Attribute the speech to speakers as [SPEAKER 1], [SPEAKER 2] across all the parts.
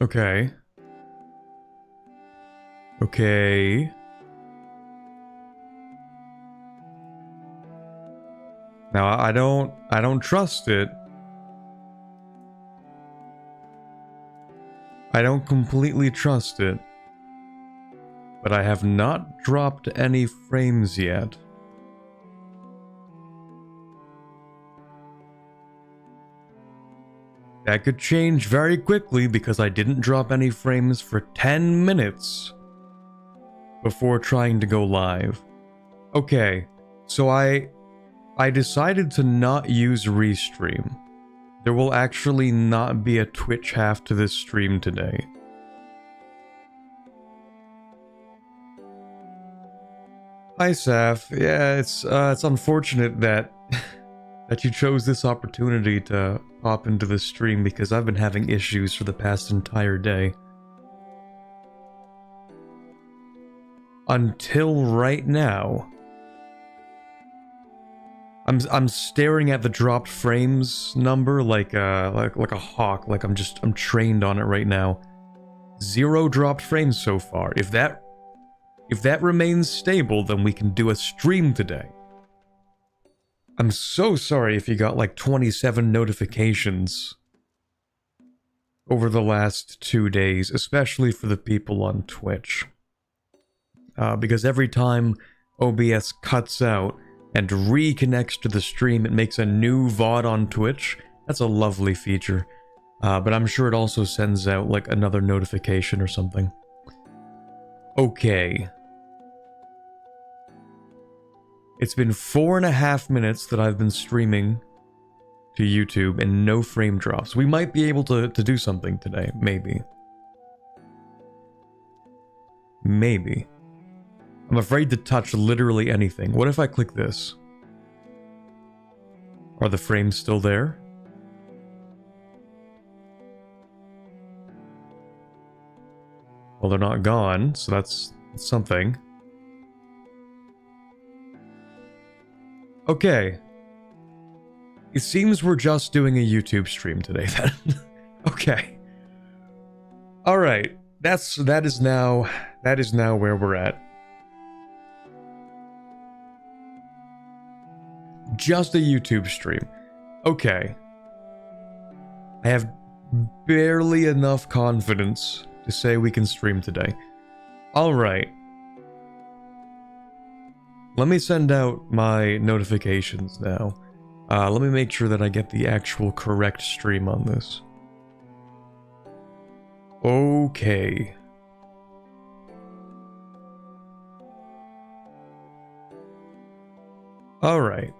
[SPEAKER 1] Okay. Okay. Now I don't trust it. I don't completely trust it. But I have not dropped any frames yet. That could change very quickly because I didn't drop any frames for 10 minutes before trying to go live. Okay, so I decided to not use Restream. There will actually not be a Twitch half to this stream today. Hi, Saf. Yeah, it's unfortunate that that you chose this opportunity to pop into the stream because I've been having issues for the past entire day. Until right now. I'm staring at the dropped frames number like a hawk, like I'm trained on it right now. 0 dropped frames so far. If that remains stable, then we can do a stream today. I'm so sorry if you got like 27 notifications over the last 2 days, especially for the people on Twitch. Because every time OBS cuts out and reconnects to the stream, it makes a new VOD on Twitch. That's a lovely feature. But I'm sure it also sends out like another notification or something. Okay. It's been 4.5 minutes that I've been streaming to YouTube and no frame drops. We might be able to do something today, maybe. Maybe. I'm afraid to touch literally anything. What if I click this? Are the frames still there? Well, they're not gone, so that's something. Okay. It seems we're just doing a YouTube stream today then. Okay. Alright. That is now where we're at. Just a YouTube stream. Okay. I have barely enough confidence to say we can stream today. Alright. Let me send out my notifications now. Let me make sure that I get the actual correct stream on this. Okay. Alright.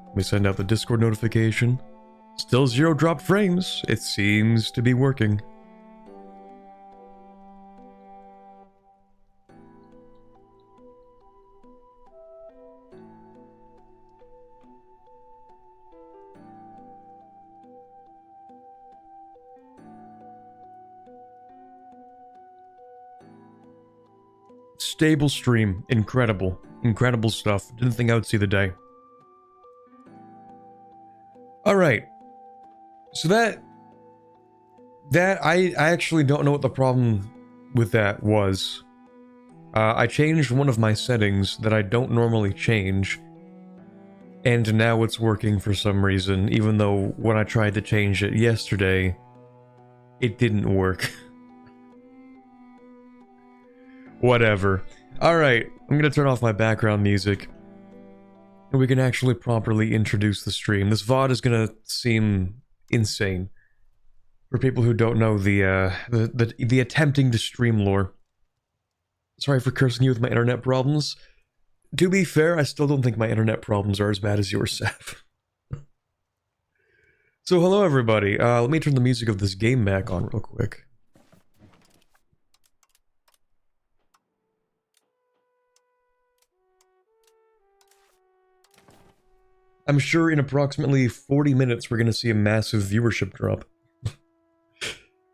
[SPEAKER 1] Let me send out the Discord notification. Still 0 dropped frames. It seems to be working. Stable stream. Incredible. Incredible stuff. Didn't think I would see the day. Alright. So I actually don't know what the problem with that was. I changed one of my settings that I don't normally change, and now it's working for some reason, even though when I tried to change it yesterday, it didn't work. Whatever. Alright, I'm gonna turn off my background music, and we can actually properly introduce the stream. This VOD is gonna seem insane for people who don't know the attempting to stream lore. Sorry for cursing you with my internet problems. To be fair, I still don't think my internet problems are as bad as yours, Seth. So hello everybody. Let me turn the music of this game back on real quick. I'm sure in approximately 40 minutes we're going to see a massive viewership drop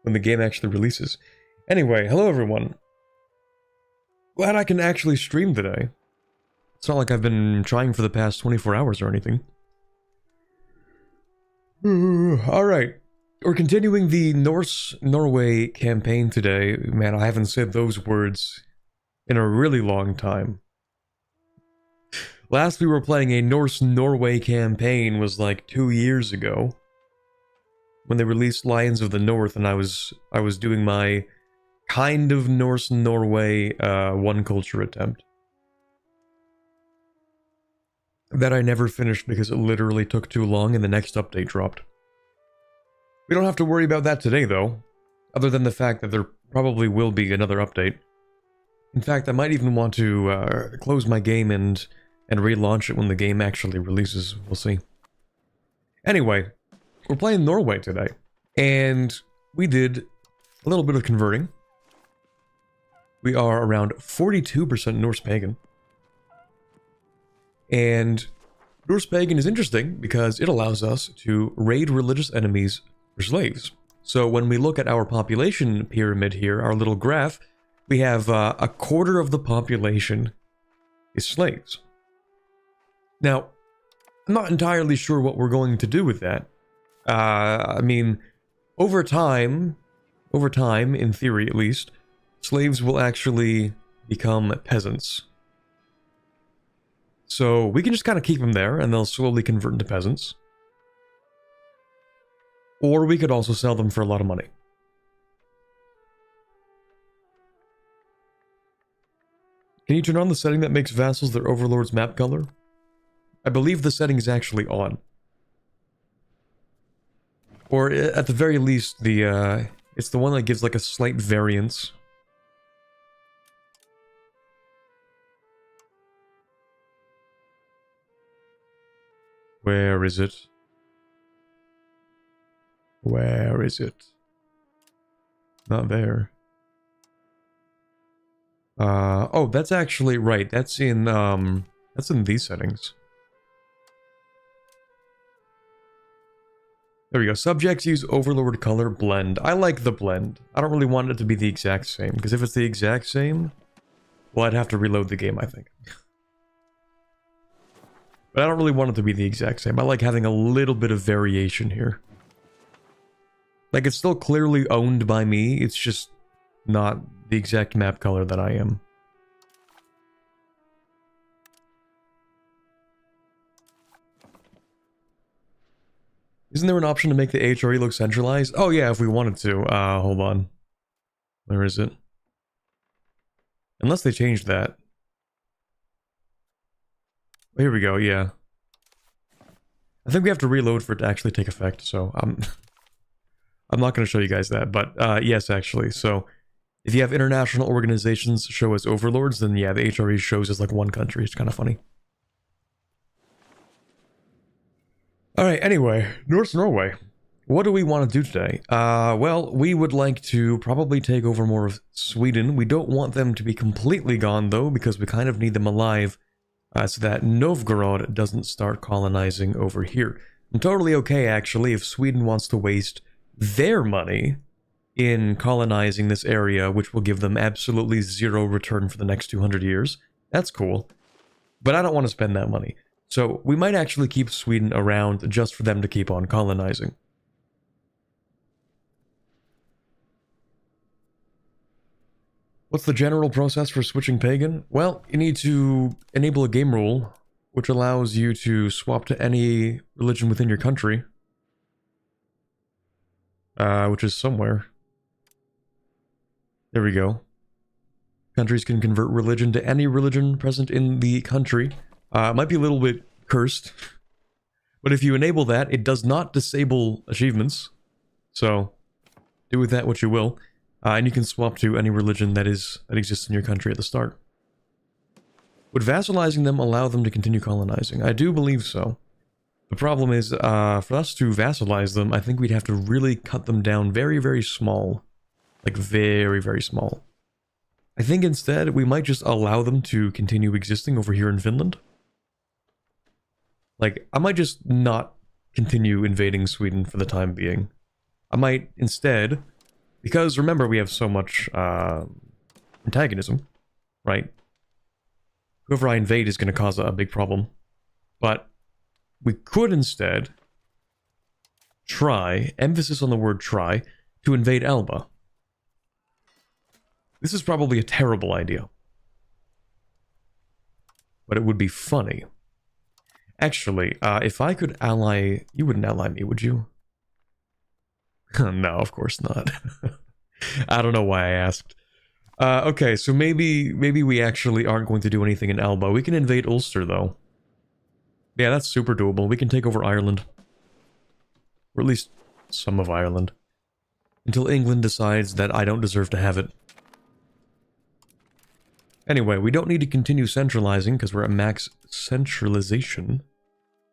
[SPEAKER 1] when the game actually releases. Anyway, hello everyone. Glad I can actually stream today. It's not like I've been trying for the past 24 hours or anything. Alright. We're continuing the Norse Norway campaign today. Man, I haven't said those words in a really long time. Last we were playing a Norse Norway campaign was like 2 years ago, when they released Lions of the North, and I was doing my kind of Norse Norway one culture attempt. That I never finished because it literally took too long and the next update dropped. We don't have to worry about that today though, other than the fact that there probably will be another update. In fact, I might even want to close my game and relaunch it when the game actually releases. We'll see. Anyway, we're playing Norway today, and we did a little bit of converting. We are around 42% Norse Pagan. And Norse Pagan is interesting because it allows us to raid religious enemies for slaves. So when we look at our population pyramid here, our little graph, we have a quarter of the population is slaves. Now, I'm not entirely sure what we're going to do with that. I mean, over time, in theory at least, slaves will actually become peasants. So we can just kind of keep them there and they'll slowly convert into peasants. Or we could also sell them for a lot of money. Can you turn on the setting that makes vassals their overlord's map color? I believe the setting is actually on. Or at the very least, it's the one that gives like a slight variance. Where is it? Where is it? Not there. Oh, that's actually right. That's in these settings. There we go. Subjects use overlord color blend. I like the blend. I don't really want it to be the exact same, because if it's the exact same, well, I'd have to reload the game, I think. But I don't really want it to be the exact same. I like having a little bit of variation here. Like, it's still clearly owned by me, it's just not the exact map color that I am. Isn't there an option to make the HRE look centralized? Oh yeah, if we wanted to. Hold on. Where is it? Unless they changed that. Here we go, yeah. I think we have to reload for it to actually take effect, so I'm not going to show you guys that, but yes, actually. So, if you have international organizations show as overlords, then yeah, the HRE shows as like one country. It's kind of funny. Alright, anyway, Norse Norway. What do we want to do today? Well, we would like to probably take over more of Sweden. We don't want them to be completely gone, though, because we kind of need them alive. So that Novgorod doesn't start colonizing over here. I'm totally okay, actually, if Sweden wants to waste their money in colonizing this area, which will give them absolutely zero return for the next 200 years. That's cool. But I don't want to spend that money. So we might actually keep Sweden around just for them to keep on colonizing. What's the general process for switching pagan? Well, you need to enable a game rule, which allows you to swap to any religion within your country. Which is somewhere. There we go. Countries can convert religion to any religion present in the country. It might be a little bit cursed. But if you enable that, it does not disable achievements. So, do with that what you will. And you can swap to any religion that exists in your country at the start. Would vassalizing them allow them to continue colonizing? I do believe so. The problem is, for us to vassalize them, I think we'd have to really cut them down very, very small. Like, very, very small. I think instead, we might just allow them to continue existing over here in Finland. Like, I might just not continue invading Sweden for the time being. I might instead... Because, remember, we have so much, antagonism, right? whoever I invade is going to cause a big problem. But we could instead try, emphasis on the word try, to invade Elba. This is probably a terrible idea. But it would be funny. Actually, if I could ally... You wouldn't ally me, would you? No, of course not. I don't know why I asked. Okay, so maybe we actually aren't going to do anything in Elba. We can invade Ulster, though. Yeah, that's super doable. We can take over Ireland. Or at least some of Ireland. Until England decides that I don't deserve to have it. Anyway, we don't need to continue centralizing because we're at max centralization.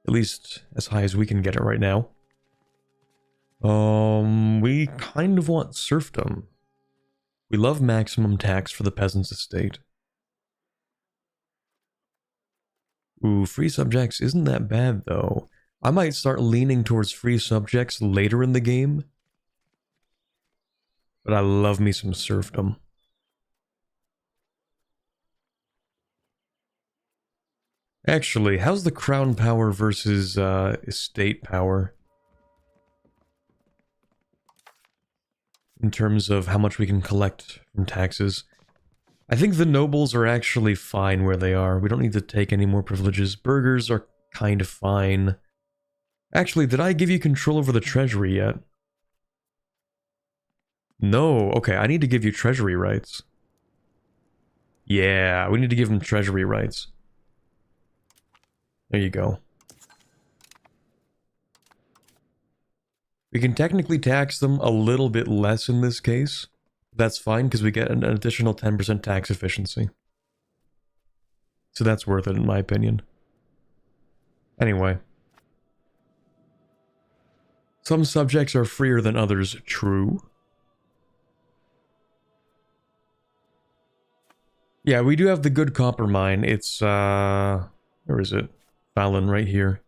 [SPEAKER 1] At least as high as we can get it right now. We kind of want serfdom. We love maximum tax for the peasant's estate. Ooh, free subjects isn't that bad though. I might start leaning towards free subjects later in the game. But I love me some serfdom. Actually, how's the crown power versus estate power? In terms of how much we can collect from taxes. I think the nobles are actually fine where they are. We don't need to take any more privileges. Burghers are kind of fine. Actually, did I give you control over the treasury yet? No. Okay, I need to give you treasury rights. Yeah, we need to give them treasury rights. There you go. We can technically tax them a little bit less in this case. That's fine because we get an additional 10% tax efficiency. So that's worth it in my opinion. Anyway. Some subjects are freer than others, true. Yeah, we do have the good copper mine. It's, where is it? Fallon, right here.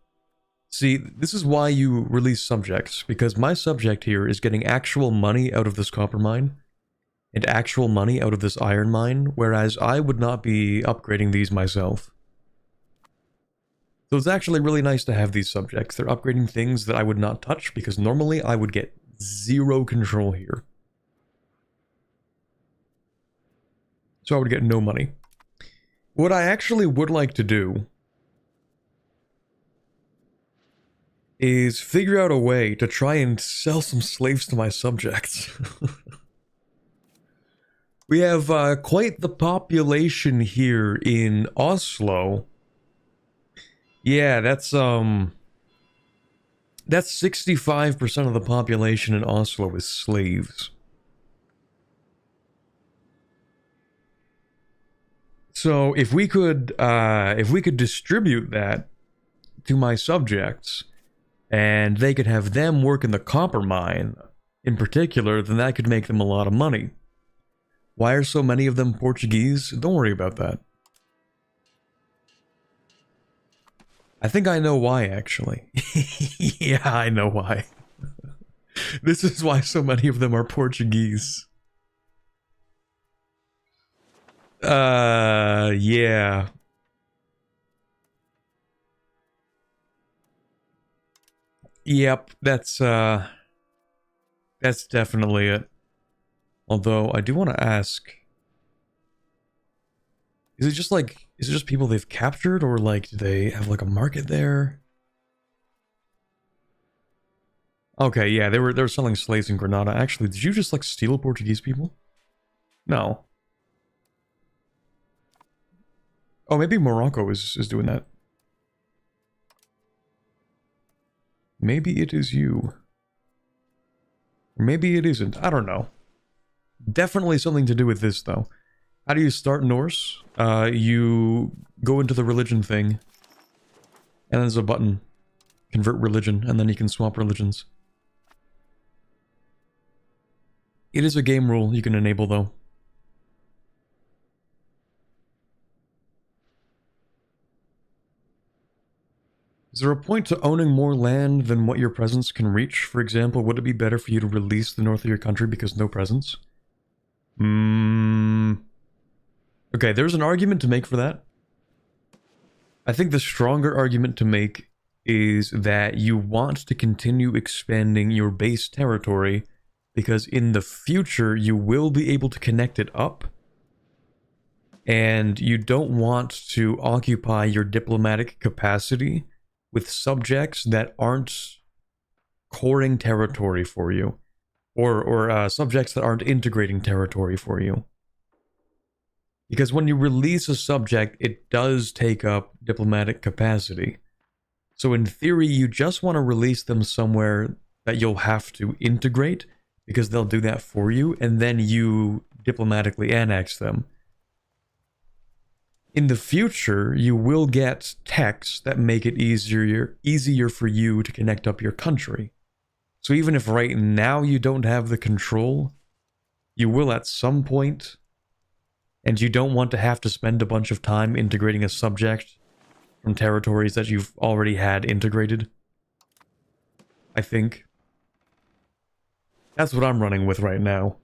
[SPEAKER 1] See, this is why you release subjects, because my subject here is getting actual money out of this copper mine, and actual money out of this iron mine, whereas I would not be upgrading these myself. So it's actually really nice to have these subjects. They're upgrading things that I would not touch, because normally I would get zero control here. So I would get no money. What I actually would like to do is figure out a way to try and sell some slaves to my subjects. We have quite the population here in Oslo. Yeah, that's 65% of the population in Oslo is slaves. So if we could distribute that to my subjects, and they could have them work in the copper mine, in particular, then that could make them a lot of money. Why are so many of them Portuguese? Don't worry about that. I think I know why, actually. Yeah, I know why. This is why so many of them are Portuguese. Yeah. Yep, that's definitely it. Although, I do want to ask... Is it just people they've captured, or like, do they have like a market there? Okay, yeah, they were selling slaves in Granada. Actually, did you just like steal Portuguese people? No. Oh, maybe Morocco is doing that. Maybe it is you. Or maybe it isn't. I don't know. Definitely something to do with this, though. How do you start Norse? You go into the religion thing. And there's a button. Convert religion, and then you can swap religions. It is a game rule you can enable, though. Is there a point to owning more land than what your presence can reach? For example, would it be better for you to release the north of your country because no presence? Okay, there's an argument to make for that. I think the stronger argument to make is that you want to continue expanding your base territory because in the future you will be able to connect it up, and you don't want to occupy your diplomatic capacity with subjects that aren't coring territory for you, or subjects that aren't integrating territory for you. Because when you release a subject, it does take up diplomatic capacity. So in theory, you just want to release them somewhere that you'll have to integrate, because they'll do that for you, and then you diplomatically annex them. In the future, you will get techs that make it easier for you to connect up your country. So even if right now you don't have the control, you will at some point, and you don't want to have to spend a bunch of time integrating a subject from territories that you've already had integrated. I think. That's what I'm running with right now.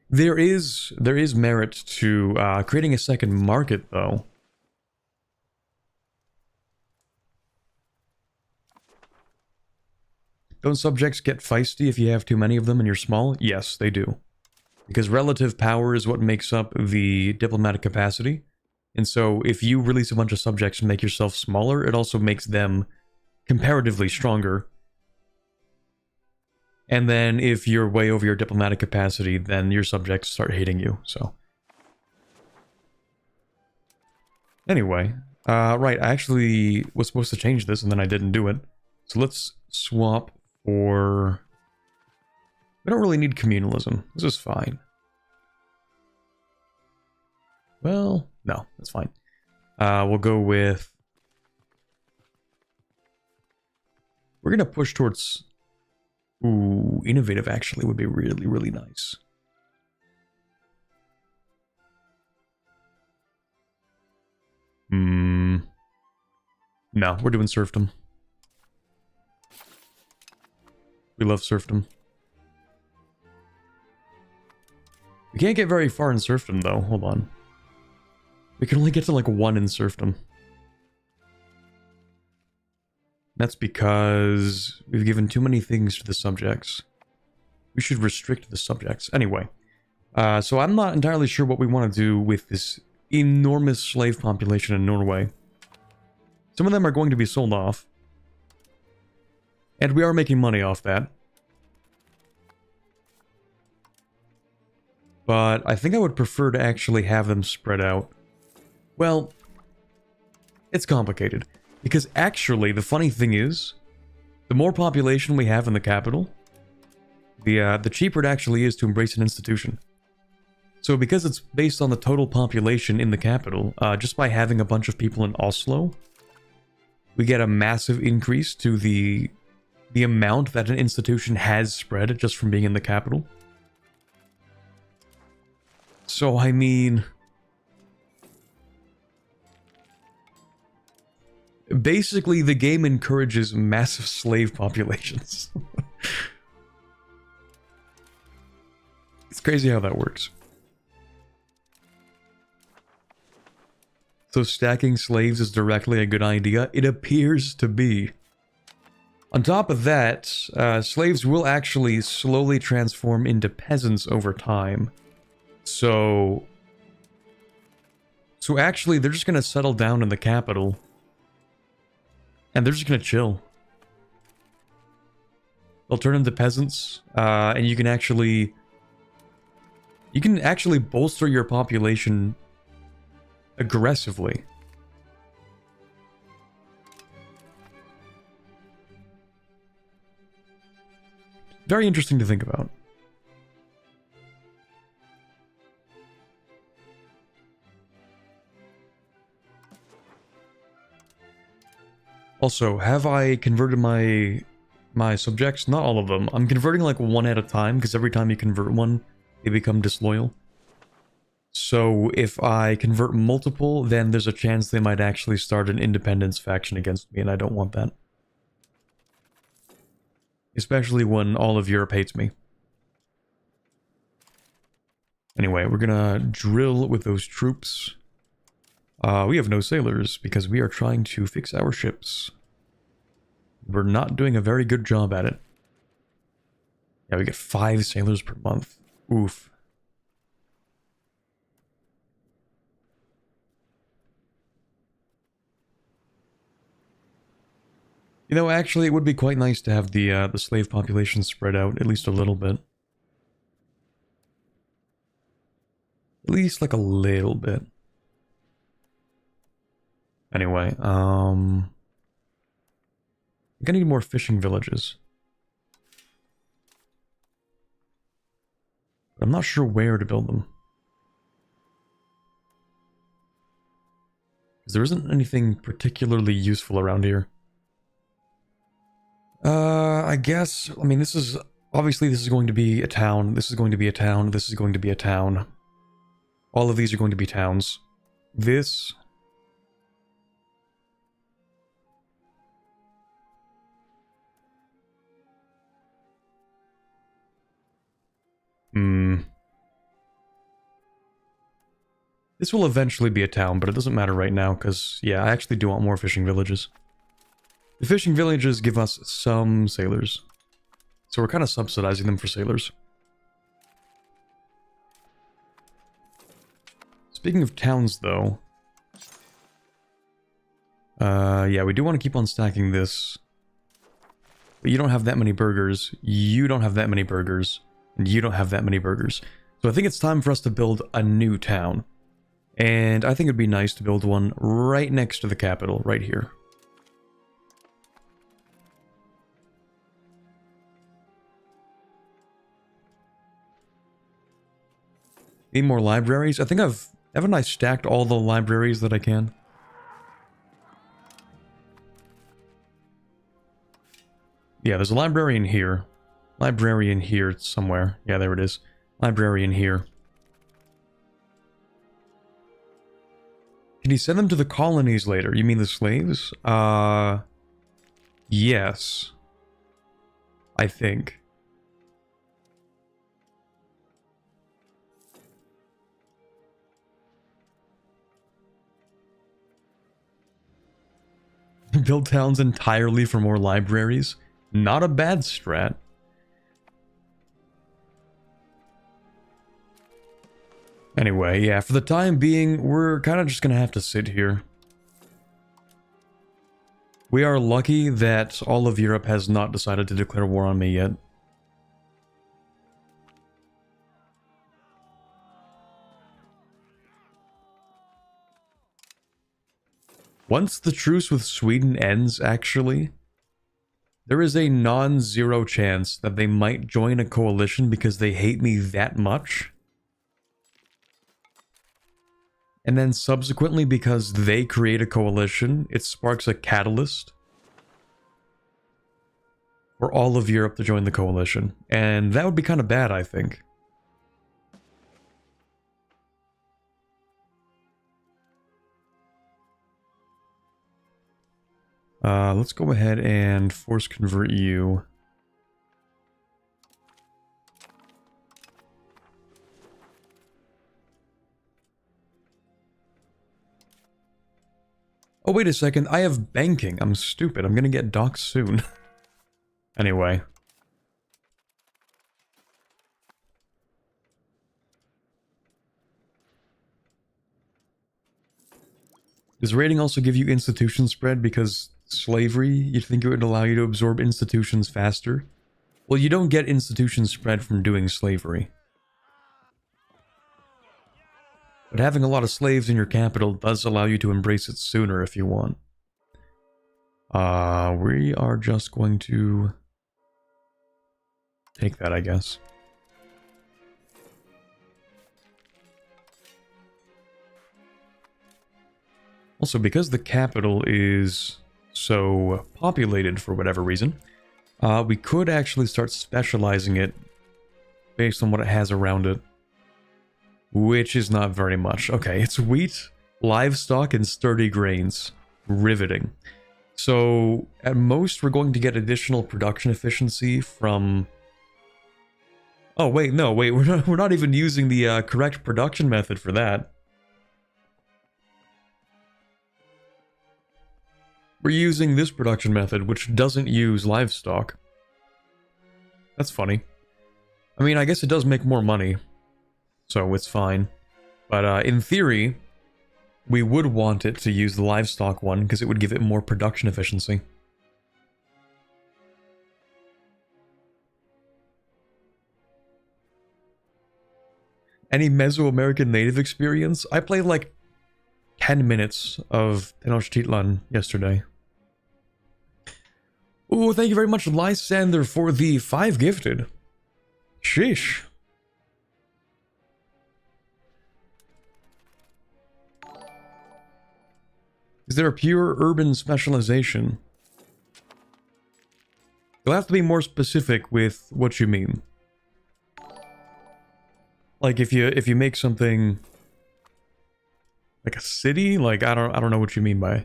[SPEAKER 1] There is merit to creating a second market, though. Don't subjects get feisty if you have too many of them and you're small? Yes, they do. Because relative power is what makes up the diplomatic capacity. And so if you release a bunch of subjects and make yourself smaller, it also makes them comparatively stronger. And then if you're way over your diplomatic capacity, then your subjects start hating you, so. Anyway, right, I actually was supposed to change this and then I didn't do it. So let's swap for... We don't really need communalism. This is fine. Well, no, that's fine. We'll go with... We're gonna push towards... Ooh, innovative actually would be really, really nice. No, we're doing serfdom. We love serfdom. We can't get very far in serfdom though, hold on. We can only get to like 1 in serfdom. That's because we've given too many things to the subjects. We should restrict the subjects. Anyway, so I'm not entirely sure what we want to do with this enormous slave population in Norway. Some of them are going to be sold off. And we are making money off that. But I think I would prefer to actually have them spread out. Well, it's complicated. Because actually, the funny thing is, the more population we have in the capital, the cheaper it actually is to embrace an institution. So because it's based on the total population in the capital, just by having a bunch of people in Oslo, we get a massive increase to the amount that an institution has spread just from being in the capital. So, I mean... Basically, the game encourages massive slave populations. It's crazy how that works. So stacking slaves is directly a good idea? It appears to be. On top of that, slaves will actually slowly transform into peasants over time. So actually, they're just going to settle down in the capital. And they're just gonna chill. They'll turn into peasants, and you can actually bolster your population aggressively. Very interesting to think about. Also, have I converted my subjects? Not all of them. I'm converting like 1 at a time, because every time you convert one, they become disloyal. So if I convert multiple, then there's a chance they might actually start an independence faction against me, and I don't want that. Especially when all of Europe hates me. Anyway, we're gonna drill with those troops. We have no sailors because we are trying to fix our ships. We're not doing a very good job at it. Yeah, we get 5 sailors per month. Oof. You know, actually, it would be quite nice to have the slave population spread out at least a little bit. At least like a little bit. Anyway, I'm gonna need more fishing villages. I'm not sure where to build them. Because there isn't anything particularly useful around here. I guess, I mean, this is, obviously this is going to be a town, this is going to be a town, this is going to be a town. All of these are going to be towns. This... This will eventually be a town, but it doesn't matter right now, because, yeah, I actually do want more fishing villages. The fishing villages give us some sailors. So we're kind of subsidizing them for sailors. Speaking of towns, though... yeah, we do want to keep on stacking this. But you don't have that many burgers, you don't have that many burgers, and you don't have that many burgers. So I think it's time for us to build a new town. And I think it'd be nice to build one right next to the capital, right here. Need more libraries? I think haven't I stacked all the libraries that I can? Yeah, there's a library in here. Library in here somewhere. Yeah, there it is. Library in here. Can you send them to the colonies later? You mean the slaves? Yes. I think. Build towns entirely for more libraries? Not a bad strat. Anyway, yeah, for the time being, we're kind of just gonna have to sit here. We are lucky that all of Europe has not decided to declare war on me yet. Once the truce with Sweden ends, actually, there is a non-zero chance that they might join a coalition because they hate me that much. And then subsequently, because they create a coalition, it sparks a catalyst for all of Europe to join the coalition. And that would be kind of bad, I think. Let's go ahead and force convert you. Oh, wait a second. I have banking. I'm stupid. I'm gonna get docked soon. Anyway. Does rating also give you institution spread because slavery? You'd think it would allow you to absorb institutions faster? Well, you don't get institution spread from doing slavery. But having a lot of slaves in your capital does allow you to embrace it sooner if you want. We are just going to take that, I guess. Also, because the capital is so populated for whatever reason, we could actually start specializing it based on what it has around it. Which is not very much. Okay, it's wheat, livestock, and sturdy grains. Riveting. So, at most, we're going to get additional production efficiency from... Oh, wait, no, wait, we're not even using the correct production method for that. We're using this production method, which doesn't use livestock. That's funny. I mean, I guess it does make more money, so it's fine. But in theory, we would want it to use the livestock one, because it would give it more production efficiency. Any Mesoamerican native experience? I played like 10 minutes of Tenochtitlan yesterday. Ooh, thank you very much, Lysander, for the 5 gifted. Sheesh. Is there a pure urban specialization? You'll have to be more specific with what you mean. Like if you make something like a city, like I don't know what you mean by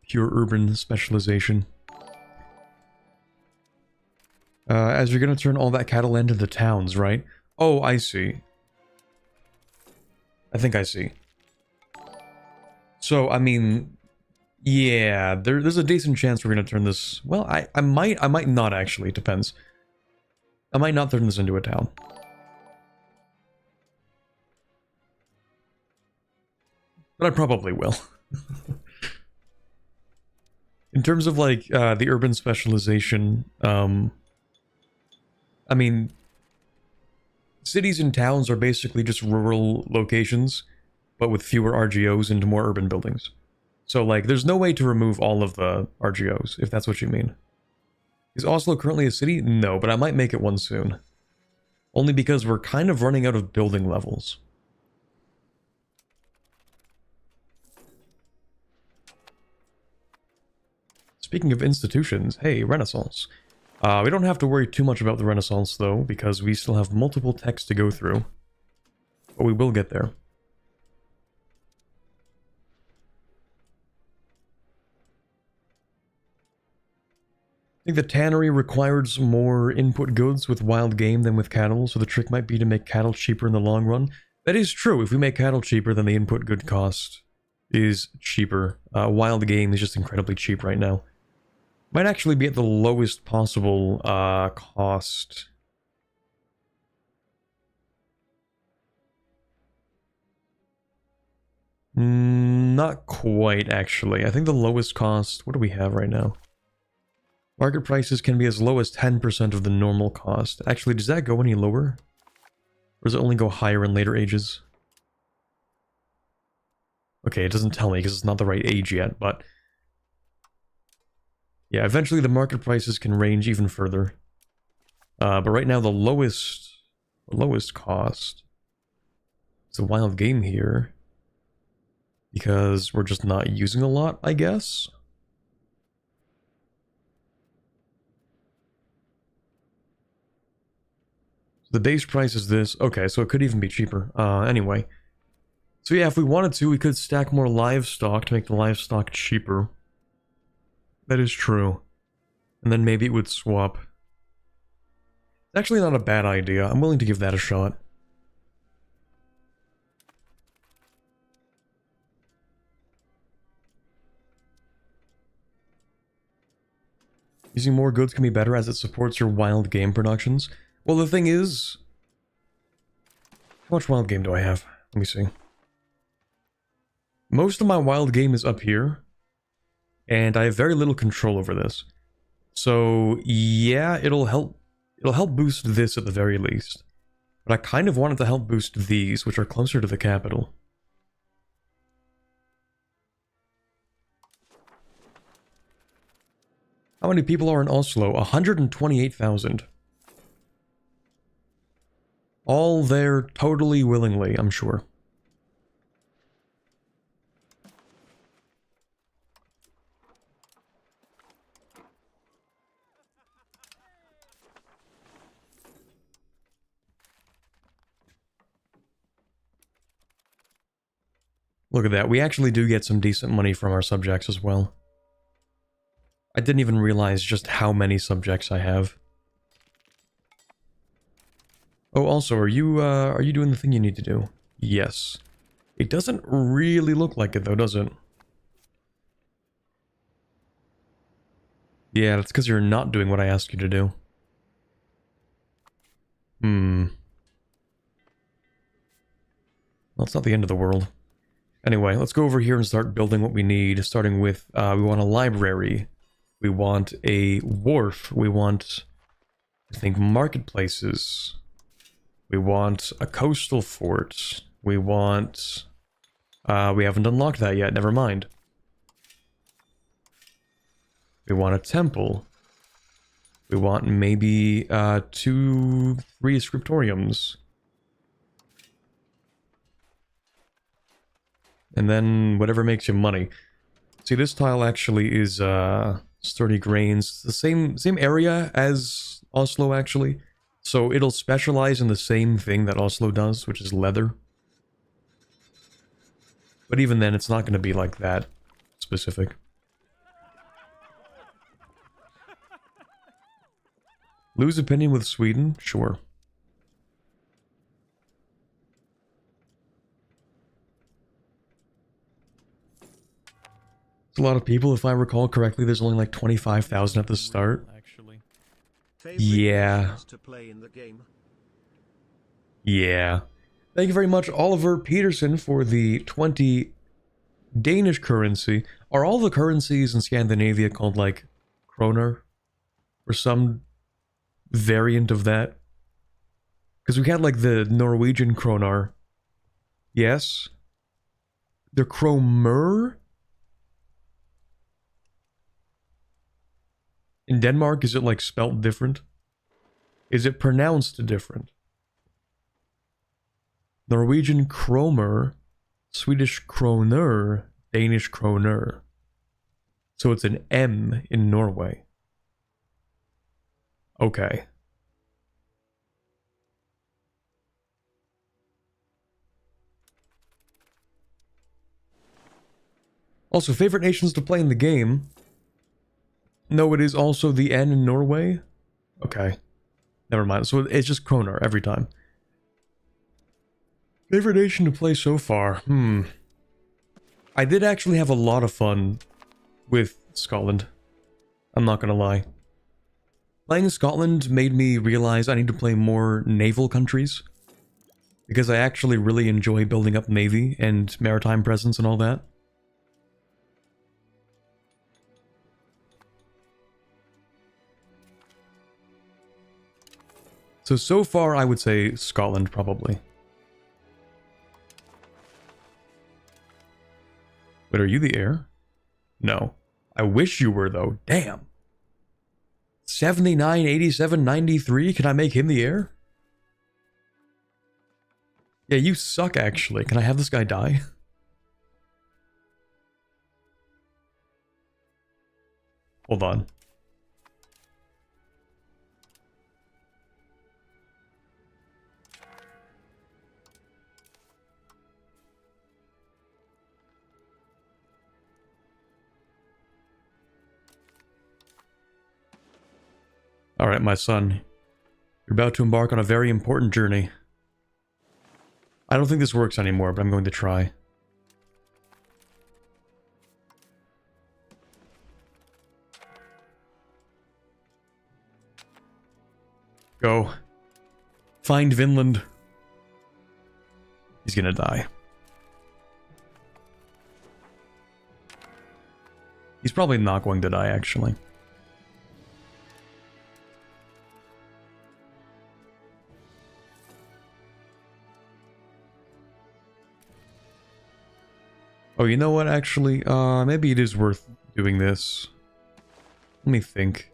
[SPEAKER 1] pure urban specialization. As you're gonna turn all that cattle land into towns, right? Oh, I see. I think I see. So, I mean, yeah, there's a decent chance we're gonna turn this... Well, I might not actually, depends. I might not turn this into a town. But I probably will. In terms of, like, the urban specialization, I mean, cities and towns are basically just rural locations, but with fewer RGOs into more urban buildings. So, like, there's no way to remove all of the RGOs, if that's what you mean. Is Oslo currently a city? No, but I might make it one soon. Only because we're kind of running out of building levels. Speaking of institutions, hey, Renaissance. We don't have to worry too much about the Renaissance, though, because we still have multiple texts to go through. But we will get there. I think the tannery requires more input goods with wild game than with cattle, so the trick might be to make cattle cheaper in the long run. That is true. If we make cattle cheaper, then the input good cost is cheaper. Wild game is just incredibly cheap right now. Might actually be at the lowest possible cost. Not quite, actually. I think the lowest cost... What do we have right now? Market prices can be as low as 10% of the normal cost. Actually, does that go any lower? Or does it only go higher in later ages? Okay, it doesn't tell me because it's not the right age yet, but... Yeah, eventually the market prices can range even further. But right now the lowest cost is the wild game here. Because we're just not using a lot, I guess? The base price is this. Okay, so it could even be cheaper. Anyway. So yeah, if we wanted to, we could stack more livestock to make the livestock cheaper. That is true. And then maybe it would swap. It's actually not a bad idea. I'm willing to give that a shot. Using more goods can be better as it supports your wild game productions. Well, the thing is... How much wild game do I have? Let me see. Most of my wild game is up here. And I have very little control over this. So, yeah, it'll help boost this at the very least. But I kind of wanted to help boost these, which are closer to the capital. How many people are in Oslo? 128,000. All there totally willingly, I'm sure. Look at that, we actually do get some decent money from our subjects as well. I didn't even realize just how many subjects I have. Oh, also, are you doing the thing you need to do? Yes. It doesn't really look like it though, does it? Yeah, that's because you're not doing what I asked you to do. Well, it's not the end of the world. Anyway, let's go over here and start building what we need, starting with, we want a library. We want a wharf. We want, I think, marketplaces. We want a coastal fort. We want... we haven't unlocked that yet, never mind. We want a temple. We want maybe 2, 3 scriptoriums. And then whatever makes you money. See, this tile actually is sturdy grains. The same area as Oslo, actually. So it'll specialize in the same thing that Oslo does, which is leather. But even then, it's not going to be like that specific. Lose opinion with Sweden? Sure. It's a lot of people, if I recall correctly. There's only like 25,000 at the start. Yeah. Yeah. Thank you very much, Oliver Peterson, for the 20 Danish currency. Are all the currencies in Scandinavia called, like, kroner? Or some variant of that? Because we had, like, the Norwegian kroner. Yes? The kromer? In Denmark, is it, like, spelt different? Is it pronounced different? Norwegian kromer, Swedish kroner, Danish kroner. So it's an M in Norway. Okay. Also, favorite nations to play in the game. No, it is also the N in Norway? Okay. Never mind. So it's just kroner every time. Favorite nation to play so far? I did actually have a lot of fun with Scotland. I'm not gonna lie. Playing Scotland made me realize I need to play more naval countries. Because I actually really enjoy building up navy and maritime presence and all that. So far I would say Scotland probably. But are you the heir? No. I wish you were, though. Damn. 79, 87, 93? Can I make him the heir? Yeah, you suck, actually. Can I have this guy die? Hold on. Alright, my son. You're about to embark on a very important journey. I don't think this works anymore, but I'm going to try. Go. Find Vinland. He's gonna die. He's probably not going to die, actually. Oh, you know what, actually? Maybe it is worth doing this. Let me think.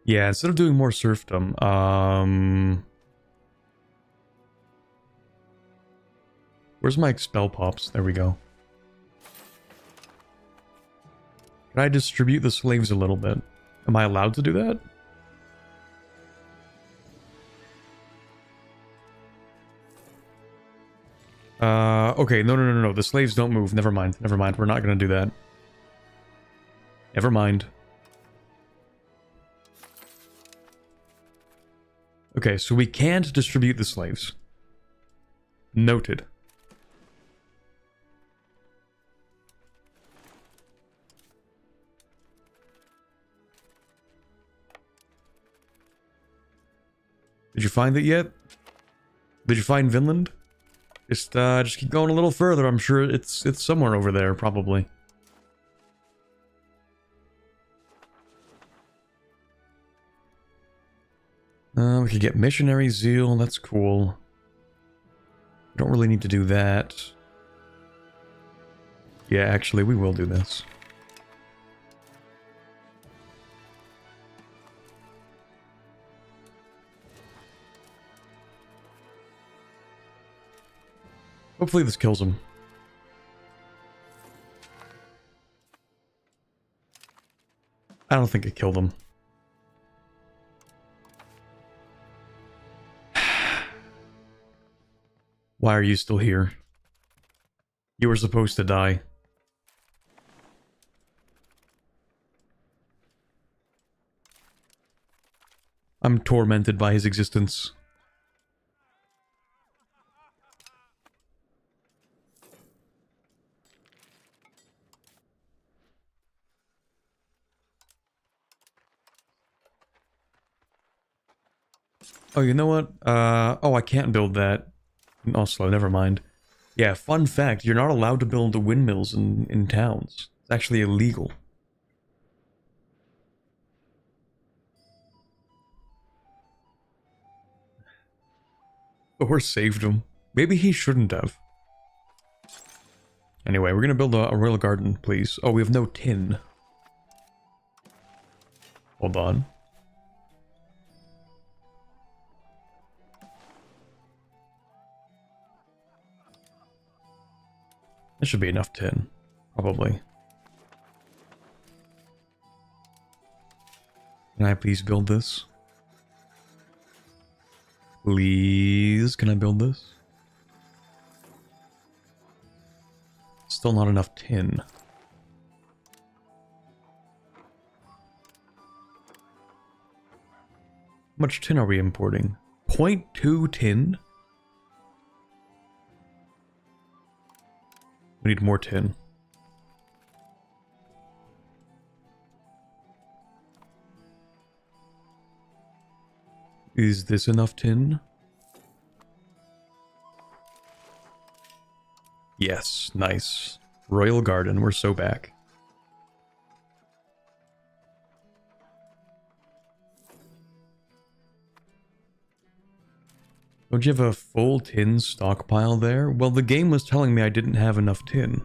[SPEAKER 1] Yeah, instead of doing more serfdom, where's my expel pops? There we go. Can I distribute the slaves a little bit? Am I allowed to do that? Okay, no. The slaves don't move. Never mind. We're not gonna do that. Never mind. Okay, so we can't distribute the slaves. Noted. Did you find it yet? Did you find Vinland? Just keep going a little further. I'm sure it's somewhere over there, probably. We could get missionary zeal. That's cool. Don't really need to do that. Yeah, actually, we will do this. Hopefully this kills him. I don't think it killed him. Why are you still here? You were supposed to die. I'm tormented by his existence. Oh, you know what? Oh, I can't build that in Oslo, never mind. Yeah, fun fact, you're not allowed to build windmills in towns. It's actually illegal. Thor saved him. Maybe he shouldn't have. Anyway, we're gonna build a royal garden, please. Oh, we have no tin. Hold on. That should be enough tin. Probably. Can I please build this? Please, can I build this? Still not enough tin. How much tin are we importing? 0.2 tin? We need more tin. Is this enough tin? Yes, nice. Royal Garden, we're so back. Don't you have a full tin stockpile there? Well, the game was telling me I didn't have enough tin.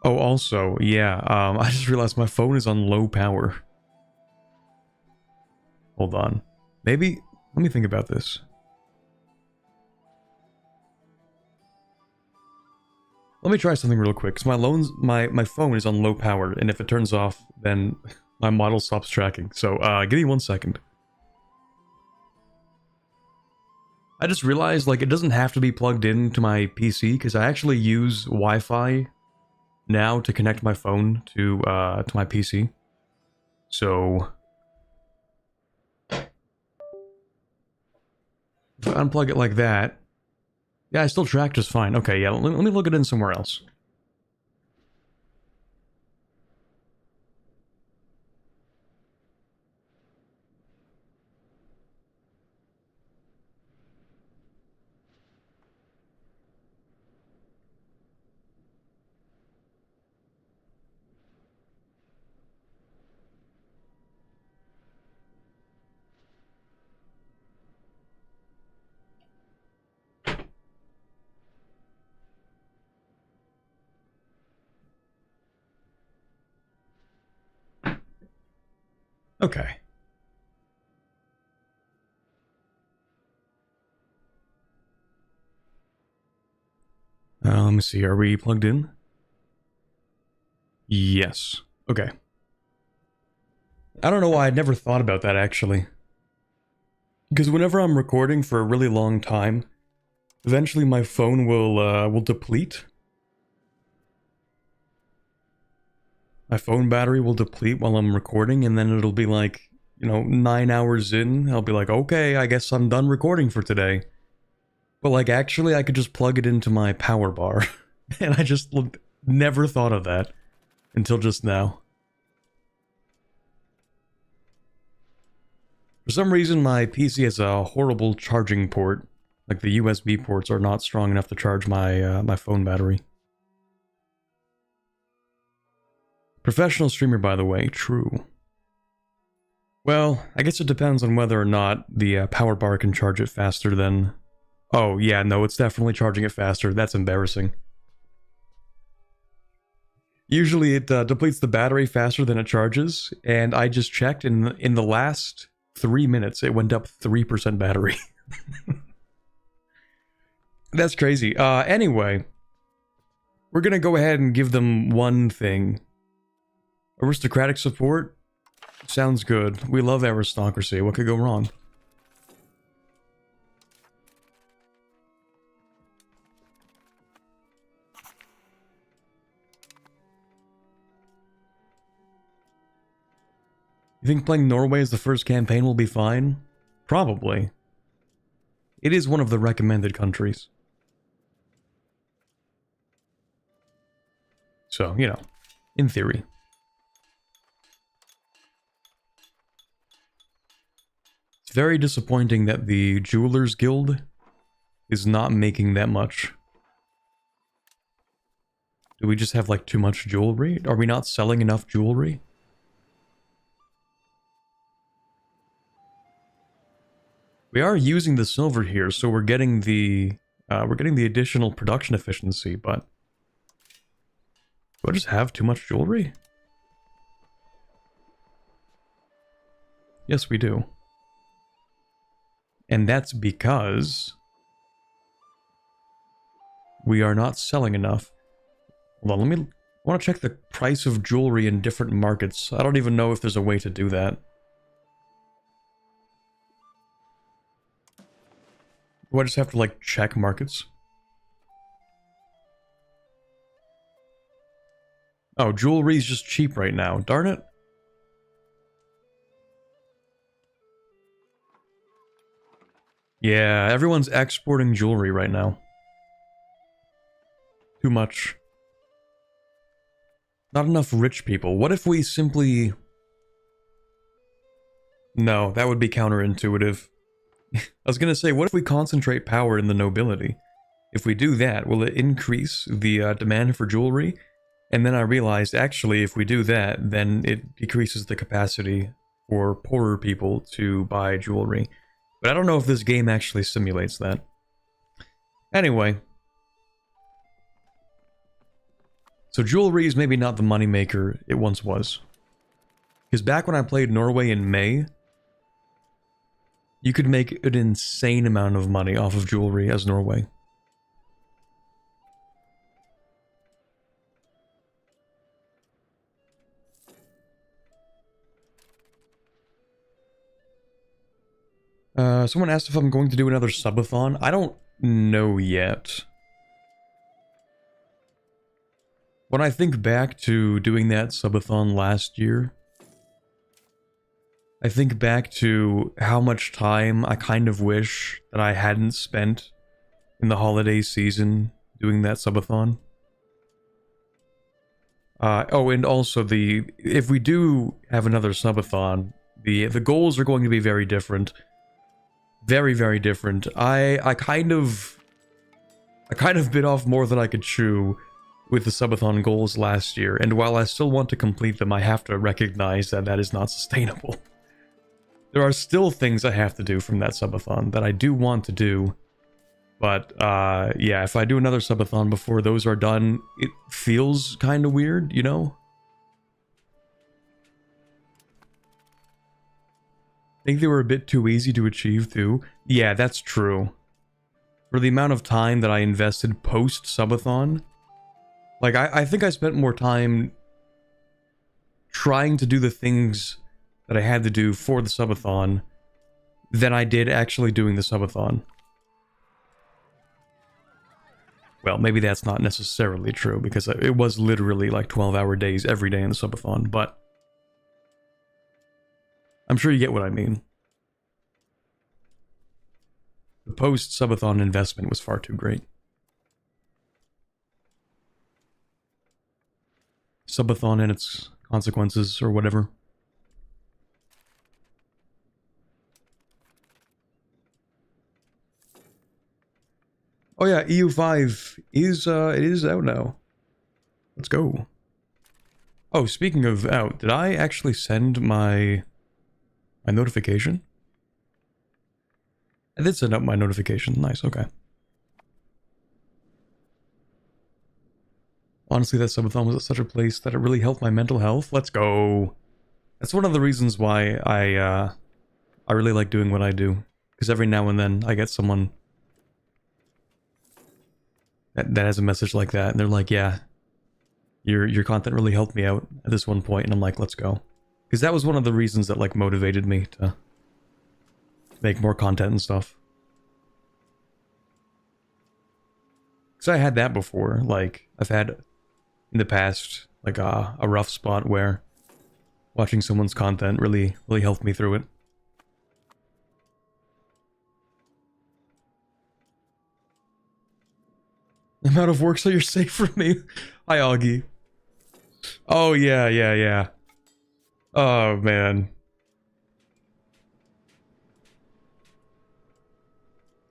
[SPEAKER 1] Oh, also, yeah, I just realized my phone is on low power. Hold on. Maybe, let me think about this. Let me try something real quick, because my phone is on low power, and if it turns off, then my model stops tracking. So, give me 1 second. I just realized, like, it doesn't have to be plugged into my PC, because I actually use Wi-Fi now to connect my phone to my PC. So if I unplug it like that, yeah, I still track just fine. Okay, yeah, let me plug it in somewhere else. Okay. Let me see, are we plugged in? Yes. Okay. I don't know why I'd never thought about that, actually. Because whenever I'm recording for a really long time, eventually my phone will deplete. My phone battery will deplete while I'm recording, and then it'll be like, you know, 9 hours in, I'll be like, okay, I guess I'm done recording for today. But like, actually, I could just plug it into my power bar. And I just never thought of that until just now. For some reason, my PC has a horrible charging port. Like, the USB ports are not strong enough to charge my, my phone battery. Professional streamer, by the way, true. Well, I guess it depends on whether or not the power bar can charge it faster than... Oh, yeah, no, it's definitely charging it faster. That's embarrassing. Usually it depletes the battery faster than it charges, and I just checked, and in the last 3 minutes, it went up 3% battery. That's crazy. Anyway, we're gonna go ahead and give them one thing. Aristocratic support? Sounds good. We love aristocracy. What could go wrong? You think playing Norway as the first campaign will be fine? Probably. It is one of the recommended countries. So, you know, in theory. It's very disappointing that the Jewelers Guild is not making that much. Do we just have, like, too much jewelry? Are we not selling enough jewelry? We are using the silver here, so we're getting the additional production efficiency, but do I just have too much jewelry? Yes, we do. And that's because we are not selling enough. Hold on, I want to check the price of jewelry in different markets. I don't even know if there's a way to do that. Do I just have to, like, check markets? Oh, jewelry is just cheap right now. Darn it. Yeah, everyone's exporting jewelry right now. Too much. Not enough rich people. What if we simply... No, that would be counterintuitive. I was gonna say, what if we concentrate power in the nobility? If we do that, will it increase the demand for jewelry? And then I realized, actually, if we do that, then it decreases the capacity for poorer people to buy jewelry. But I don't know if this game actually simulates that. Anyway. So jewelry is maybe not the moneymaker it once was. Because back when I played Norway in May, you could make an insane amount of money off of jewelry as Norway. Someone asked if I'm going to do another subathon. I don't know yet. When I think back to doing that subathon last year, I think back to how much time I kind of wish that I hadn't spent in the holiday season doing that subathon. Oh, and also if we do have another subathon, the goals are going to be very different. Very, very different. I kind of bit off more than I could chew with the subathon goals last year, and while I still want to complete them, I have to recognize that that is not sustainable. There are still things I have to do from that subathon that I do want to do, but yeah, if I do another subathon before those are done, it feels kind of weird, you know? I think they were a bit too easy to achieve, too. Yeah, that's true. For the amount of time that I invested post-subathon, like, I think I spent more time trying to do the things that I had to do for the subathon than I did actually doing the subathon. Well, maybe that's not necessarily true, because it was literally like 12-hour days every day in the subathon, but I'm sure you get what I mean. The post-subathon investment was far too great. Subathon and its consequences, or whatever. Oh yeah, EU5 is it is out now. Let's go. Oh, speaking of out, did I actually send my notification? I did send out my notification. Nice, okay. Honestly, that subathon was at such a place that it really helped my mental health. Let's go. That's one of the reasons why I really like doing what I do. Because every now and then I get someone that has a message like that, and they're like, yeah, your content really helped me out at this one point, and I'm like, let's go. Because that was one of the reasons that like motivated me to make more content and stuff. Because I had that before, like, I've had in the past, like a rough spot where watching someone's content really helped me through it. I'm out of work, so you're safe from me. Hi, Augie. Oh, yeah. Oh, man.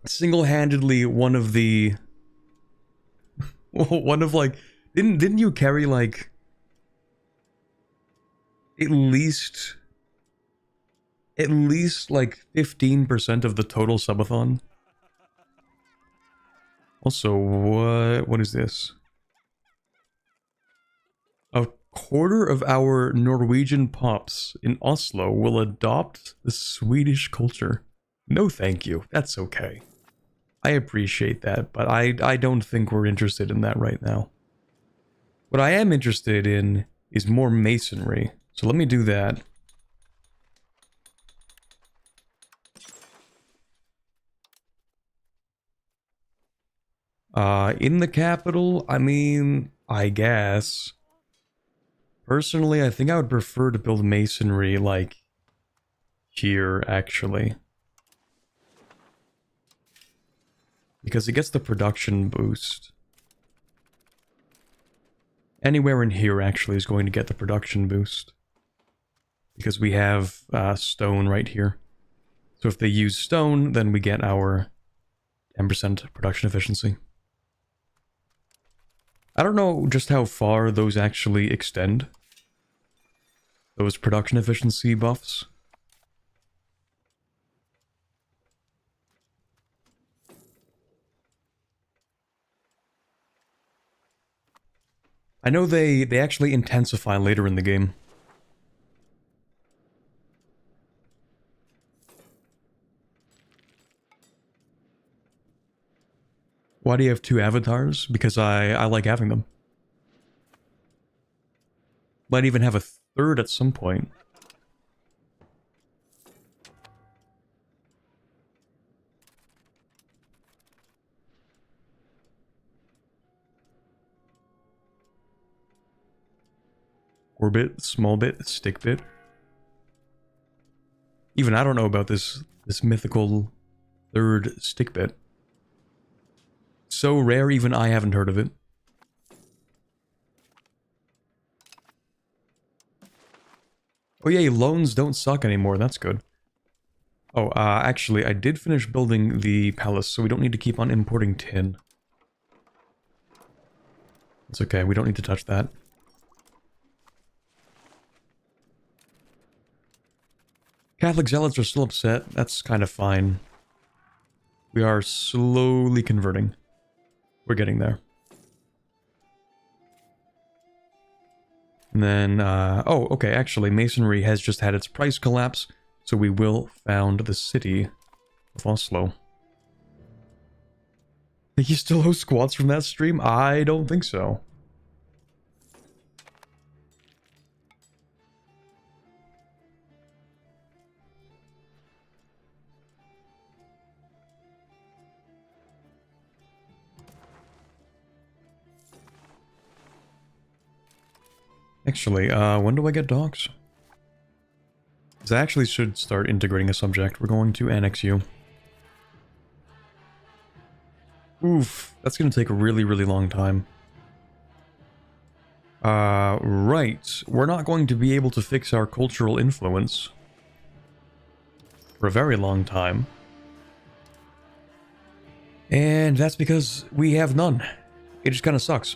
[SPEAKER 1] Single-handedly one of the... one of, like... Didn't you carry, like... At least, like, 15% of the total subathon? Also, what is this? A quarter of our Norwegian pups in Oslo will adopt the Swedish culture. No thank you, that's okay. I appreciate that, but I don't think we're interested in that right now. What I am interested in is more masonry, so let me do that. In the capital, I mean, I guess. Personally, I think I would prefer to build masonry, like, here, actually. Because it gets the production boost. Anywhere in here, actually, is going to get the production boost. Because we have, stone right here. So if they use stone, then we get our 10% production efficiency. I don't know just how far those actually extend. Those production efficiency buffs. I know they actually intensify later in the game. Why do you have two avatars? Because I like having them. Might even have a third at some point. Orbit, small bit, stick bit. Even I don't know about this mythical third stick bit. So rare, even I haven't heard of it. Oh yeah, loans don't suck anymore, that's good. Oh, actually, I did finish building the palace, so we don't need to keep on importing tin. It's okay, we don't need to touch that. Catholic zealots are still upset, that's kind of fine. We are slowly converting. We're getting there. And then, oh, okay, actually, masonry has just had its price collapse, so we will found the city of Oslo. Think you still host squats from that stream? I don't think so. Actually, when do I get dogs? Because I actually should start integrating a subject. We're going to annex you. Oof, that's going to take a really long time. Right. We're not going to be able to fix our cultural influence for a very long time. And that's because we have none. It just kind of sucks.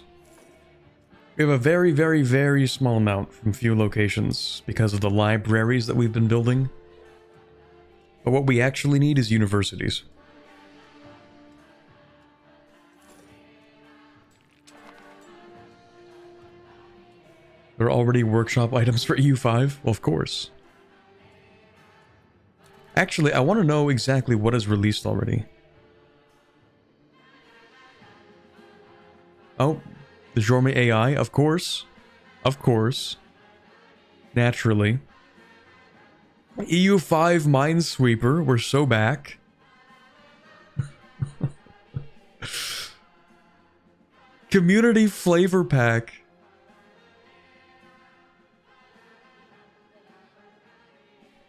[SPEAKER 1] We have a very, very, very small amount from few locations because of the libraries that we've been building. But what we actually need is universities. There are already workshop items for EU5? Well, of course. Actually, I want to know exactly what is released already. Oh, the Jorme AI, of course. Of course. Naturally. EU5 Minesweeper, we're so back. Community Flavor Pack.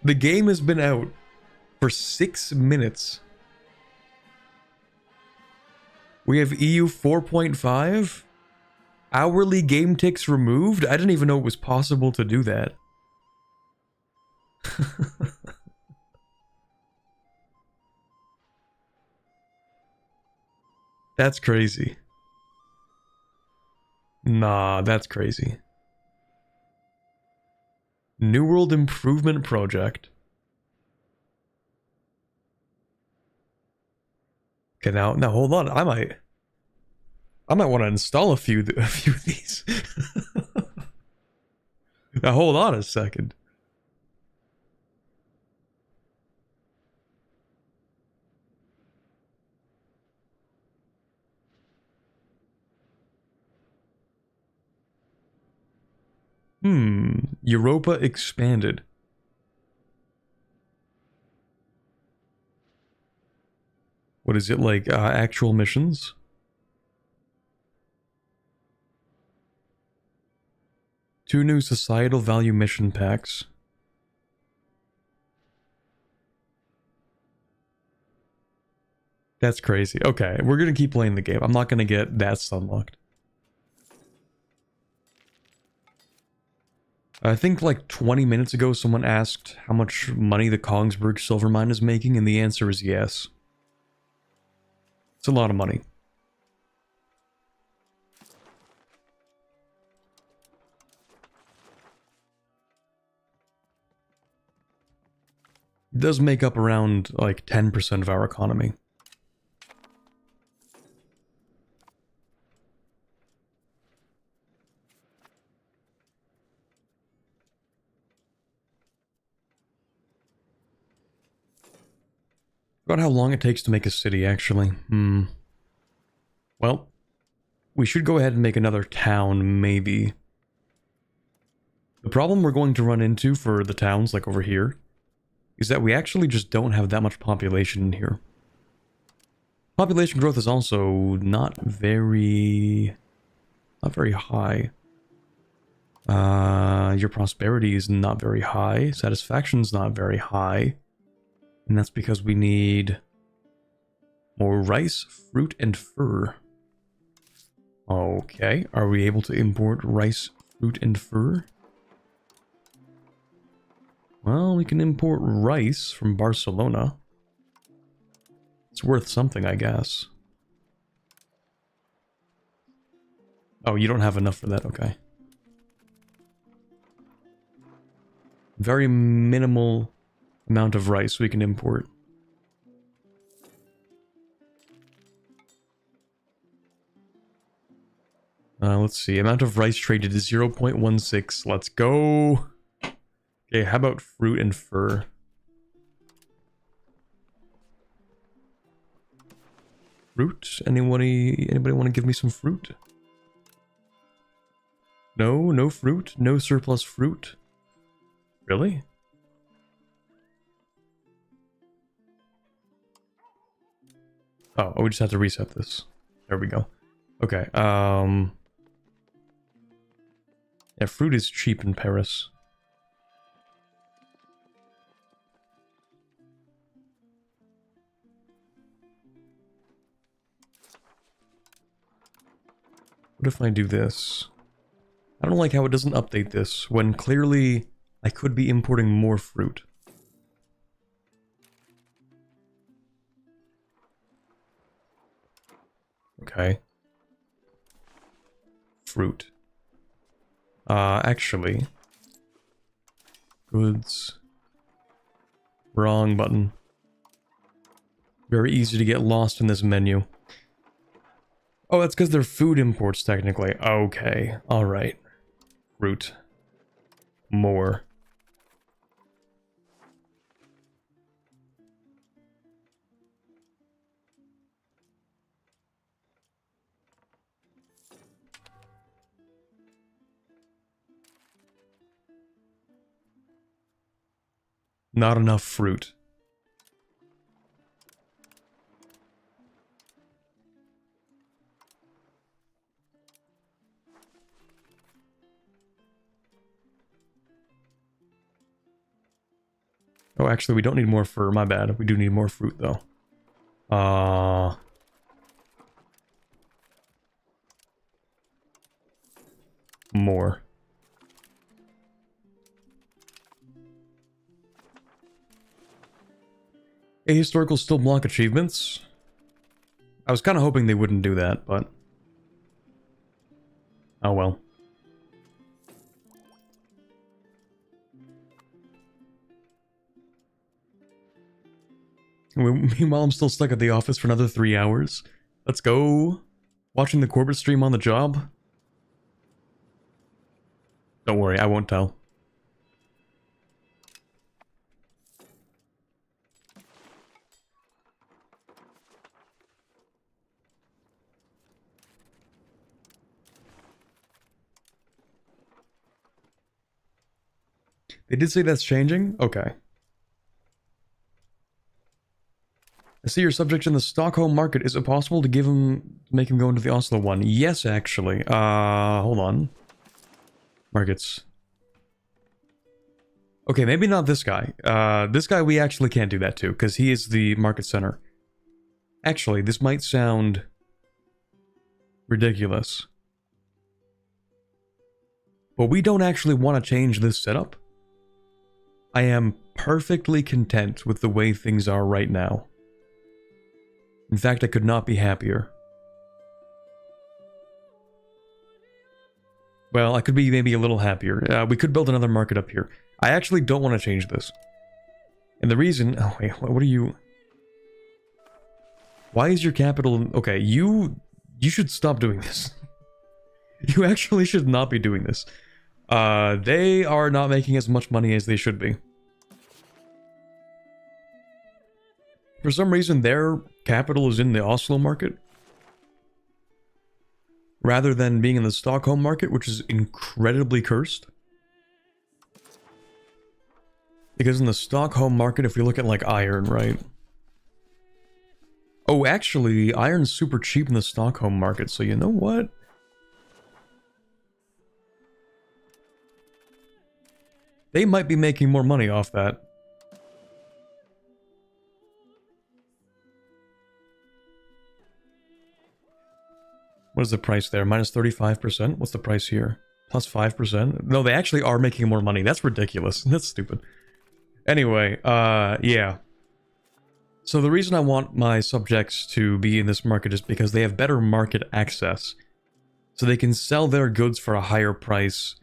[SPEAKER 1] The game has been out for 6 minutes. We have EU 4.5. Hourly game ticks removed? I didn't even know it was possible to do that. That's crazy. Nah, that's crazy. New World Improvement Project. Okay, now hold on. I might want to install a few of these. Now hold on a second. Europa expanded. What is it like? Actual missions? Two new societal value mission packs. That's crazy. Okay, we're gonna keep playing the game. I'm not gonna get that unlocked. I think like 20 minutes ago someone asked how much money the Kongsberg silver mine is making, and the answer is yes. It's a lot of money. It does make up around like 10% of our economy. About how long it takes to make a city, actually. Well, we should go ahead and make another town, maybe. The problem we're going to run into for the towns, like over here, is that we actually just don't have that much population in here. Population growth is also not very high. Your prosperity is not very high. Satisfaction's not very high. And that's because we need more rice, fruit, and fur. Okay, are we able to import rice, fruit, and fur? Well, we can import rice from Barcelona. It's worth something, I guess. Oh, you don't have enough for that, okay. Very minimal amount of rice we can import. Let's see. Amount of rice traded is 0.16. Let's go. Okay, how about fruit and fur? Fruit? Anybody want to give me some fruit? No, no fruit? No surplus fruit? Really? Oh, we just have to reset this. There we go. Okay, yeah, fruit is cheap in Paris. What if I do this? I don't like how it doesn't update this, when clearly I could be importing more fruit. Okay. Fruit. Actually. Goods. Wrong button. Very easy to get lost in this menu. Oh, that's because they're food imports, technically. Okay, alright. Fruit. More. Not enough fruit. Oh, actually, we don't need more fur. My bad. We do need more fruit, though. More. Ahistorical still block achievements. I was kind of hoping they wouldn't do that, but... oh well. Meanwhile, I'm still stuck at the office for another 3 hours. Let's go. Watching the Corbett stream on the job. Don't worry, I won't tell. They did say that's changing? Okay. I see your subject in the Stockholm market. Is it possible to make him go into the Oslo one? Yes, actually. Hold on. Markets. Okay, maybe not this guy. This guy we actually can't do that to, because he is the market center. Actually, this might sound ridiculous. But we don't actually want to change this setup. I am perfectly content with the way things are right now. In fact, I could not be happier. Well, I could be maybe a little happier. We could build another market up here. I actually don't want to change this. And the reason... oh, wait, what are you... why is your capital... okay, you should stop doing this. You actually should not be doing this. They are not making as much money as they should be. For some reason, their capital is in the Oslo market, rather than being in the Stockholm market, which is incredibly cursed. Because in the Stockholm market, if we look at, like, iron, right? Oh, actually, iron's super cheap in the Stockholm market, so you know what? They might be making more money off that. What is the price there? Minus 35%? What's the price here? Plus 5%? No, they actually are making more money. That's ridiculous. That's stupid. Anyway, yeah. So the reason I want my subjects to be in this market is because they have better market access. So they can sell their goods for a higher price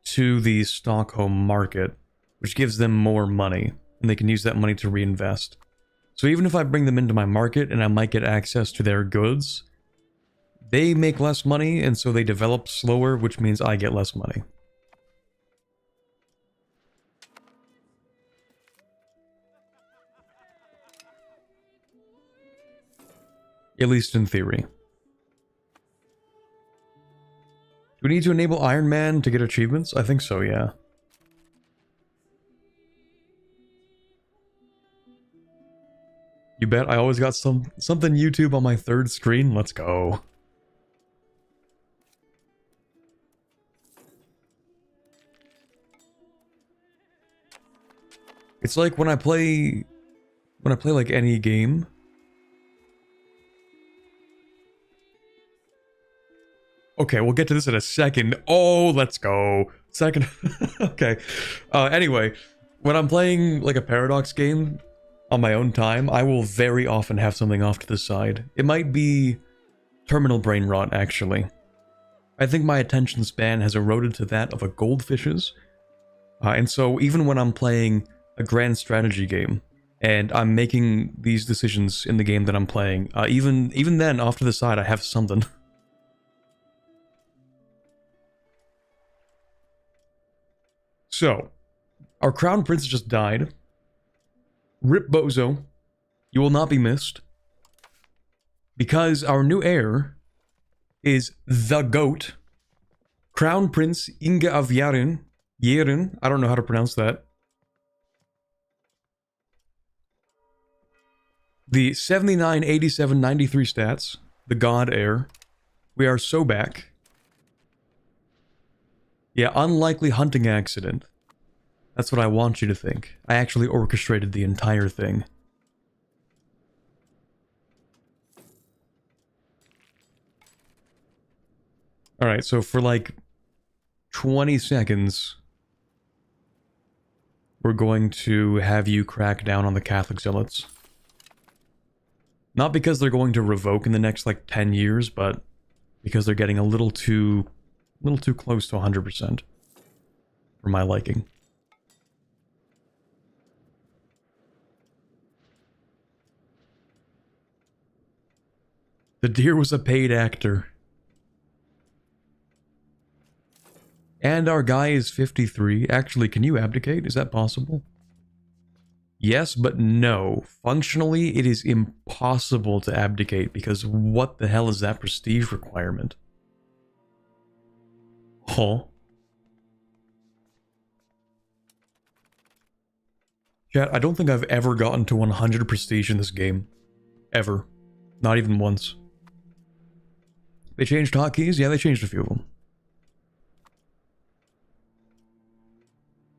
[SPEAKER 1] to the Stockholm market, which gives them more money, and they can use that money to reinvest. So even if I bring them into my market and I might get access to their goods, they make less money, and so they develop slower, which means I get less money. At least in theory. Do we need to enable Iron Man to get achievements? I think so, yeah. You bet I always got something YouTube on my third screen. Let's go. It's like when I play like any game. Okay, we'll get to this in a second. Oh, let's go. Second. Okay. Anyway, when I'm playing like a Paradox game on my own time, I will very often have something off to the side. It might be terminal brain rot, actually. I think my attention span has eroded to that of a goldfish's. And so even when I'm playing a grand strategy game, and I'm making these decisions in the game that I'm playing, even then, off to the side, I have something. So, our Crown Prince just died. Rip Bozo. You will not be missed. Because our new heir is the GOAT, Crown Prince Inge of Jaren. Jaren, I don't know how to pronounce that. The 79, 87, 93 stats, the God heir. We are so back. Yeah, unlikely hunting accident. That's what I want you to think. I actually orchestrated the entire thing. Alright, so for like 20 seconds, we're going to have you crack down on the Catholic zealots. Not because they're going to revoke in the next like 10 years, but because they're getting a little too close to 100% for my liking. The deer was a paid actor. And our guy is 53. Actually, can you abdicate? Is that possible? Yes, but no. Functionally, it is impossible to abdicate because what the hell is that prestige requirement? Huh? Chat, I don't think I've ever gotten to 100 prestige in this game. Ever. Not even once. They changed hotkeys? Yeah, they changed a few of them.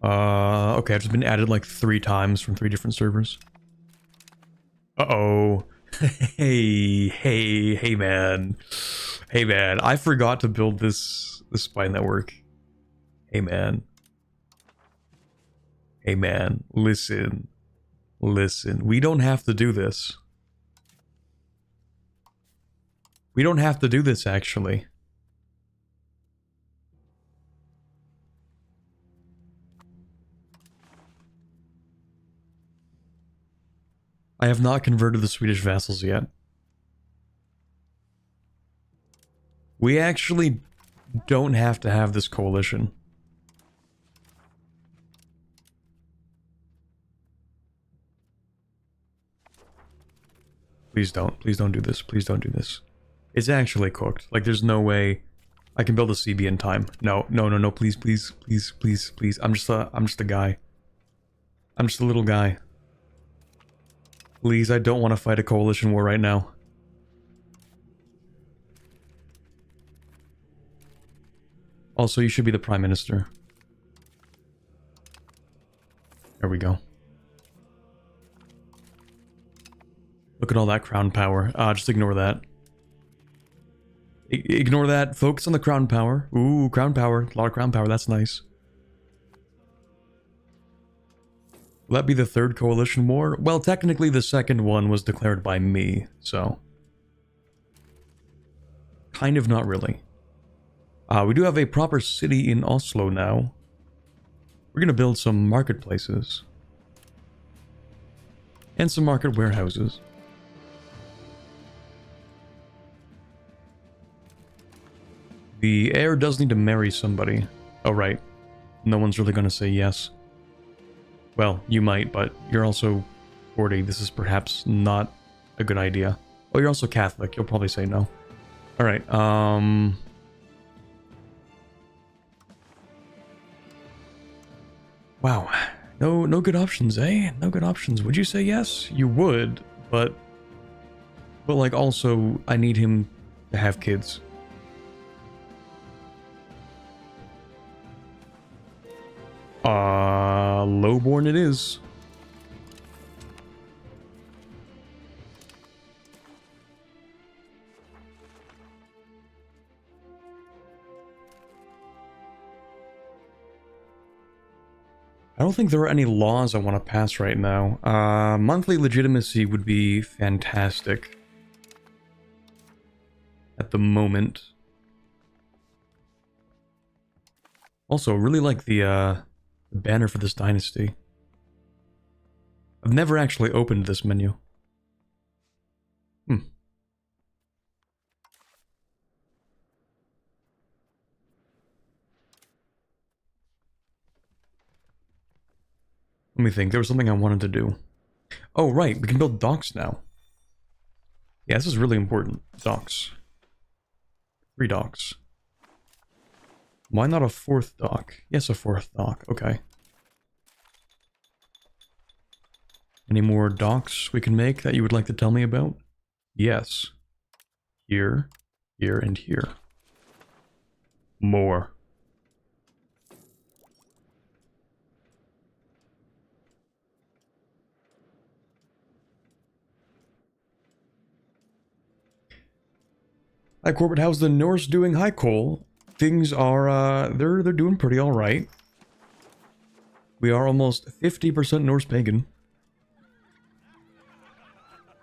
[SPEAKER 1] Okay, I've just been added like 3 times from 3 different servers. Uh-oh. Hey, man. Hey, man, I forgot to build this spy network. Hey, man. Hey, man, listen. Listen, we don't have to do this. We don't have to do this, actually. I have not converted the Swedish vassals yet. We actually don't have to have this coalition. Please don't do this. Please don't do this. It's actually cooked. Like, there's no way I can build a CB in time. No, please. I'm just a guy. I'm just a little guy. Please, I don't want to fight a coalition war right now. Also, you should be the Prime Minister. There we go. Look at all that crown power. Just ignore that. Ignore that. Focus on the crown power. Ooh, crown power. A lot of crown power. That's nice. Will that be the 3rd coalition war? Well, technically the 2nd one was declared by me, so... kind of not really. We do have a proper city in Oslo now. We're gonna build some marketplaces. And some market warehouses. The heir does need to marry somebody. Oh, right. No one's really gonna say yes. Well, you might, but you're also 40. This is perhaps not a good idea. Oh, you're also Catholic. You'll probably say no. Alright, wow. No good options, eh? No good options. Would you say yes? You would, but like, also, I need him to have kids. Lowborn it is. I don't think there are any laws I want to pass right now. Monthly legitimacy would be fantastic. at the moment. Also, really like the banner for this dynasty. I've never actually opened this menu. Let me think, there was something I wanted to do. Oh, right, we can build docks now. Yeah, this is really important. Docks. 3 docks. Why not a 4th dock? Yes, a 4th dock. Okay. Any more docks we can make that you would like to tell me about? Yes. Here, here, and here. More. Hi Corbett, how's the Norse doing? Hi Cole. Things are they're doing pretty alright. We are almost 50% Norse pagan.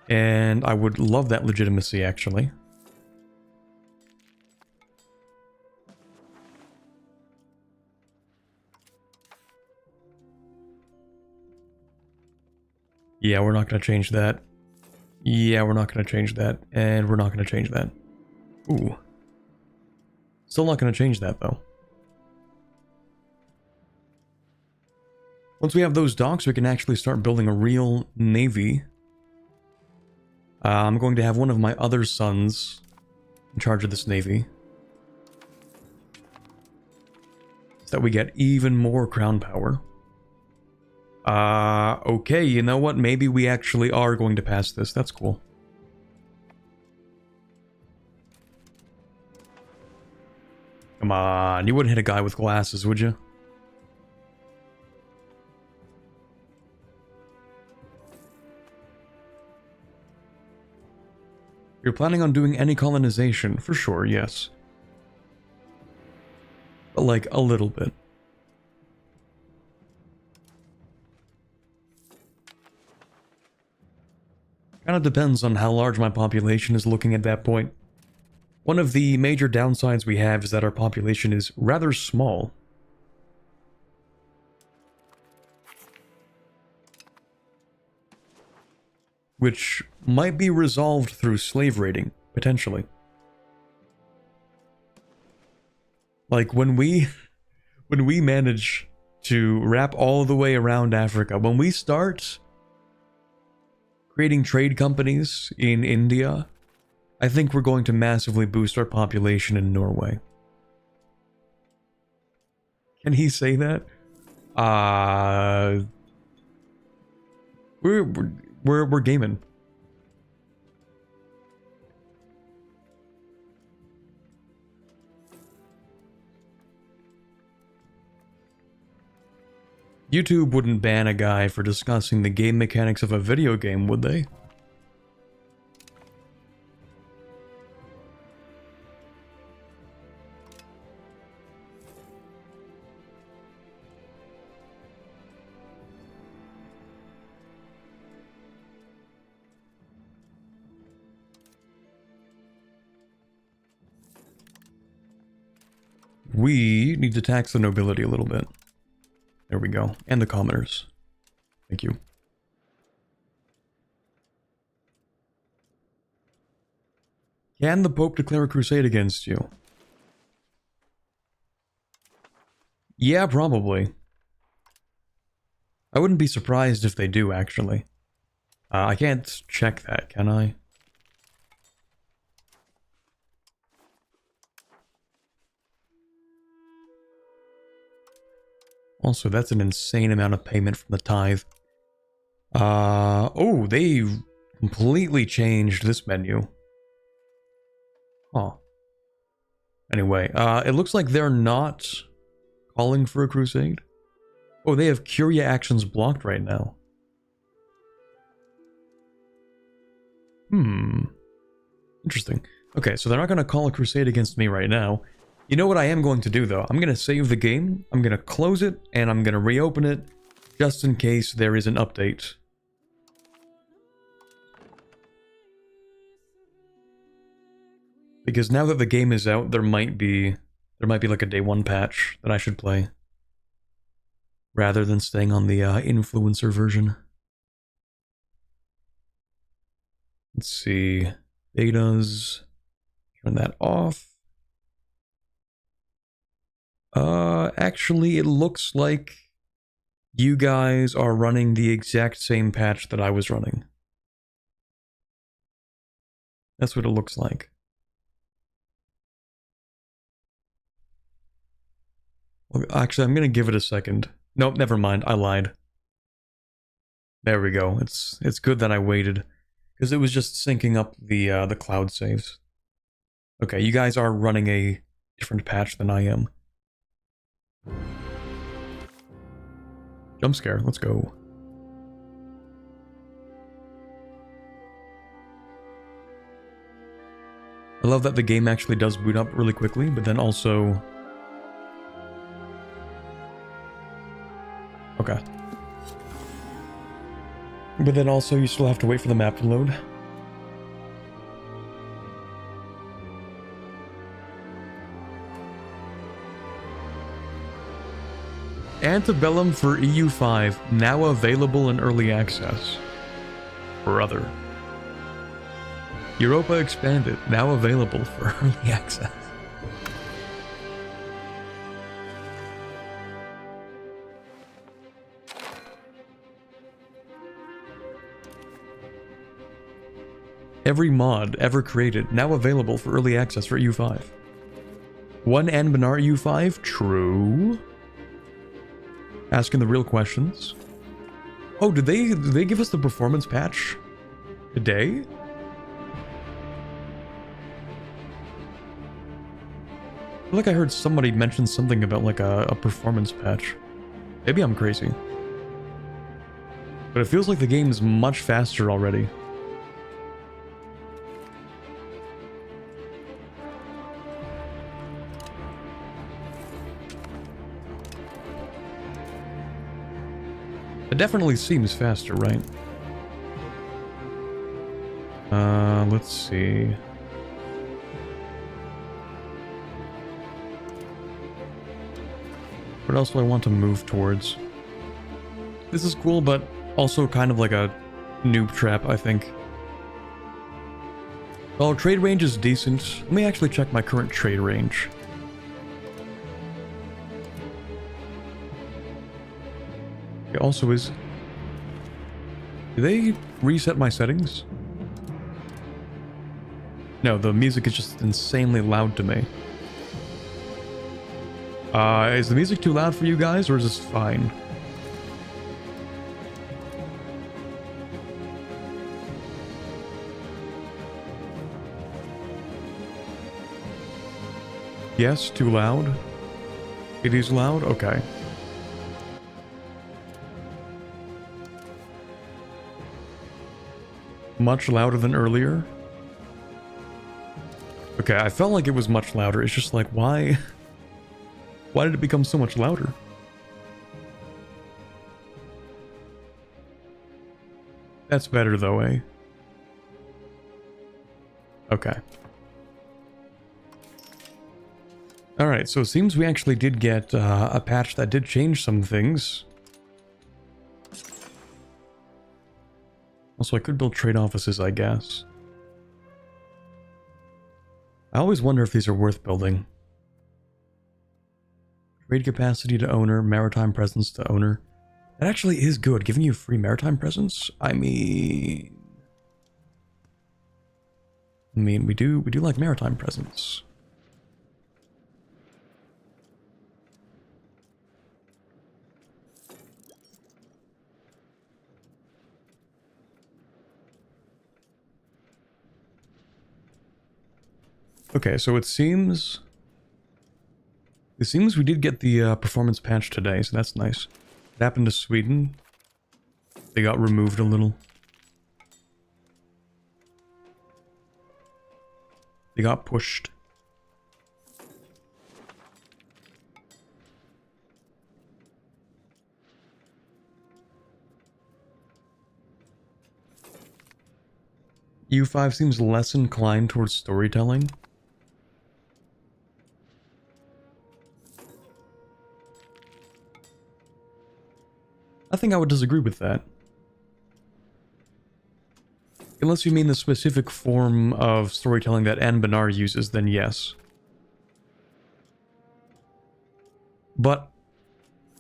[SPEAKER 1] And I would love that legitimacy actually. Yeah, we're not gonna change that. Yeah, we're not gonna change that. And we're not gonna change that. Ooh. Still not going to change that, though. Once we have those docks, we can actually start building a real navy. I'm going to have one of my other sons in charge of this navy. So that we get even more crown power. Okay, you know what? Maybe we actually are going to pass this. That's cool. Come on, you wouldn't hit a guy with glasses, would you? You're planning on doing any colonization? For sure, yes. But like, a little bit. Kind of depends on how large my population is looking at that point. One of the major downsides we have is that our population is rather small. Which might be resolved through slave raiding, potentially. Like, when we manage to wrap all the way around Africa, when we start creating trade companies in India, I think we're going to massively boost our population in Norway. Can he say that? We're gaming. YouTube wouldn't ban a guy for discussing the game mechanics of a video game, would they? We need to tax the nobility a little bit. There we go. And the commoners. Thank you. Can the Pope declare a crusade against you? Yeah, probably. I wouldn't be surprised if they do, actually. I can't check that, can I? Also, that's an insane amount of payment from the tithe. Oh, they completely changed this menu. Huh. Anyway, it looks like they're not calling for a crusade. Oh, they have Curia actions blocked right now. Interesting. Okay, so they're not going to call a crusade against me right now. You know what I am going to do, though? I'm going to save the game, I'm going to close it, and I'm going to reopen it, just in case there is an update. Because now that the game is out, there might be like a day one patch that I should play. Rather than staying on the influencer version. Let's see. Betas. Turn that off. Actually, it looks like you guys are running the exact same patch that I was running. That's what it looks like. Well, actually, I'm gonna give it a second. Nope, never mind. I lied. There we go. It's good that I waited, because it was just syncing up the cloud saves. Okay, you guys are running a different patch than I am. Jump scare. Let's go. I love that the game actually does boot up really quickly, but then also... Okay. But then also you still have to wait for the map to load. Antebellum for EU5, now available in early access. Brother. Europa Expanded, now available for early access. Every mod ever created, now available for early access for EU5. One Anbanar EU5? True. Asking the real questions. Oh, did they give us the performance patch today? I feel like I heard somebody mention something about like a performance patch. Maybe I'm crazy. But it feels like the game is much faster already. It definitely seems faster, right? Let's see. What else do I want to move towards? This is cool, but also kind of like a noob trap, I think. Well, trade range is decent. Let me actually check my current trade range. It also is... Do they reset my settings? No, the music is just insanely loud to me. Is the music too loud for you guys, or is this fine? Yes, too loud? It is loud? Okay. Much louder than earlier? Okay, I felt like it was much louder. It's just like, why? Why did it become so much louder? That's better though, eh? Okay. Alright, so it seems we actually did get a patch that did change some things. Also, I could build trade offices, I guess. I always wonder if these are worth building. Trade capacity to owner, maritime presence to owner. That actually is good, giving you free maritime presence. I mean, we do like maritime presence. Okay, so it seems we did get the performance patch today, so that's nice. It happened to Sweden. They got removed a little. They got pushed. EU5 seems less inclined towards storytelling. think I would disagree with that. Unless you mean the specific form of storytelling that Anbanar uses, then yes. But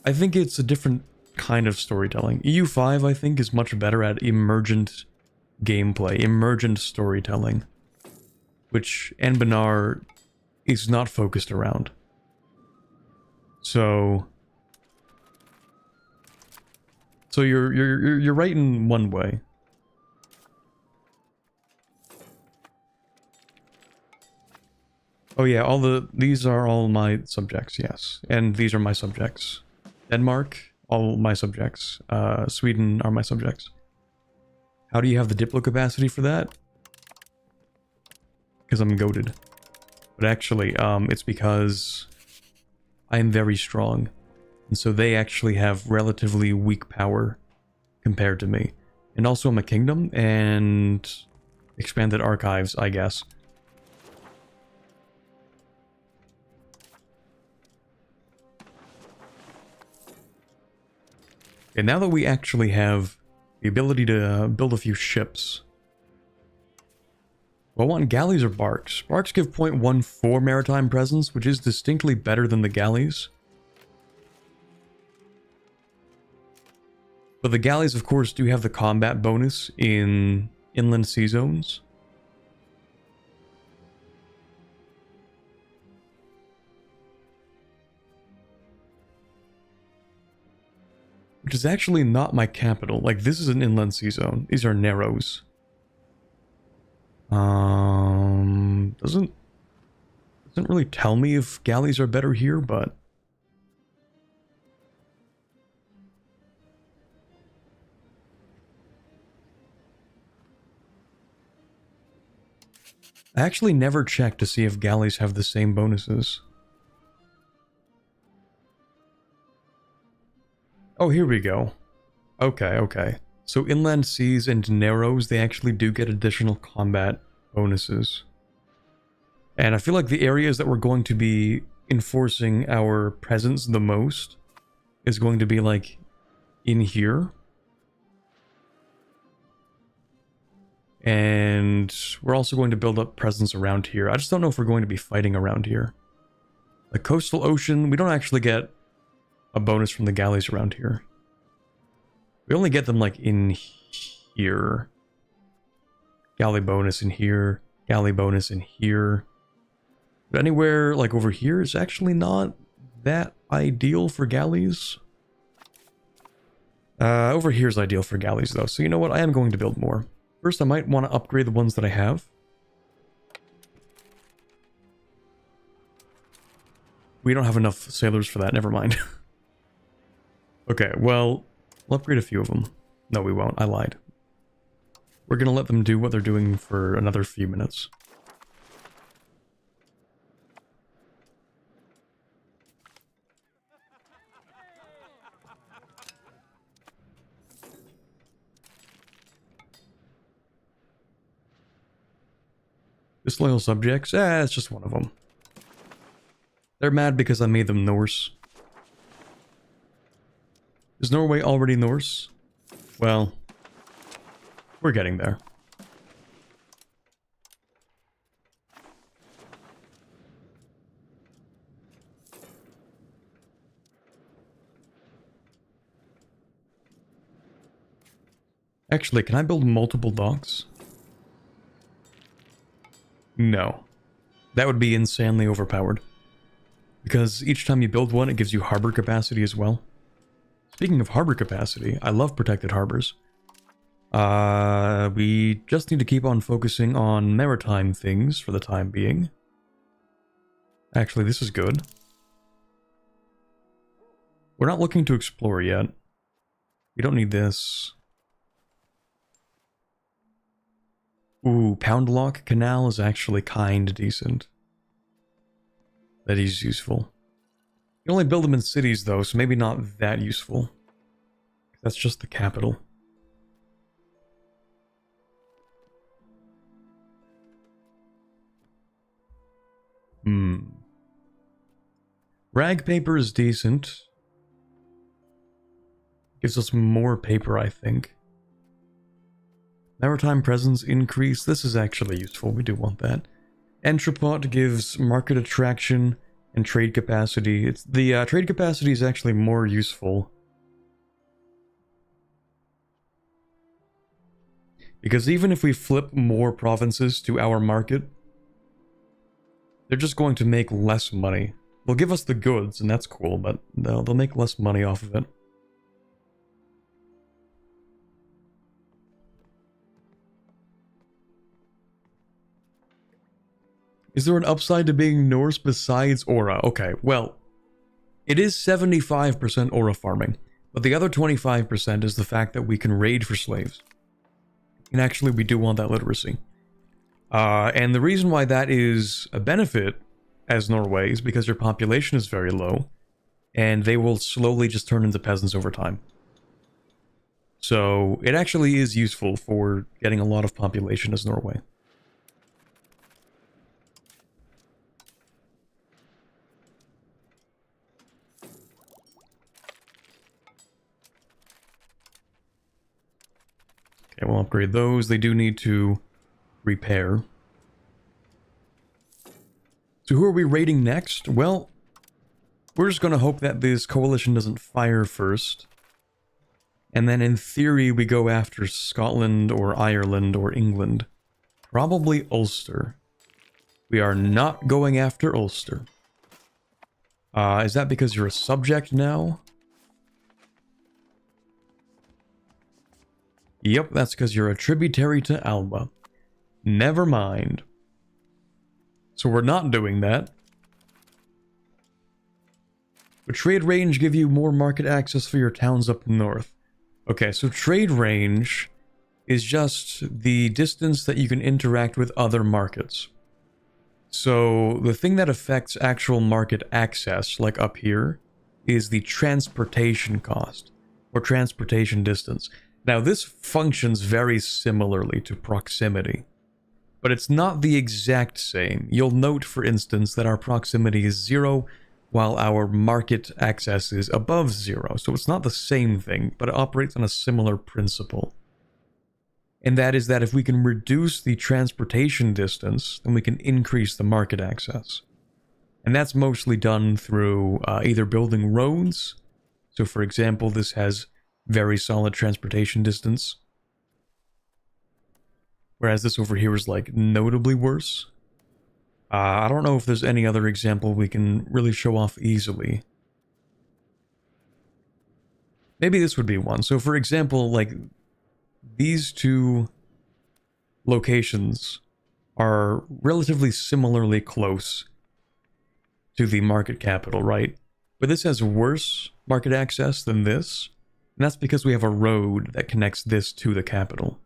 [SPEAKER 1] I think it's a different kind of storytelling. EU5, I think, is much better at emergent gameplay, emergent storytelling, which Anbanar is not focused around. So you're right in one way. Oh yeah, these are all my subjects, yes. And these are my subjects. Denmark, all my subjects. Sweden are my subjects. How do you have the Diplo capacity for that? Because I'm goated. But actually, it's because I am very strong. And so they actually have relatively weak power compared to me. And also I'm a kingdom and expanded archives, I guess. And now that we actually have the ability to build a few ships, do I want galleys or barks? Barks give 0.14 maritime presence, which is distinctly better than the galleys. But the galleys, of course, do have the combat bonus in inland sea zones. Which is actually not my capital. Like, this is an inland sea zone. These are narrows. Doesn't really tell me if galleys are better here, but I actually never checked to see if galleys have the same bonuses. Oh, here we go. Okay. So inland seas and narrows, they actually do get additional combat bonuses. And I feel like the areas that we're going to be enforcing our presence the most is going to be like in here. And we're also going to build up presence around here. I just don't know if we're going to be fighting around here. The coastal ocean, we don't actually get a bonus from the galleys around here. We only get them like in here. Galley bonus in here. Galley bonus in here. But anywhere like over here is actually not that ideal for galleys. Over here is ideal for galleys though. So you know what? I am going to build more. First, I might want to upgrade the ones that I have. We don't have enough sailors for that. Never mind. Okay, well, we'll upgrade a few of them. No, we won't. I lied. We're going to let them do what they're doing for another few minutes. Disloyal subjects? It's just one of them. They're mad because I made them Norse. Is Norway already Norse? Well, we're getting there. Actually, can I build multiple docks? No. That would be insanely overpowered. Because each time you build one, it gives you harbor capacity as well. Speaking of harbor capacity, I love protected harbors. We just need to keep on focusing on maritime things for the time being. Actually, this is good. We're not looking to explore yet. We don't need this. Ooh, Pound Lock Canal is actually kinda decent. That is useful. You only build them in cities though, so maybe not that useful. That's just the capital. Rag paper is decent. Gives us more paper, I think. Maritime presence increase. This is actually useful. We do want that. Entrepot gives market attraction and trade capacity. It's the trade capacity is actually more useful. Because even if we flip more provinces to our market, they're just going to make less money. They'll give us the goods, and that's cool, but they'll make less money off of it. Is there an upside to being Norse besides aura? Okay, well, it is 75% aura farming, but the other 25% is the fact that we can raid for slaves. And actually, we do want that literacy. And the reason why that is a benefit as Norway is because your population is very low, and they will slowly just turn into peasants over time. So it actually is useful for getting a lot of population as Norway. Okay, we'll upgrade those. They do need to repair. So who are we raiding next? Well, we're just going to hope that this coalition doesn't fire first. And then in theory we go after Scotland or Ireland or England. Probably Ulster. We are not going after Ulster. Is that because you're a subject now? Yep, that's because you're a tributary to Alba. Never mind. So we're not doing that. But trade range give you more market access for your towns up north. Okay, so trade range is just the distance that you can interact with other markets. So the thing that affects actual market access, like up here, is the transportation cost, or transportation distance. Now this functions very similarly to proximity, but it's not the exact same. You'll note, for instance, that our proximity is 0, while our market access is above 0. So it's not the same thing, but it operates on a similar principle. And that is that if we can reduce the transportation distance, then we can increase the market access. And that's mostly done through either building roads. So for example, this has very solid transportation distance. Whereas this over here is like notably worse. I don't know if there's any other example we can really show off easily. Maybe this would be one. So for example, like these two locations are relatively similarly close to the market capital, right? But this has worse market access than this. And that's because we have a road that connects this to the capital.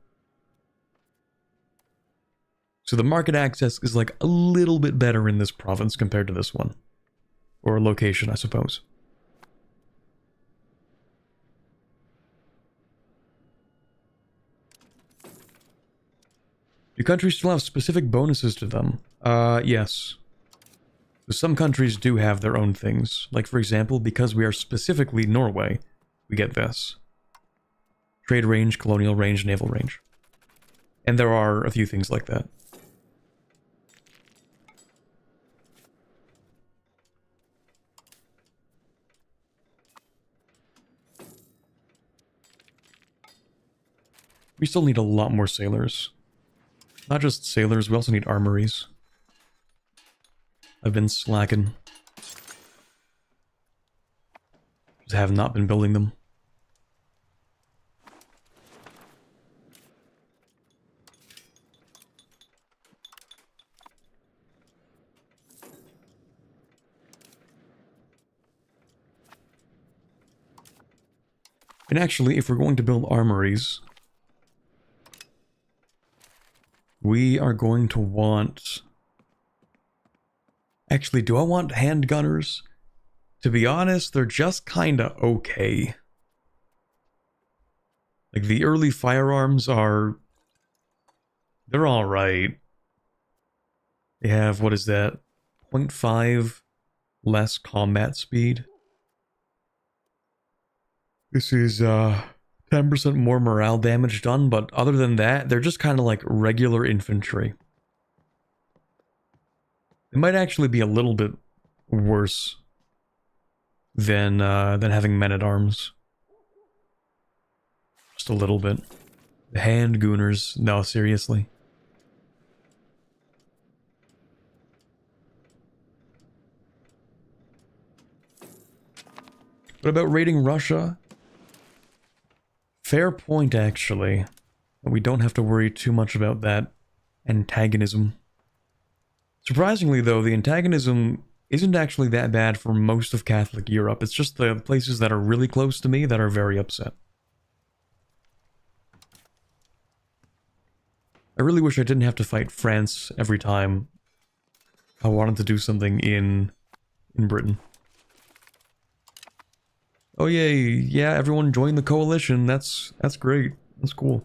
[SPEAKER 1] So the market access is like a little bit better in this province compared to this one. Or location, I suppose. Do countries still have specific bonuses to them? Yes. So some countries do have their own things. Like, for example, because we are specifically Norway, we get this. Trade range, colonial range, naval range. And there are a few things like that. We still need a lot more sailors. Not just sailors, we also need armories. I've been slacking. Just have not been building them. And actually, if we're going to build armories, we are going to want... Actually, do I want handgunners? To be honest, they're just kinda okay. Like, the early firearms are... They're alright. They have, what is that? 0.5 less combat speed. This is 10% more morale damage done, but other than that, they're just kind of like regular infantry. It might actually be a little bit worse than having men-at-arms. Just a little bit. The hand gooners, no, seriously. What about raiding Russia? Fair point, actually. We don't have to worry too much about that antagonism. Surprisingly, though, the antagonism isn't actually that bad for most of Catholic Europe. It's just the places that are really close to me that are very upset. I really wish I didn't have to fight France every time I wanted to do something in Britain. Oh yay, yeah, everyone joined the coalition. That's great. That's cool.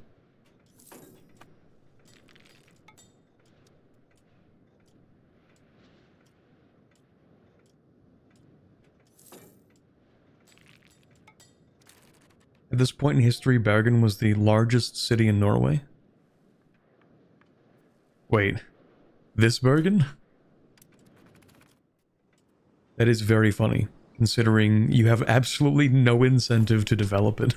[SPEAKER 1] At this point in history, Bergen was the largest city in Norway. Wait, this Bergen? That is very funny, considering you have absolutely no incentive to develop it.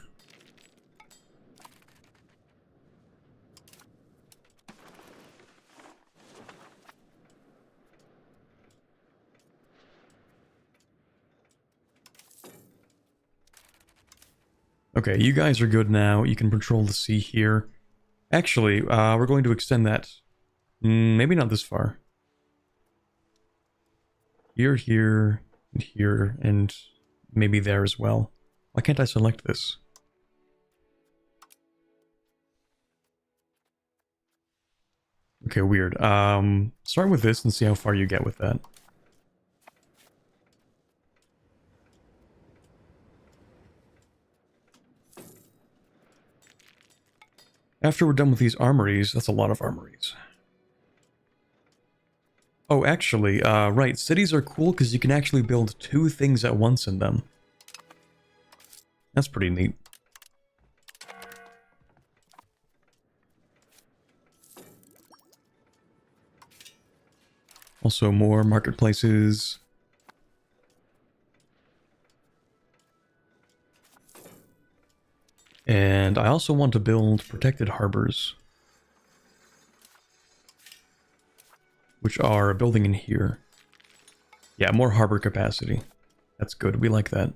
[SPEAKER 1] Okay, you guys are good now. You can patrol the sea here. Actually, we're going to extend that. Maybe not this far. Here, and here, and maybe there as well. Why can't I select this? Okay, weird. Start with this and see how far you get with that. After we're done with these armories, that's a lot of armories. Oh, actually, right, cities are cool because you can actually build 2 things at once in them. That's pretty neat. Also more marketplaces. And I also want to build protected harbors, which are a building in here. Yeah, more harbor capacity. That's good. We like that.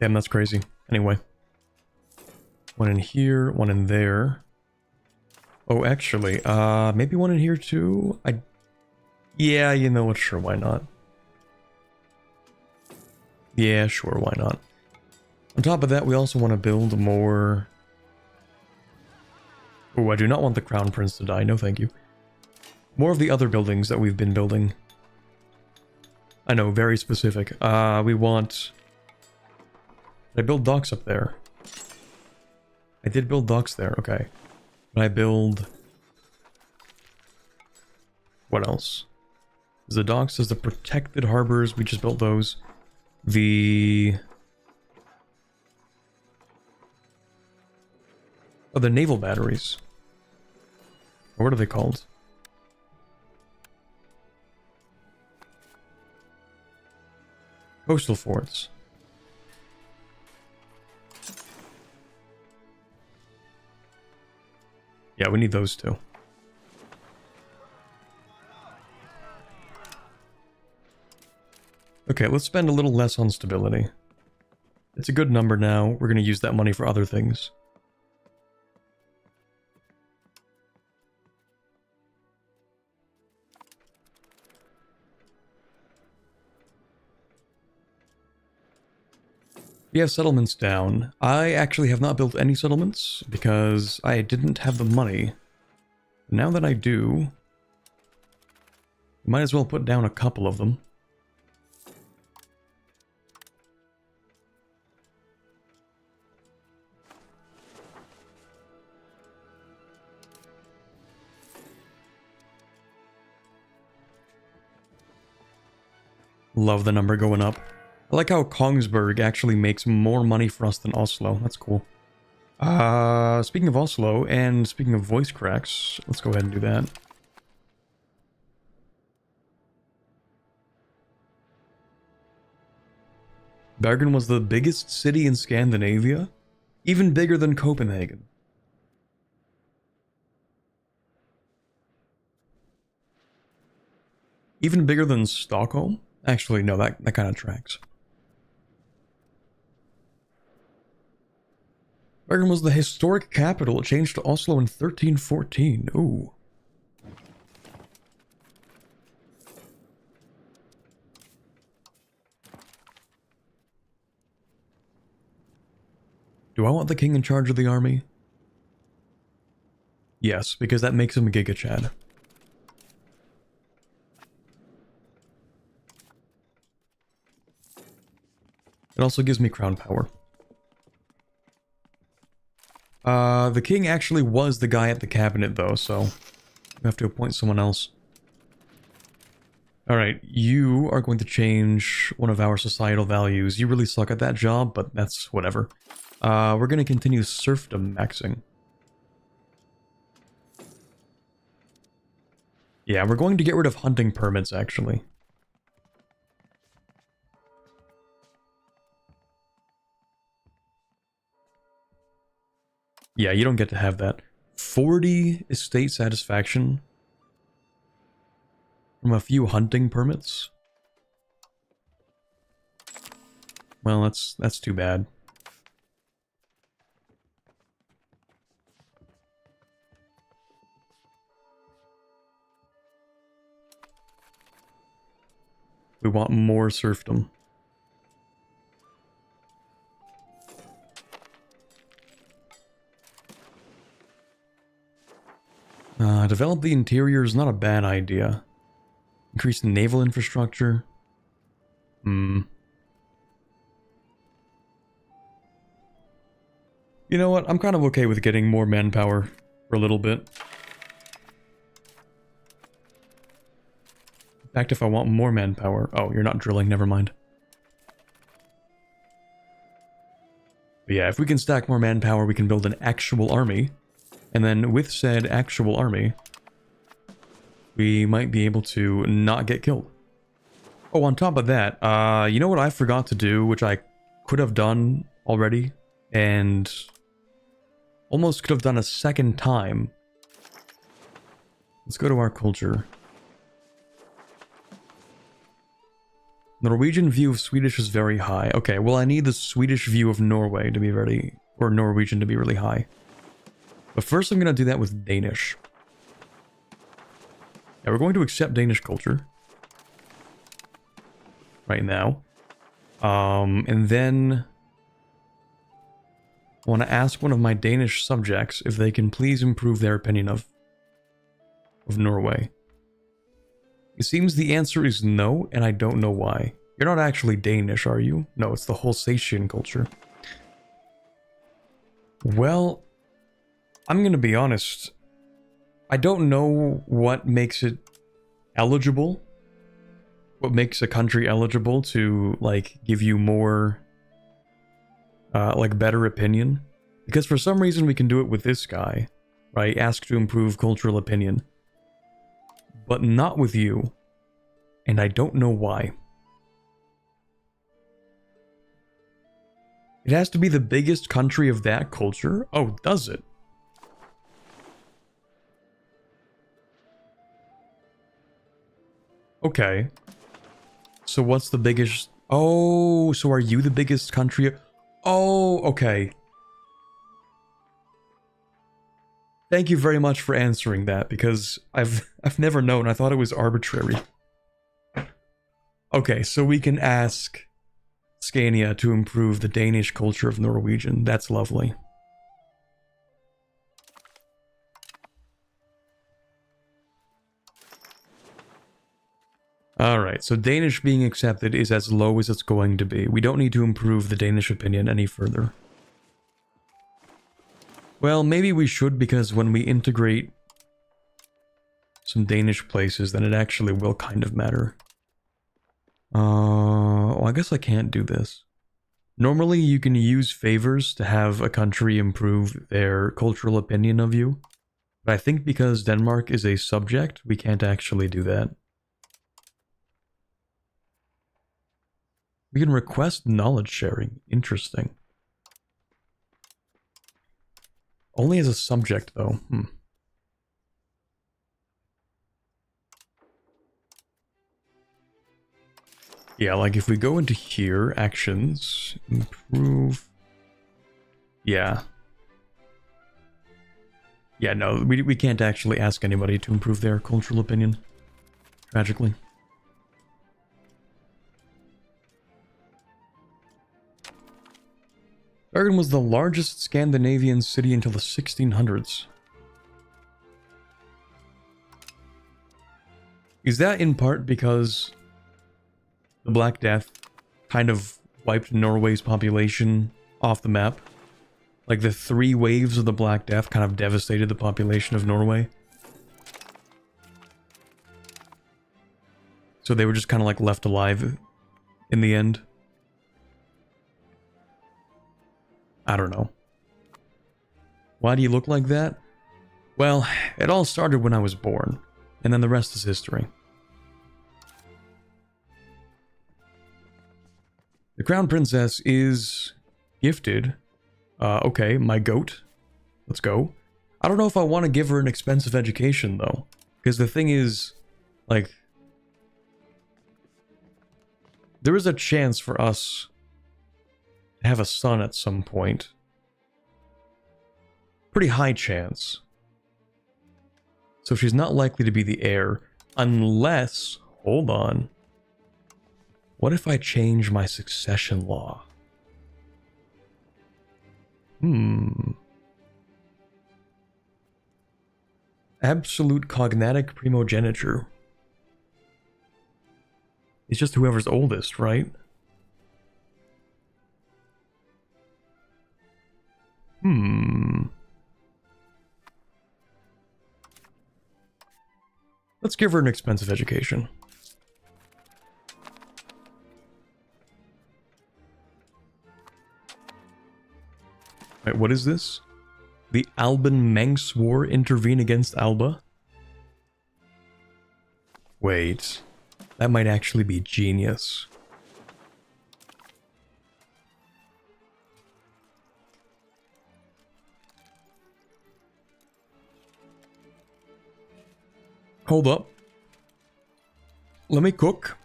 [SPEAKER 1] Damn, that's crazy. Anyway. One in here, one in there. Oh, actually, maybe one in here too? Yeah, you know what, sure, why not? Yeah, sure, why not? On top of that, we also want to build more... Oh, I do not want the Crown Prince to die, no thank you. More of the other buildings that we've been building. I know, very specific. We want... Did I build docks up there? I did build docks there, okay. But I build... What else? There's the docks, there's the protected harbors, we just built those. The... Oh, the naval batteries. Or what are they called? Coastal forts. Yeah, we need those too. Okay, let's spend a little less on stability. It's a good number now. We're going to use that money for other things. We have settlements down. I actually have not built any settlements because I didn't have the money. Now that I do, might as well put down a couple of them. Love the number going up. I like how Kongsberg actually makes more money for us than Oslo. That's cool. Speaking of Oslo, and speaking of voice cracks, let's go ahead and do that. Bergen was the biggest city in Scandinavia, even bigger than Copenhagen. Even bigger than Stockholm? Actually, no, that kind of tracks. Bergen was the historic capital. It changed to Oslo in 1314. Ooh. Do I want the king in charge of the army? Yes, because that makes him a Giga Chad. It also gives me crown power. The king actually was the guy at the cabinet, though, so we have to appoint someone else. Alright, you are going to change one of our societal values. You really suck at that job, but that's whatever. We're going to continue serfdom maxing. Yeah, we're going to get rid of hunting permits, actually. Yeah, you don't get to have that. 40 estate satisfaction from a few hunting permits. Well, that's too bad. We want more serfdom. Develop the interior is not a bad idea. Increase naval infrastructure. You know what? I'm kind of okay with getting more manpower for a little bit. In fact, if I want more manpower... Oh, you're not drilling, never mind. But yeah, if we can stack more manpower, we can build an actual army. And then with said actual army, we might be able to not get killed. Oh, on top of that, you know what I forgot to do, which I could have done already, and almost could have done a second time. Let's go to our culture. Norwegian view of Swedish is very high. Okay, well I need the Swedish view of Norway to be ready, or Norwegian to be really high. But first I'm going to do that with Danish. Yeah, we're going to accept Danish culture. Right now. And then... I want to ask one of my Danish subjects if they can please improve their opinion of Norway. It seems the answer is no, and I don't know why. You're not actually Danish, are you? No, it's the Holsatian culture. Well... I'm gonna be honest, I don't know what makes it eligible, what makes a country eligible to, like, give you more, like, better opinion. Because for some reason we can do it with this guy, right? Ask to improve cultural opinion. But not with you, and I don't know why. It has to be the biggest country of that culture? Oh, does it? Okay. So what's the biggest... Oh, so are you the biggest country? Oh, okay. Thank you very much for answering that, because I've never known. I thought it was arbitrary. Okay, so we can ask Scania to improve the Danish culture of Norwegian. That's lovely. Alright, so Danish being accepted is as low as it's going to be. We don't need to improve the Danish opinion any further. Well, maybe we should, because when we integrate some Danish places, then it actually will kind of matter. Well, I guess I can't do this. Normally, you can use favors to have a country improve their cultural opinion of you. But I think because Denmark is a subject, we can't actually do that. We can request knowledge sharing. Interesting. Only as a subject, though. Yeah, like if we go into here, actions, improve. Yeah. Yeah, no, we can't actually ask anybody to improve their cultural opinion. Tragically. Bergen was the largest Scandinavian city until the 1600s. Is that in part because the Black Death kind of wiped Norway's population off the map? Like the 3 waves of the Black Death kind of devastated the population of Norway. So they were just kind of like left alive in the end. I don't know. Why do you look like that? Well, it all started when I was born, and then the rest is history. The Crown Princess is gifted. Okay, my goat. Let's go. I don't know if I want to give her an expensive education, though. Because the thing is, like, there is a chance for us to have a son at some point. Pretty high chance. So she's not likely to be the heir, unless... Hold on. What if I change my succession law? Absolute cognatic primogeniture. It's just whoever's oldest, right? Let's give her an expensive education. Wait, what is this? The Alban Manx War intervene against Alba? Wait, that might actually be genius. Hold up. Let me cook.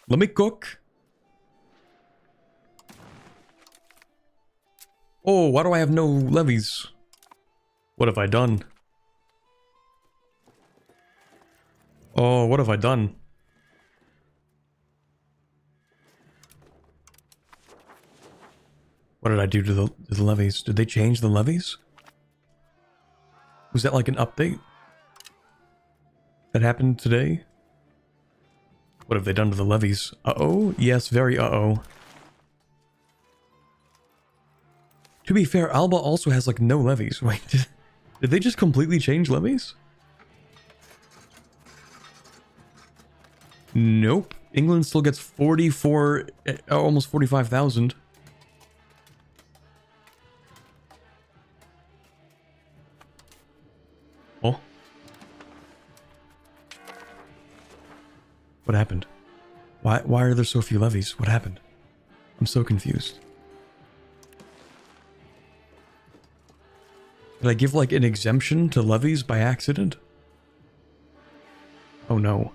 [SPEAKER 1] Let me cook. Oh, why do I have no levies? What have I done? Oh, what have I done? What did I do to the levies? Did they change the levies? Was that like an update that happened today? What have they done to the levies? Uh-oh? Yes, very uh-oh. To be fair, Alba also has like no levies. Wait, did they just completely change levies? Nope. England still gets 44, almost 45,000. Oh. What happened? Why are there so few levies? What happened? I'm so confused. Did I give like an exemption to levies by accident? Oh no.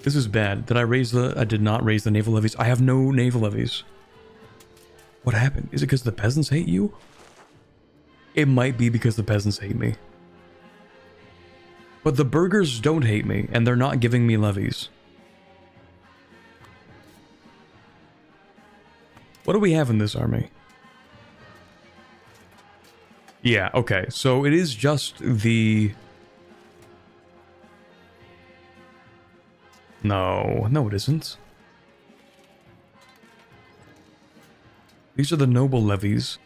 [SPEAKER 1] This is bad. Did I raise the... I did not raise the naval levies. I have no naval levies. What happened? Is it because the peasants hate you? It might be because the peasants hate me. But the burghers don't hate me, and they're not giving me levies. What do we have in this army? Yeah, okay. So it is just the... No, it isn't. These are the noble levies.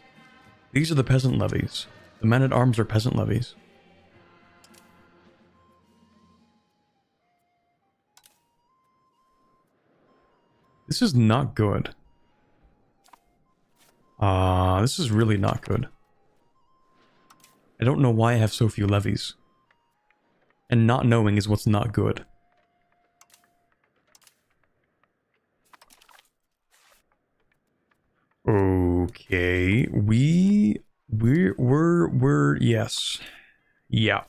[SPEAKER 1] These are the peasant levies. The men-at-arms are peasant levies. This is not good. This is really not good. I don't know why I have so few levies. And not knowing is what's not good. Okay, we're, yes. Yeah.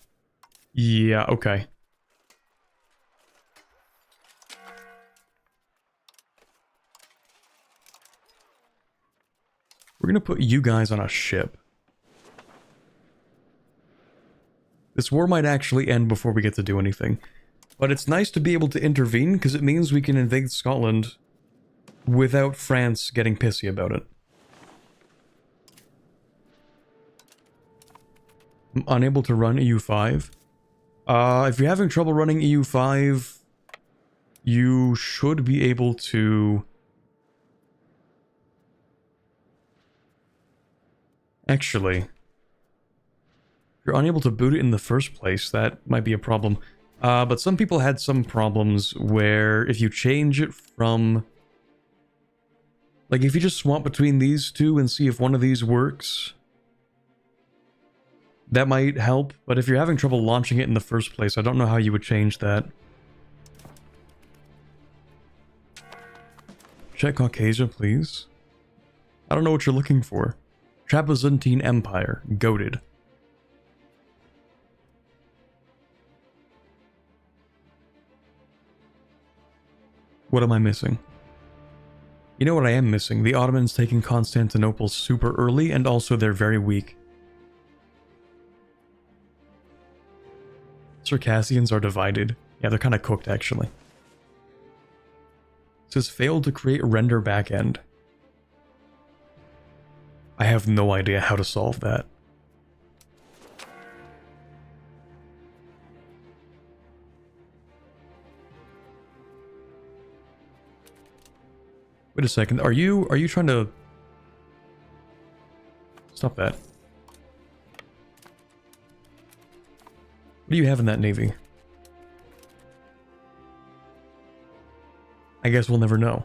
[SPEAKER 1] Yeah, okay. We're gonna put you guys on a ship. This war might actually end before we get to do anything. But it's nice to be able to intervene, because it means we can invade Scotland without France getting pissy about it. I'm unable to run EU5. If you're having trouble running EU5, you should be able to... Actually, if you're unable to boot it in the first place, that might be a problem. But some people had some problems where if you change it from... Like, if you just swap between these two and see if one of these works, that might help. But if you're having trouble launching it in the first place, I don't know how you would change that. Check Caucasia, please. I don't know what you're looking for. Trapezuntine Empire. Goated. What am I missing? You know what I am missing? The Ottomans taking Constantinople super early, and also they're very weak. Circassians are divided. Yeah, they're kind of cooked, actually. It says failed to create render backend. I have no idea how to solve that. Wait a second, are you trying to... Stop that. What do you have in that navy? I guess we'll never know.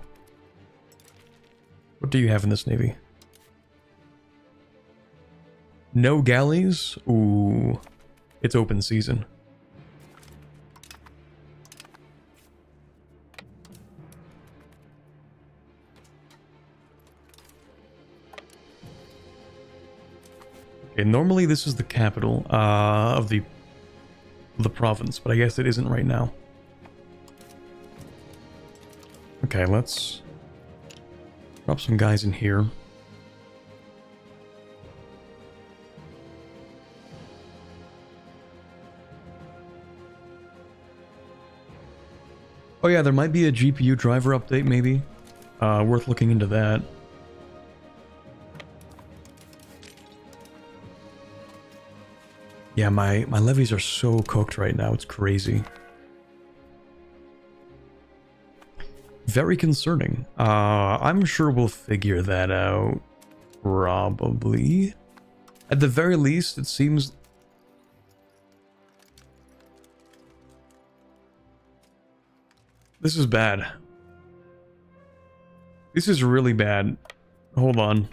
[SPEAKER 1] What do you have in this navy? No galleys? Ooh. It's open season. Okay, normally this is the capital of the province, but I guess it isn't right now. Okay, let's drop some guys in here. Oh yeah, there might be a GPU driver update, maybe. Worth looking into that. Yeah, my levies are so cooked right now, it's crazy. Very concerning. I'm sure we'll figure that out. Probably. At the very least, it seems... This is bad. This is really bad. Hold on.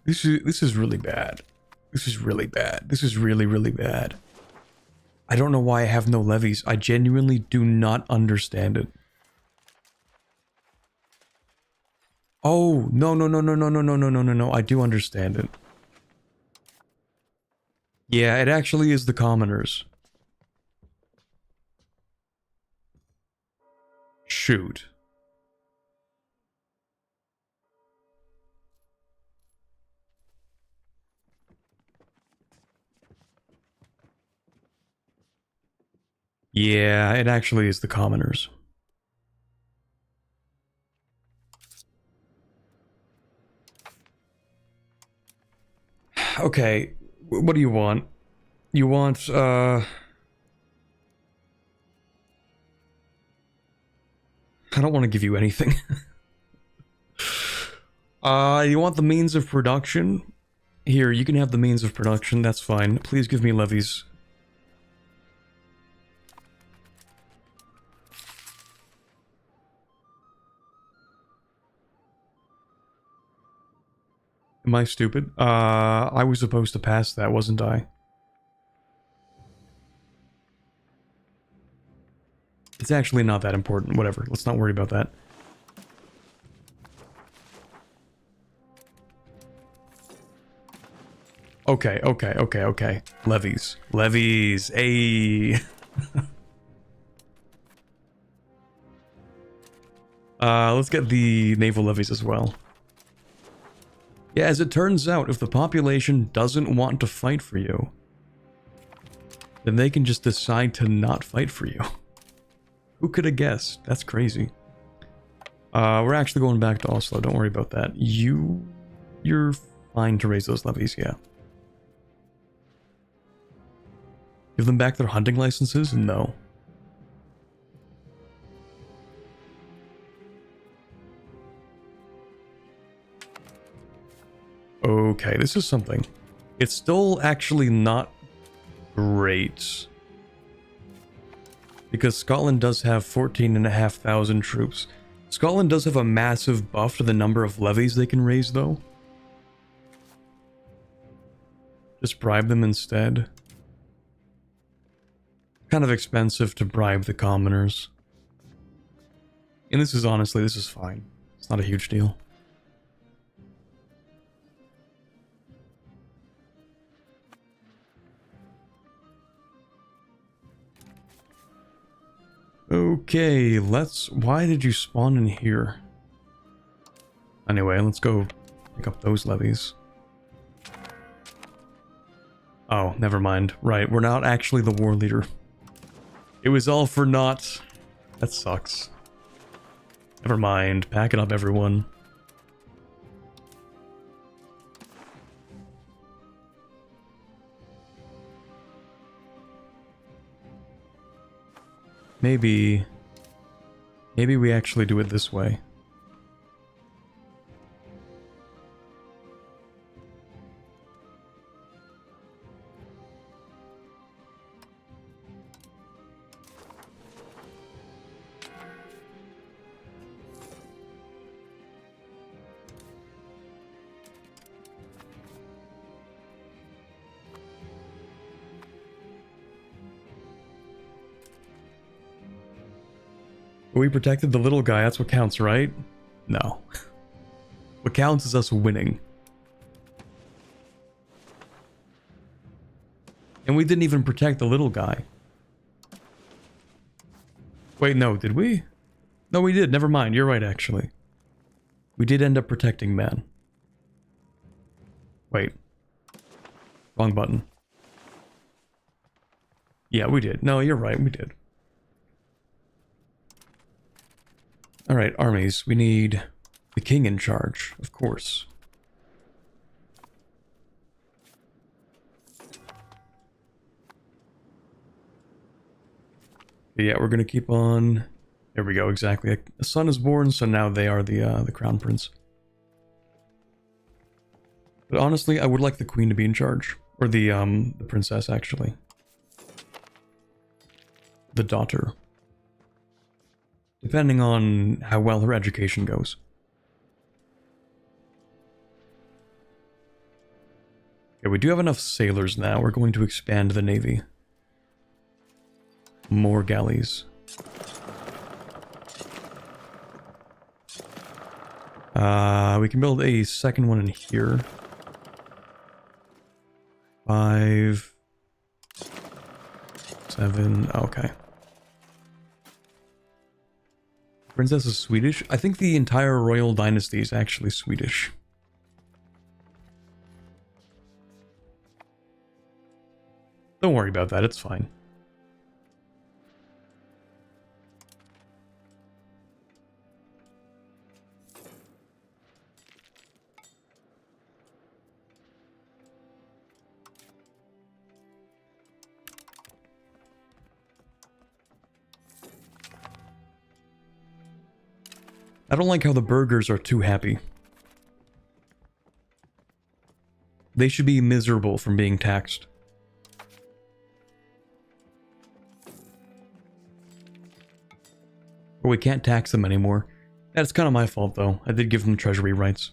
[SPEAKER 1] This is really bad. This is really bad. This is really, really bad. I don't know why I have no levies. I genuinely do not understand it. Oh, no, no, no, no, no, no, no, no, no, no, no. I do understand it. Yeah, it actually is the commoners. Shoot. Yeah, it actually is the commoners. Okay, what do you want? You want, I don't want to give you anything. You want the means of production? Here, you can have the means of production, that's fine. Please give me levies. Am I stupid? I was supposed to pass that, wasn't I? It's actually not that important. Whatever. Let's not worry about that. Okay. Levies. Levies. Ayy. Let's get the naval levies as well. Yeah, as it turns out, if the population doesn't want to fight for you, then they can just decide to not fight for you. Who could have guessed? That's crazy. We're actually going back to Oslo. Don't worry about that. You're fine to raise those levies, yeah. Give them back their hunting licenses? No. Okay, this is something. It's still actually not great. Because Scotland does have 14,500 troops. Scotland does have a massive buff to the number of levies they can raise, though. Just bribe them instead. Kind of expensive to bribe the commoners. And this is honestly, this is fine. It's not a huge deal. Okay, why did you spawn in here? Anyway, let's go pick up those levies. Oh, never mind. Right, we're not actually the war leader. It was all for naught. That sucks. Never mind. Pack it up, everyone. Maybe we actually do it this way. We protected the little guy, that's what counts, right? No. What counts is us winning. And we didn't even protect the little guy. Wait, no, did we? No, we did, never mind, you're right, actually. We did end up protecting man. Wait. Wrong button. Yeah, we did. No, you're right, we did. Alright, armies. We need the king in charge, of course. Yeah, we're gonna keep on... There we go, exactly. A son is born, so now they are the crown prince. But honestly, I would like the queen to be in charge. Or the princess, actually. The daughter. Depending on how well her education goes. Okay, we do have enough sailors now. We're going to expand the navy. More galleys. We can build a second one in here. 5... 7... Okay. Princess is Swedish? I think the entire royal dynasty is actually Swedish. Don't worry about that, it's fine. I don't like how the burghers are too happy. They should be miserable from being taxed. But we can't tax them anymore. That's kind of my fault, though. I did give them treasury rights.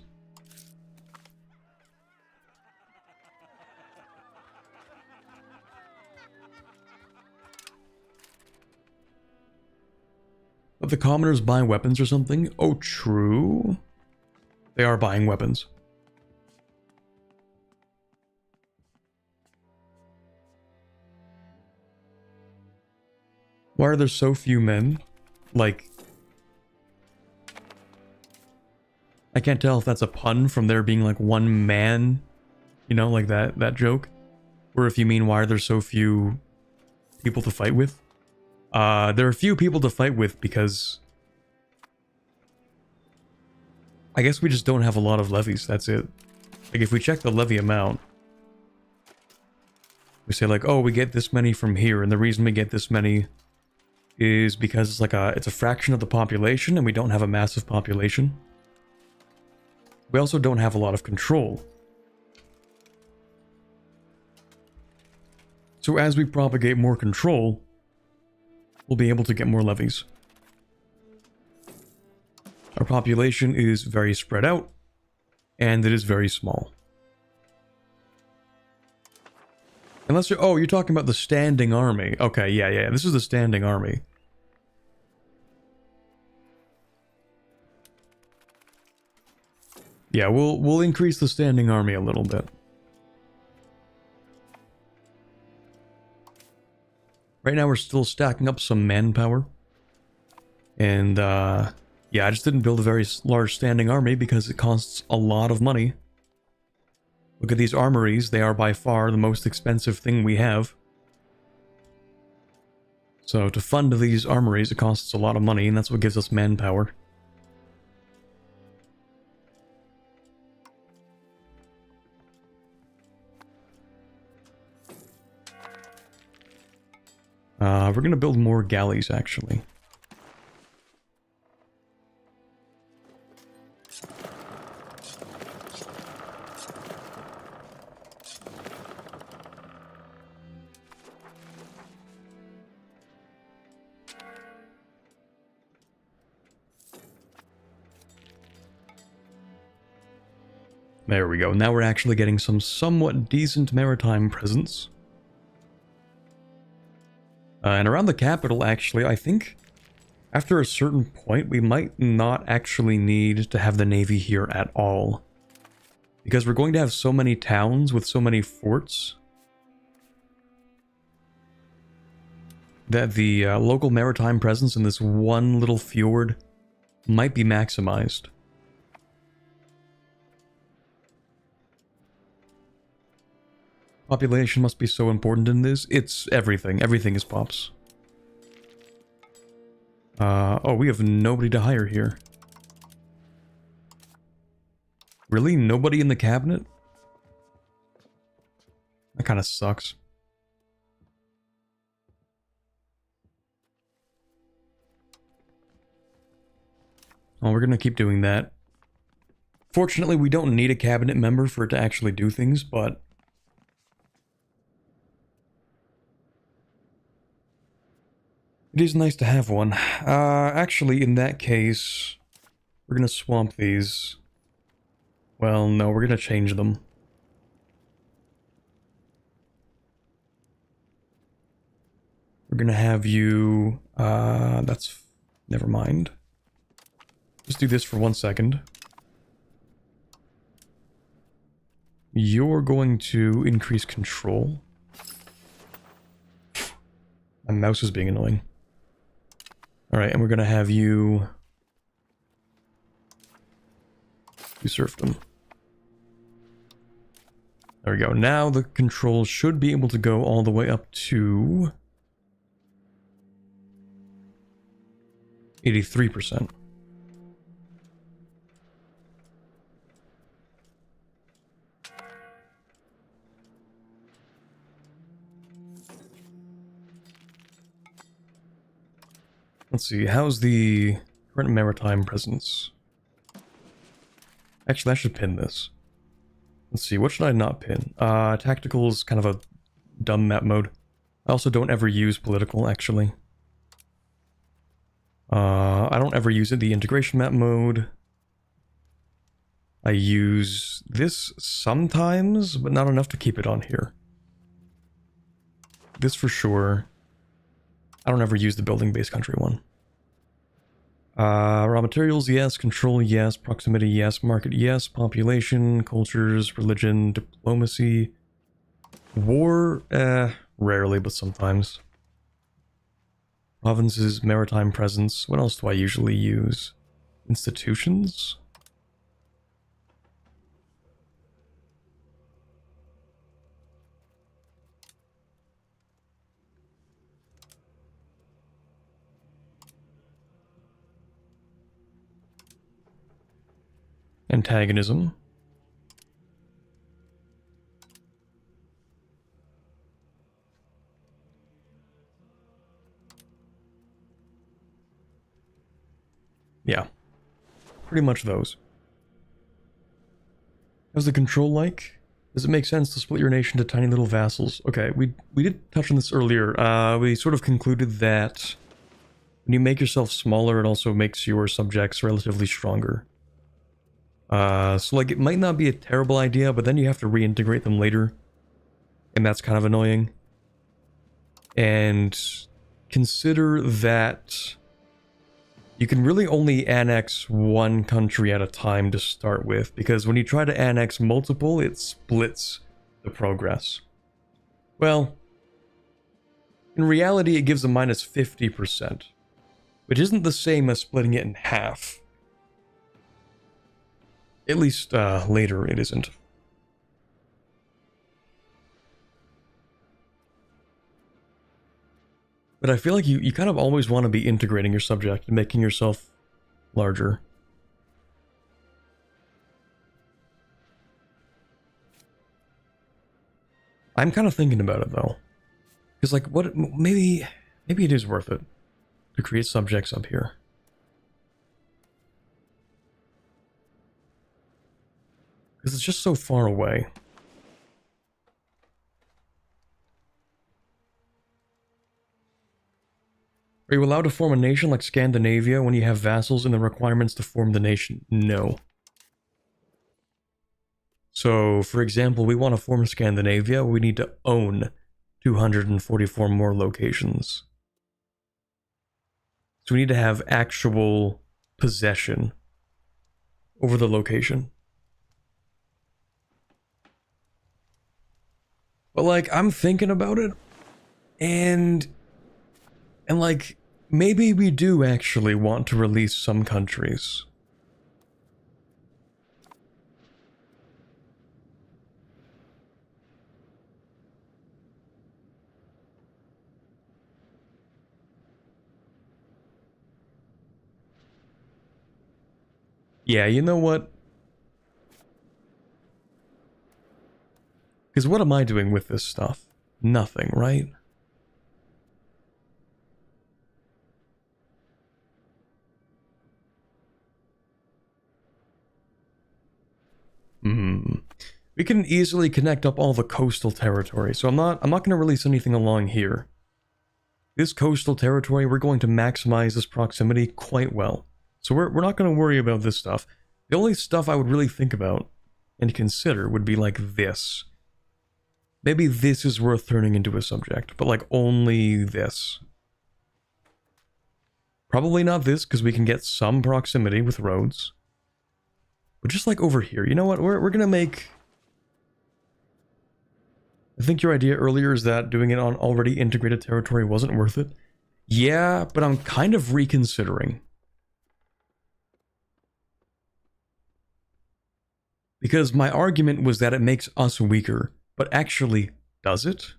[SPEAKER 1] But the commoners buy weapons or something? Oh, true. They are buying weapons. Why are there so few men? Like, I can't tell if that's a pun from there being like one man, you know, like that joke. Or if you mean why are there so few people to fight with? There are few people to fight with because I guess we just don't have a lot of levies, that's it. Like if we check the levy amount, we say like, oh, we get this many from here, and the reason we get this many is because it's like it's a fraction of the population and we don't have a massive population. We also don't have a lot of control. So as we propagate more control, we'll be able to get more levies. Our population is very spread out, and it is very small. Unless you're... Oh, you're talking about the standing army. Okay, yeah, this is the standing army. Yeah, we'll increase the standing army a little bit. Right now we're still stacking up some manpower. And, yeah, I just didn't build a very large standing army because it costs a lot of money. Look at these armories, they are by far the most expensive thing we have. So to fund these armories, it costs a lot of money, and that's what gives us manpower. We're gonna build more galleys, actually. There we go. Now we're actually getting some somewhat decent maritime presence. And around the capital, actually, I think after a certain point, we might not actually need to have the navy here at all. Because we're going to have so many towns with so many forts that the local maritime presence in this one little fjord might be maximized. Population must be so important in this. It's everything. Everything is pops. Oh, we have nobody to hire here. Really? Nobody in the cabinet? That kind of sucks. Oh, we're gonna keep doing that. Fortunately, we don't need a cabinet member for it to actually do things, but... it is nice to have one. Actually, in that case, we're gonna swamp these. Well, no, we're gonna change them. We're gonna have you... that's... never mind. Just do this for 1 second. You're going to increase control. My mouse is being annoying. Alright, and we're gonna have you... do serfdom. There we go. Now the control should be able to go all the way up to... 83%. Let's see, how's the Current maritime presence. Actually, I should pin this. Let's see, what should I not pin? Tactical is kind of a dumb map mode. I also don't ever use political, actually. I don't ever use it, the integration map mode. I use this sometimes, but not enough to keep it on here. This for sure. I don't ever use the building-based country one. Raw materials, yes. Control, yes. Proximity, yes. Market, yes. Population, cultures, religion, diplomacy. War, rarely, but sometimes. Provinces, maritime presence. What else do I usually use? Institutions? Antagonism. Yeah. Pretty much those. How's the control like? Does it make sense to split your nation to tiny little vassals? Okay, we did touch on this earlier. We sort of concluded that when you make yourself smaller, it also makes your subjects relatively stronger. So like, it might not be a terrible idea, but then you have to reintegrate them later. And that's kind of annoying. And consider that you can really only annex one country at a time to start with, because when you try to annex multiple, it splits the progress. Well, in reality, it gives a minus 50%, which isn't the same as splitting it in half. At least, later it isn't. But I feel like you kind of always want to be integrating your subject and making yourself larger. I'm kind of thinking about it, though. Because, like, what... Maybe it is worth it to create subjects up here. Because it's just so far away. Are you allowed to form a nation like Scandinavia when you have vassals and the requirements to form the nation? No. So, for example, we want to form Scandinavia, we need to own 244 more locations. So we need to have actual possession over the location. But, like, I'm thinking about it, and like, maybe we do actually want to release some countries. Yeah, you know what? Because what am I doing with this stuff? Nothing, right? We can easily connect up all the coastal territory, so I'm not going to release anything along here. This coastal territory, we're going to maximize this proximity quite well. So we're not going to worry about this stuff. The only stuff I would really think about and consider would be like this. Maybe this is worth turning into a subject, but like only this. Probably not this, because we can get some proximity with roads. But just like over here, you know what? We're going to make... I think your idea earlier is that doing it on already integrated territory wasn't worth it. Yeah, but I'm kind of reconsidering. Because my argument was that it makes us weaker, but actually, does it?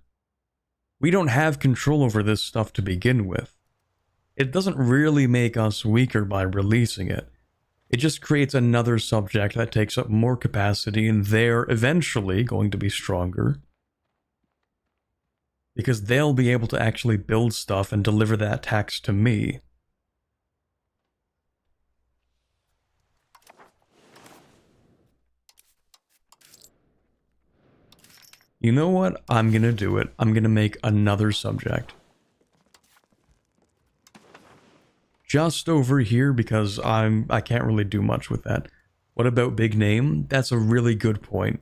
[SPEAKER 1] We don't have control over this stuff to begin with. It doesn't really make us weaker by releasing it. It just creates another subject that takes up more capacity, and they're eventually going to be stronger. Because they'll be able to actually build stuff and deliver that tax to me. You know what? I'm gonna do it. I'm gonna make another subject. Just over here because I can't really do much with that. What about big name? That's a really good point.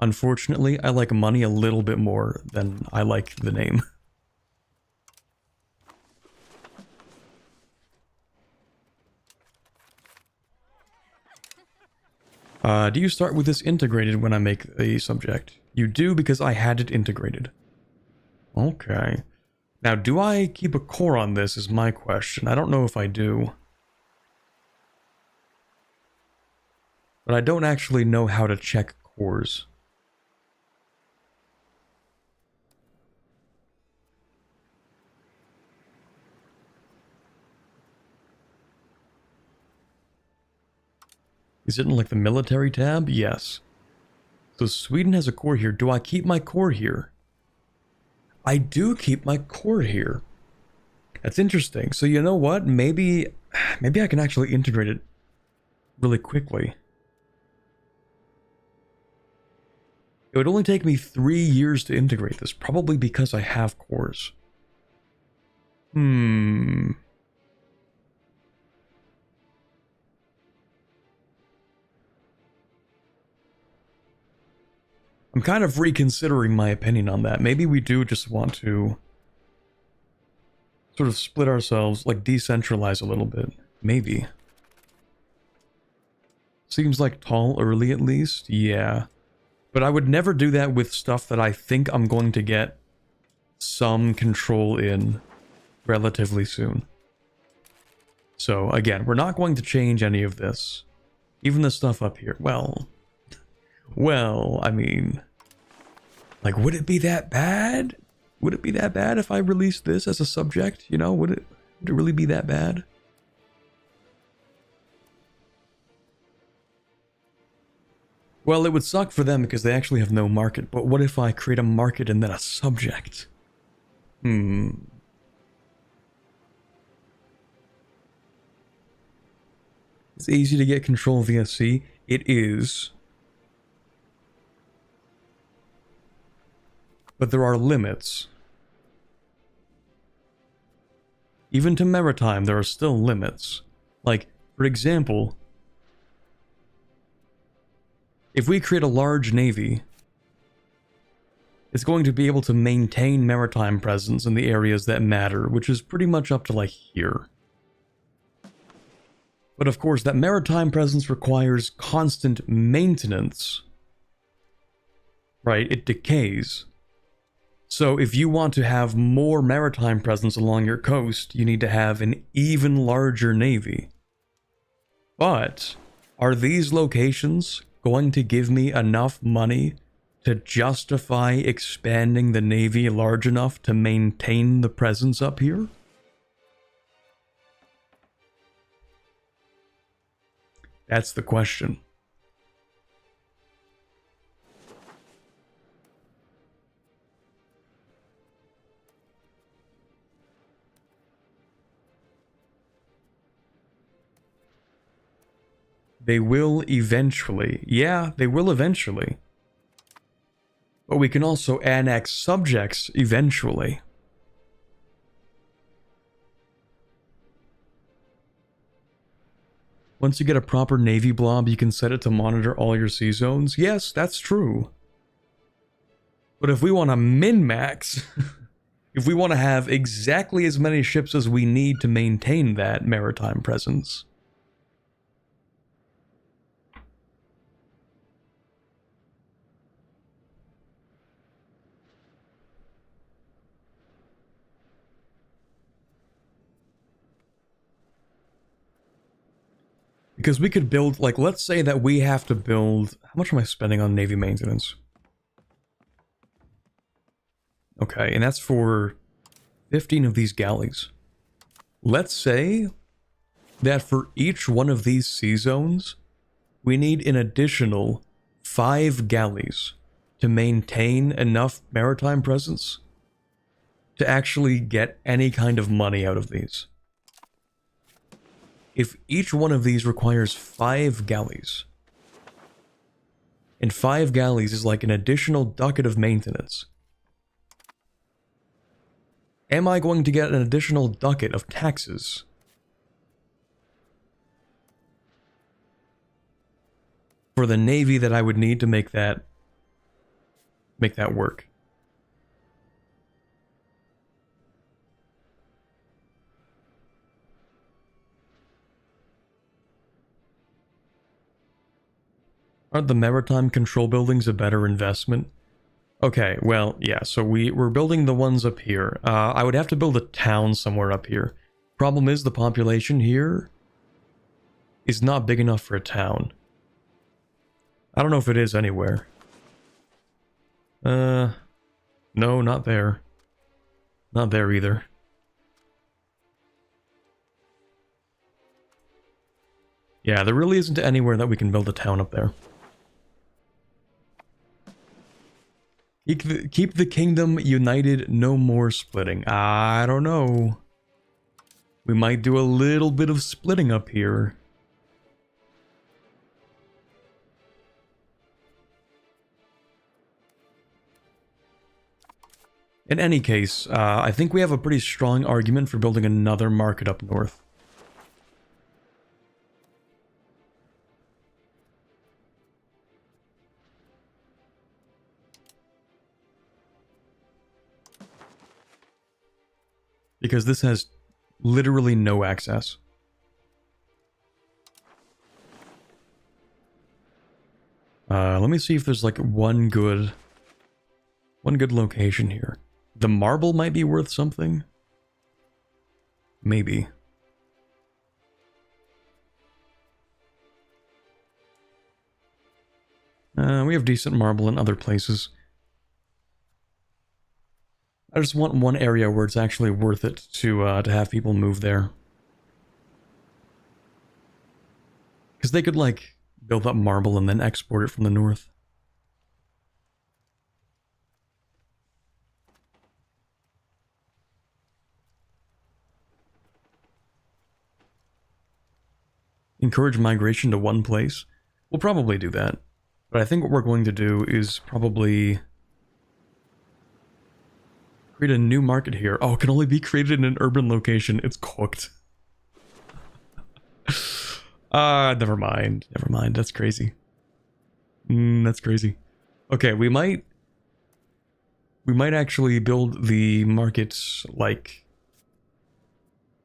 [SPEAKER 1] Unfortunately, I like money a little bit more than I like the name. Do you start with this integrated when I make a subject? You do because I had it integrated. Okay. Now, do I keep a core on this is my question. I don't know if I do. But I don't actually know how to check cores. Is it in like the military tab? Yes. So Sweden has a core here. Do I keep my core here? I do keep my core here. That's interesting. So you know what? Maybe I can actually integrate it really quickly. It would only take me 3 years to integrate this, probably because I have cores. I'm kind of reconsidering my opinion on that. Maybe we do just want to sort of split ourselves, like decentralize a little bit. Maybe. Seems like tall early at least, yeah. But I would never do that with stuff that I think I'm going to get some control in relatively soon. So again, we're not going to change any of this. Even the stuff up here. Well, I mean, like, would it be that bad? Would it be that bad if I released this as a subject? You know, would it really be that bad? Well, it would suck for them because they actually have no market, but what if I create a market and then a subject? It's easy to get control via sea. It is. But there are limits. Even to maritime, there are still limits. Like, for example, if we create a large navy, it's going to be able to maintain maritime presence in the areas that matter, which is pretty much up to like here. But of course, that maritime presence requires constant maintenance. Right? It decays. So if you want to have more maritime presence along your coast, you need to have an even larger navy. But are these locations going to give me enough money to justify expanding the navy large enough to maintain the presence up here? That's the question. They will eventually. Yeah, they will eventually. But we can also annex subjects eventually. Once you get a proper navy blob, you can set it to monitor all your sea zones. Yes, that's true. But if we want to min-max, if we want to have exactly as many ships as we need to maintain that maritime presence, because we could build, like, let's say that we have to build... How much am I spending on navy maintenance? Okay, and that's for 15 of these galleys. Let's say that for each one of these sea zones, we need an additional 5 galleys to maintain enough maritime presence to actually get any kind of money out of these. If each one of these requires 5 galleys, And 5 galleys is like an additional ducat of maintenance. Am I going to get an additional ducat of taxes? For the navy that I would need to make that work. Aren't the maritime control buildings a better investment? Okay, well, yeah, so we're building the ones up here. I would have to build a town somewhere up here. Problem is, the population here is not big enough for a town. I don't know if it is anywhere. No, not there. Not there either. Yeah, there really isn't anywhere that we can build a town up there. Keep the kingdom united, no more splitting. I don't know. We might do a little bit of splitting up here. In any case, I think we have a pretty strong argument for building another market up north. Because this has literally no access. Let me see if there's like one good location here. The marble might be worth something. Maybe. We have decent marble in other places. I just want one area where it's actually worth it to have people move there. Because they could, like, build up marble and then export it from the north. Encourage migration to one place? We'll probably do that. But I think what we're going to do is probably create a new market here. Oh, it can only be created in an urban location. It's cooked. Never mind. Never mind. That's crazy. That's crazy. Okay, we might actually build the markets, like,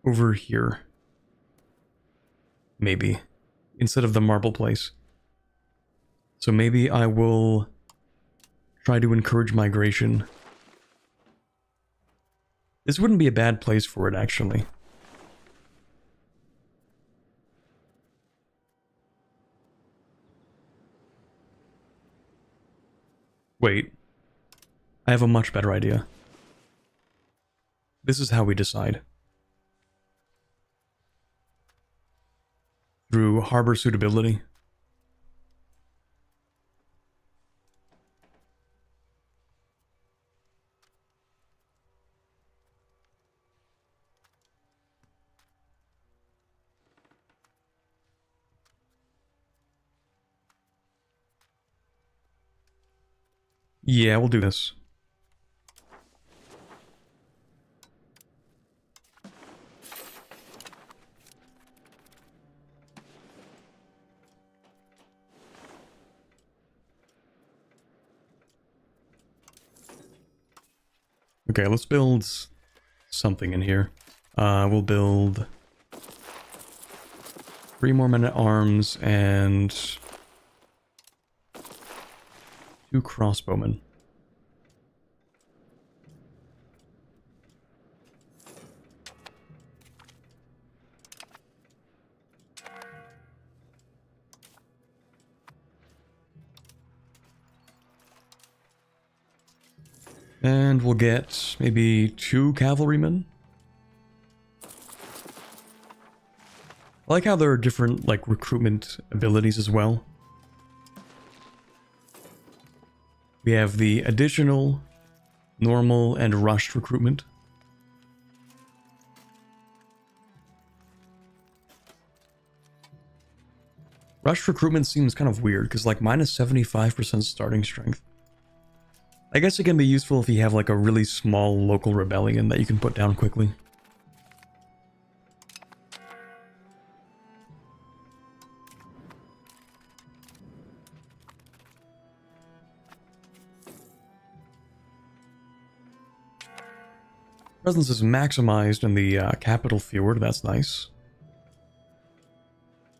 [SPEAKER 1] over here. Maybe. Instead of the marble place. So maybe I will try to encourage migration. This wouldn't be a bad place for it, actually. Wait. I have a much better idea. This is how we decide. Through harbor suitability. Yeah, we'll do this. Okay, let's build something in here. We'll build 3 more men-at-arms and 2 crossbowmen. And we'll get maybe 2 cavalrymen. I like how there are different, like, recruitment abilities as well. We have the additional, normal, and rushed recruitment. Rush recruitment seems kind of weird, because like minus 75% starting strength. I guess it can be useful if you have like a really small local rebellion that you can put down quickly. Presence is maximized in the capital fjord, that's nice.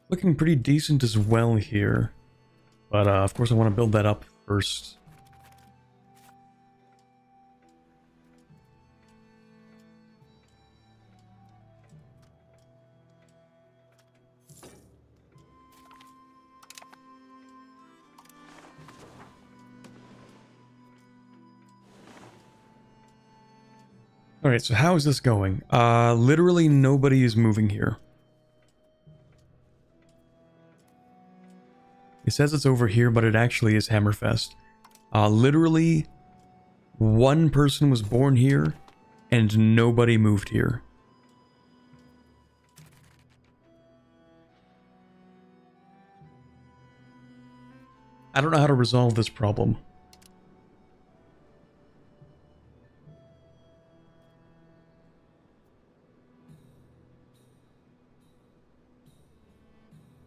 [SPEAKER 1] Looking pretty decent as well here. But of course I want to build that up first. Alright, so how is this going? Literally nobody is moving here. It says it's over here, but it actually is Hammerfest. Literally, one person was born here, and nobody moved here. I don't know how to resolve this problem.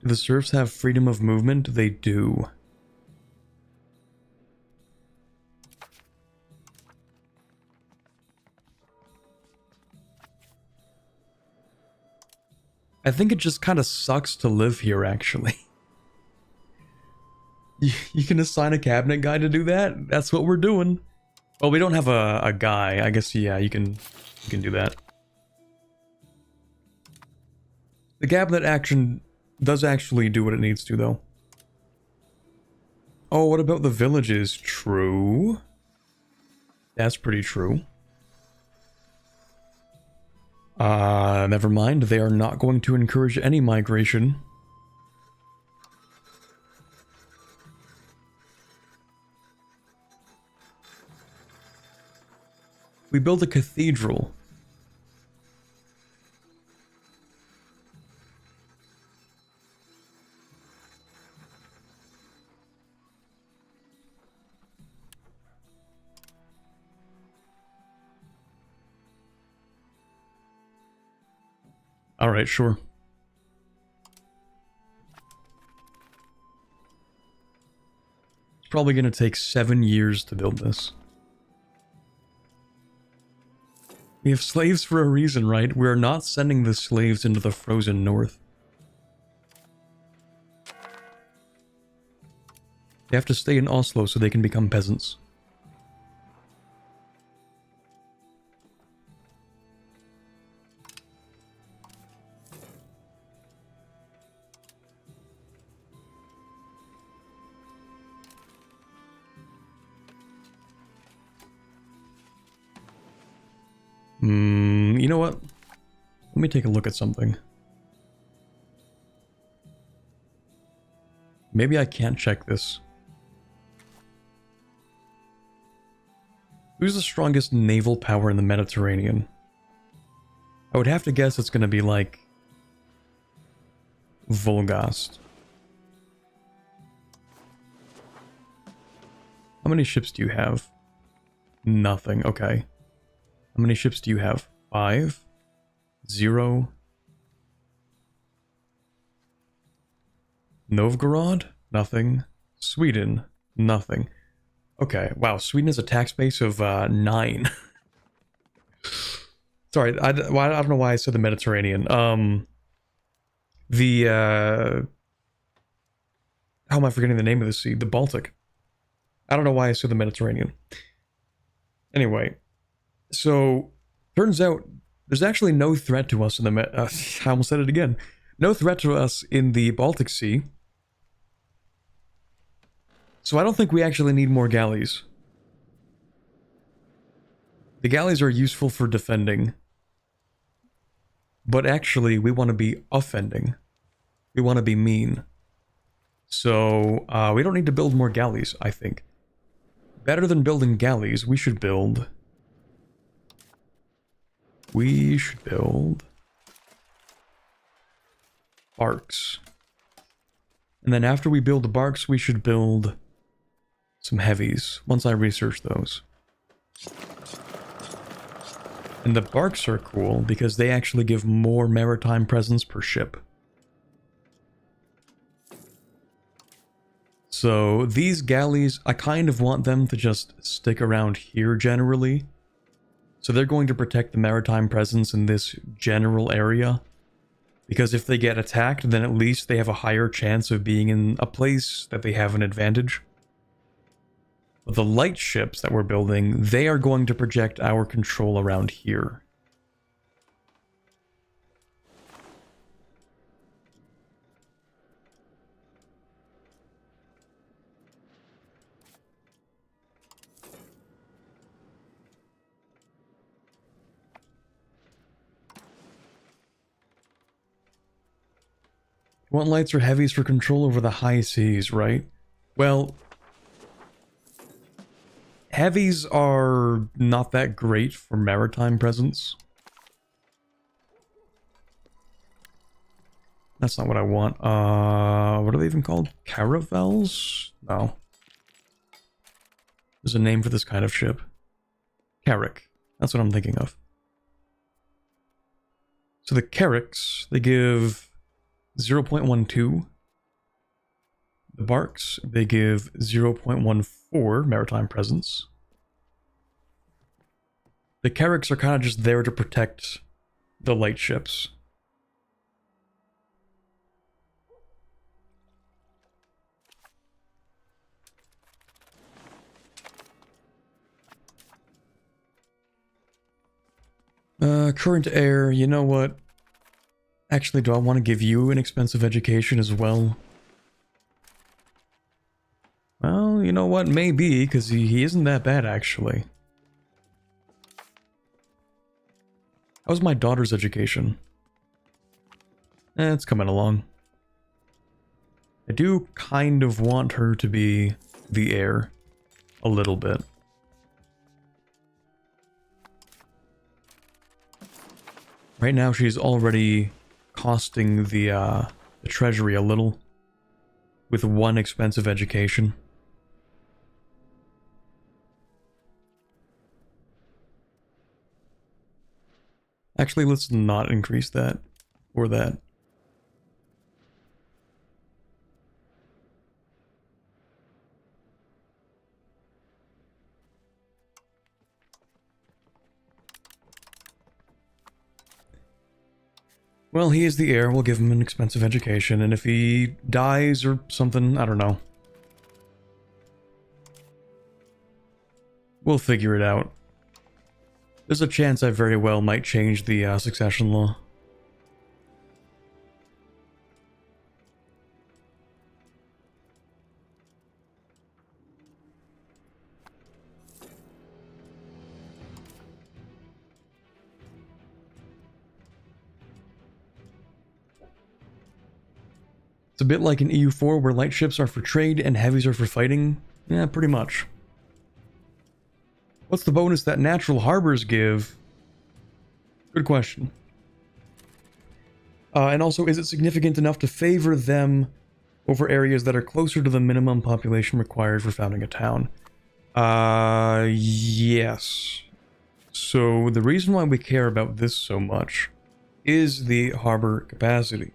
[SPEAKER 1] Do the serfs have freedom of movement? They do. I think it just kind of sucks to live here, actually. You can assign a cabinet guy to do that? That's what we're doing. Well, we don't have a guy. I guess, yeah, you can do that. The cabinet action does actually do what it needs to, though. Oh, what about the villages? True. That's pretty true. Never mind. They are not going to encourage any migration. We built a cathedral. Alright, sure. It's probably going to take 7 years to build this. We have slaves for a reason, right? We're not sending the slaves into the frozen north. They have to stay in Oslo so they can become peasants. You know what? Let me take a look at something. Maybe I can't check this. Who's the strongest naval power in the Mediterranean? I would have to guess it's going to be like Volgast. How many ships do you have? Nothing. Okay. How many ships do you have? 5? 0? Novgorod? Nothing. Sweden? Nothing. Okay, wow, Sweden has a tax base of 9. Sorry, I don't know why I said the Mediterranean. How am I forgetting the name of the sea? The Baltic. I don't know why I said the Mediterranean. Anyway, so turns out there's actually no threat to us in the I almost said it again. No threat to us in the Baltic Sea. So I don't think we actually need more galleys. The galleys are useful for defending. But actually, we want to be offending. We want to be mean. So, we don't need to build more galleys, I think. Better than building galleys, we should build... barks. And then after we build the barks, we should build some heavies, once I research those. And the barks are cool because they actually give more maritime presence per ship. So these galleys, I kind of want them to just stick around here generally. So they're going to protect the maritime presence in this general area. Because if they get attacked, then at least they have a higher chance of being in a place that they have an advantage. But the light ships that we're building, they are going to project our control around here. You want lights or heavies for control over the high seas, right? Well, heavies are not that great for maritime presence. That's not what I want. What are they even called? Caravels? No. There's a name for this kind of ship. Carrack. That's what I'm thinking of. So the Carracks, they give 0.12. The barks, they give 0.14 maritime presence. The Carracks are kind of just there to protect the light ships. Current heir, you know what? Actually, do I want to give you an expensive education as well? Well, you know what? Maybe, because he isn't that bad, actually. How's my daughter's education? It's coming along. I do kind of want her to be the heir. A little bit. Right now, she's already costing the treasury a little. With one expensive education. Actually, let's not increase that. Or that. Well, he is the heir. We'll give him an expensive education. And if he dies or something, I don't know. We'll figure it out. There's a chance I very well might change the succession law. It's a bit like in EU4 where light ships are for trade and heavies are for fighting. Yeah, pretty much. What's the bonus that natural harbors give? Good question. And also, is it significant enough to favor them over areas that are closer to the minimum population required for founding a town? Yes. So the reason why we care about this so much is the harbor capacity.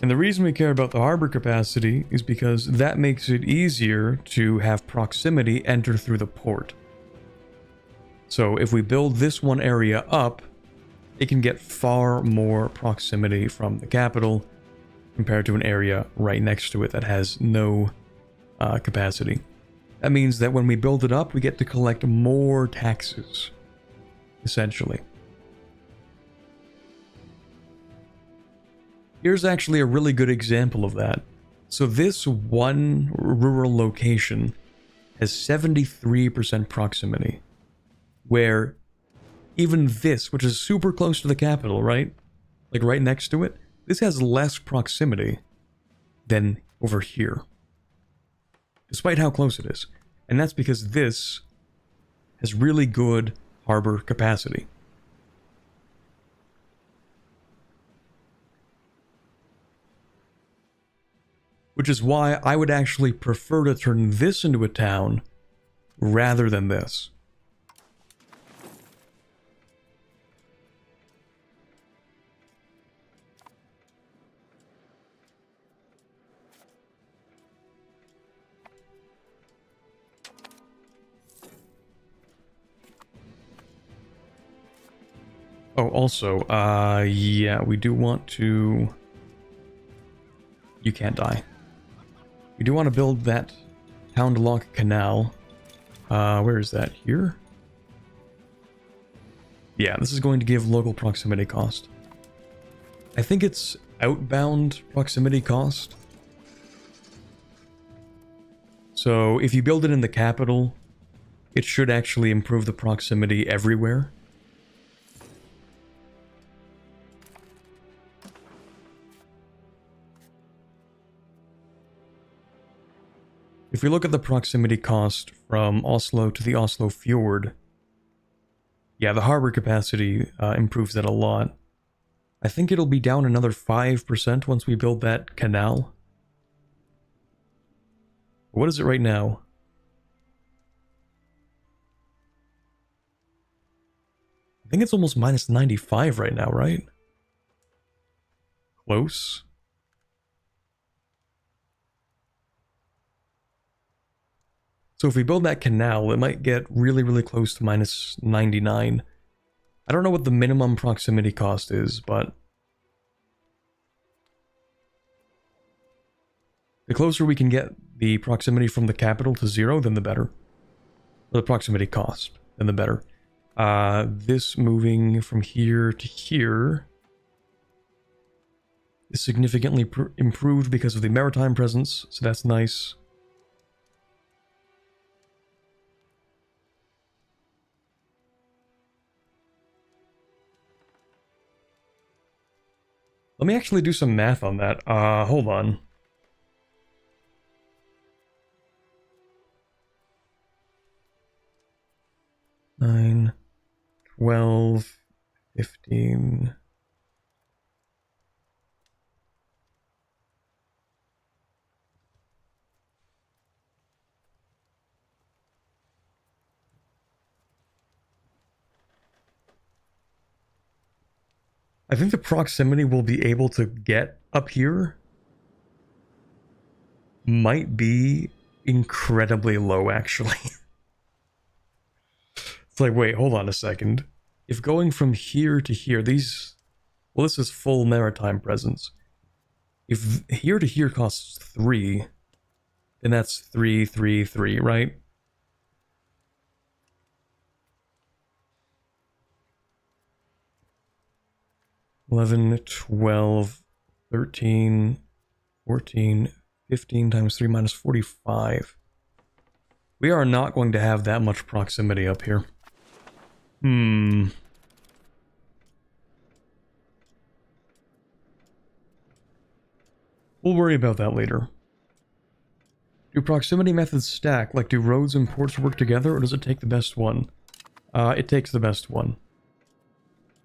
[SPEAKER 1] And the reason we care about the harbor capacity is because that makes it easier to have proximity enter through the port. So if we build this one area up, it can get far more proximity from the capital compared to an area right next to it that has no capacity. That means that when we build it up, we get to collect more taxes, essentially. Here's actually a really good example of that. So this one rural location has 73% proximity, where even this, which is super close to the capital, right? Like right next to it, this has less proximity than over here. Despite how close it is. And that's because this has really good harbor capacity. Which is why I would actually prefer to turn this into a town rather than this. Oh, also, yeah, we do want to... You can't die. We do want to build that town to lock canal. Where is that? Here? Yeah, this is going to give local proximity cost. I think it's outbound proximity cost. So if you build it in the capital, it should actually improve the proximity everywhere. If we look at the proximity cost from Oslo to the Oslo Fjord, yeah, the harbor capacity improves that a lot. I think it'll be down another 5% once we build that canal. What is it right now? I think it's almost minus 95 right now, right? Close. So if we build that canal, it might get really, really close to minus 99. I don't know what the minimum proximity cost is, but the closer we can get the proximity from the capital to 0, then the better. Or the proximity cost, then the better. This moving from here to here is significantly improved because of the maritime presence, so that's nice. Let me actually do some math on that. Hold on. Nine, 12, 15. I think the proximity we'll be able to get up here might be incredibly low, actually. It's like, wait, hold on a second. If going from here to here, these... Well, this is full maritime presence. If here to here costs 3, then that's 3, 3, 3, right? $11, $12, $13, $14, $15 times 3 minus 45. We are not going to have that much proximity up here. We'll worry about that later. Do proximity methods stack? Like, do roads and ports work together, or does it take the best one? It takes the best one.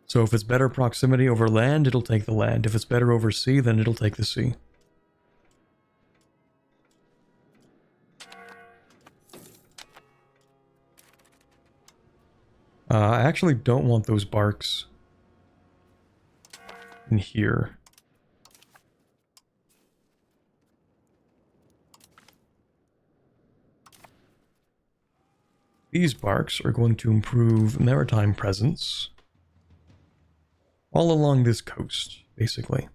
[SPEAKER 1] So if it's better proximity over land, it'll take the land. If it's better over sea, then it'll take the sea. I actually don't want those barks in here. These barks are going to improve maritime presence all along this coast, basically.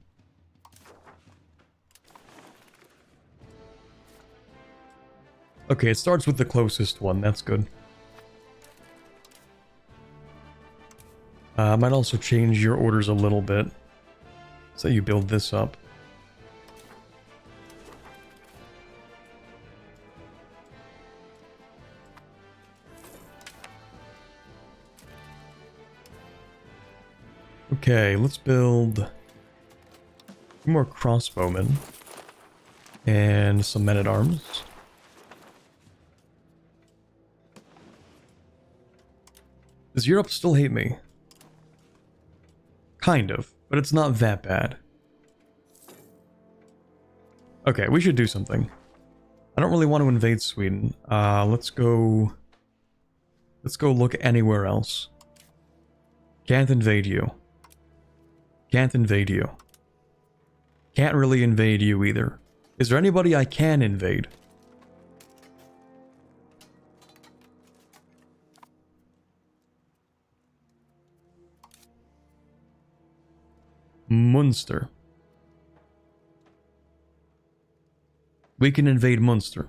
[SPEAKER 1] Okay, it starts with the closest one, that's good. I might also change your orders a little bit, so you build this up. Okay, let's build a few more crossbowmen and some men-at-arms. Does Europe still hate me? Kind of, but it's not that bad. Okay, we should do something. I don't really want to invade Sweden. Let's go look anywhere else. Can't invade you. Can't invade you. Can't really invade you either. Is there anybody I can invade? Munster. We can invade Munster.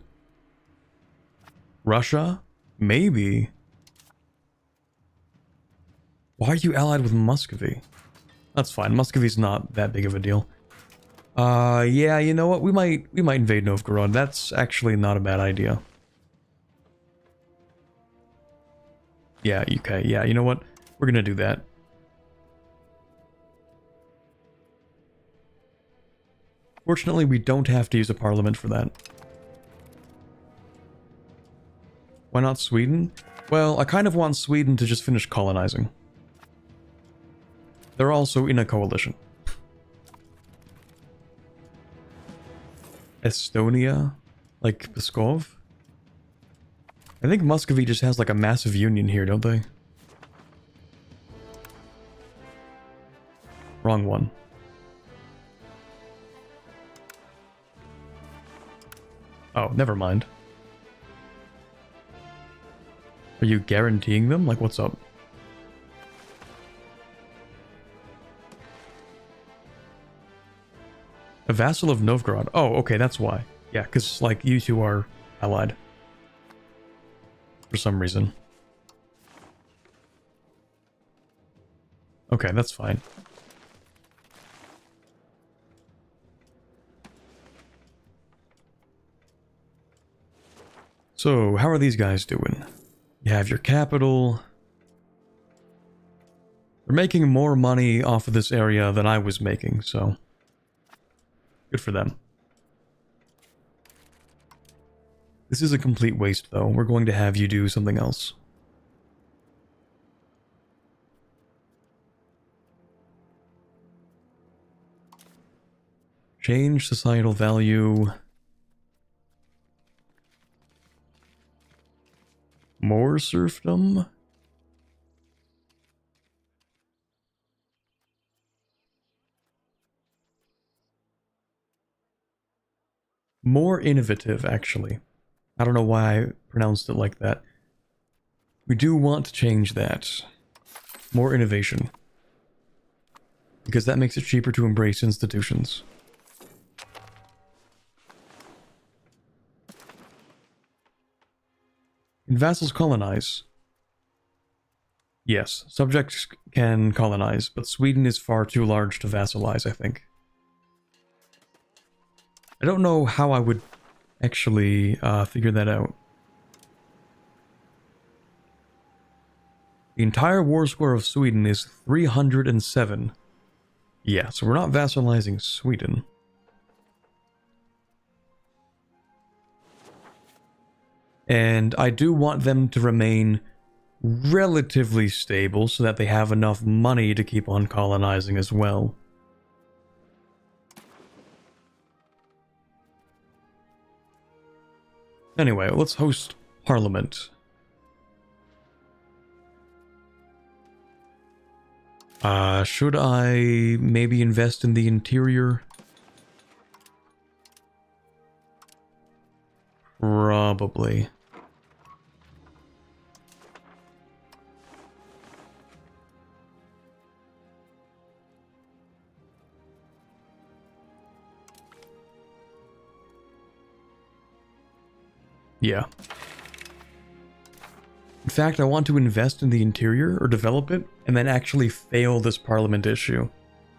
[SPEAKER 1] Russia? Maybe. Why are you allied with Muscovy? That's fine. Muscovy's not that big of a deal. Yeah, you know what? We might invade Novgorod. That's actually not a bad idea. Yeah, UK. Yeah, you know what? We're gonna do that. Fortunately, we don't have to use a parliament for that. Why not Sweden? Well, I kind of want Sweden to just finish colonizing. They're also in a coalition. Estonia? Like Pskov? I think Muscovy just has like a massive union here, don't they? Wrong one. Oh, never mind. Are you guaranteeing them? Like, what's up? A vassal of Novgorod. Oh, okay, that's why. Yeah, because, like, you two are allied. For some reason. Okay, that's fine. So, how are these guys doing? You have your capital. They're making more money off of this area than I was making, so... good for them. This is a complete waste, though. We're going to have you do something else. Change societal value. More serfdom? More innovative, actually. I don't know why I pronounced it like that. We do want to change that. More innovation. Because that makes it cheaper to embrace institutions. Can vassals colonize? Yes, subjects can colonize, but Sweden is far too large to vassalize, I think. I don't know how I would actually figure that out. The entire war score of Sweden is 307. Yeah, so we're not vassalizing Sweden. And I do want them to remain relatively stable so that they have enough money to keep on colonizing as well. Anyway, let's host Parliament. Should I maybe invest in the interior? Probably. Yeah. In fact, I want to invest in the interior, or develop it, and then actually fail this parliament issue.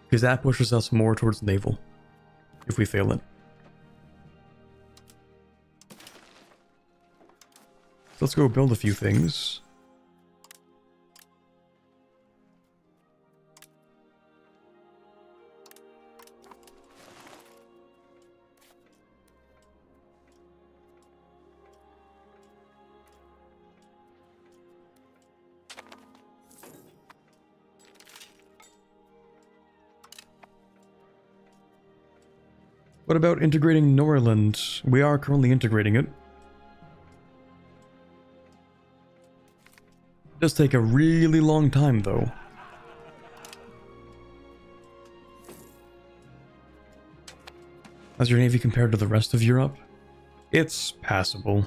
[SPEAKER 1] Because that pushes us more towards naval. If we fail it. So let's go build a few things. What about integrating Norland? We are currently integrating it. It does take a really long time, though. How's your navy compared to the rest of Europe? It's passable.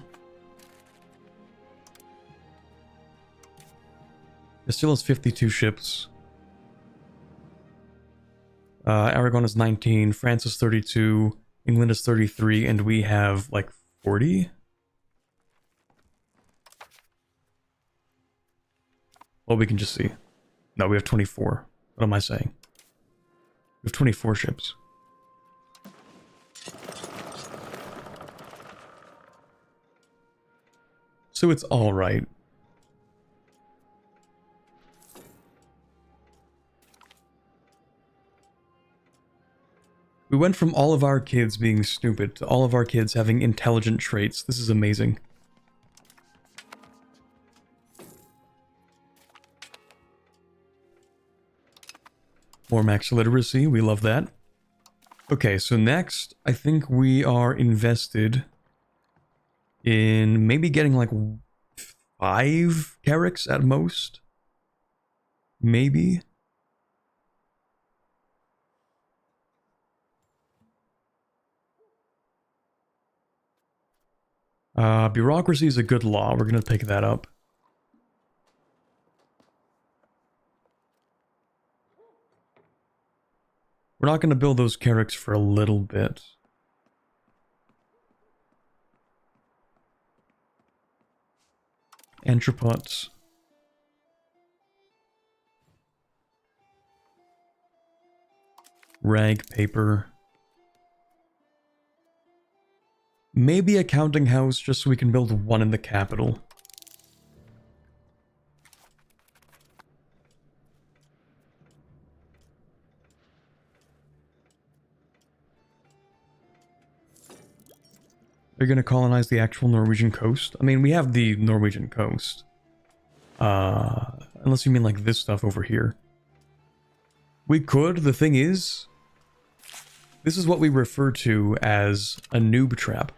[SPEAKER 1] It still has 52 ships. Aragon is 19, France is 32, England is 33, and we have like 40? Well, we can just see. No, we have 24. What am I saying? We have 24 ships. So it's alright. We went from all of our kids being stupid to all of our kids having intelligent traits. This is amazing. More max literacy, we love that. Okay, so next, I think we are invested in maybe getting like 5 carracks at most. Maybe. Bureaucracy is a good law. We're going to pick that up. We're not going to build those carracks for a little bit. Entrepots. Rag paper. Maybe a counting house just so we can build one in the capital. They're going to colonize the actual Norwegian coast? I mean, we have the Norwegian coast. Unless you mean like this stuff over here. We could. The thing is, this is what we refer to as a noob trap.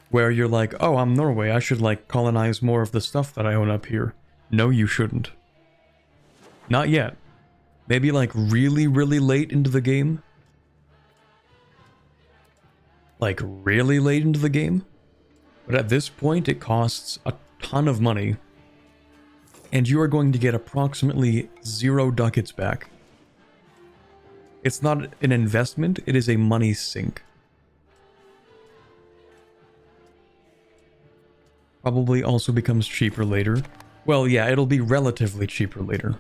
[SPEAKER 1] Where you're like, oh, I'm Norway, I should like colonize more of the stuff that I own up here. No, you shouldn't. Not yet. Maybe like really, really late into the game. Like really late into the game. But at this point, it costs a ton of money. And you are going to get approximately 0 ducats back. It's not an investment, it is a money sink. Probably also becomes cheaper later. Well, yeah, it'll be relatively cheaper later.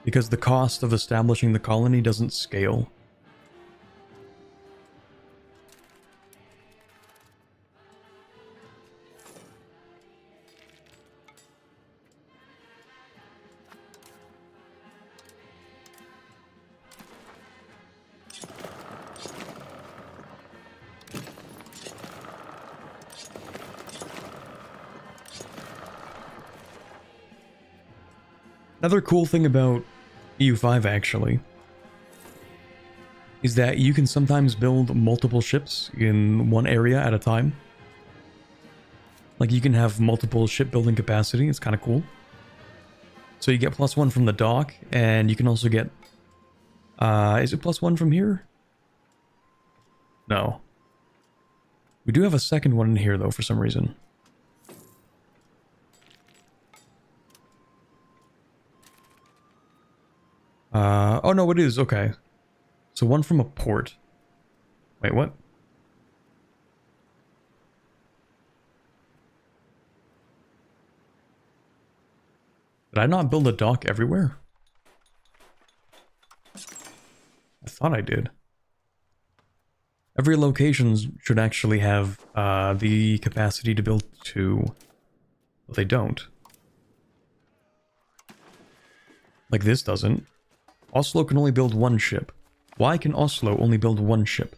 [SPEAKER 1] Because the cost of establishing the colony doesn't scale. Another cool thing about EU5 actually is that you can sometimes build multiple ships in one area at a time. Like you can have multiple shipbuilding capacity, it's kind of cool. So you get +1 from the dock, and you can also get... is it +1 from here? No. We do have a second one in here though for some reason. Oh no, it is, okay. So one from a port. Wait, what? Did I not build a dock everywhere? I thought I did. Every location should actually have the capacity to build 2. But they don't. Like this doesn't. Oslo can only build 1 ship. Why can Oslo only build 1 ship?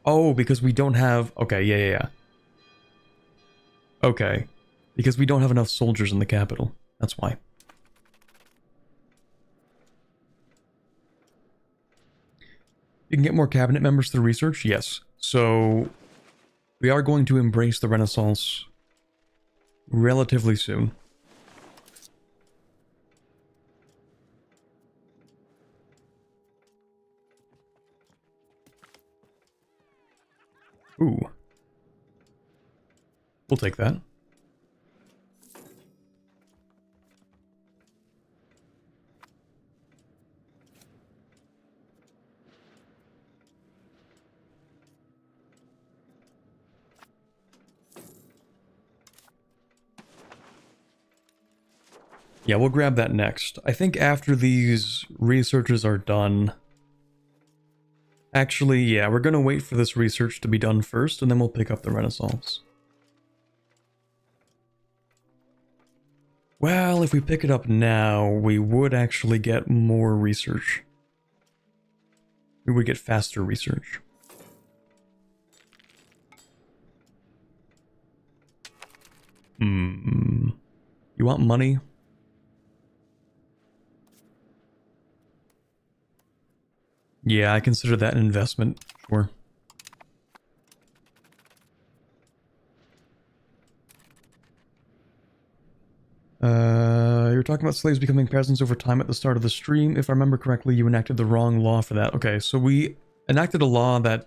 [SPEAKER 1] Oh, because we don't have... Okay, yeah. Okay. Because we don't have enough soldiers in the capital. That's why. You can get more cabinet members through research? Yes. So, we are going to embrace the Renaissance relatively soon. Ooh. We'll take that. Yeah, we'll grab that next. I think after these researches are done... Actually, yeah, we're gonna wait for this research to be done first, and then we'll pick up the Renaissance. Well, if we pick it up now, we would actually get more research. We would get faster research. You want money? Yeah, I consider that an investment, sure. You were talking about slaves becoming peasants over time at the start of the stream. If I remember correctly, you enacted the wrong law for that. Okay, so we enacted a law that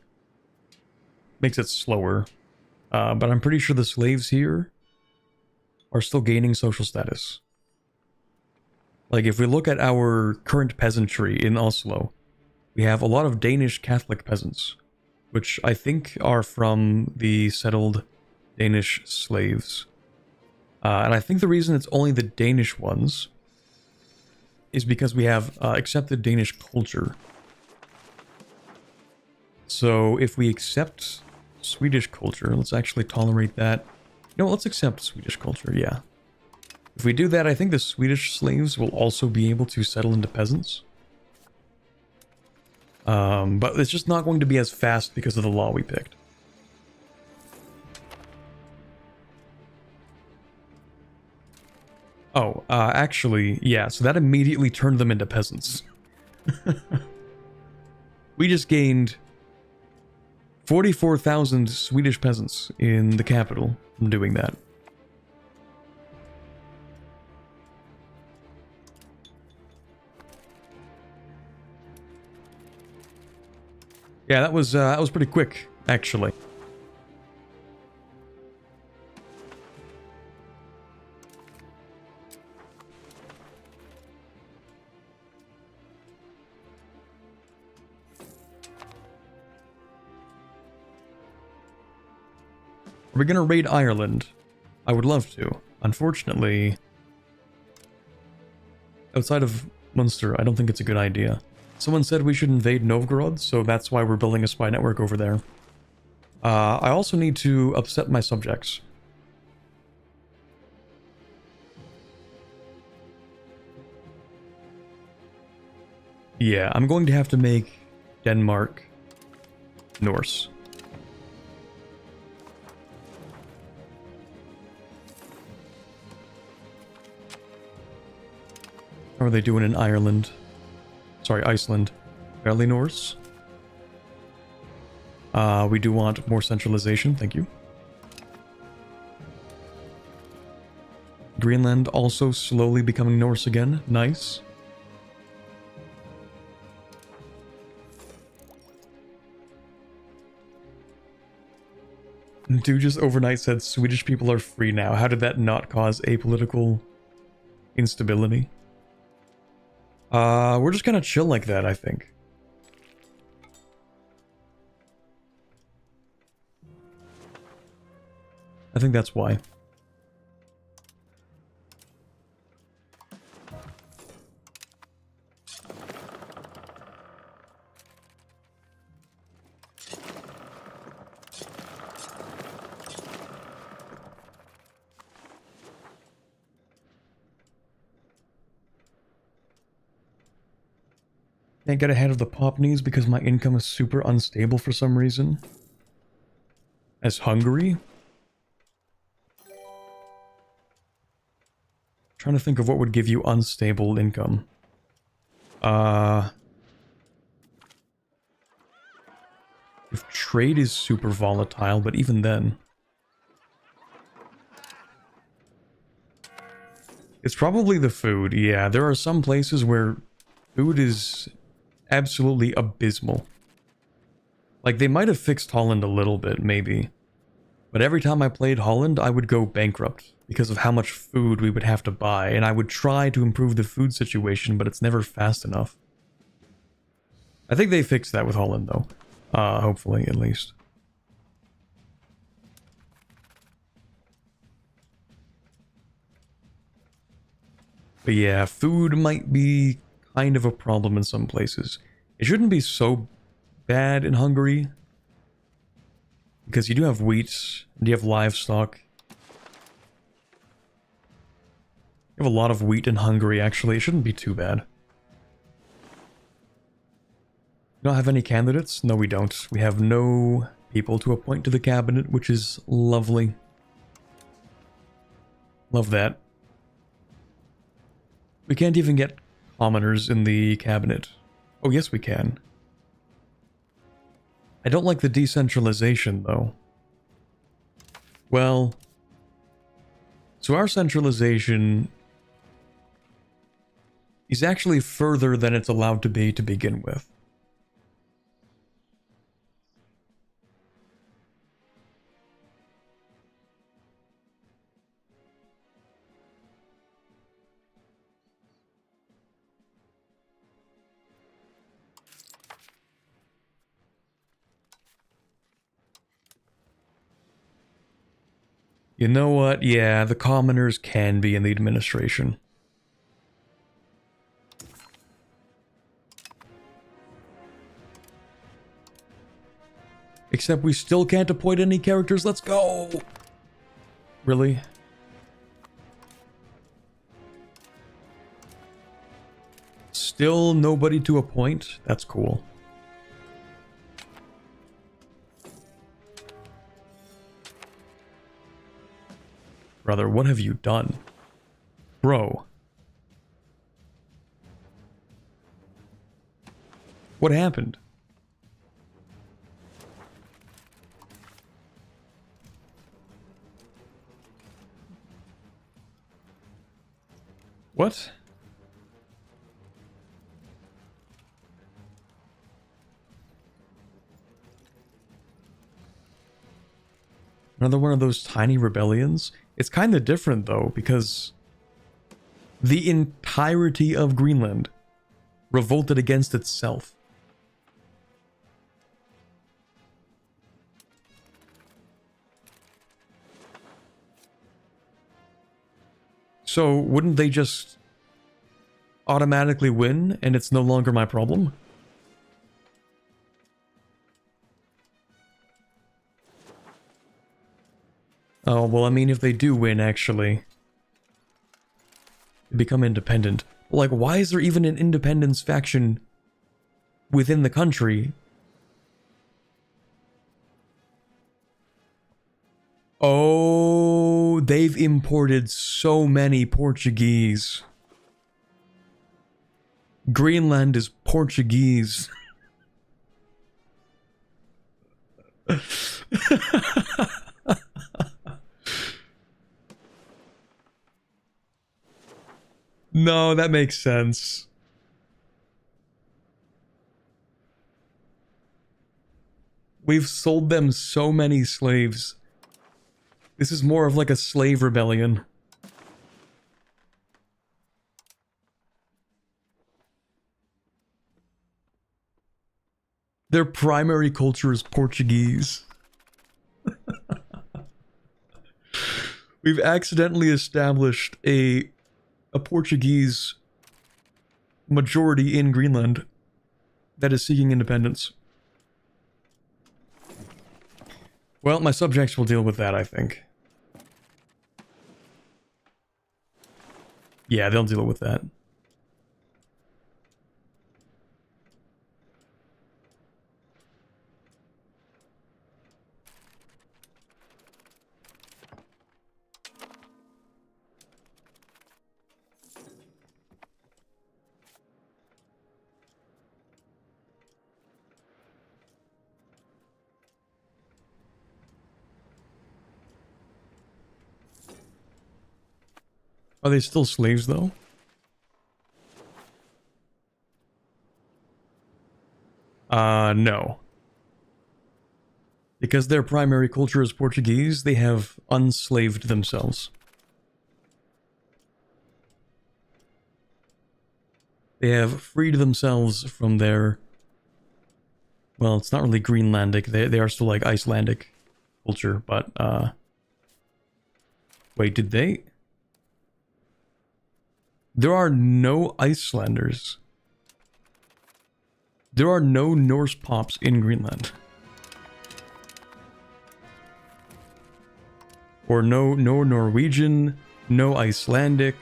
[SPEAKER 1] makes it slower. But I'm pretty sure the slaves here are still gaining social status. Like, if we look at our current peasantry in Oslo, we have a lot of Danish Catholic peasants, which I think are from the settled Danish slaves. And I think the reason it's only the Danish ones is because we have accepted Danish culture. So if we accept Swedish culture, let's actually tolerate that. No, let's accept Swedish culture, yeah. If we do that, I think the Swedish slaves will also be able to settle into peasants. But it's just not going to be as fast because of the law we picked. Oh, actually, yeah, so that immediately turned them into peasants. We just gained 44,000 Swedish peasants in the capital from doing that. Yeah, that was pretty quick, actually. Are we gonna raid Ireland? I would love to. Unfortunately, outside of Munster, I don't think it's a good idea. Someone said we should invade Novgorod, so that's why we're building a spy network over there. I also need to upset my subjects. Yeah, I'm going to have to make Denmark Norse. How are they doing in Ireland? Sorry, Iceland. Fairly Norse. We do want more centralization, thank you. Greenland also slowly becoming Norse again, nice. Dude just overnight said Swedish people are free now. How did that not cause apolitical instability? We're just kind of chill like that, I think. I think that's why. Can't get ahead of the pop needs because my income is super unstable for some reason. As Hungary? Trying to think of what would give you unstable income. If trade is super volatile, but even then... It's probably the food, yeah. There are some places where food is absolutely abysmal. Like, they might have fixed Holland a little bit, maybe. But every time I played Holland, I would go bankrupt because of how much food we would have to buy, and I would try to improve the food situation, but it's never fast enough. I think they fixed that with Holland, though. Hopefully, at least. But yeah, food might be kind of a problem in some places. It shouldn't be so bad in Hungary, because you do have wheat, and you have livestock. You have a lot of wheat in Hungary, actually. It shouldn't be too bad. We don't have any candidates? No, we don't. We have no people to appoint to the cabinet, which is lovely. Love that. We can't even get commoners in the cabinet. Oh, yes, we can. I don't like the decentralization, though. Well... So our centralization is actually further than it's allowed to be to begin with. You know what? Yeah, the commoners can be in the administration. Except we still can't appoint any characters. Let's go! Really? Still nobody to appoint? That's cool. Brother, what have you done? Bro. What happened? What? Another one of those tiny rebellions? It's kind of different, though, because the entirety of Greenland revolted against itself. So, wouldn't they just automatically win, and it's no longer my problem? Oh, well, I mean, if they do win, actually, they become independent. Like, why is there even an independence faction within the country? Oh, they've imported so many Portuguese. Greenland is Portuguese. No, that makes sense. We've sold them so many slaves. This is more of like a slave rebellion. Their primary culture is Portuguese. We've accidentally established a Portuguese majority in Greenland that is seeking independence. Well, my subjects will deal with that, I think. Yeah, they'll deal with that. Are they still slaves, though? No. Because their primary culture is Portuguese, they have unslaved themselves. They have freed themselves from their... Well, it's not really Greenlandic. They are still like Icelandic culture, but wait, did they? There are no Icelanders. There are no Norse pops in Greenland. Or no Norwegian, no Icelandic.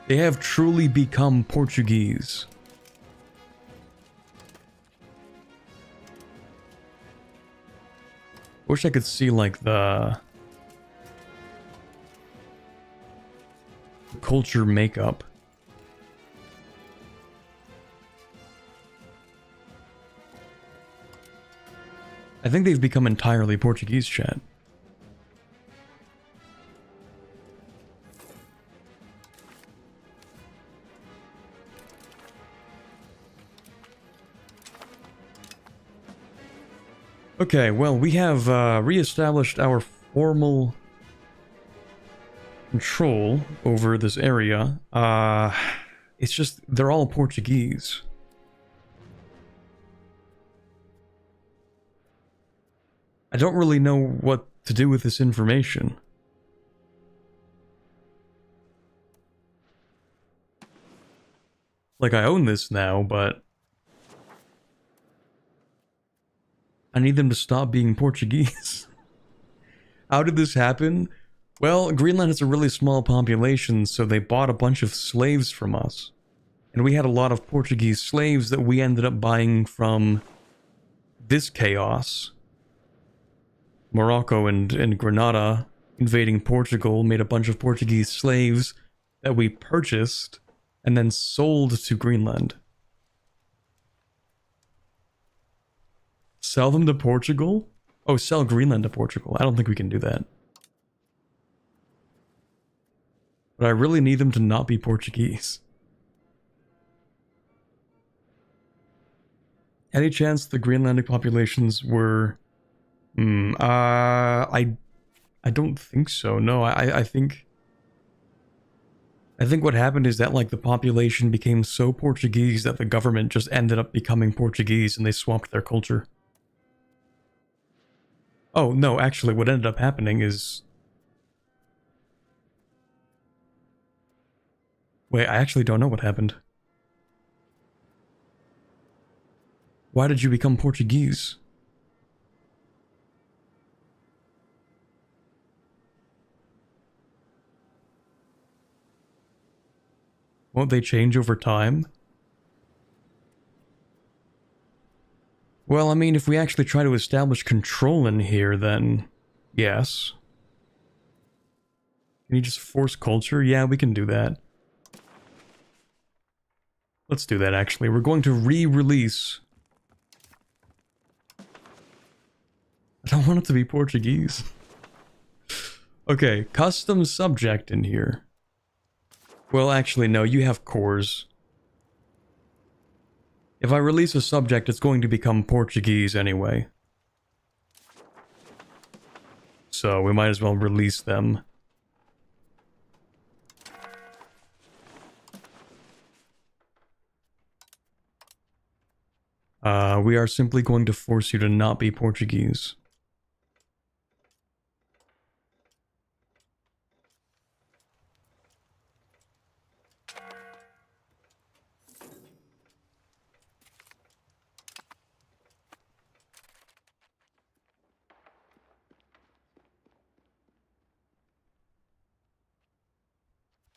[SPEAKER 1] They have truly become Portuguese. Wish I could see like the culture makeup. I think they've become entirely Portuguese, chat. Okay, well, we have re-established our formal control over this area. It's just, they're all Portuguese. I don't really know what to do with this information. Like, I own this now, but I need them to stop being Portuguese. How did this happen? Well, Greenland has a really small population, so they bought a bunch of slaves from us. And we had a lot of Portuguese slaves that we ended up buying from this chaos. Morocco and Grenada invading Portugal made a bunch of Portuguese slaves that we purchased and then sold to Greenland. Sell them to Portugal? Oh, sell Greenland to Portugal. I don't think we can do that. But I really need them to not be Portuguese. Any chance the Greenlandic populations were... I don't think so. No, I think... I think what happened is that, like, the population became so Portuguese that the government just ended up becoming Portuguese and they swapped their culture. Oh, no, actually, what ended up happening is... Wait, I actually don't know what happened. Why did you become Portuguese? Won't they change over time? Well, I mean, if we actually try to establish control in here, then yes. Can you just force culture? Yeah, we can do that. Let's do that, actually. We're going to re-release... I don't want it to be Portuguese. Okay, custom subject in here. Well, actually, no, you have cores. If I release a subject, it's going to become Portuguese anyway. So, we might as well release them. We are simply going to force you to not be Portuguese.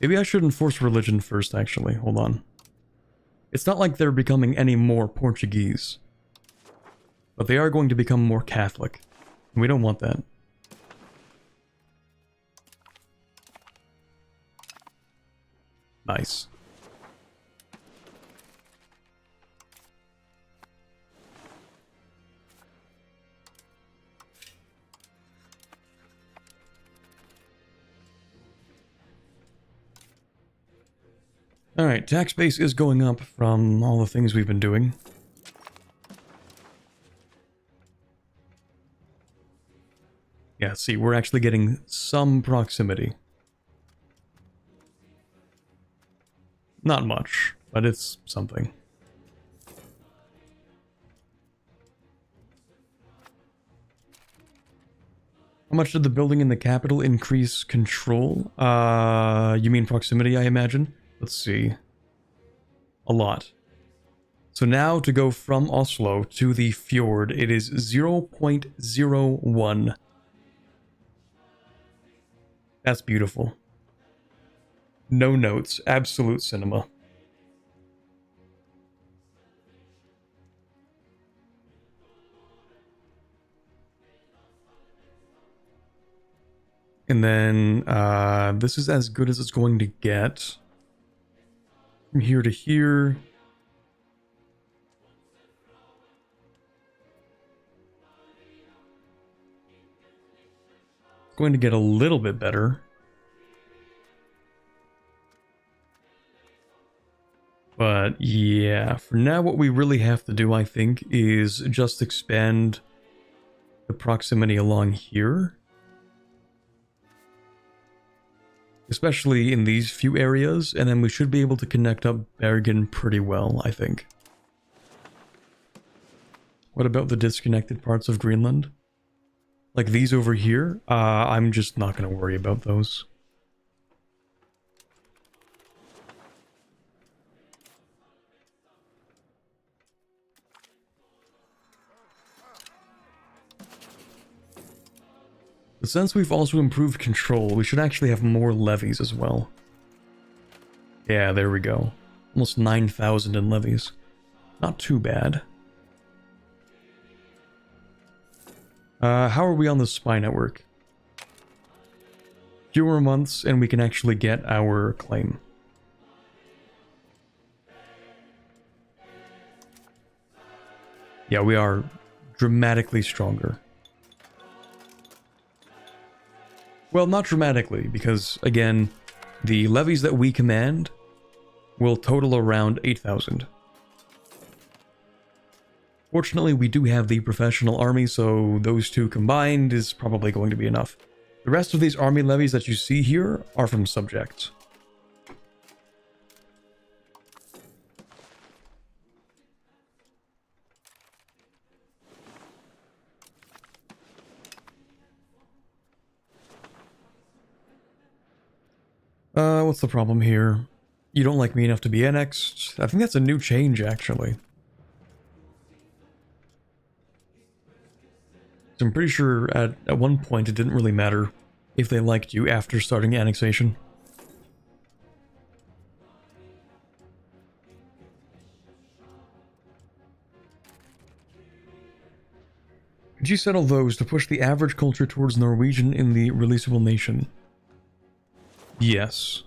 [SPEAKER 1] Maybe I should enforce religion first, actually. Hold on. It's not like they're becoming any more Portuguese. But they are going to become more Catholic. And we don't want that. Nice. Alright, tax base is going up from all the things we've been doing. Yeah, see, we're actually getting some proximity. Not much, but it's something. How much did the building in the capital increase control? You mean proximity, I imagine? Let's see. A lot. So now to go from Oslo to the fjord, it is 0.01. That's beautiful. No notes. Absolute cinema. And then this is as good as it's going to get. From here to here. Going to get a little bit better. But yeah, for now what we really have to do, I think, is just expand the proximity along here. Especially in these few areas, and then we should be able to connect up Bergen pretty well, I think. What about the disconnected parts of Greenland? Like these over here? I'm just not going to worry about those. But since we've also improved control, we should actually have more levies as well. Yeah, there we go. Almost 9,000 in levies. Not too bad. How are we on the spy network? Fewer months and we can actually get our claim. Yeah, we are dramatically stronger. Well, not dramatically, because, again, the levies that we command will total around 8,000. Fortunately, we do have the professional army, so those two combined is probably going to be enough. The rest of these army levies that you see here are from subjects. What's the problem here? You don't like me enough to be annexed? I think that's a new change, actually. So I'm pretty sure at one point it didn't really matter if they liked you after starting annexation. Could you settle those to push the average culture towards Norwegian in the releasable nation? Yes.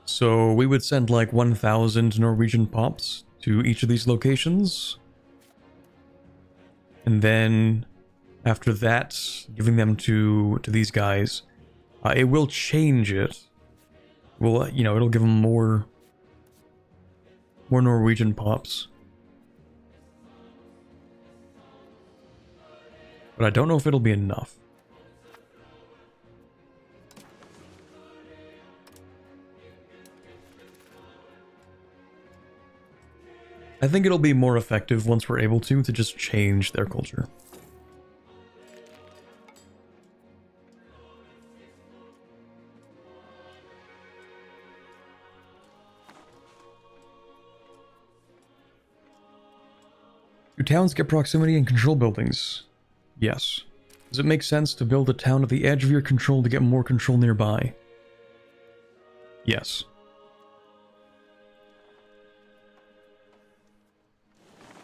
[SPEAKER 1] So we would send like 1,000 Norwegian pops to each of these locations. And then after that, giving them to these guys, it will change it. Well, you know, it'll give them more Norwegian pops. But I don't know if it'll be enough. I think it'll be more effective once we're able to just change their culture. Do towns get proximity and control buildings? Yes. Does it make sense to build a town at the edge of your control to get more control nearby? Yes.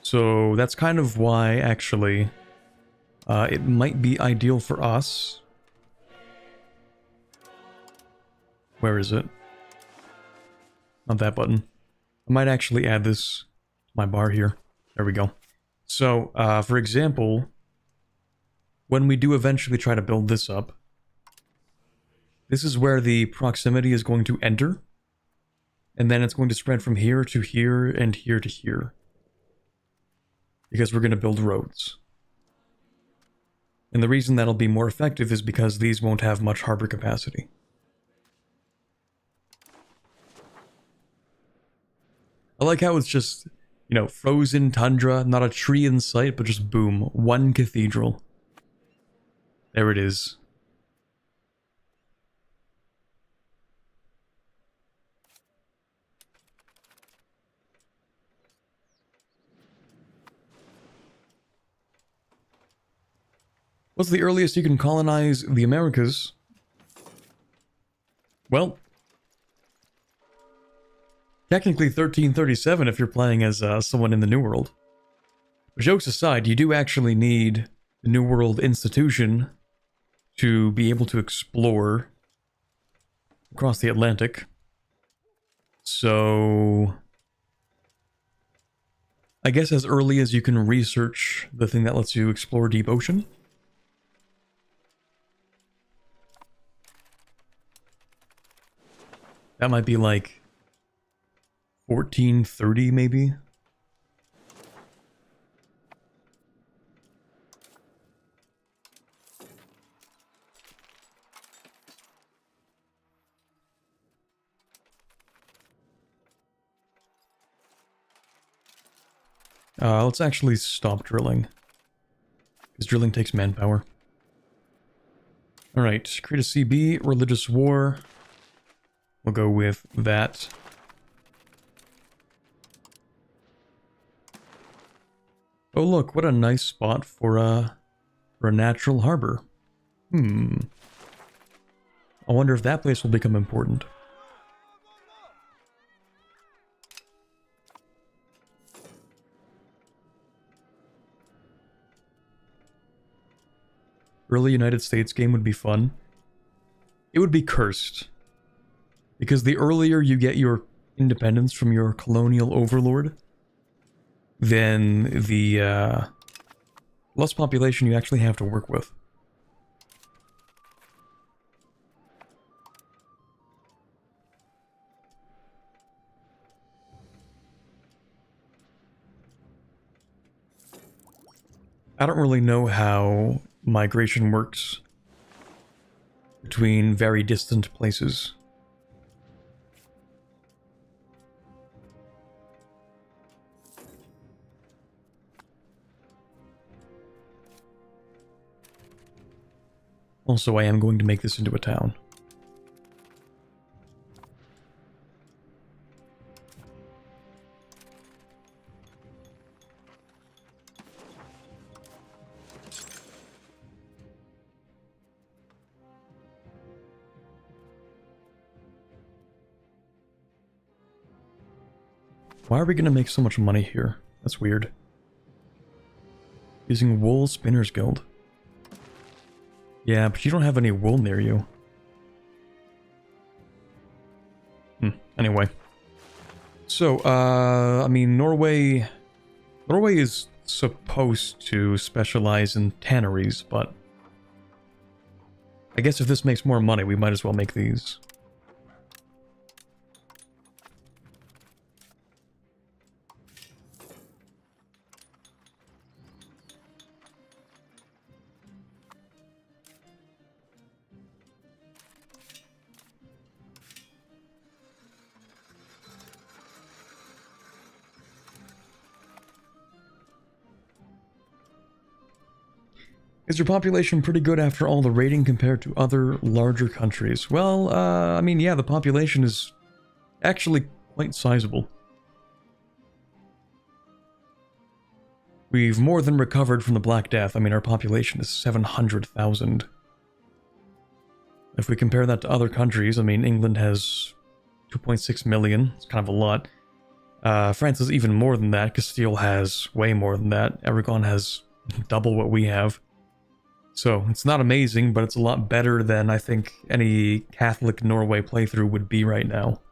[SPEAKER 1] So that's kind of why, actually, it might be ideal for us. Where is it? Not that button. I might actually add this to my bar here. There we go. So, for example, when we do eventually try to build this up, this is where the proximity is going to enter. And then it's going to spread from here to here and here to here. Because we're going to build roads. And the reason that'll be more effective is because these won't have much harbor capacity. I like how it's just, you know, frozen tundra, not a tree in sight, but just boom, one cathedral. There it is. What's the earliest you can colonize the Americas? Well, technically 1337 if you're playing as someone in the New World. But jokes aside, you do actually need the New World institution to be able to explore across the Atlantic. So I guess as early as you can research the thing that lets you explore deep ocean. That might be like 1430 maybe. Let's actually stop drilling. Because drilling takes manpower. Alright, create a CB, religious war. We'll go with that. Oh look, what a nice spot for a natural harbor. I wonder if that place will become important. Early United States game would be fun. It would be cursed. Because the earlier you get your independence from your colonial overlord, then the less population you actually have to work with. I don't really know how migration works between very distant places. Also, I am going to make this into a town. Why are we going to make so much money here? That's weird. Using Wool Spinners Guild. Yeah, but you don't have any wool near you. Anyway. So, I mean, Norway is supposed to specialize in tanneries, but I guess if this makes more money, we might as well make these. Is your population pretty good after all the raiding compared to other larger countries? Well, I mean, yeah, the population is actually quite sizable. We've more than recovered from the Black Death. I mean, our population is 700,000. If we compare that to other countries, I mean, England has 2.6 million. It's kind of a lot. France is even more than that. Castile has way more than that. Aragon has double what we have. So, it's not amazing, but it's a lot better than I think any Catholic Norway playthrough would be right now.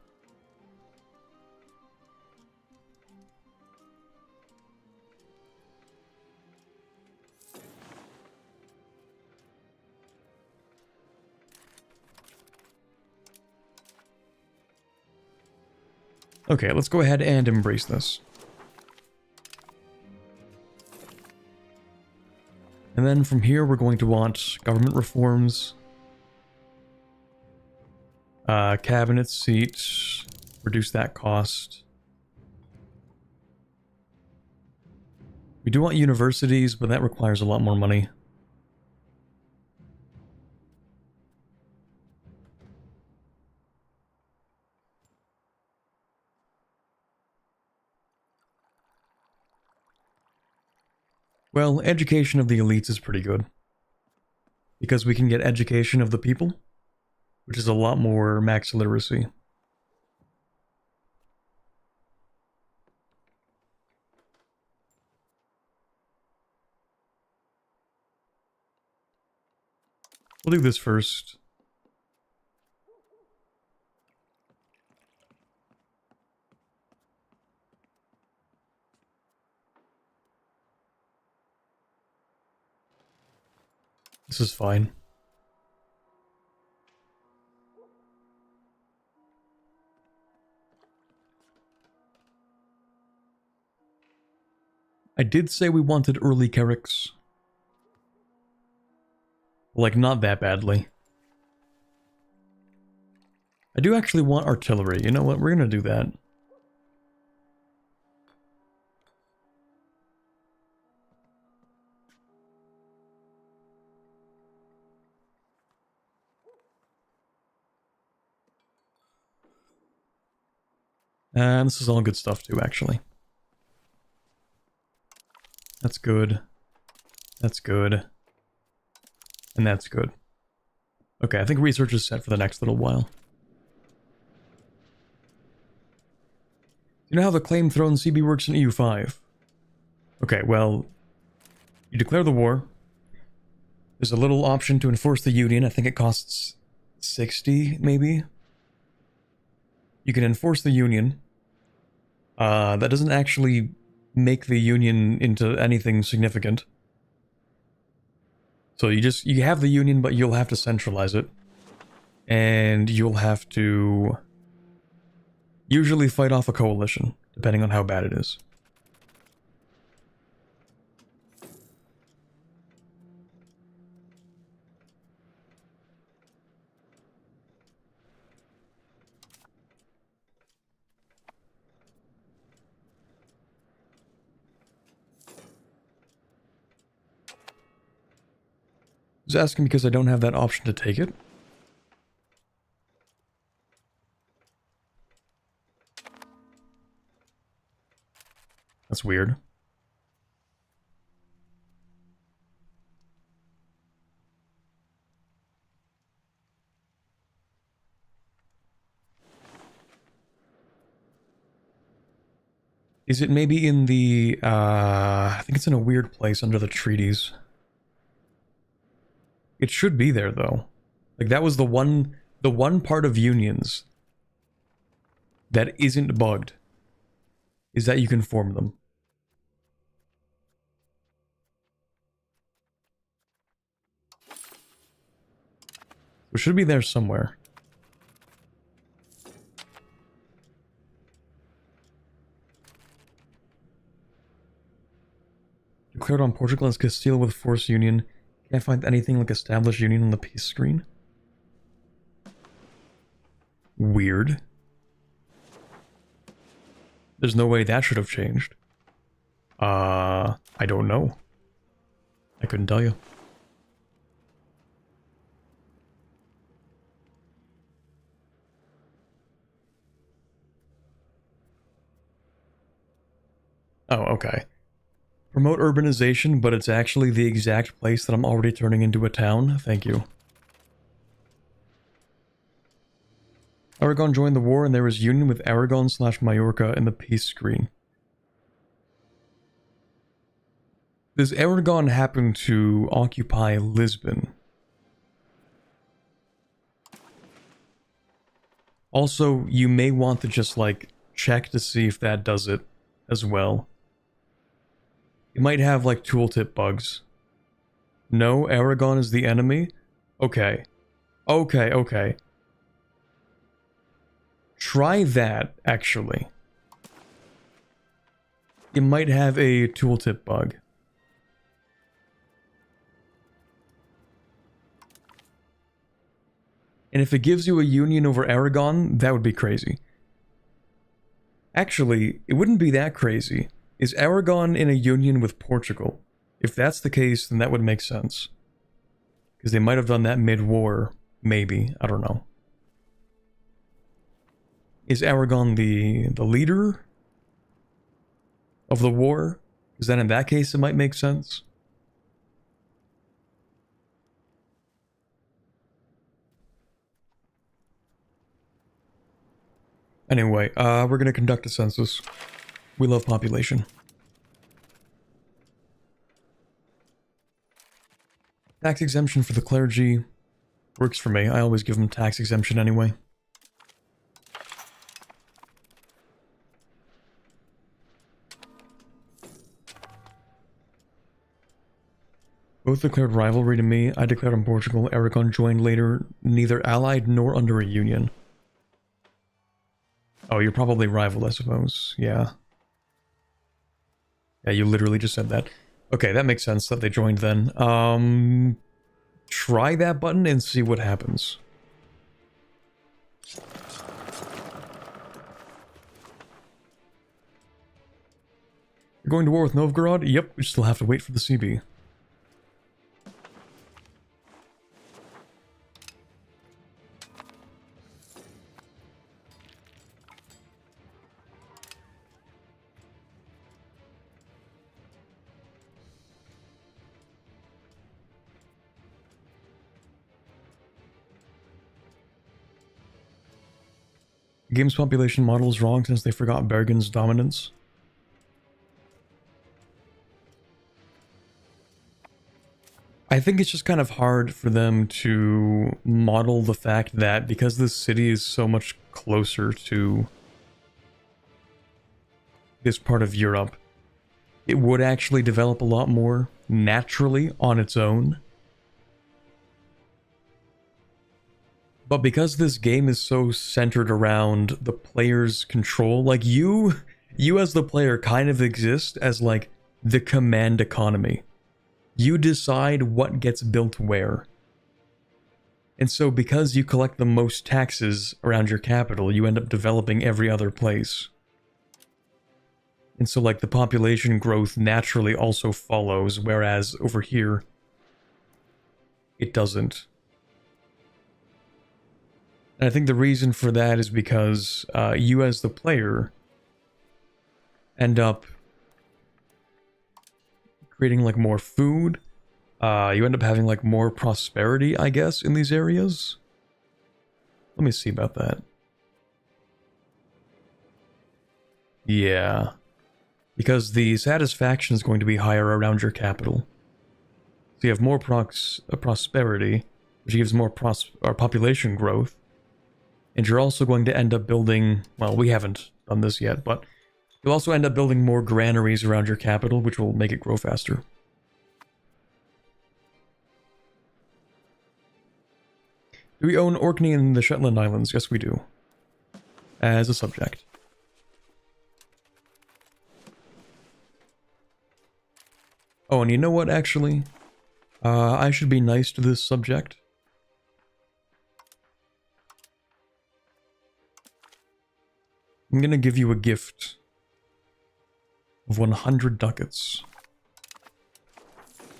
[SPEAKER 1] Okay, let's go ahead and embrace this. And then from here, we're going to want government reforms. Cabinet seat. Reduce that cost. We do want universities, but that requires a lot more money. Well, education of the elites is pretty good. Because we can get education of the people, which is a lot more max literacy. We'll do this first. This is fine. I did say we wanted early Carricks. Like, not that badly. I do actually want artillery. You know what? We're gonna do that. And this is all good stuff too, actually. That's good. That's good. And that's good. Okay, I think research is set for the next little while. You know how the claim throne CB works in EU5? Okay, well, you declare the war. There's a little option to enforce the union. I think it costs 60, maybe? You can enforce the union. That doesn't actually make the union into anything significant. So you have the union, but you'll have to centralize it. And you'll have to usually fight off a coalition, depending on how bad it is. Just asking because I don't have that option to take it. That's weird. Is it maybe in the, I think it's in a weird place under the treaties. It should be there, though. Like, that was the one part of unions that isn't bugged, is that you can form them. It should be there somewhere. Declared on Portugal as Castile with forced union. Can't find anything like established union on the peace screen. Weird. There's no way that should have changed. I don't know. I couldn't tell you. Oh, okay. Promote urbanization, but it's actually the exact place that I'm already turning into a town. Thank you. Aragon joined the war and there was union with Aragon / Mallorca in the peace screen. Does Aragon happen to occupy Lisbon? Also, you may want to just, like, check to see if that does it as well. It might have, like, tooltip bugs. No, Aragon is the enemy? Okay. Okay. Try that, actually. it might have a tooltip bug. And if it gives you a union over Aragon, that would be crazy. Actually, it wouldn't be that crazy. Is Aragon in a union with Portugal? If that's the case, then that would make sense. Because they might have done that mid-war, maybe. I don't know. Is Aragon the leader of the war? Because then in that case, it might make sense. Anyway, we're gonna conduct a census. We love population. Tax exemption for the clergy works for me. I always give them tax exemption anyway. Both declared rivalry to me. I declared on Portugal. Aragon joined later, neither allied nor under a union. Oh, you're probably rival, I suppose. Yeah. Yeah, you literally just said that. Okay, that makes sense that they joined then. Try that button and see what happens. You're going to war with Novgorod? Yep, we still have to wait for the CB. The game's population model is wrong since they forgot Bergen's dominance. I think it's just kind of hard for them to model the fact that because this city is so much closer to this part of Europe, it would actually develop a lot more naturally on its own. But because this game is so centered around the player's control, like you as the player kind of exist as like the command economy. You decide what gets built where. And so because you collect the most taxes around your capital, you end up developing every other place. And so like the population growth naturally also follows, whereas over here, it doesn't. And I think the reason for that is because you as the player end up creating like more food. You end up having like more prosperity, I guess, in these areas. Let me see about that. Yeah. Because the satisfaction is going to be higher around your capital. So you have more prosperity, which gives more population growth. And you're also going to end up building, well, we haven't done this yet, but you'll also end up building more granaries around your capital, which will make it grow faster. Do we own Orkney and the Shetland Islands? Yes, we do. As a subject. Oh, and you know what, actually? I should be nice to this subject. I'm gonna give you a gift of 100 ducats.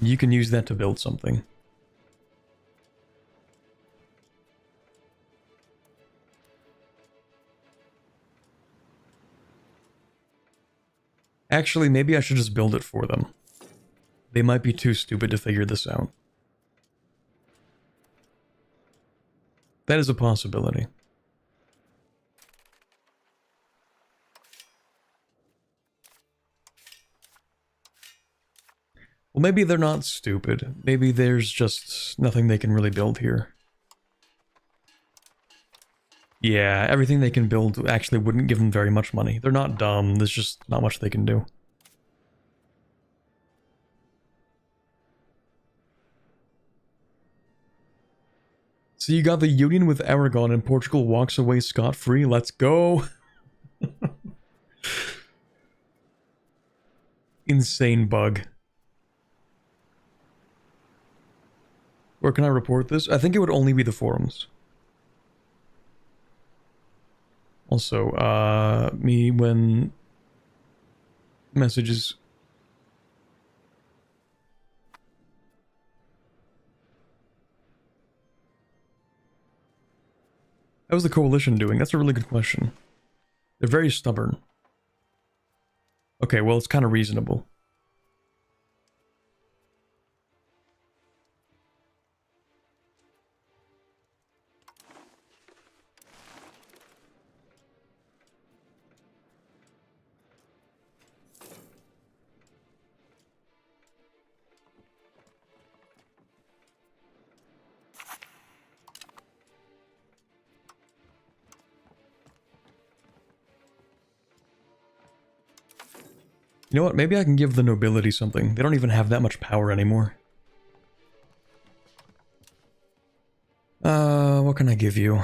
[SPEAKER 1] You can use that to build something. Actually, maybe I should just build it for them. They might be too stupid to figure this out. That is a possibility. Well, maybe they're not stupid. Maybe there's just nothing they can really build here. Yeah, everything they can build actually wouldn't give them very much money. They're not dumb, there's just not much they can do. So you got the union with Aragon and Portugal walks away scot-free. Let's go! insane bug. Where can I report this? I think it would only be the forums. Also, me when messages. How's the coalition doing? That's a really good question. They're very stubborn. Okay, well, it's kind of reasonable. You know what? Maybe I can give the nobility something. They don't even have that much power anymore. What can I give you?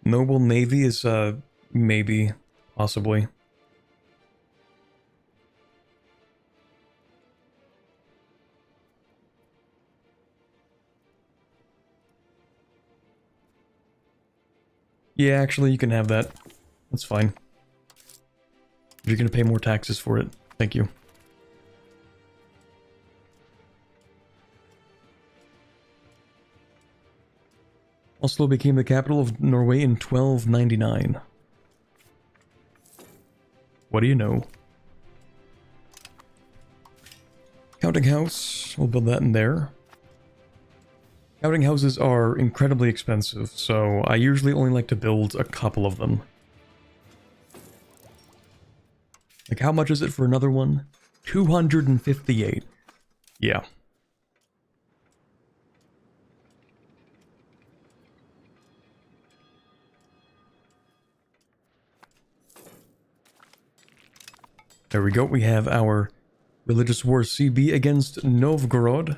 [SPEAKER 1] Noble Navy is, maybe, possibly. Yeah, actually, you can have that. That's fine. If you're gonna pay more taxes for it. Thank you. Oslo became the capital of Norway in 1299. What do you know? Counting house. We'll build that in there. Counting houses are incredibly expensive, so I usually only like to build a couple of them. Like, how much is it for another one? 258. Yeah. There we go. We have our religious war CB against Novgorod.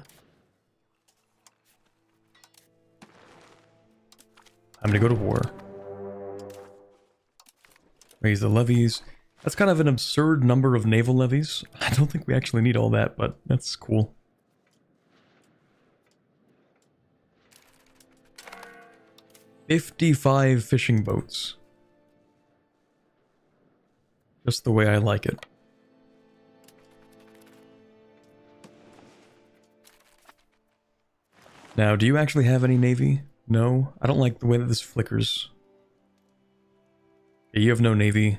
[SPEAKER 1] Time to go to war. Raise the levies. That's kind of an absurd number of naval levies. I don't think we actually need all that, but that's cool. "55 fishing boats. Just the way I like it. Now, do you actually have any navy? No? I don't like the way that this flickers. Yeah, you have no navy.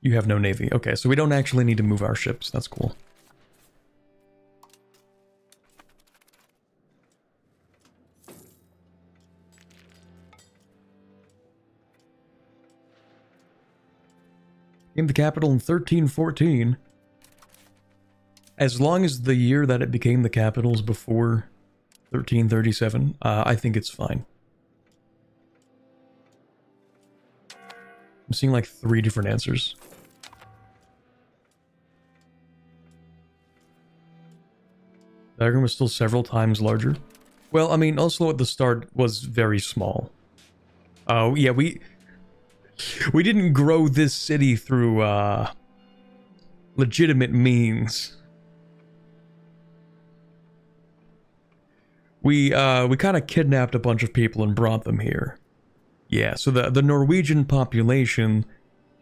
[SPEAKER 1] You have no navy. Okay, so we don't actually need to move our ships. That's cool. Became the capital in 1314. As long as the year that it became the capital is before 1337, I think it's fine. I'm seeing like 3 different answers. Diagram was still several times larger. Well, I mean, Oslo at the start was very small. Oh, yeah, we didn't grow this city through, legitimate means. We kind of kidnapped a bunch of people and brought them here. Yeah, so the Norwegian population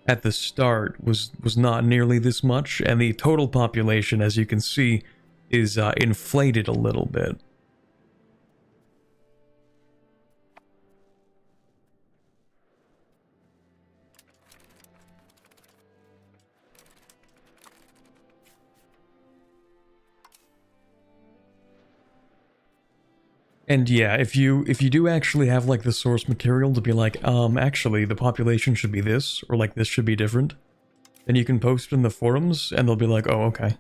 [SPEAKER 1] at the start was not nearly this much, and the total population, as you can see, is inflated a little bit. And yeah, if you do actually have like the source material to be like, actually the population should be this, or like this should be different, then you can post in the forums and they'll be like, oh, okay.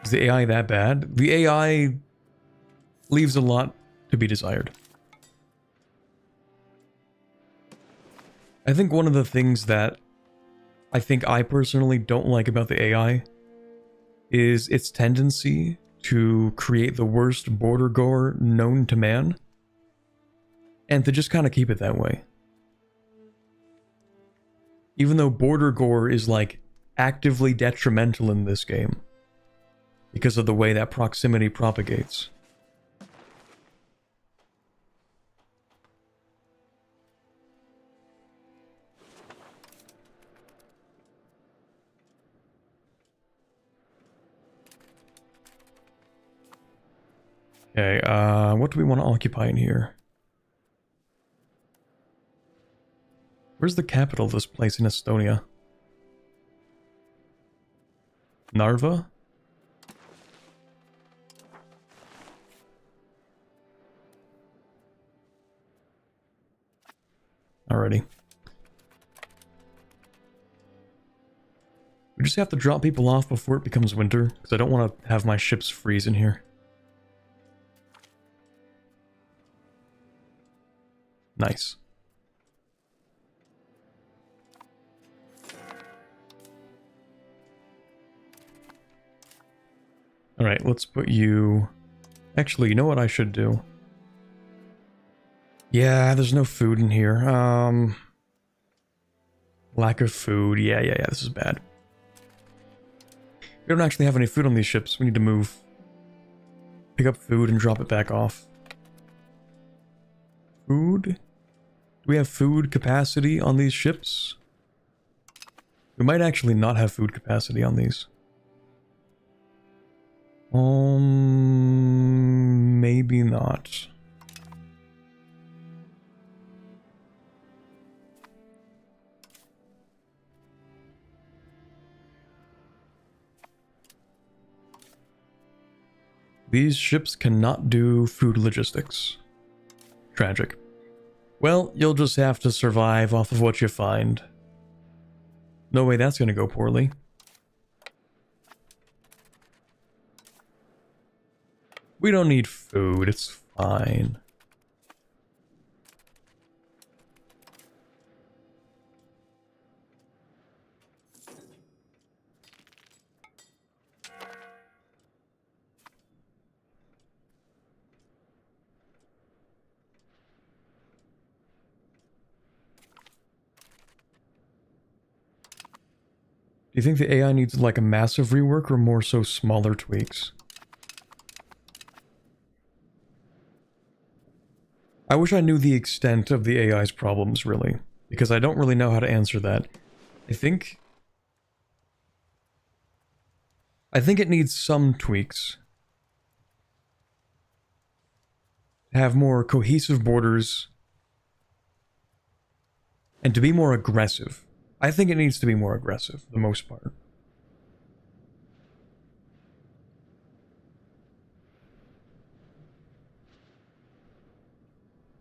[SPEAKER 1] Is the AI that bad? The AI leaves a lot to be desired. I think one of the things that I think I personally don't like about the AI is its tendency to create the worst border gore known to man, and to just kind of keep it that way. Even though border gore is like actively detrimental in this game because of the way that proximity propagates. Okay, what do we want to occupy in here? Where's the capital of this place in Estonia? Narva? Alrighty. We just have to drop people off before it becomes winter, because I don't want to have my ships freeze in here. Nice. Alright, let's put you... Actually, you know what I should do? Yeah, there's no food in here. Lack of food. Yeah, this is bad. We don't actually have any food on these ships. We need to move. Pick up food and drop it back off. Food? Do we have food capacity on these ships? We might actually not have food capacity on these. Maybe not. These ships cannot do food logistics. Tragic. Well, you'll just have to survive off of what you find. No way that's gonna go poorly. We don't need food, it's fine. Do you think the AI needs like a massive rework or more so smaller tweaks? I wish I knew the extent of the AI's problems, really, because I don't really know how to answer that. I think it needs some tweaks. Have more cohesive borders, and to be more aggressive. I think it needs to be more aggressive, for the most part.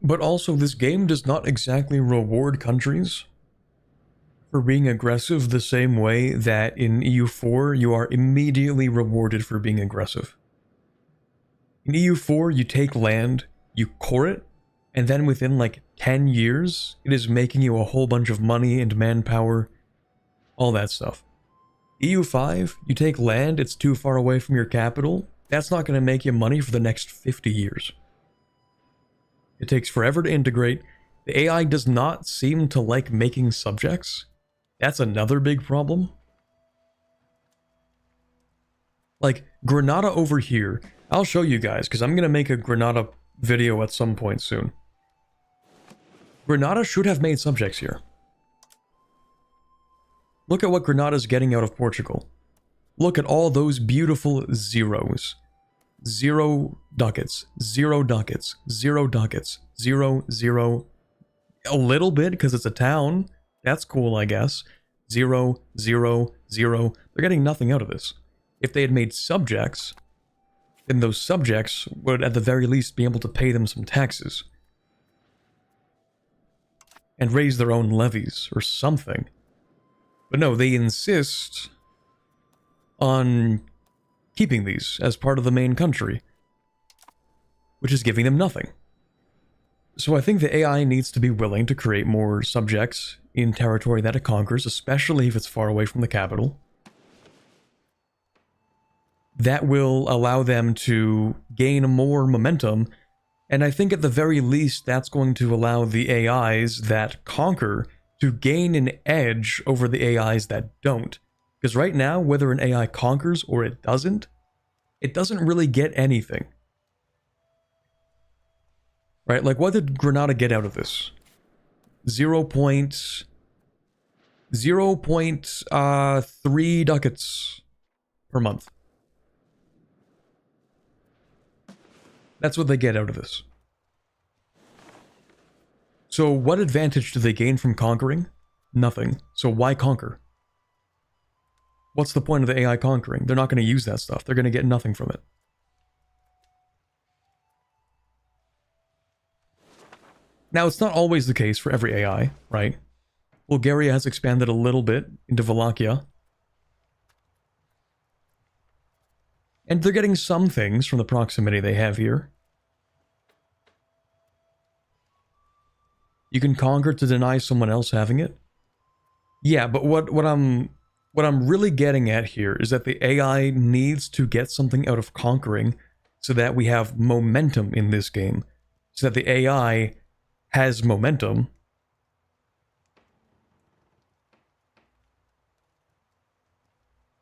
[SPEAKER 1] But also, this game does not exactly reward countries for being aggressive the same way that in EU4 you are immediately rewarded for being aggressive. In EU4 you take land, you core it, and then within like 10 years it is making you a whole bunch of money and manpower, all that stuff. EU5, you take land, it's too far away from your capital, that's not going to make you money for the next 50 years. It takes forever to integrate. The AI does not seem to like making subjects. That's another big problem. Like, Granada over here, I'll show you guys, because I'm going to make a Granada video at some point soon. Granada should have made subjects here. Look at what Granada's getting out of Portugal. Look at all those beautiful zeros. 0 ducats, 0 ducats, 0 ducats, 0, 0, a little bit because it's a town. That's cool, I guess. 0, 0, 0. They're getting nothing out of this. If they had made subjects, then those subjects would at the very least be able to pay them some taxes. And raise their own levies or something. But no, they insist on keeping these as part of the main country, which is giving them nothing. So I think the AI needs to be willing to create more subjects in territory that it conquers, especially if it's far away from the capital. That will allow them to gain more momentum, and I think at the very least that's going to allow the AIs that conquer to gain an edge over the AIs that don't. Because right now, whether an AI conquers or it doesn't really get anything. Right? Like, what did Granada get out of this? 0.3 ducats per month. That's what they get out of this. So what advantage do they gain from conquering? Nothing. So why conquer? What's the point of the AI conquering? They're not going to use that stuff. They're going to get nothing from it. Now, it's not always the case for every AI, right? Bulgaria has expanded a little bit into Wallachia. And they're getting some things from the proximity they have here. You can conquer to deny someone else having it. Yeah, but what I'm really getting at here is that the AI needs to get something out of conquering so that we have momentum in this game. So that the AI has momentum.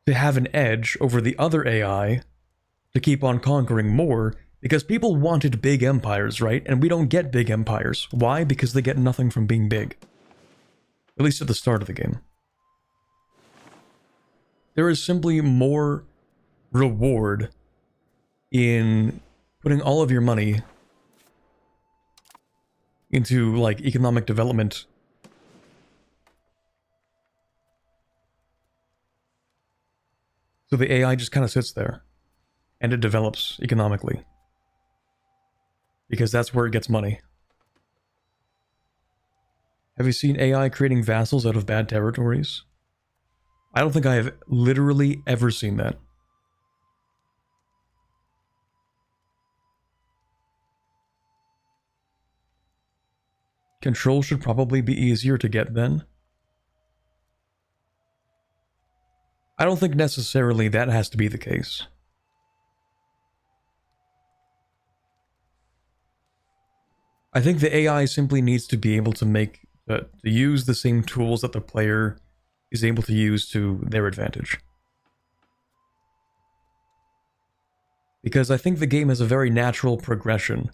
[SPEAKER 1] To have an edge over the other AI to keep on conquering more, because people wanted big empires, right? And we don't get big empires. Why? Because they get nothing from being big. At least at the start of the game. There is simply more reward in putting all of your money into, like, economic development. So the AI just kind of sits there. And it develops economically. Because that's where it gets money. Have you seen AI creating vassals out of bad territories? I don't think I have literally ever seen that. Control should probably be easier to get then. I don't think necessarily that has to be the case. I think the AI simply needs to be able to use the same tools that the player is able to use to their advantage. Because I think the game has a very natural progression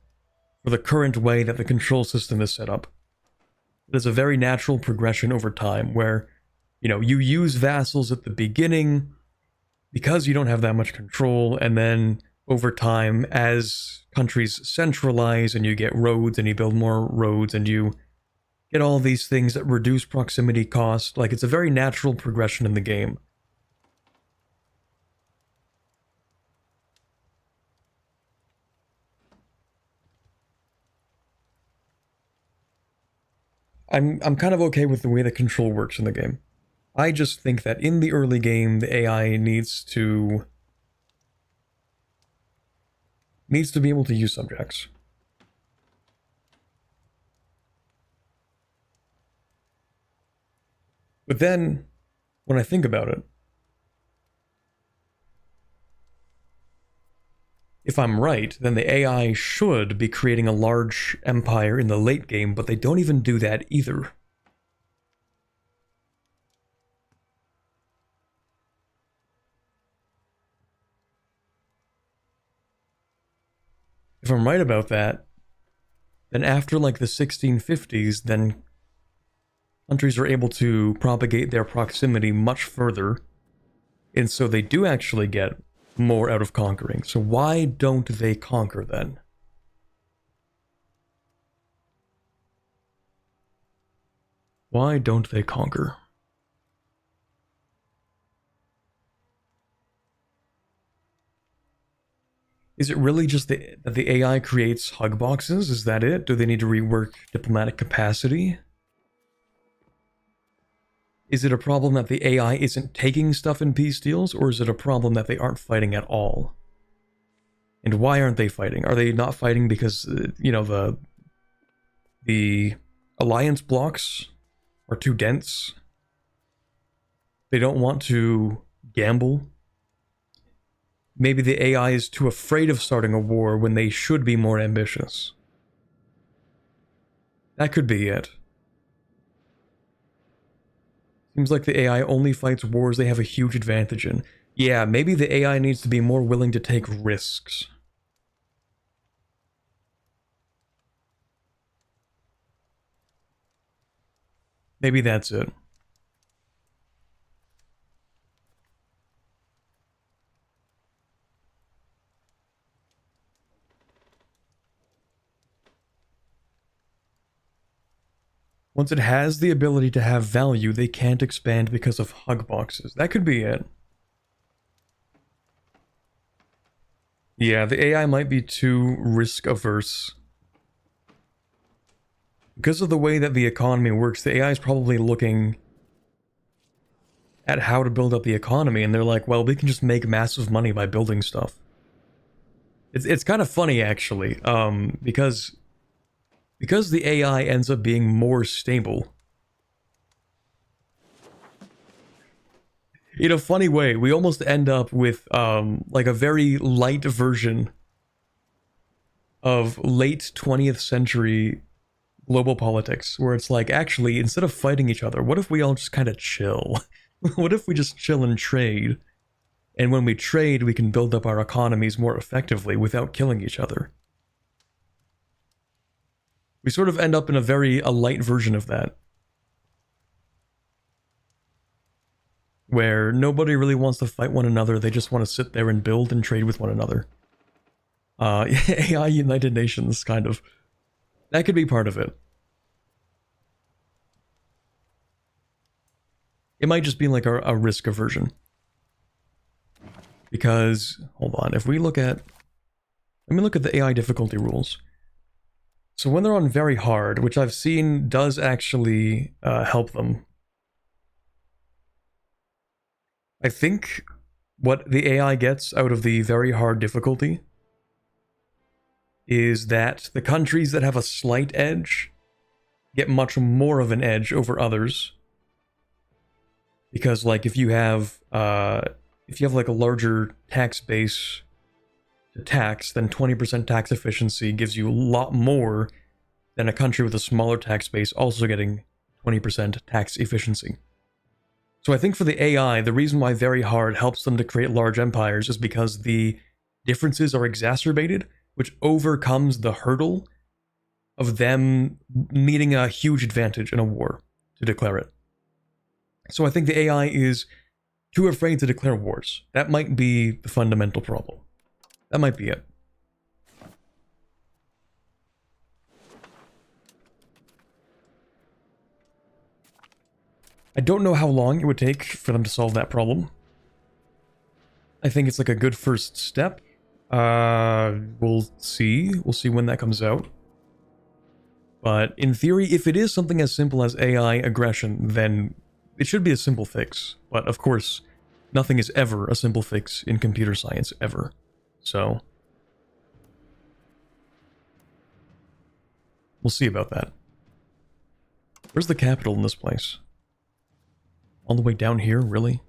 [SPEAKER 1] for the current way that the control system is set up. There's a very natural progression over time where, you know, you use vassals at the beginning because you don't have that much control, and then over time, as countries centralize and you get roads and you build more roads and you get all these things that reduce proximity cost, like, it's a very natural progression in the game. I'm kind of okay with the way the control works in the game. I just think that in the early game, the AI needs to be able to use subjects. But then, when I think about it, if I'm right, then the AI should be creating a large empire in the late game, but they don't even do that either. If I'm right about that, then after, like, the 1650s, then countries are able to propagate their proximity much further, and so they do actually get more out of conquering. So why don't they conquer then? Why don't they conquer? Is it really just that the AI creates hug boxes? Is that it? Do they need to rework diplomatic capacity? Is it a problem that the AI isn't taking stuff in peace deals, or is it a problem that they aren't fighting at all? And why aren't they fighting? Are they not fighting because, you know, the alliance blocks are too dense. They don't want to gamble. Maybe the AI is too afraid of starting a war when they should be more ambitious. That could be it. Seems like the AI only fights wars they have a huge advantage in. Yeah, maybe the AI needs to be more willing to take risks. Maybe that's it. Once it has the ability to have value, they can't expand because of hug boxes. That could be it. Yeah, the AI might be too risk averse. Because of the way that the economy works, the AI is probably looking at how to build up the economy, and they're like, well, we can just make massive money by building stuff. It's kind of funny, actually, because the AI ends up being more stable. In a funny way, we almost end up with, like a very light version of late 20th century global politics, where it's like, actually, instead of fighting each other, what if we all just kind of chill? What if we just chill and trade? And when we trade, we can build up our economies more effectively without killing each other. We sort of end up in a light version of that. Where nobody really wants to fight one another, they just want to sit there and build and trade with one another. AI United Nations, kind of. That could be part of it. It might just be like a risk aversion. Because, hold on, if we look at... Let me look at the AI difficulty rules. So when they're on very hard, which I've seen does actually help them. I think what the AI gets out of the very hard difficulty is that the countries that have a slight edge get much more of an edge over others. Because, like, if you have like a larger tax base to tax, then 20% tax efficiency gives you a lot more than a country with a smaller tax base also getting 20% tax efficiency. So I think for the AI, the reason why very hard helps them to create large empires is because the differences are exacerbated, which overcomes the hurdle of them needing a huge advantage in a war to declare it. So I think the AI is too afraid to declare wars. That might be the fundamental problem. That might be it. I don't know how long it would take for them to solve that problem. I think it's like a good first step. We'll see. We'll see when that comes out. But in theory, if it is something as simple as AI aggression, then it should be a simple fix. But of course, nothing is ever a simple fix in computer science, ever. So we'll see about that. Where's the capital in this place? All the way down here, really?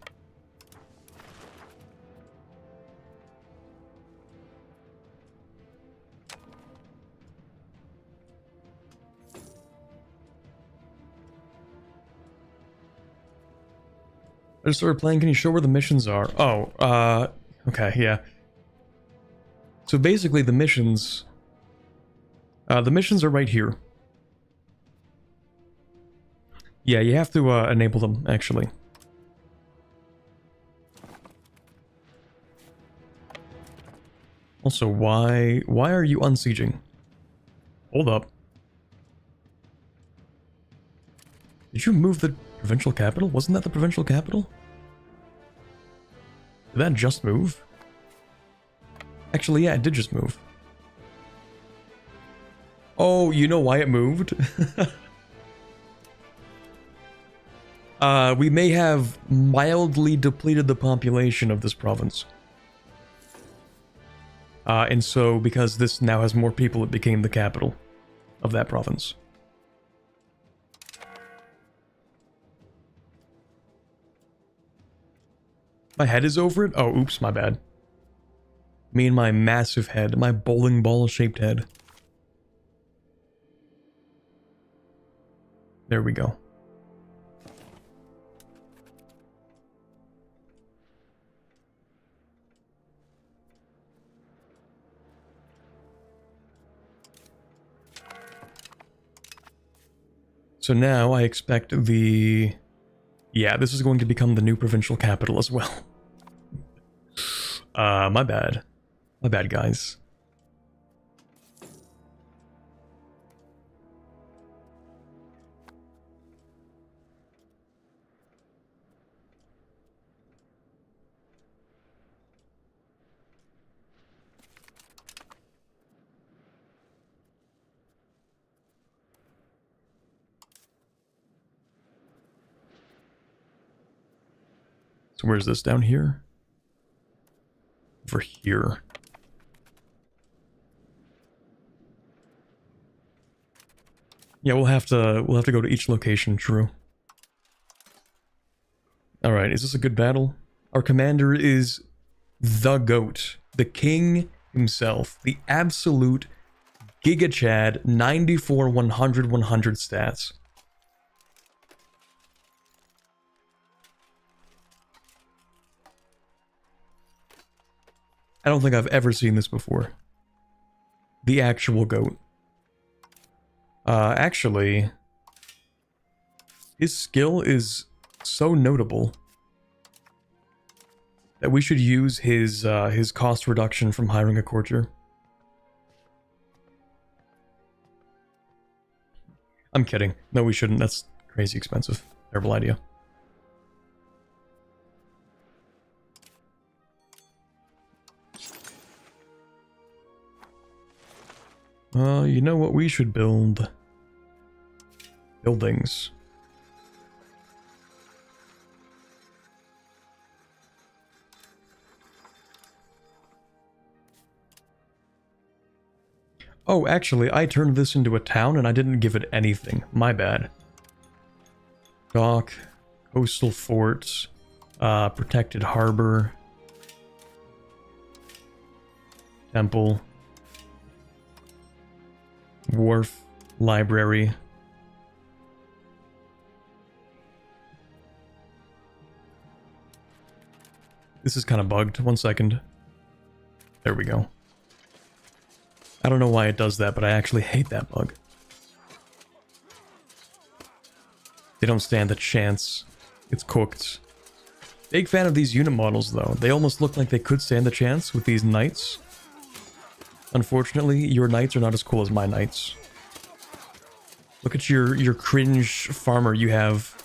[SPEAKER 1] I just started playing, can you show where the missions are? Oh, okay, yeah. So basically the missions are right here. Yeah, you have to enable them, actually. Also, why are you unsieging? Hold up. Did you move the provincial capital? Wasn't that the provincial capital? Did that just move? Actually, yeah, it did just move. Oh, you know why it moved? We may have mildly depleted the population of this province. And so, because this now has more people, it became the capital of that province. My head is over it? Oh, oops, my bad. Me and my massive head, my bowling ball shaped head. There we go. So now I expect the... Yeah, this is going to become the new provincial capital as well. My bad. My bad, guys. So where's this, down here? Over here. Yeah, we'll have to go to each location, true. Alright, is this a good battle? Our commander is the GOAT. The king himself. The absolute Giga Chad 94 100 100 stats. I don't think I've ever seen this before. The actual GOAT. Actually, his skill is so notable that we should use his cost reduction from hiring a courtier. I'm kidding. No, we shouldn't. That's crazy expensive. Terrible idea. You know what we should build? Buildings. Oh, actually, I turned this into a town and I didn't give it anything. My bad. Dock, coastal forts, protected harbor, temple, wharf, library. This is kind of bugged. 1 second. There we go. I don't know why it does that, but I actually hate that bug. They don't stand a chance. It's cooked. Big fan of these unit models, though. They almost look like they could stand a chance with these knights. Unfortunately, your knights are not as cool as my knights. Look at your cringe farmer you have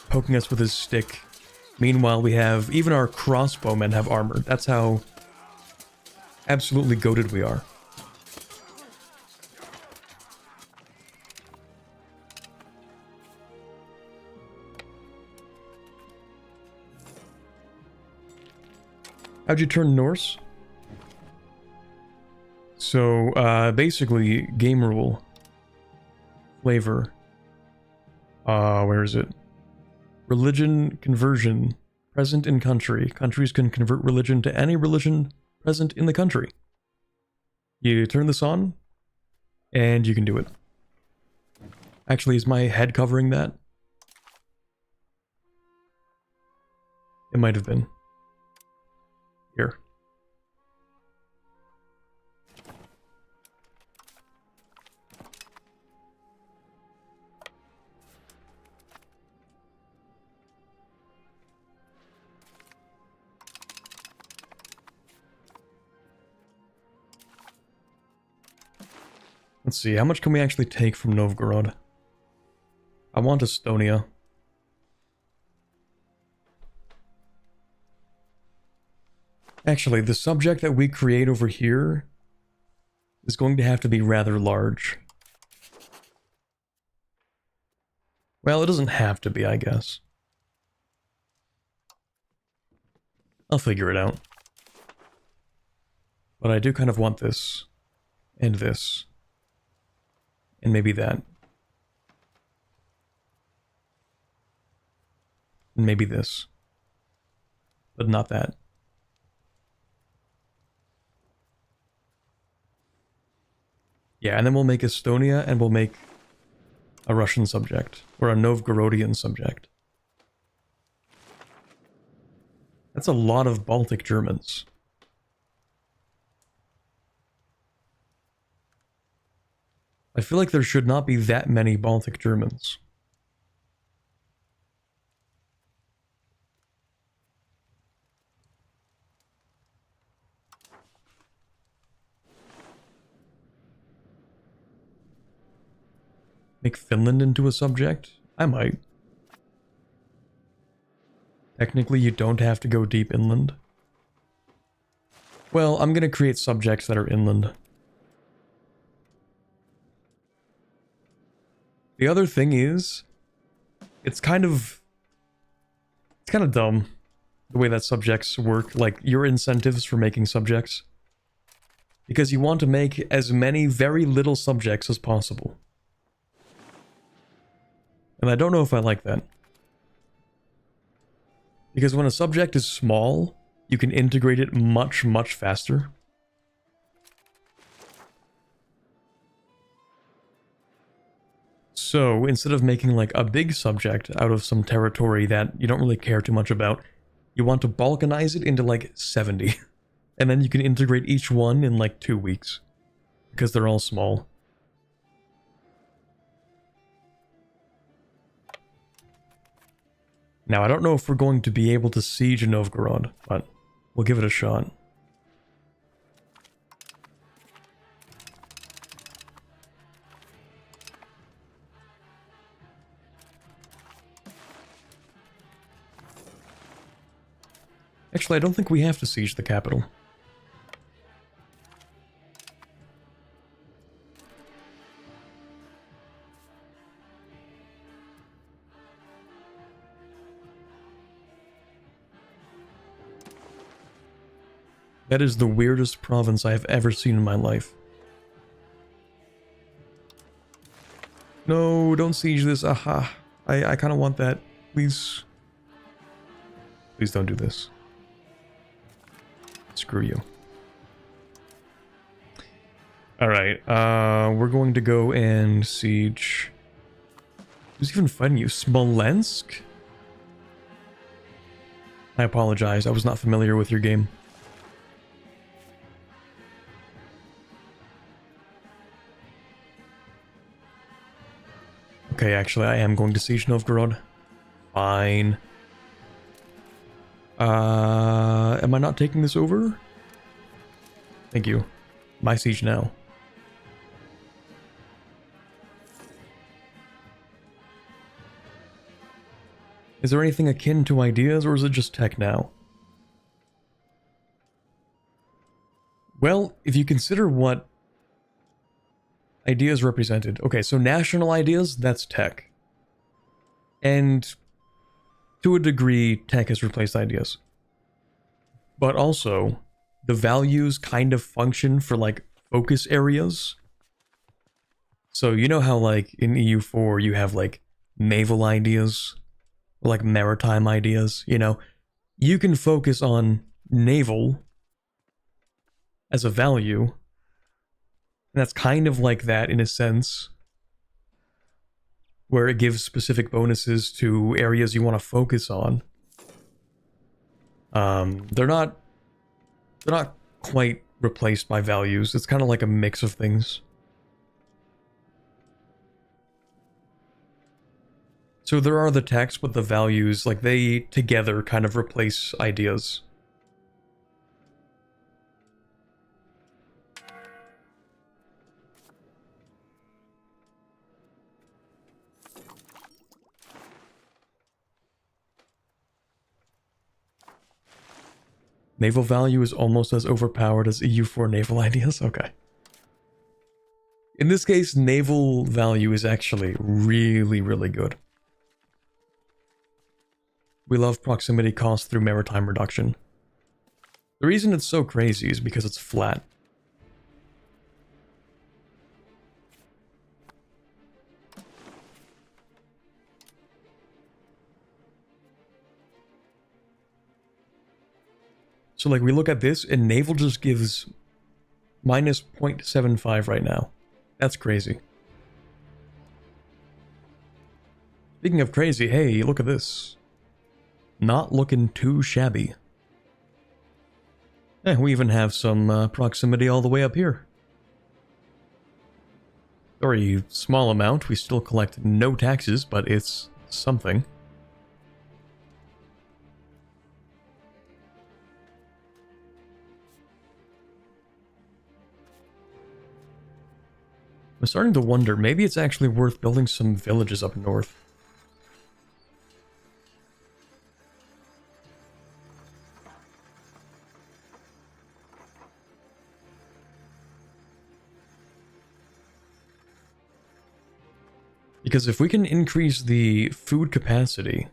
[SPEAKER 1] poking us with his stick. Meanwhile, we have... even our crossbowmen have armor. That's how absolutely goated we are. How'd you turn Norse? So, basically, game rule. Flavor. Where is it? Religion conversion. Present in country. Countries can convert religion to any religion present in the country. You turn this on, and you can do it. Actually, is my head covering that? It might have been. Here. Let's see, how much can we actually take from Novgorod? I want Estonia. Actually, the subject that we create over here is going to have to be rather large. Well, it doesn't have to be, I guess. I'll figure it out. But I do kind of want this, and this, and maybe that. And maybe this. but not that. Yeah, and then we'll make Estonia, and we'll make a Russian subject, or a Novgorodian subject. That's a lot of Baltic Germans. I feel like there should not be that many Baltic Germans. Make Finland into a subject? I might. Technically, you don't have to go deep inland. Well, I'm gonna create subjects that are inland. The other thing is, it's kind of dumb the way that subjects work, like your incentives for making subjects. Because you want to make as many very little subjects as possible. And I don't know if I like that. Because when a subject is small, you can integrate it much, much faster. So, instead of making like a big subject out of some territory that you don't really care too much about, you want to balkanize it into like 70. And then you can integrate each one in like 2 weeks. Because they're all small. Now, I don't know if we're going to be able to siege Novgorod, but we'll give it a shot. Actually, I don't think we have to siege the capital. That is the weirdest province I have ever seen in my life. No, don't siege this. Aha. I kind of want that. Please. Please don't do this. Screw you. Alright, we're going to go and siege... Who's even fighting you? Smolensk? I apologize, I was not familiar with your game. Okay, actually, I am going to siege Novgorod. Fine. Am I not taking this over? Thank you. My siege now. Is there anything akin to ideas, or is it just tech now? Well, if you consider what ideas represented. Okay, so national ideas, that's tech. And to a degree, tech has replaced ideas. But also, the values kind of function for, like, focus areas. So, you know how, like, in EU4 you have, like, naval ideas? Or, like, maritime ideas, you know? You can focus on naval as a value. And that's kind of like that in a sense. Where it gives specific bonuses to areas you want to focus on. They're not quite replaced by values. It's kind of like a mix of things. So there are the techs, but the values, like, they together kind of replace ideas. Naval value is almost as overpowered as EU4 naval ideas? Okay. In this case, naval value is actually really, really good. We love proximity cost through maritime reduction. The reason it's so crazy is because it's flat. So like we look at this and naval just gives minus 0.75 right now. That's crazy. Speaking of crazy, hey, look at this. Not looking too shabby. We even have some proximity all the way up here. Very small amount. We still collect no taxes, but it's something. I'm starting to wonder, maybe it's actually worth building some villages up north. Because if we can increase the food capacity,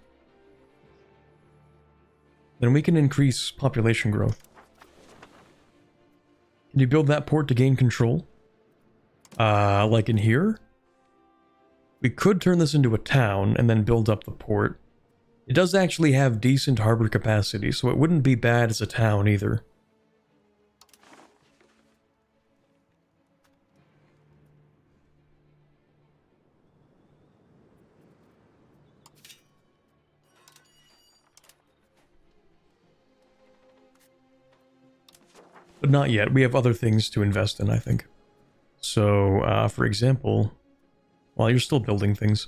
[SPEAKER 1] then we can increase population growth. Can you build that port to gain control? Like in here? We could turn this into a town and then build up the port. It does actually have decent harbor capacity, so it wouldn't be bad as a town either. But not yet. We have other things to invest in, I think. So, for example, while you're still building things,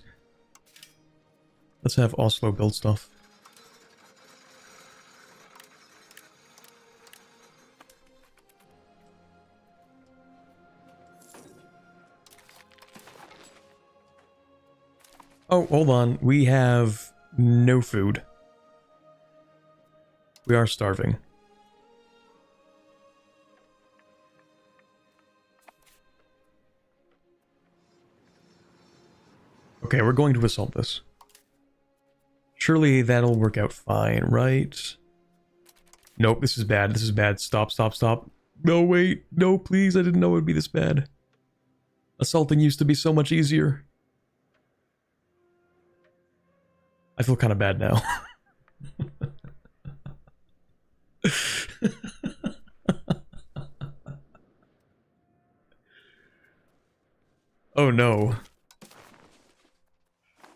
[SPEAKER 1] let's have Oslo build stuff. Oh, hold on. We have no food. We are starving. Okay, we're going to assault this. Surely that'll work out fine, right? Nope, this is bad. This is bad. Stop, stop, stop. No, wait. No, please. I didn't know it would be this bad. Assaulting used to be so much easier. I feel kind of bad now. Oh no.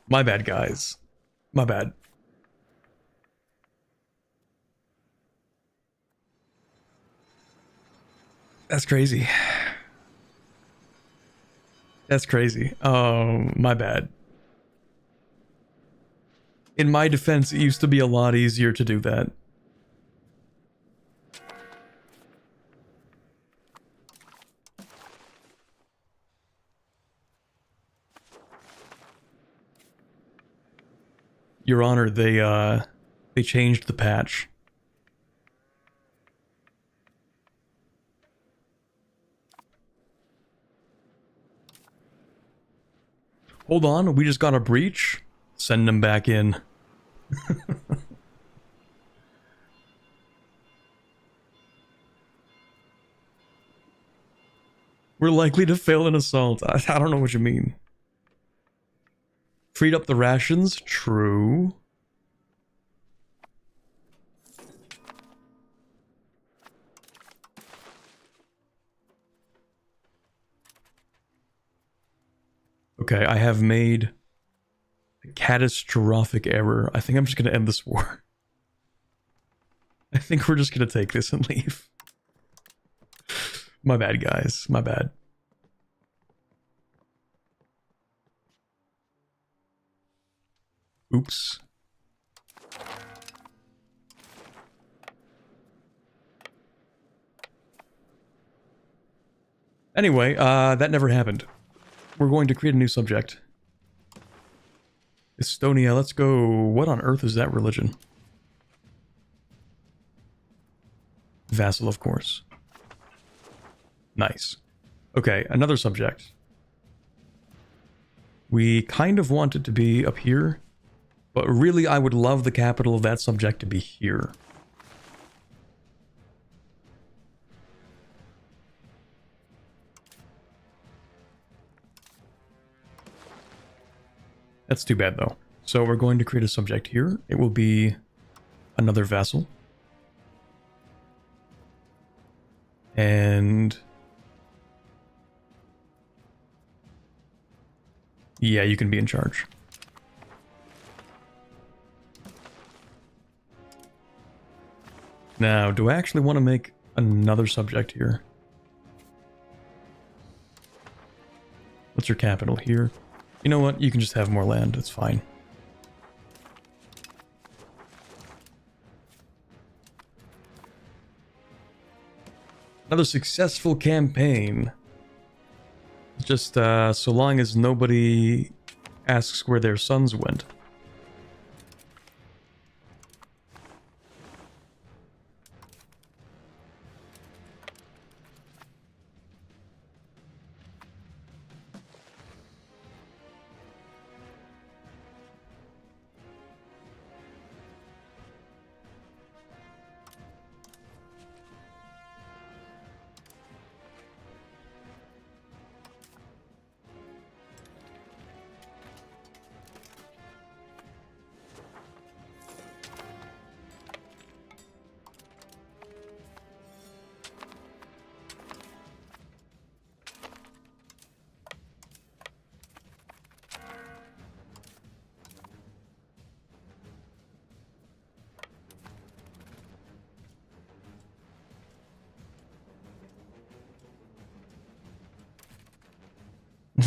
[SPEAKER 1] My bad, guys. My bad. That's crazy. That's crazy. My bad. In my defense, it used to be a lot easier to do that. Your Honor, they changed the patch. Hold on, we just got a breach? Send them back in. We're likely to fail an assault. I don't know what you mean. Freed up the rations? True. Okay, I have made a catastrophic error. I think I'm just going to end this war. I think we're just going to take this and leave. My bad, guys. My bad. Oops. Anyway, that never happened. We're going to create a new subject. Estonia, let's go... What on earth is that religion? Vassal, of course. Nice. Okay, another subject. We kind of want it to be up here, but really I would love the capital of that subject to be here. That's too bad, though. So we're going to create a subject here. It will be another vassal. And yeah, you can be in charge. Now, do I actually want to make another subject here? What's your capital here? You know what? You can just have more land. It's fine. Another successful campaign. Just so long as nobody asks where their sons went.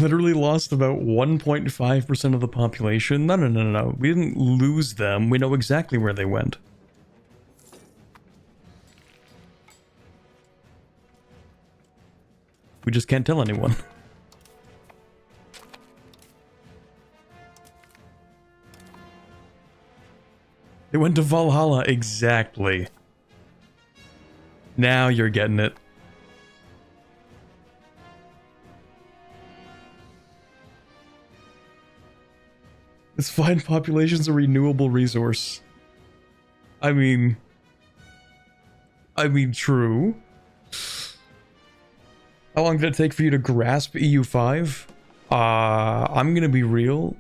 [SPEAKER 1] Literally lost about 1.5% of the population. No. We didn't lose them. We know exactly where they went. We just can't tell anyone. They went to Valhalla, exactly. Now you're getting it. This fine population's a renewable resource. I mean, true. How long did it take for you to grasp EU5? I'm gonna be real.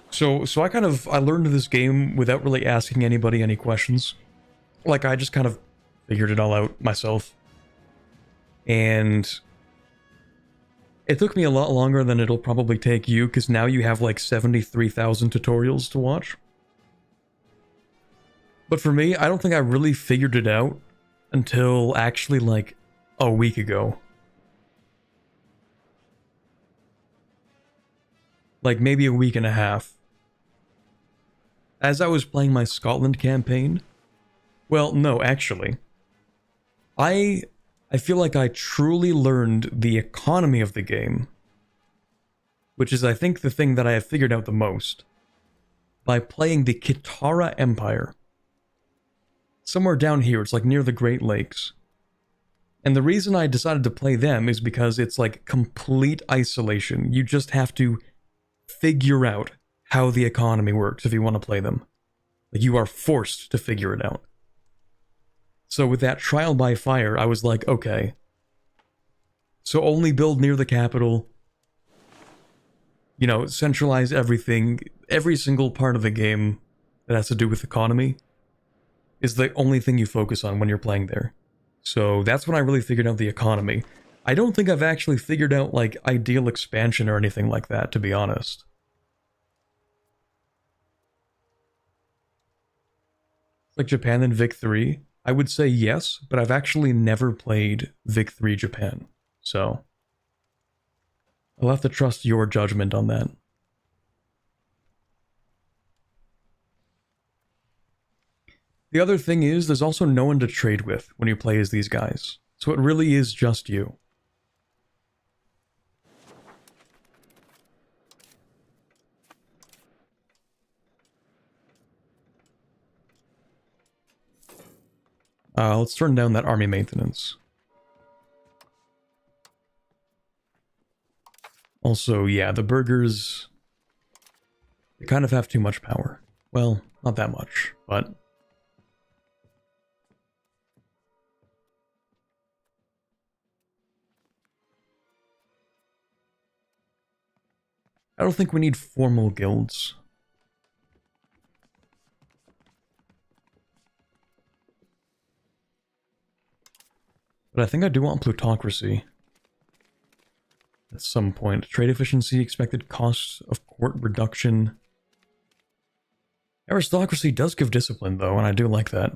[SPEAKER 1] So I learned this game without really asking anybody any questions. Like, I just kind of figured it all out myself. And it took me a lot longer than it'll probably take you, because now you have like 73,000 tutorials to watch. But for me, I don't think I really figured it out until actually like a week ago. Like maybe a week and a half. As I was playing my Scotland campaign, well, no, actually, I feel like I truly learned the economy of the game, which is, I think, the thing that I have figured out the most, by playing the Kitara Empire. Somewhere down here, it's like near the Great Lakes. And the reason I decided to play them is because it's like complete isolation. You just have to figure out how the economy works if you want to play them. Like, you are forced to figure it out. So with that trial by fire, I was like, okay. So only build near the capital. You know, centralize everything. Every single part of the game that has to do with economy is the only thing you focus on when you're playing there. So that's when I really figured out the economy. I don't think I've actually figured out, like, ideal expansion or anything like that, to be honest. Like Japan and Vic 3? I would say yes, but I've actually never played Vic 3 Japan, so I'll have to trust your judgment on that. The other thing is, there's also no one to trade with when you play as these guys, so it really is just you. Let's turn down that army maintenance. Also, yeah, the burghers, they kind of have too much power. Well, not that much, but I don't think we need formal guilds. But I think I do want plutocracy. At some point. Trade efficiency, expected cost of court reduction. Aristocracy does give discipline, though, and I do like that.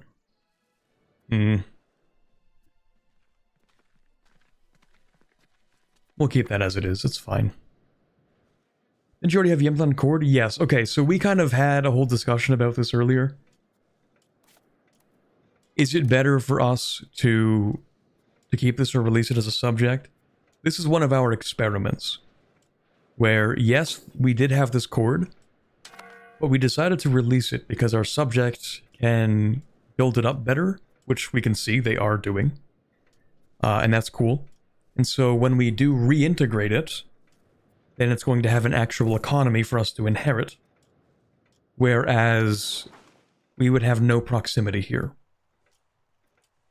[SPEAKER 1] We'll keep that as it is, it's fine. Did you already have Yemtland Cord? Yes. Okay, so we kind of had a whole discussion about this earlier. Is it better for us to keep this or release it as a subject? This is one of our experiments. Where, yes, we did have this cord, but we decided to release it because our subject can build it up better, which we can see they are doing. And that's cool. And so when we do reintegrate it, then it's going to have an actual economy for us to inherit. Whereas we would have no proximity here.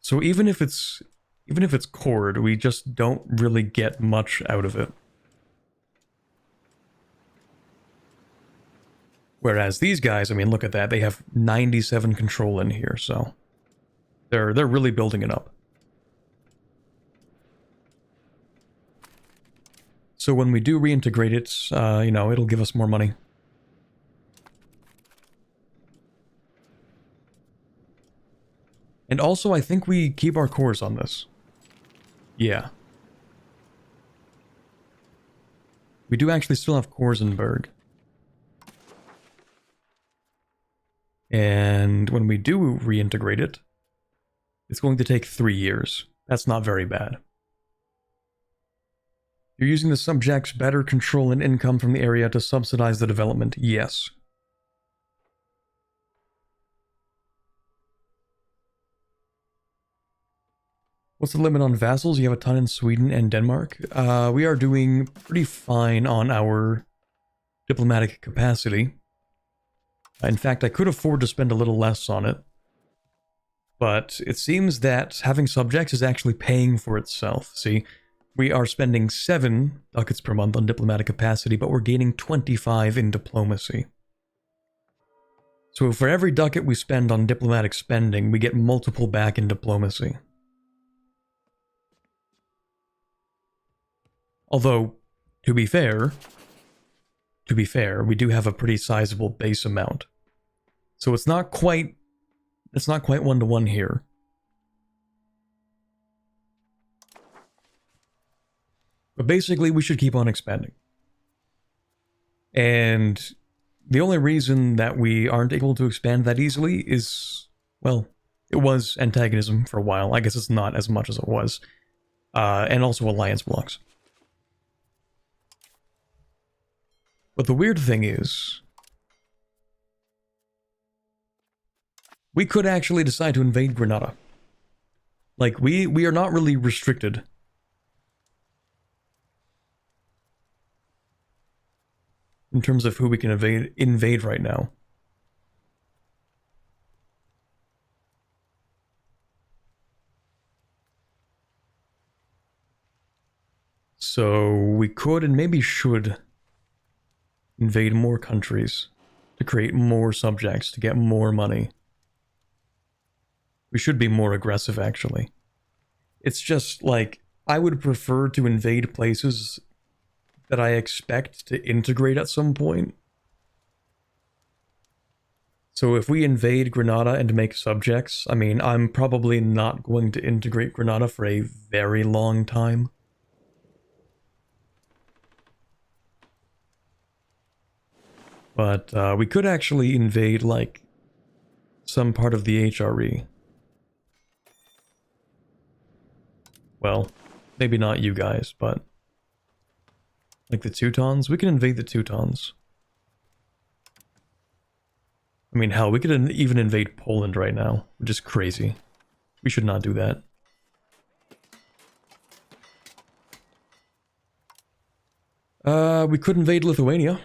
[SPEAKER 1] So even if it's cord, we just don't really get much out of it. Whereas these guys, I mean, look at that. They have 97 control in here, so they're really building it up. So when we do reintegrate it, you know, it'll give us more money. And also, I think we keep our cores on this. Yeah. We do actually still have cores in Berg. And when we do reintegrate it, it's going to take 3 years. That's not very bad. You're using the subject's better control and income from the area to subsidize the development. Yes. What's the limit on vassals? You have a ton in Sweden and Denmark. We are doing pretty fine on our diplomatic capacity. In fact, I could afford to spend a little less on it. But it seems that having subjects is actually paying for itself. See, we are spending 7 ducats per month on diplomatic capacity, but we're gaining 25 in diplomacy. So for every ducat we spend on diplomatic spending, we get multiple back in diplomacy. Although, to be fair, we do have a pretty sizable base amount. So it's not quite one-to-one here. But basically, we should keep on expanding. And the only reason that we aren't able to expand that easily is, well, it was antagonism for a while. I guess it's not as much as it was. And also alliance blocks. But the weird thing is, we could actually decide to invade Granada. Like, we are not really restricted. In terms of who we can invade right now. So we could and maybe should invade more countries to create more subjects, to get more money. We should be more aggressive, actually. It's just, like, I would prefer to invade places that I expect to integrate at some point. So if we invade Granada and make subjects, I mean, I'm probably not going to integrate Granada for a very long time. But we could actually invade, like, some part of the HRE. Well, maybe not you guys, but... like the Teutons? We can invade the Teutons. I mean, hell, we could even invade Poland right now, which is crazy. We should not do that. We could invade Lithuania.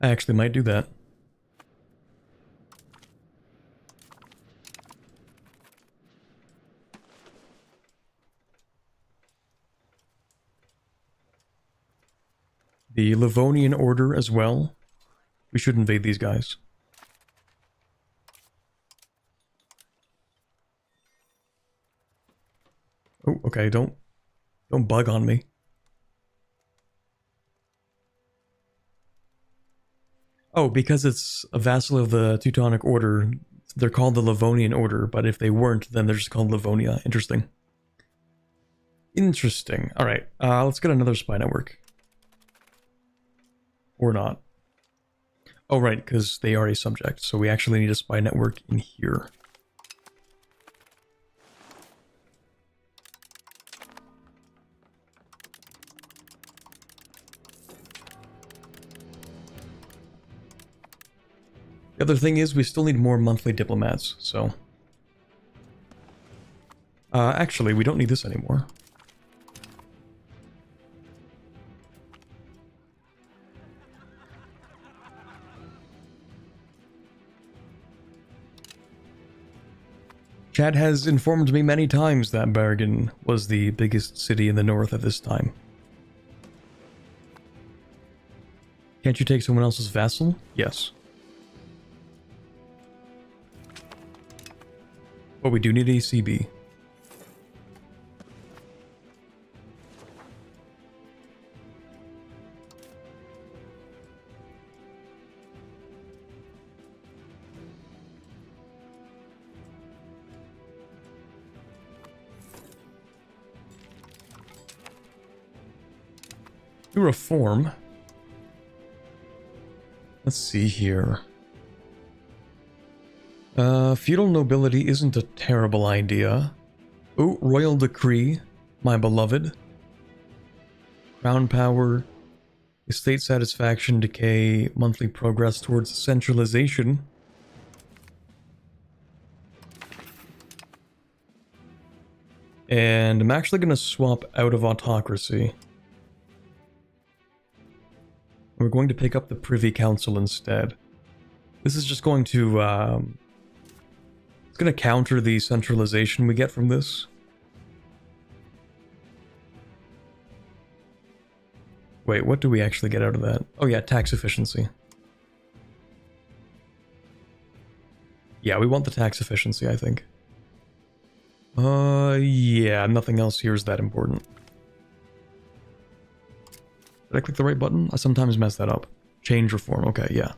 [SPEAKER 1] I actually might do that. The Livonian order as well. We should invade these guys. Oh, okay, don't bug on me. Oh, because it's a vassal of the Teutonic Order, they're called the Livonian Order, but if they weren't, then they're just called Livonia. Interesting. Interesting. Alright, let's get another spy network. Or not. Oh, right, because they are a subject, so we actually need a spy network in here. The other thing is we still need more monthly diplomats, so... actually, we don't need this anymore. Chad has informed me many times that Bergen was the biggest city in the north at this time. Can't you take someone else's vassal? Yes. But we do need a CB. To reform. Let's see here. Feudal nobility isn't a terrible idea. Oh, royal decree, my beloved. Crown power, estate satisfaction, decay, monthly progress towards centralization. And I'm actually going to swap out of autocracy. We're going to pick up the Privy Council instead. This is just going to, it's going to counter the centralization we get from this. Wait, what do we actually get out of that? Oh yeah, tax efficiency. Yeah, we want the tax efficiency, I think. Yeah, nothing else here is that important. Did I click the right button? I sometimes mess that up. Change reform, okay, yeah.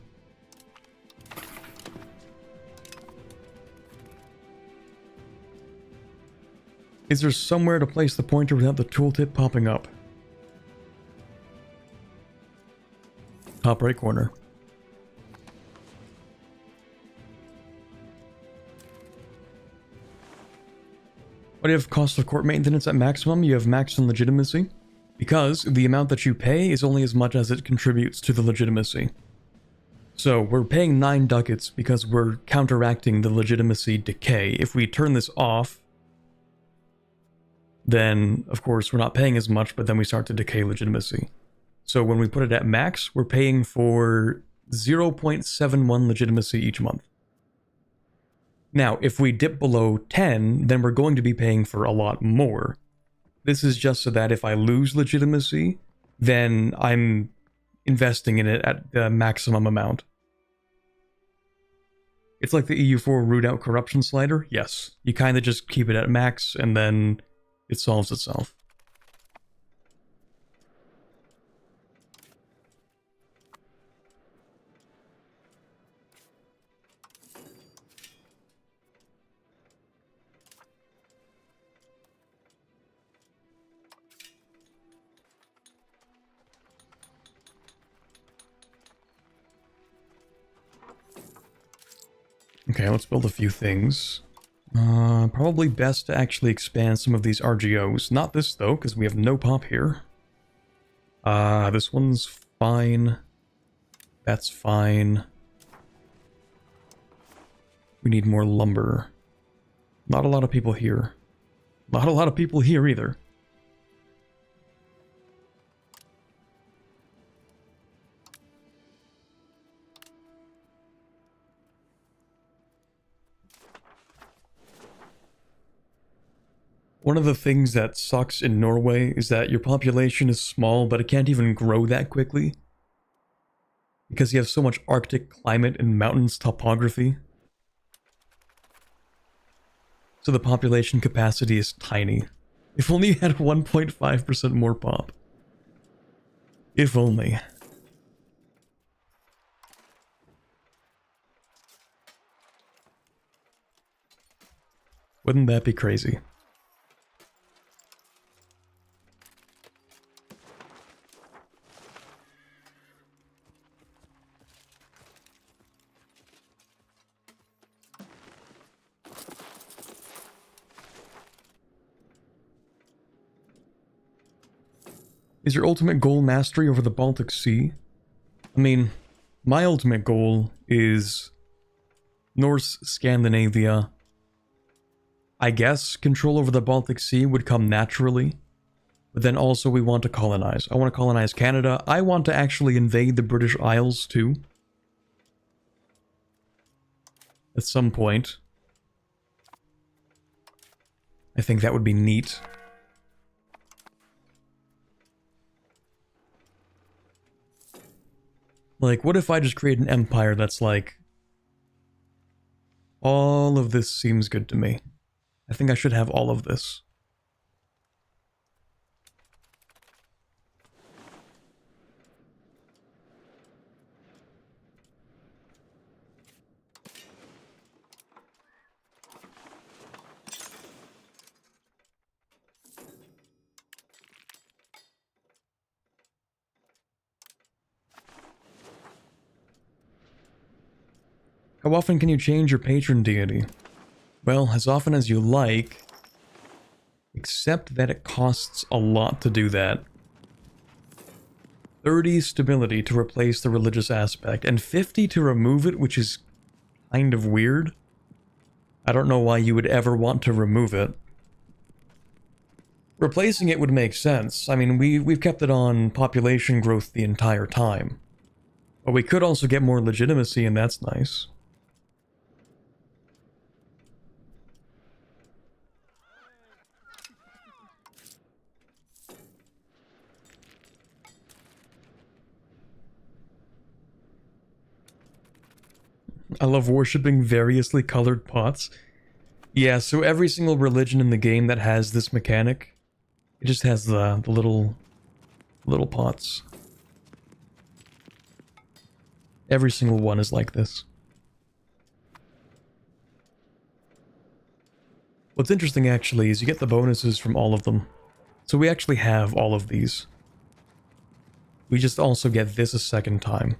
[SPEAKER 1] Is there somewhere to place the pointer without the tooltip popping up? Top right corner. What do you have cost of court maintenance at maximum? You have maximum legitimacy. Because the amount that you pay is only as much as it contributes to the legitimacy. So we're paying 9 ducats because we're counteracting the legitimacy decay. If we turn this off, then of course we're not paying as much, but then we start to decay legitimacy. So when we put it at max, we're paying for 0.71 legitimacy each month. Now, if we dip below 10, then we're going to be paying for a lot more. This is just so that if I lose legitimacy, then I'm investing in it at the maximum amount. It's like the EU4 root out corruption slider. Yes, you kind of just keep it at max and then it solves itself. Okay, let's build a few things. Probably best to actually expand some of these RGOs. Not this, though, because we have no pop here. This one's fine. That's fine. We need more lumber. Not a lot of people here. Not a lot of people here either. One of the things that sucks in Norway is that your population is small, but it can't even grow that quickly. because you have so much Arctic climate and mountains topography. So the population capacity is tiny. If only you had 1.5% more pop. If only. Wouldn't that be crazy? Is your ultimate goal mastery over the Baltic Sea? I mean, my ultimate goal is Norse Scandinavia. I guess control over the Baltic Sea would come naturally. But then also we want to colonize. I want to colonize Canada. I want to actually invade the British Isles too. At some point. I think that would be neat. Like, what if I just create an empire that's like... all of this seems good to me. I think I should have all of this. How often can you change your patron deity? Well, as often as you like, except that it costs a lot to do that. 30 stability to replace the religious aspect, and 50 to remove it, which is kind of weird. I don't know why you would ever want to remove it. Replacing it would make sense. I mean, we've kept it on population growth the entire time. But we could also get more legitimacy, and that's nice. I love worshipping variously colored pots. Yeah, so every single religion in the game that has this mechanic, it just has the little pots. Every single one is like this. What's interesting actually is you get the bonuses from all of them. So we actually have all of these. We just also get this a second time.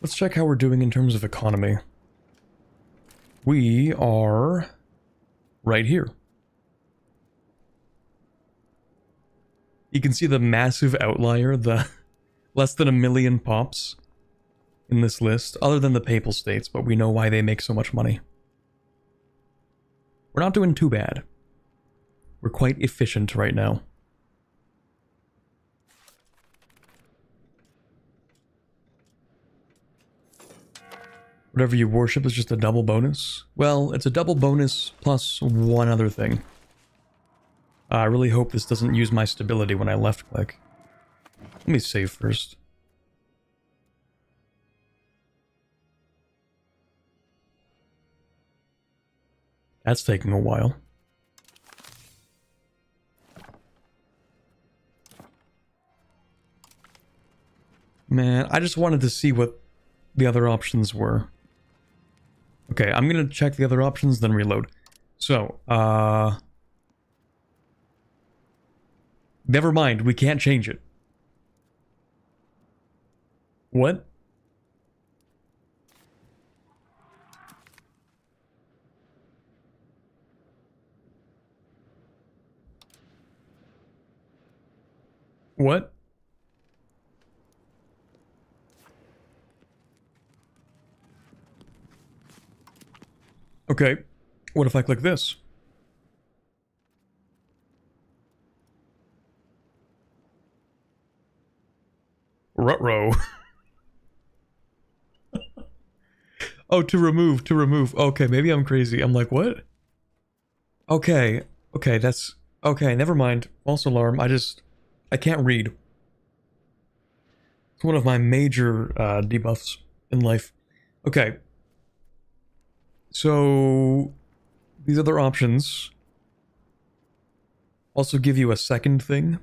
[SPEAKER 1] Let's check how we're doing in terms of economy. We are right here. You can see the massive outlier, the less than 1 million pops in this list, other than the Papal States, but we know why they make so much money. We're not doing too bad. We're quite efficient right now. Whatever you worship is just a double bonus? Well, it's a double bonus plus one other thing. I really hope this doesn't use my stability when I left click. Let me save first. That's taking a while. Man, I just wanted to see what the other options were. Okay, I'm gonna check the other options, then reload. So, never mind, we can't change it. What? What? Okay, what if I click this? Ruh-roh. Oh, to remove. Okay, maybe I'm crazy. I'm like, what? Okay, okay, that's... Okay, never mind. False alarm. I can't read. It's one of my major debuffs in life. Okay. So... These other options also give you a second thing.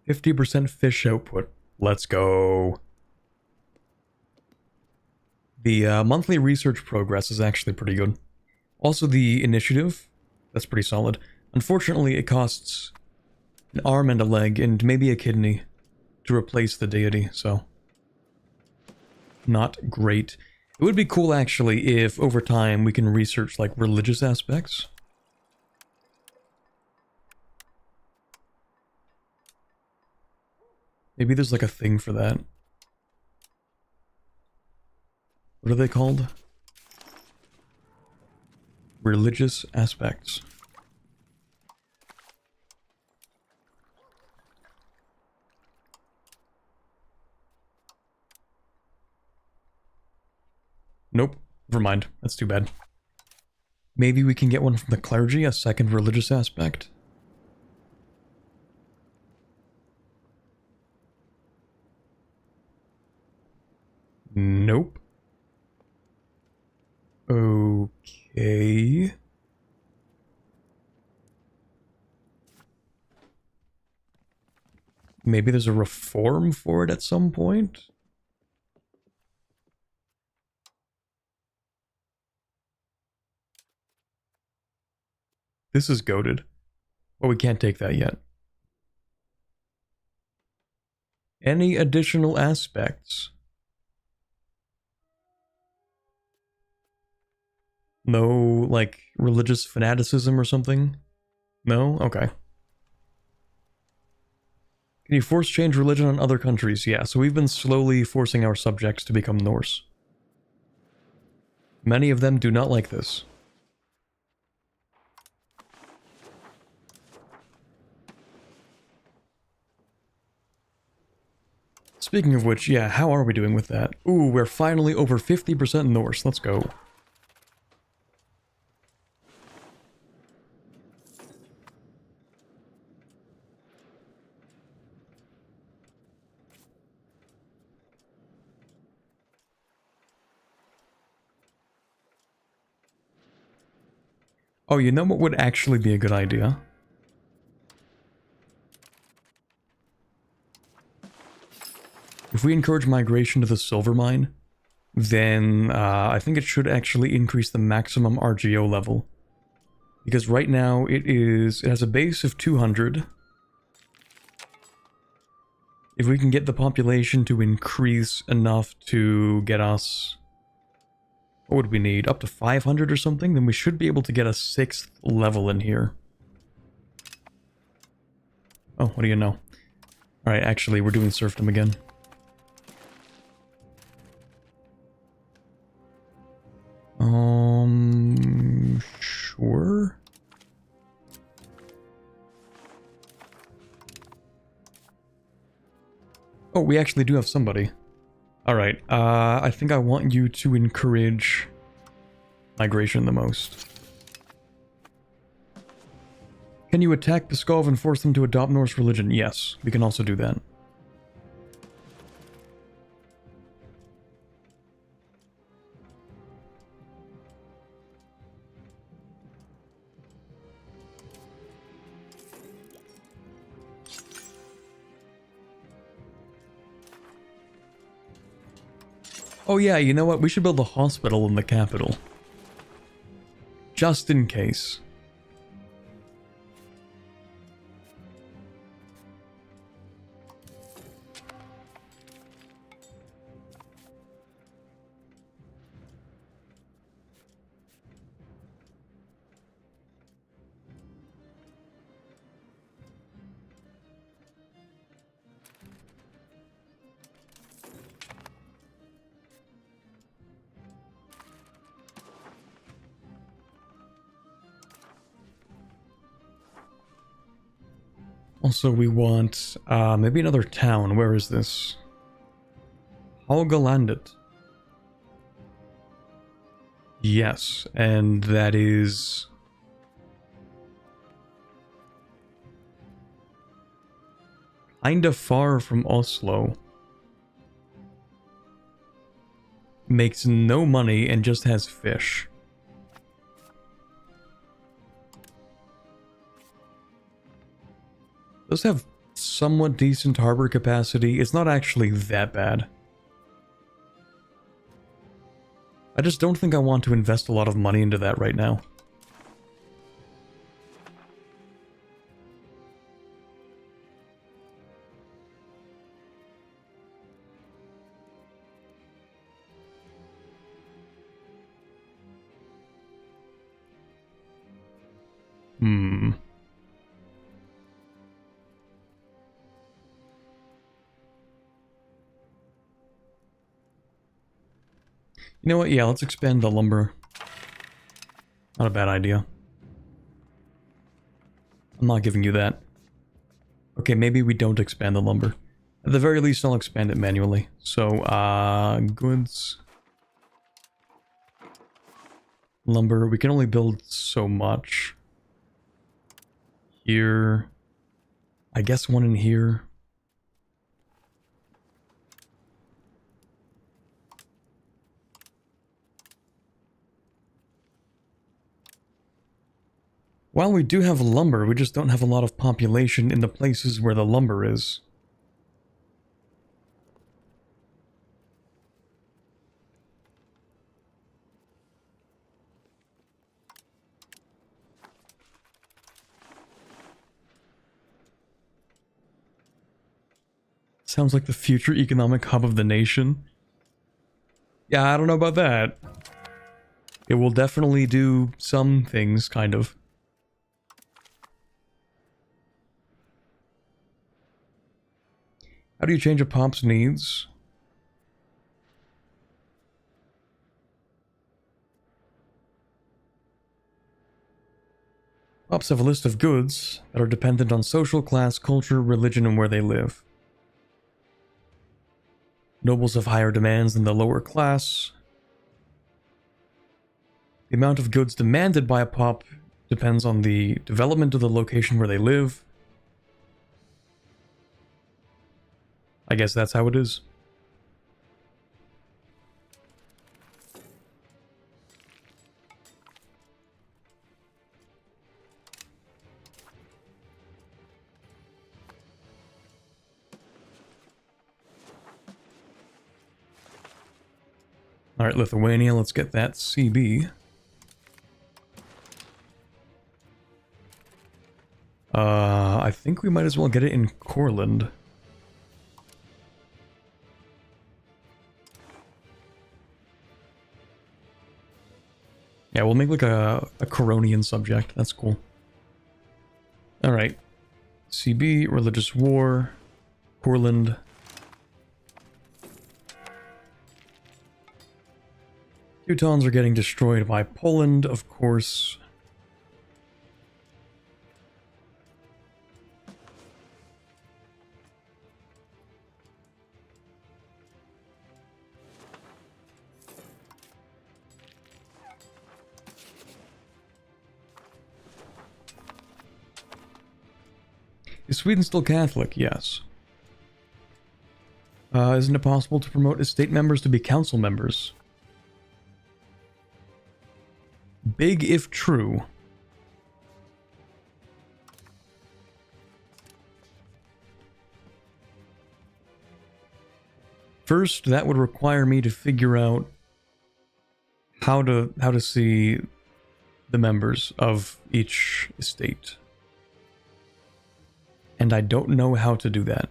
[SPEAKER 1] %50 fish output. Let's go. The monthly research progress is actually pretty good. Also the initiative, that's pretty solid. Unfortunately, it costs an arm and a leg and maybe a kidney to replace the deity, so not great. It would be cool actually if over time we can research like religious aspects. Maybe there's like a thing for that. What are they called? Religious aspects. Nope. Never mind. That's too bad. Maybe we can get one from the clergy, a second religious aspect. Nope. Okay. Maybe there's a reform for it at some point? This is goated. Well, we can't take that yet. Any additional aspects? No, like, religious fanaticism or something? No? Okay. Can you force change religion on other countries? Yeah, so we've been slowly forcing our subjects to become Norse. Many of them do not like this. Speaking of which, yeah, how are we doing with that? Ooh, we're finally over 50% Norse. Let's go. Oh, you know what would actually be a good idea? If we encourage migration to the silver mine, then I think it should actually increase the maximum RGO level. Because right now it has a base of 200. If we can get the population to increase enough to get us... What would we need? Up to 500 or something? Then we should be able to get a 6th level in here. Oh, what do you know? Alright, actually, we're doing serfdom again. Sure. Oh, we actually do have somebody. Alright, I think I want you to encourage migration the most. Can you attack Pskov and force them to adopt Norse religion? Yes, we can also do that. Oh yeah, you know what? We should build a hospital in the capital. Just in case. Also, we want maybe another town. Where is this? Haugalandet. Yes, and that is... kinda far from Oslo. Makes no money and just has fish. Does have somewhat decent harbor capacity. It's not actually that bad. I just don't think I want to invest a lot of money into that right now. You know what? Yeah, let's expand the lumber. Not a bad idea. I'm not giving you that. Okay, maybe we don't expand the lumber. At the very least, I'll expand it manually. So, goods. Lumber. We can only build so much. Here. I guess one in here. While we do have lumber, we just don't have a lot of population in the places where the lumber is. Sounds like the future economic hub of the nation. Yeah, I don't know about that. It will definitely do some things, kind of. How do you change a pop's needs? Pops have a list of goods that are dependent on social class, culture, religion, and where they live. Nobles have higher demands than the lower class. The amount of goods demanded by a pop depends on the development of the location where they live. I guess that's how it is. Alright, Lithuania, let's get that CB. I think we might as well get it in Courland. Yeah, we'll make like a Coronian subject. That's cool. Alright. CB, Religious War, Courland. Teutons are getting destroyed by Poland, of course. Is Sweden still Catholic? Yes. Isn't it possible to promote estate members to be council members? Big if true. First, that would require me to figure out how to see the members of each estate. And I don't know how to do that.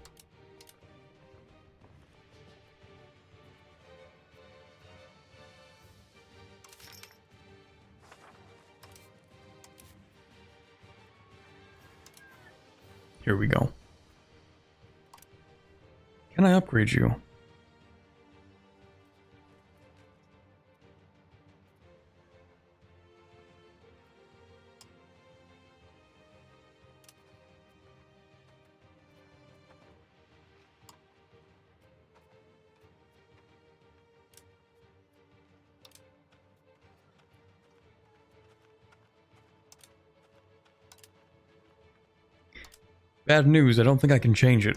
[SPEAKER 1] Here we go. Can I upgrade you? Bad news, I don't think I can change it.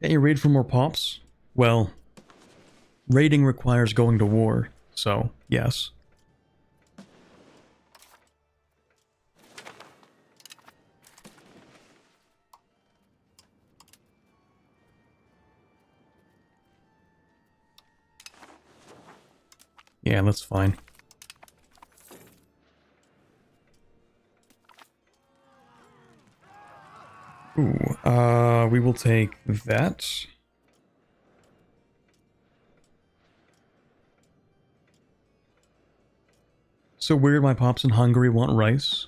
[SPEAKER 1] Can't you raid for more pops? Well, raiding requires going to war, so yes. Yeah, that's fine. Ooh, we will take that. So weird my pops in Hungary want rice.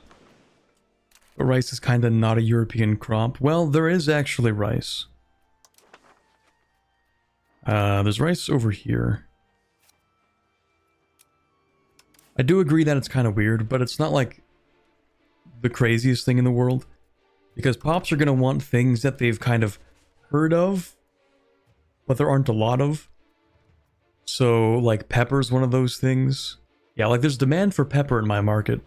[SPEAKER 1] But rice is kinda not a European crop. Well, there is actually rice. There's rice over here. I do agree that it's kind of weird, but it's not like the craziest thing in the world. Because pops are going to want things that they've kind of heard of, but there aren't a lot of. So, like, pepper's one of those things. Yeah, like, there's demand for pepper in my market.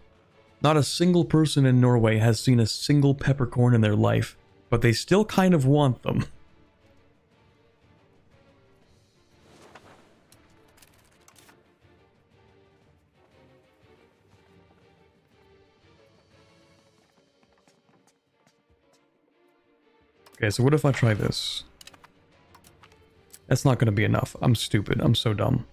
[SPEAKER 1] Not a single person in Norway has seen a single peppercorn in their life, but they still kind of want them. Okay, so what if I try this? That's not going to be enough. I'm stupid. I'm so dumb.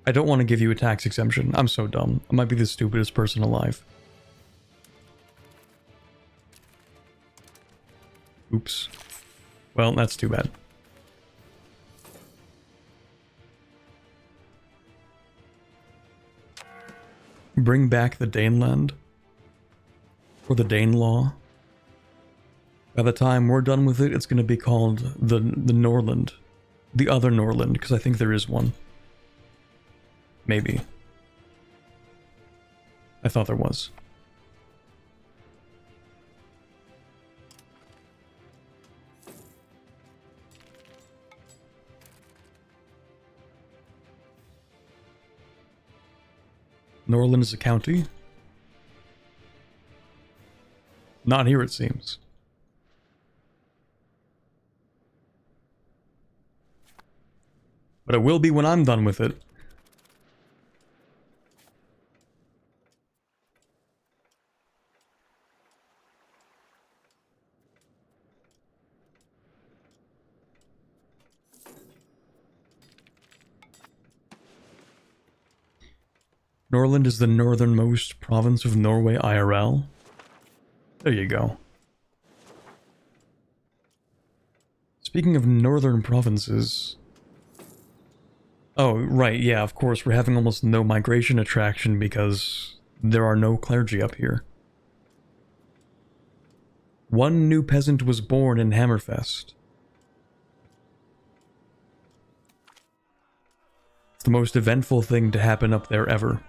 [SPEAKER 1] I don't want to give you a tax exemption. I'm so dumb. I might be the stupidest person alive. Oops. Well, that's too bad. Bring back the Daneland. Or the Dane Law. By the time we're done with it, it's going to be called the Norland. The other Norland, because I think there is one. Maybe. I thought there was. Norland is a county? Not here, it seems. But it will be when I'm done with it. Norland is the northernmost province of Norway IRL. There you go. Speaking of northern provinces... Oh, right, yeah, of course, we're having almost no migration attraction because there are no clergy up here. One new peasant was born in Hammerfest. It's the most eventful thing to happen up there ever.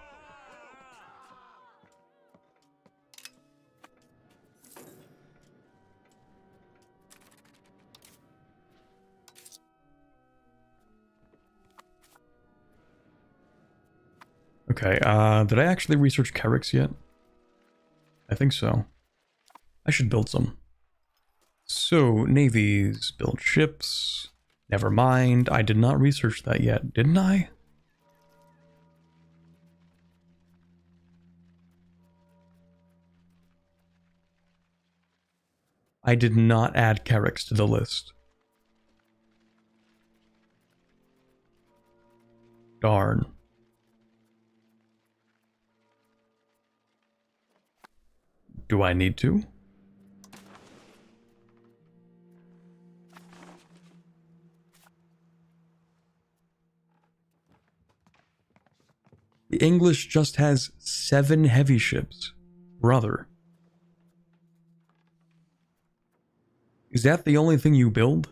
[SPEAKER 1] Okay, did I actually research Carricks yet? I think so. I should build some. So, navies, build ships. Never mind, I did not research that yet, didn't I? I did not add Carricks to the list. Darn. Do I need to? The English just has 7 heavy ships. Brother. Is that the only thing you build?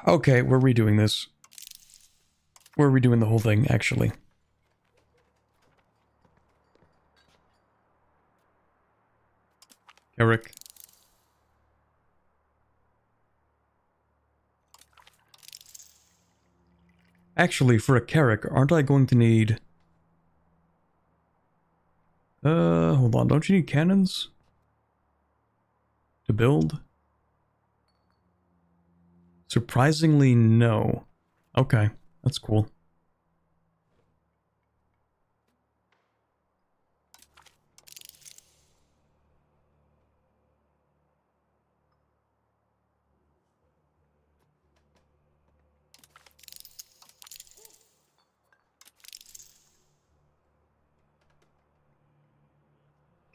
[SPEAKER 1] Okay, we're redoing this. We're redoing the whole thing, actually. Eric. Actually, for a Carrick, aren't I going to need... hold on, don't you need cannons? To build? Surprisingly, no. Okay, that's cool.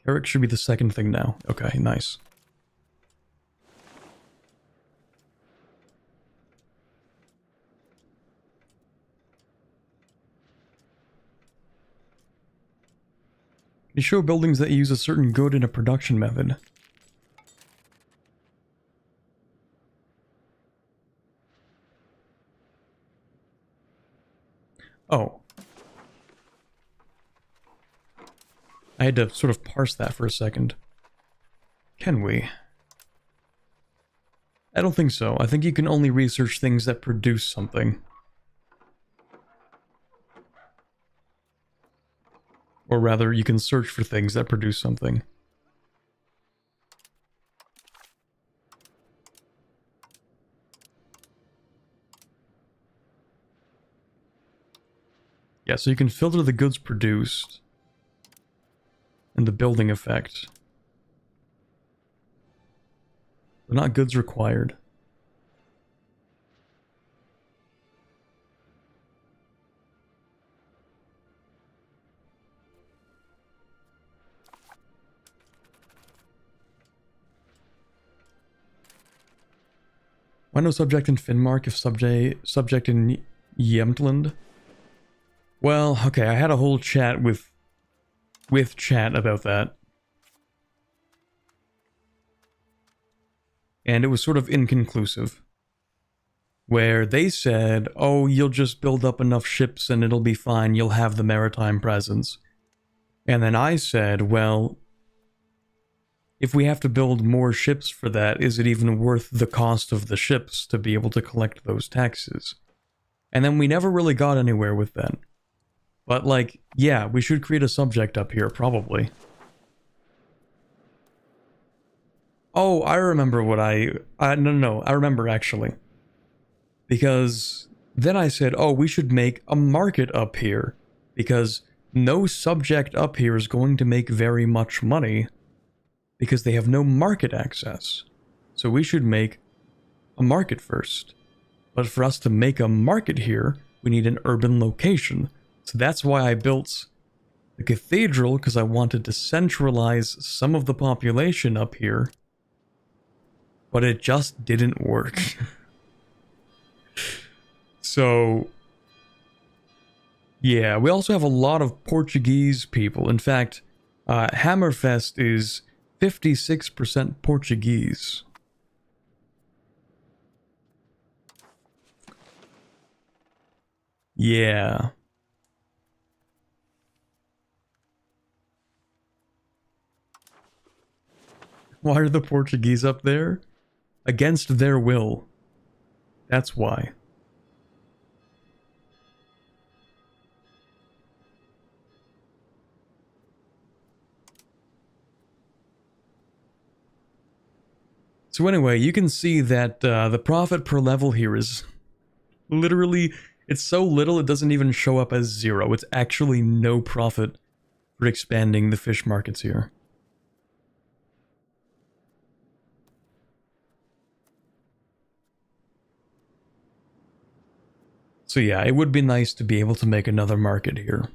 [SPEAKER 1] Eric should be the second thing now. Okay, nice. You show buildings that use a certain good in a production method. Oh. I had to sort of parse that for a second. Can we? I don't think so. I think you can only research things that produce something. Or rather, you can search for things that produce something. Yeah, so you can filter the goods produced and the building effect. But not goods required. Why no subject in Finnmark if subject in Jämtland? Well, okay, I had a whole chat with chat about that. And it was sort of inconclusive. Where they said, oh, you'll just build up enough ships and it'll be fine, you'll have the maritime presence. And then I said, well, if we have to build more ships for that, is it even worth the cost of the ships to be able to collect those taxes? And then we never really got anywhere with that. But like, yeah, we should create a subject up here, probably. Oh, I remember what no, I remember actually. Because then I said, oh, we should make a market up here. Because no subject up here is going to make very much money. Because they have no market access. So we should make a market first. But for us to make a market here, we need an urban location. So that's why I built the cathedral, because I wanted to centralize some of the population up here. But it just didn't work. So, yeah, we also have a lot of Portuguese people. In fact, Hammerfest is 56% Portuguese. Yeah. Why are the Portuguese up there? Against their will. That's why. So anyway, you can see that the profit per level here is literally, it's so little it doesn't even show up as 0. It's actually no profit for expanding the fish markets here. So yeah, it would be nice to be able to make another market here.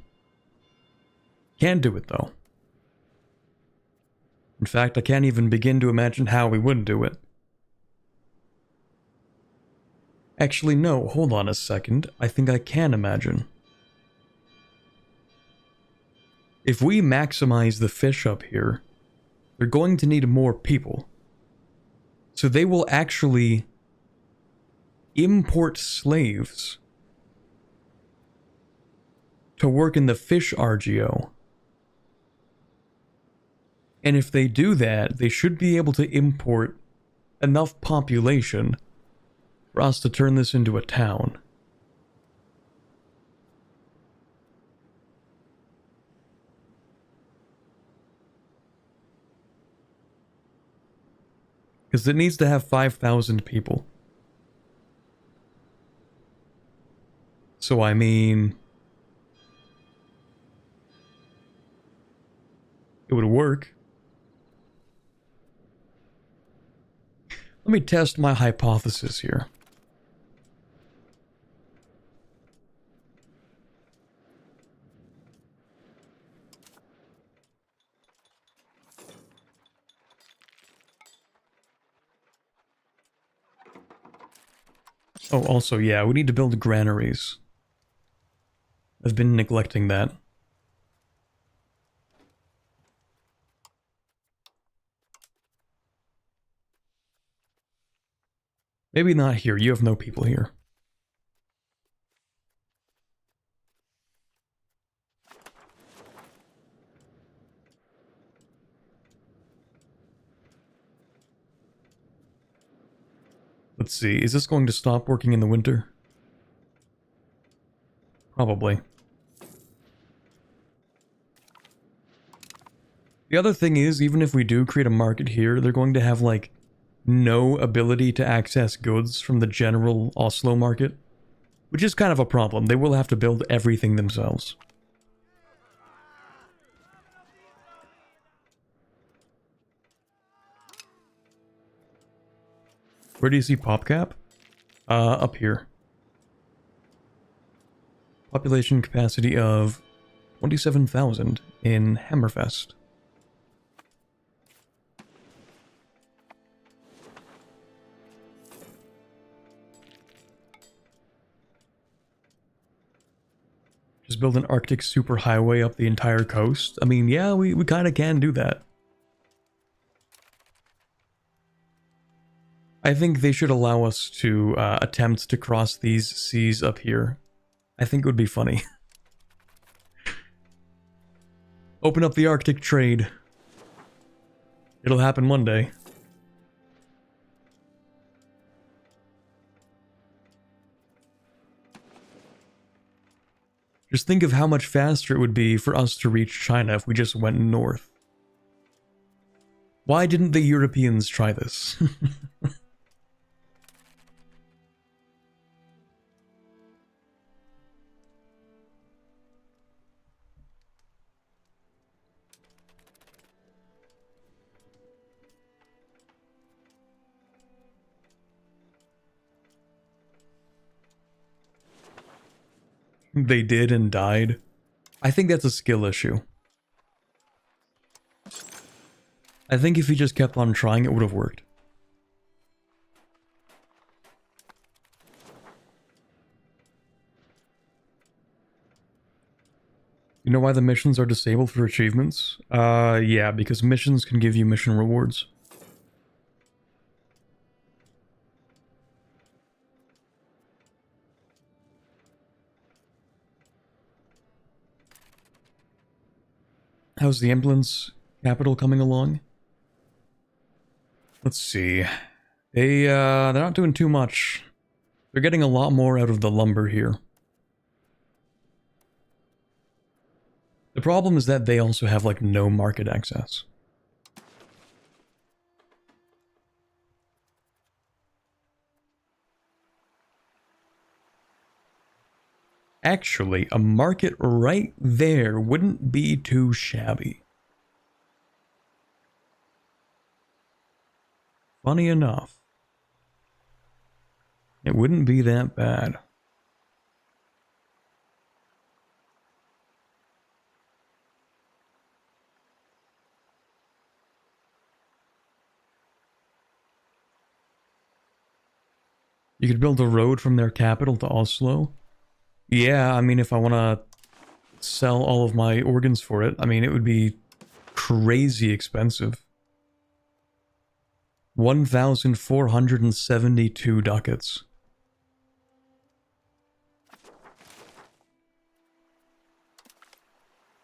[SPEAKER 1] Can't do it though. In fact, I can't even begin to imagine how we would do it. Actually, no, hold on a second. I think I can imagine. If we maximize the fish up here, they're going to need more people. So they will actually import slaves to work in the fish RGO. And if they do that, they should be able to import enough population for us to turn this into a town. Because it needs to have 5,000 people. So I mean, it would work. Let me test my hypothesis here. Oh, also, yeah, we need to build granaries. I've been neglecting that. Maybe not here. You have no people here. Let's see. Is this going to stop working in the winter? Probably. The other thing is, even if we do create a market here, they're going to have, like, no ability to access goods from the general Oslo market, which is kind of a problem. They will have to build everything themselves. Where do you see PopCap? Up here. Population capacity of 27,000 in Hammerfest. Just build an Arctic superhighway up the entire coast. I mean, yeah, we kind of can do that. I think they should allow us to attempt to cross these seas up here. I think it would be funny. Open up the Arctic trade. It'll happen one day. Just think of how much faster it would be for us to reach China if we just went north. Why didn't the Europeans try this? They did and died. I think that's a skill issue. I think if he just kept on trying, it would have worked. You know why the missions are disabled for achievements? Yeah, because missions can give you mission rewards. How's the ambulance capital coming along? Let's see. They're not doing too much. They're getting a lot more out of the lumber here. The problem is that they also have, like, no market access. Actually, a market right there wouldn't be too shabby. Funny enough, it wouldn't be that bad. You could build a road from their capital to Oslo. Yeah, I mean, if I want to sell all of my organs for it, I mean, it would be crazy expensive. 1,472 ducats.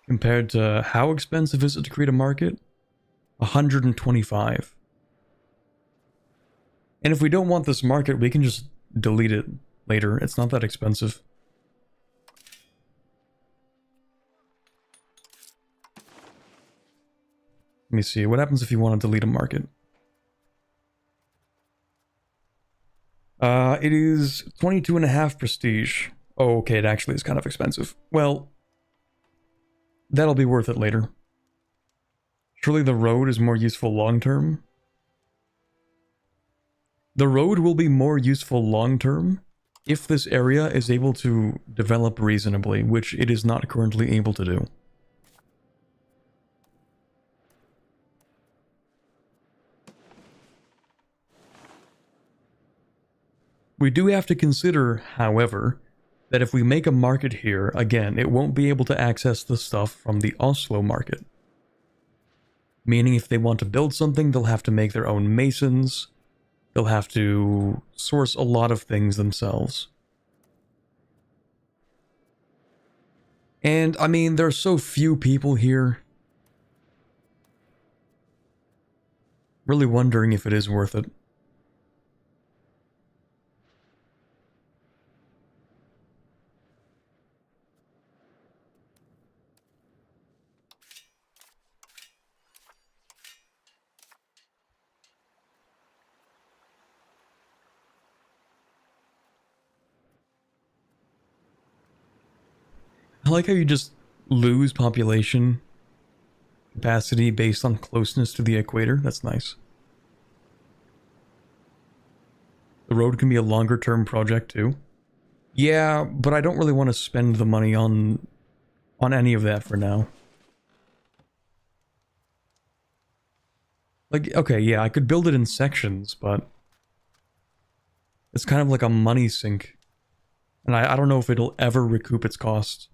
[SPEAKER 1] Compared to how expensive is it to create a market? 125. And if we don't want this market, we can just delete it later. It's not that expensive. Let me see. What happens if you want to delete a market? It is 22.5 prestige. Oh, okay, it actually is kind of expensive. Well, that'll be worth it later. Surely the road is more useful long-term. The road will be more useful long-term if this area is able to develop reasonably, which it is not currently able to do. We do have to consider, however, that if we make a market here, again, it won't be able to access the stuff from the Oslo market. Meaning if they want to build something, they'll have to make their own masons. They'll have to source a lot of things themselves. And, I mean, there are so few people here. Really wondering if it is worth it. I like how you just lose population capacity based on closeness to the equator. That's nice. The road can be a longer term project too. Yeah, but I don't really want to spend the money on any of that for now. Like, okay, yeah, I could build it in sections, but it's kind of like a money sink. And I don't know if it'll ever recoup its cost.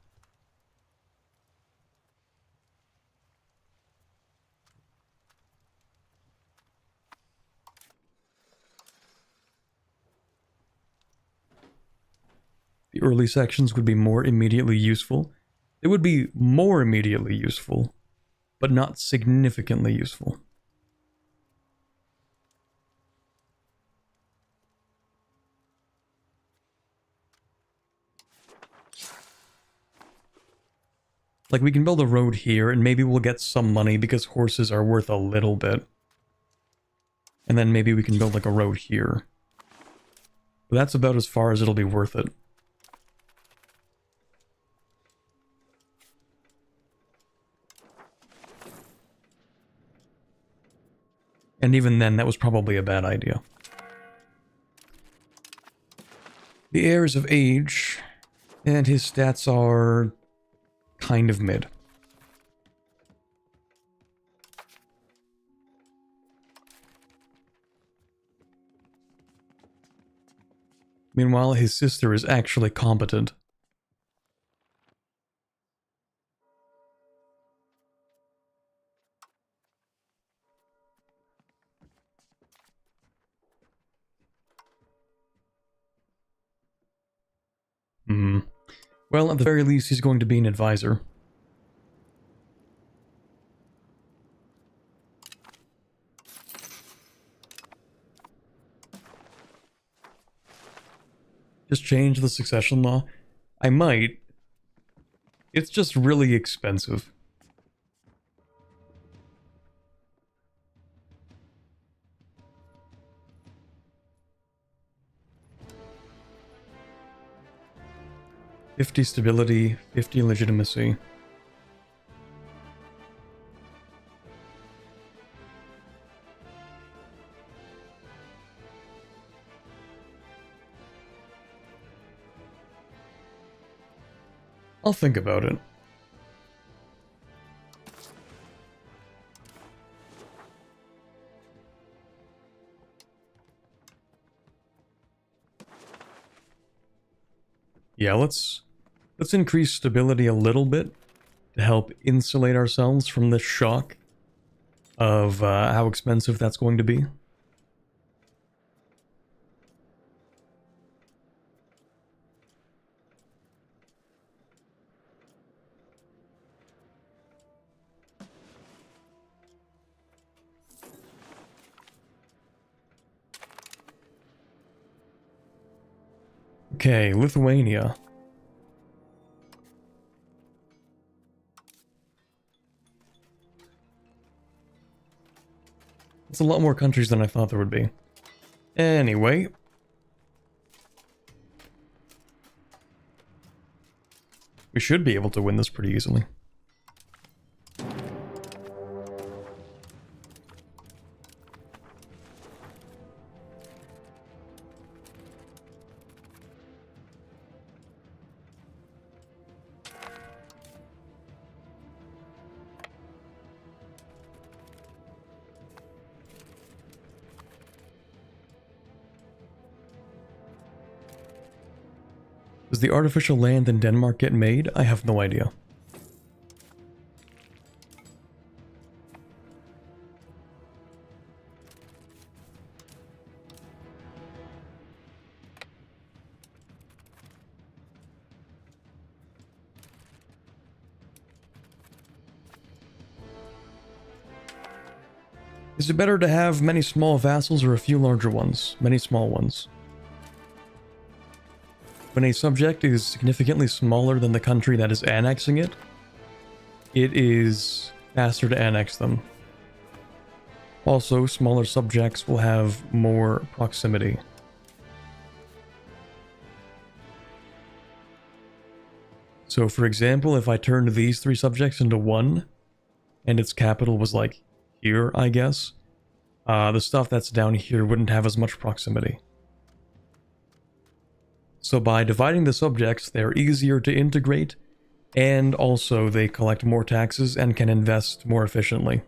[SPEAKER 1] The early sections would be more immediately useful. It would be more immediately useful, but not significantly useful. Like, we can build a road here, and maybe we'll get some money because horses are worth a little bit. And then maybe we can build, like, a road here. But that's about as far as it'll be worth it. And even then, that was probably a bad idea. The heir is of age, and his stats are kind of mid. Meanwhile, his sister is actually competent. Well, at the very least, he's going to be an advisor. Just change the succession law? I might. It's just really expensive. $50 stability, 50 legitimacy. I'll think about it. Yeah, let's increase stability a little bit to help insulate ourselves from the shock of how expensive that's going to be. Okay, Lithuania. It's a lot more countries than I thought there would be. Anyway. We should be able to win this pretty easily. Does the artificial land in Denmark get made? I have no idea. Is it better to have many small vassals or a few larger ones? Many small ones. When a subject is significantly smaller than the country that is annexing it, it is faster to annex them. Also, smaller subjects will have more proximity. So, for example, if I turned these 3 subjects into one, and its capital was like here, I guess, the stuff that's down here wouldn't have as much proximity. So by dividing the subjects, they're easier to integrate, and also they collect more taxes and can invest more efficiently.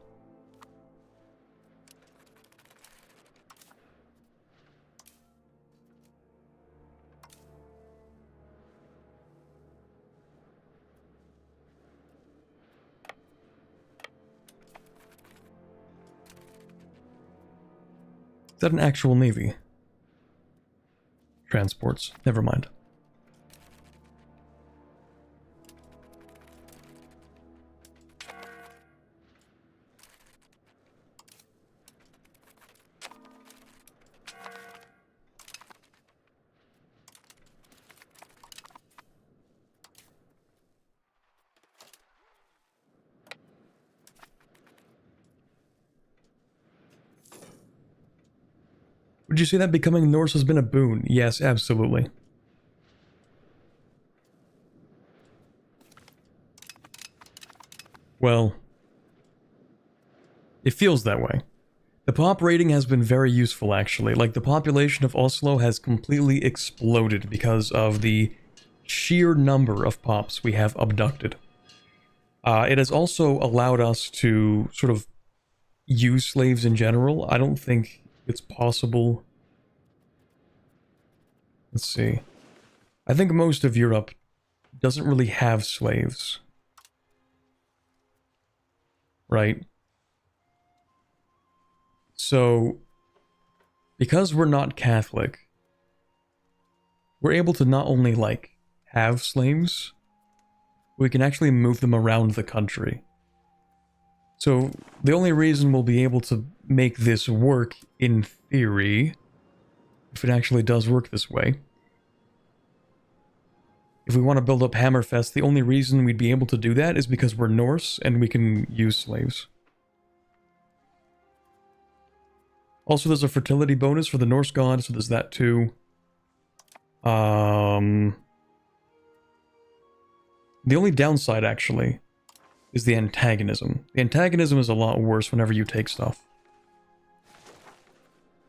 [SPEAKER 1] Is that an actual navy? Transports. Never mind. Would you say that becoming Norse has been a boon? Yes, absolutely. Well, it feels that way. The pop rating has been very useful, actually. Like, the population of Oslo has completely exploded because of the sheer number of pops we have abducted. It has also allowed us to sort of use slaves in general. I don't think it's possible. Let's see. I think most of Europe doesn't really have slaves. Right? So, because we're not Catholic, we're able to not only, like, have slaves, we can actually move them around the country. So, the only reason we'll be able to make this work, in theory, if it actually does work this way, if we want to build up Hammerfest, the only reason we'd be able to do that is because we're Norse and we can use slaves. Also, there's a fertility bonus for the Norse god, so there's that too. The only downside, actually, is the antagonism. The antagonism is a lot worse whenever you take stuff.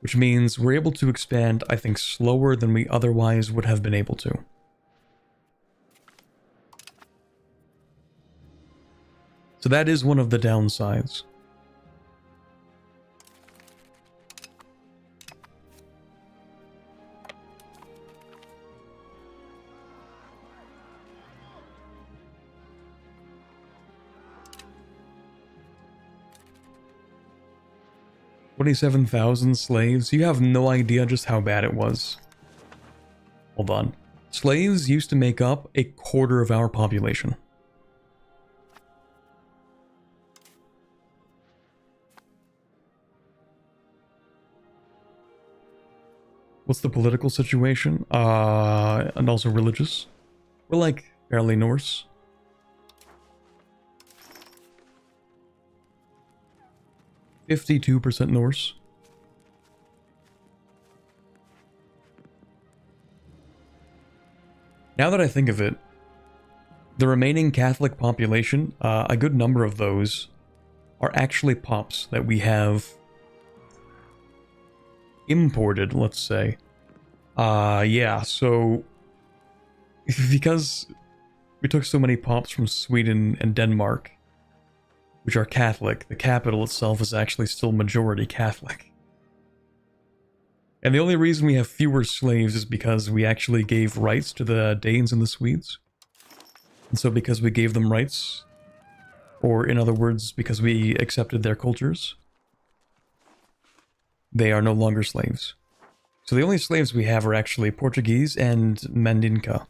[SPEAKER 1] Which means we're able to expand, I think, slower than we otherwise would have been able to. So that is one of the downsides. $27,000 slaves? You have no idea just how bad it was. Hold on. Slaves used to make up a quarter of our population. What's the political situation? And also religious. We're like fairly Norse. %52 Norse. Now that I think of it, the remaining Catholic population, a good number of those are actually pops that we have imported, let's say. Yeah, so because we took so many pops from Sweden and Denmark, which are Catholic, the capital itself is actually still majority Catholic. And the only reason we have fewer slaves is because we actually gave rights to the Danes and the Swedes. And so because we gave them rights, or in other words, because we accepted their cultures, they are no longer slaves. So the only slaves we have are actually Portuguese and Mandinka.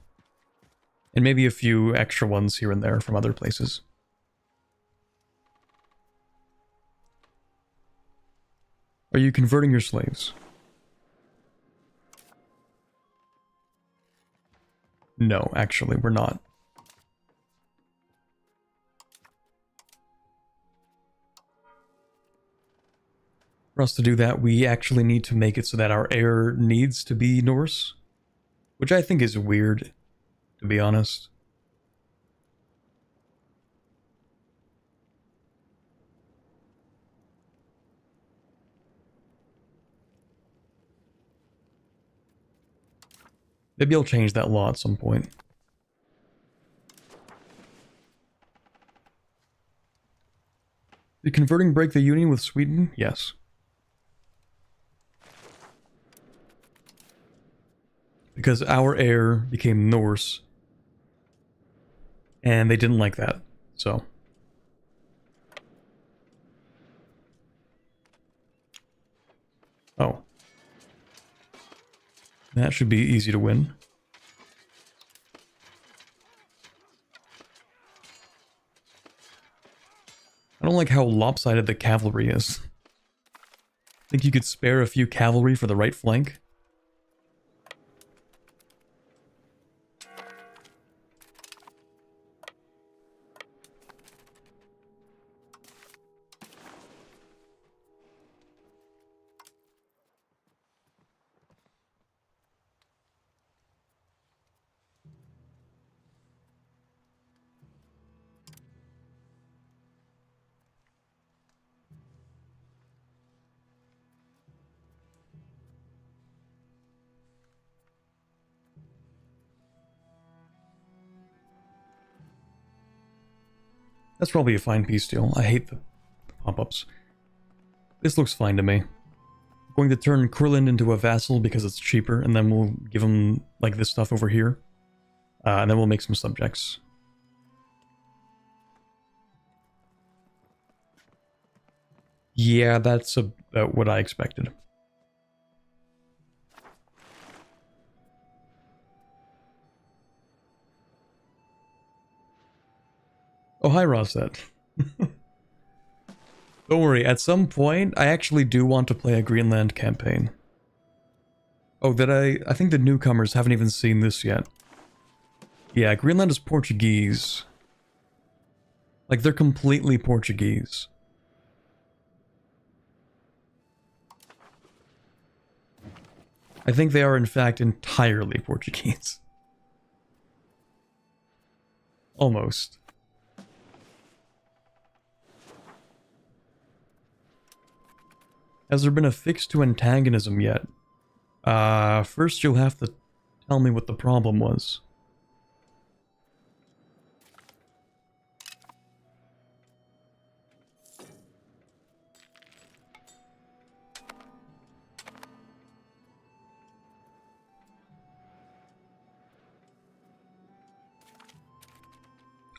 [SPEAKER 1] And maybe a few extra ones here and there from other places. Are you converting your slaves? No, actually, we're not. For us to do that, we actually need to make it so that our heir needs to be Norse. Which I think is weird, to be honest. Maybe I'll change that law at some point. Did converting break the union with Sweden? Yes. Because our heir became Norse. And they didn't like that, so. Oh. That should be easy to win. I don't like how lopsided the cavalry is. Think you could spare a few cavalry for the right flank? That's probably a fine peace deal. I hate the pop-ups. This looks fine to me. I'm going to turn Kurland into a vassal because it's cheaper, and then we'll give him, like, this stuff over here. And then we'll make some subjects. Yeah, that's about what I expected. Oh, hi, Rosette. Don't worry, at some point, I actually do want to play a Greenland campaign. Oh, I think the newcomers haven't even seen this yet. Yeah, Greenland is Portuguese. Like, they're completely Portuguese. I think they are, in fact, entirely Portuguese. Almost. Has there been a fix to antagonism yet? First you'll have to tell me what the problem was.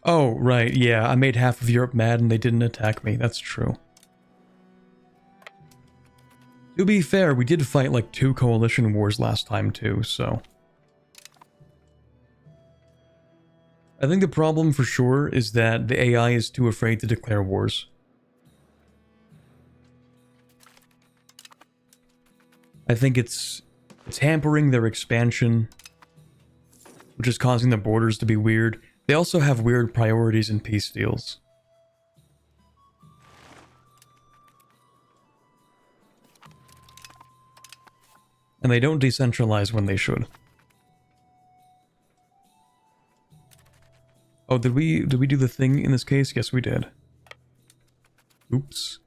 [SPEAKER 1] Oh, right, yeah, I made half of Europe mad and they didn't attack me, that's true. To be fair, we did fight like 2 coalition wars last time too, so... I think the problem for sure is that the AI is too afraid to declare wars. I think it's It's hampering their expansion, which is causing the borders to be weird. They also have weird priorities in peace deals. And they don't decentralize when they should. Oh, did we do the thing in this case? Yes, we did. Oops.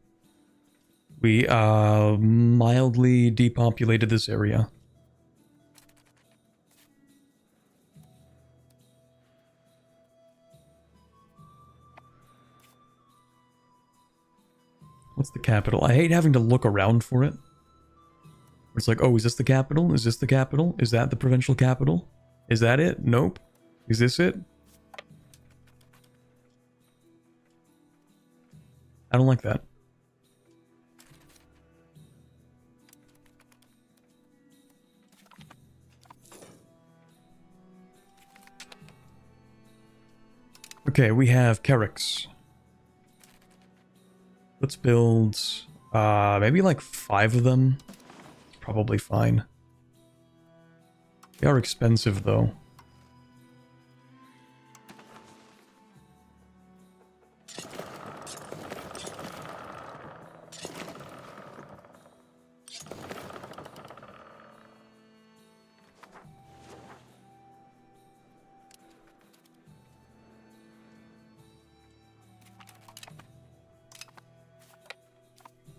[SPEAKER 1] We mildly depopulated this area. What's the capital? I hate having to look around for it. It's like, oh, is this the capital? Is this the capital? Is that the provincial capital? Is that it? Nope. Is this it? I don't like that. Okay, we have Carricks. Let's build maybe like 5 of them. Probably fine. They are expensive though.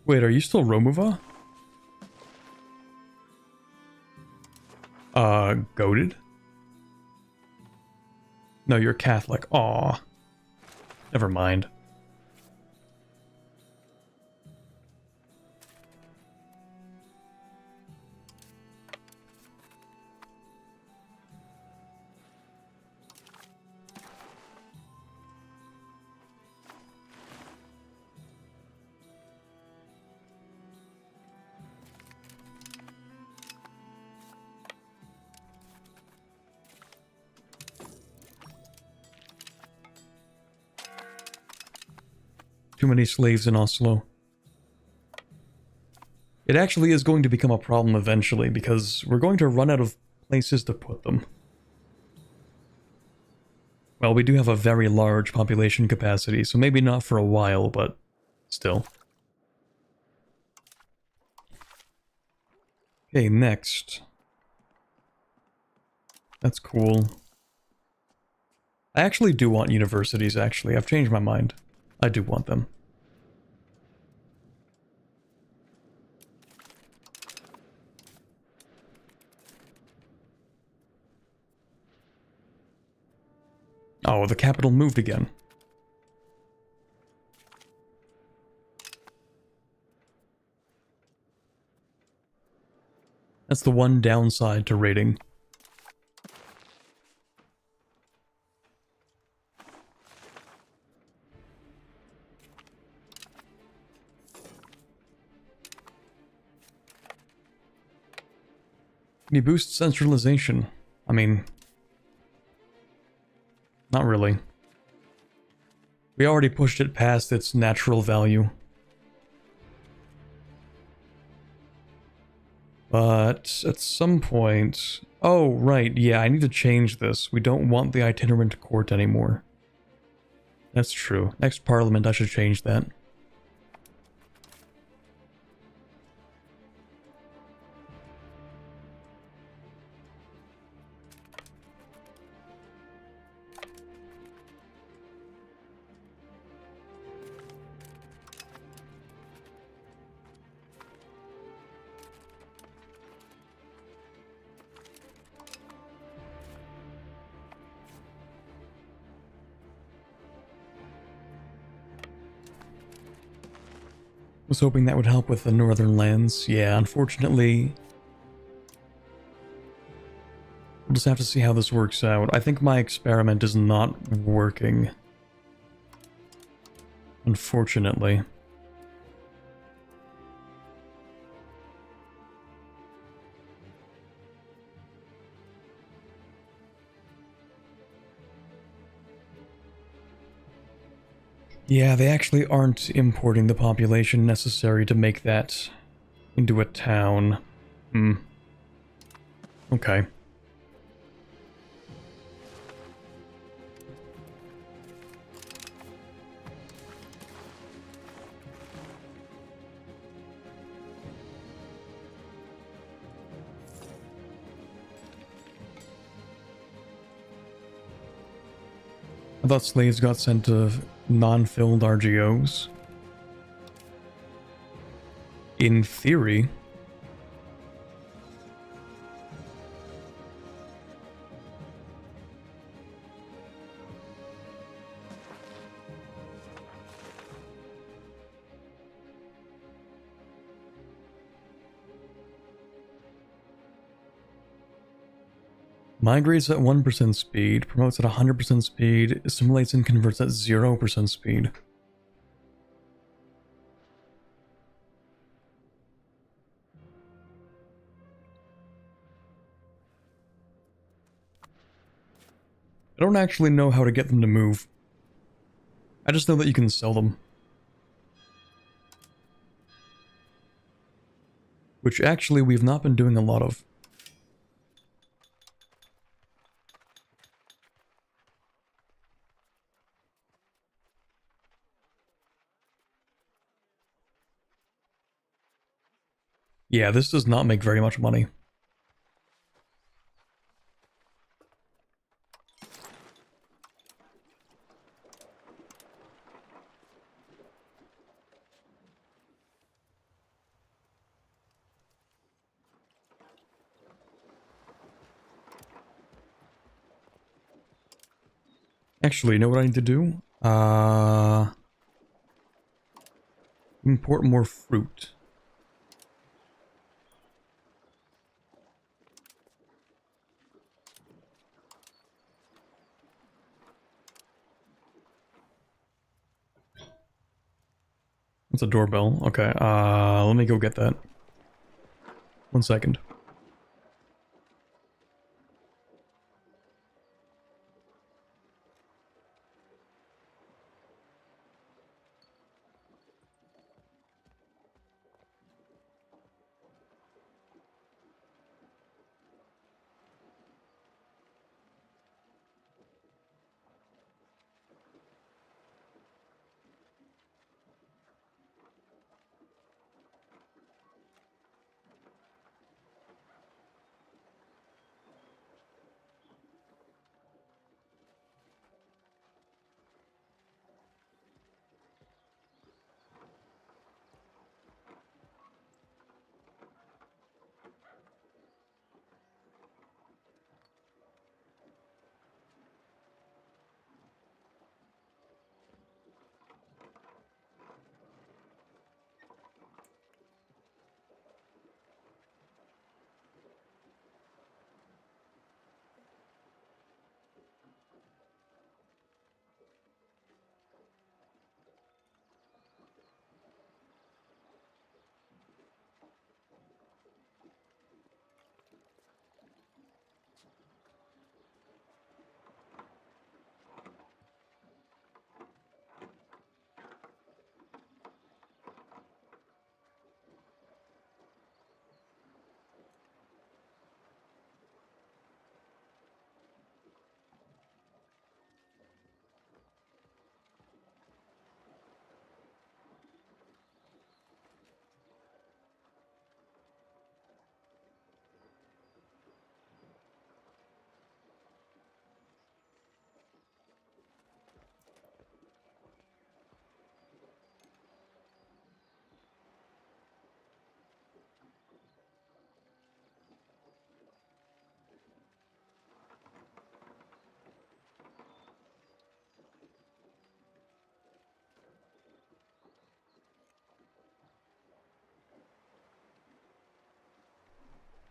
[SPEAKER 1] Wait, are you still Romuva? Goated? No, you're Catholic. Aw. Never mind. Too many slaves in Oslo. It actually is going to become a problem eventually because we're going to run out of places to put them. Well, we do have a very large population capacity, so maybe not for a while, but still. Okay, next. That's cool. I actually do want universities, actually. I've changed my mind. I do want them. Oh, the capital moved again. That's the one downside to raiding. Can you boost centralization? I mean, not really. We already pushed it past its natural value. But at some point... Oh, right, yeah, I need to change this. We don't want the itinerant court anymore. That's true. Next parliament, I should change that. Was hoping that would help with the northern lands. Yeah, unfortunately... We'll just have to see how this works out. I think my experiment is not working. Unfortunately. Yeah, they actually aren't importing the population necessary to make that into a town. Okay. I thought slaves got sent to non-filled RGOs. In theory. Migrates at 1% speed, promotes at 100% speed, assimilates and converts at 0% speed. I don't actually know how to get them to move. I just know that you can sell them. Which actually we've not been doing a lot of. Yeah, this does not make very much money. Actually, you know what I need to do? Import more fruit. It's a doorbell. Okay, let me go get that. 1 second.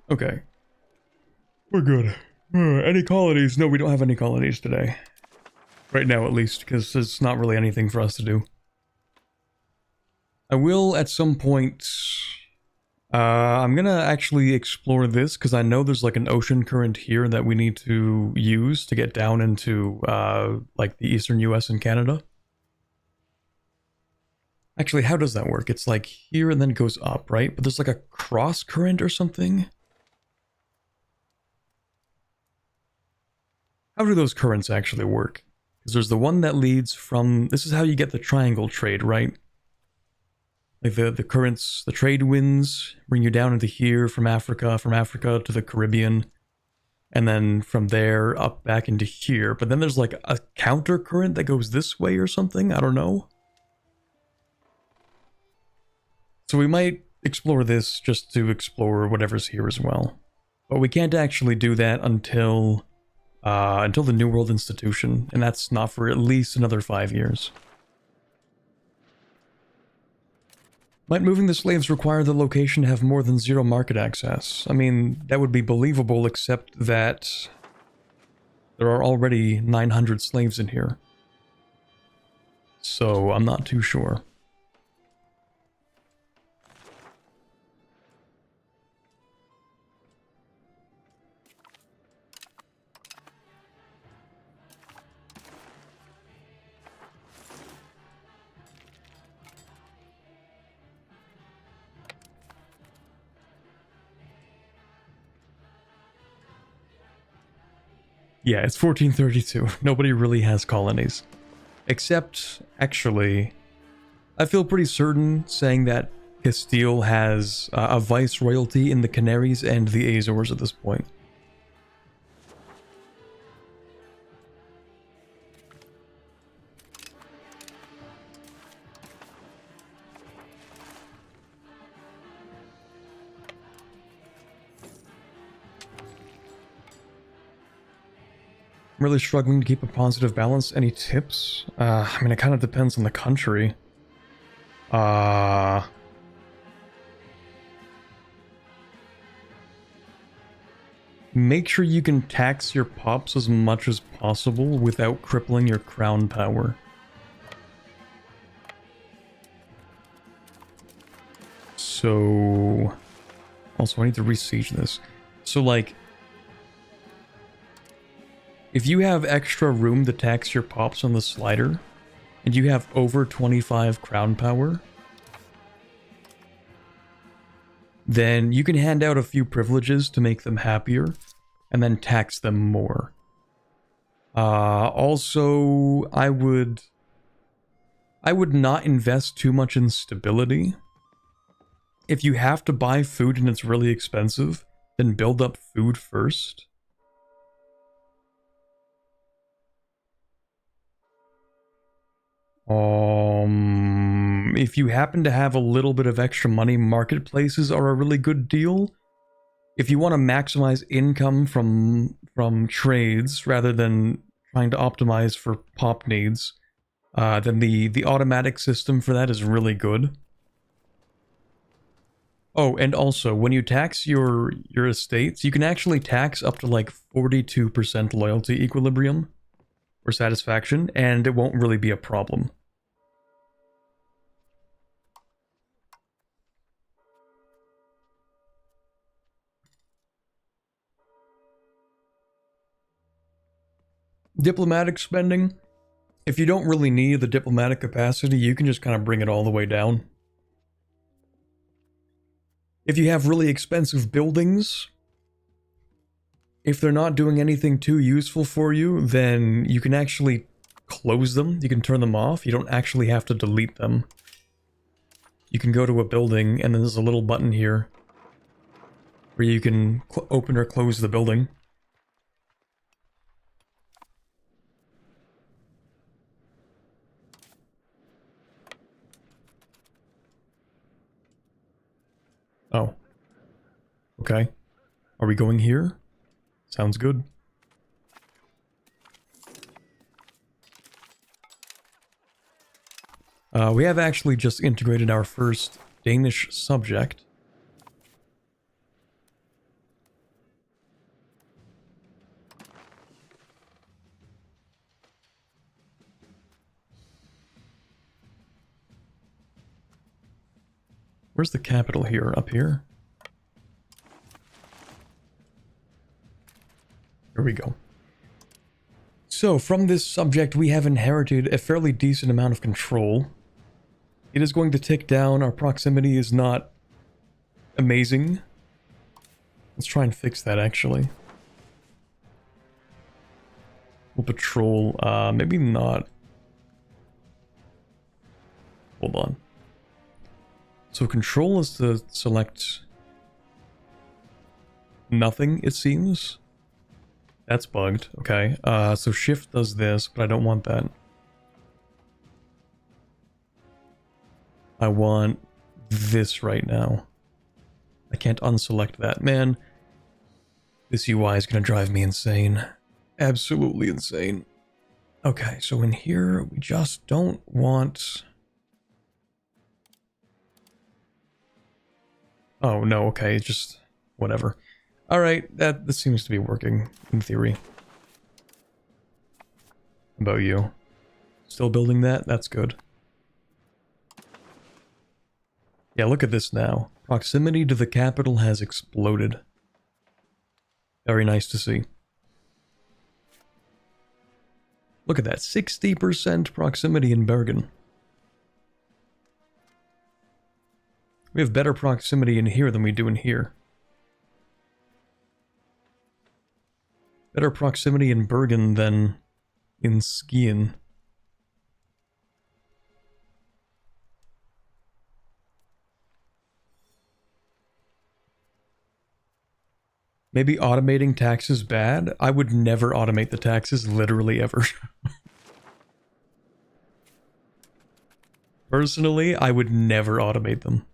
[SPEAKER 1] Okay. We're good. Any colonies? No, we don't have any colonies today. Right now, at least, because it's not really anything for us to do. I will, at some point... I'm gonna actually explore this, because I know there's like an ocean current here that we need to use to get down into, like, the eastern US and Canada. Actually, how does that work? It's like here and then it goes up, right? But there's like a cross current or something? How do those currents actually work? Because there's the one that leads from... This is how you get the triangle trade, right? Like the currents, the trade winds bring you down into here from Africa to the Caribbean, and then from there up back into here. But then there's like a counter current that goes this way or something. I don't know. So we might explore this just to explore whatever's here as well. But we can't actually do that until the New World Institution, and that's not for at least another 5 years. Might moving the slaves require the location to have more than 0 market access? I mean, that would be believable, except that there are already 900 slaves in here. So I'm not too sure. Yeah, it's 1432. Nobody really has colonies. Except, actually, I feel pretty certain saying that Castile has a viceroyalty in the Canaries and the Azores at this point. I'm really struggling to keep a positive balance. Any tips? I mean, it kind of depends on the country. Make sure you can tax your pops as much as possible without crippling your crown power. So... Also, I need to re-siege this. So, like... If you have extra room to tax your pops on the slider, and you have over 25 crown power, then you can hand out a few privileges to make them happier, and then tax them more. Also, I would not invest too much in stability. If you have to buy food and it's really expensive, then build up food first. If you happen to have a little bit of extra money, marketplaces are a really good deal. If you want to maximize income from trades rather than trying to optimize for pop needs, then the automatic system for that is really good. Oh, and also, when you tax your estates, you can actually tax up to like 42% loyalty equilibrium or satisfaction, and it won't really be a problem. Diplomatic spending. If you don't really need the diplomatic capacity, you can just kind of bring it all the way down. If you have really expensive buildings, if they're not doing anything too useful for you, then you can actually close them. You can turn them off. You don't actually have to delete them. You can go to a building, and then there's a little button here where you can open or close the building. Oh. Okay. Are we going here? Sounds good. We have actually just integrated our first Danish subject. Where's the capital here? Up here? Here we go. So, from this subject, we have inherited a fairly decent amount of control. It is going to tick down. Our proximity is not amazing. Let's try and fix that, actually. We'll patrol. Maybe not. Hold on. So control is to select nothing, it seems. That's bugged. Okay. So shift does this, but I don't want that. I want this right now. I can't unselect that. Man, this UI is going to drive me insane. Absolutely insane. Okay, so in here, we just don't want... Oh, no, okay, just whatever. Alright, this seems to be working, in theory. How about you? Still building that? That's good. Yeah, look at this now. Proximity to the capital has exploded. Very nice to see. Look at that, 60% proximity in Bergen. We have better proximity in here than we do in here. Better proximity in Bergen than in Skien. Maybe automating taxes bad? I would never automate the taxes, literally ever. Personally, I would never automate them.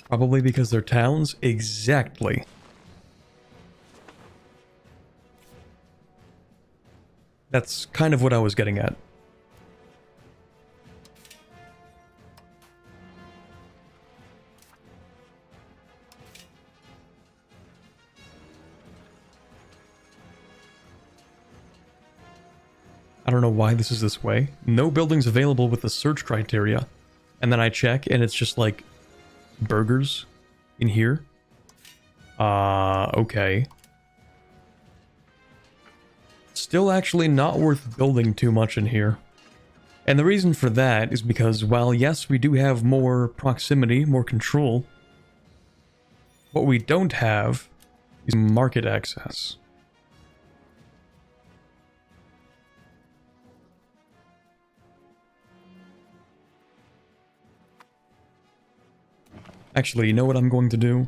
[SPEAKER 1] Probably because they're towns? Exactly. That's kind of what I was getting at. I don't know why this is this way. No buildings available with the search criteria. And then I check and it's just like burgers in here. Okay. Still actually not worth building too much in here. And the reason for that is because while yes, we do have more proximity, more control, what we don't have is market access. Actually, you know what I'm going to do? I'm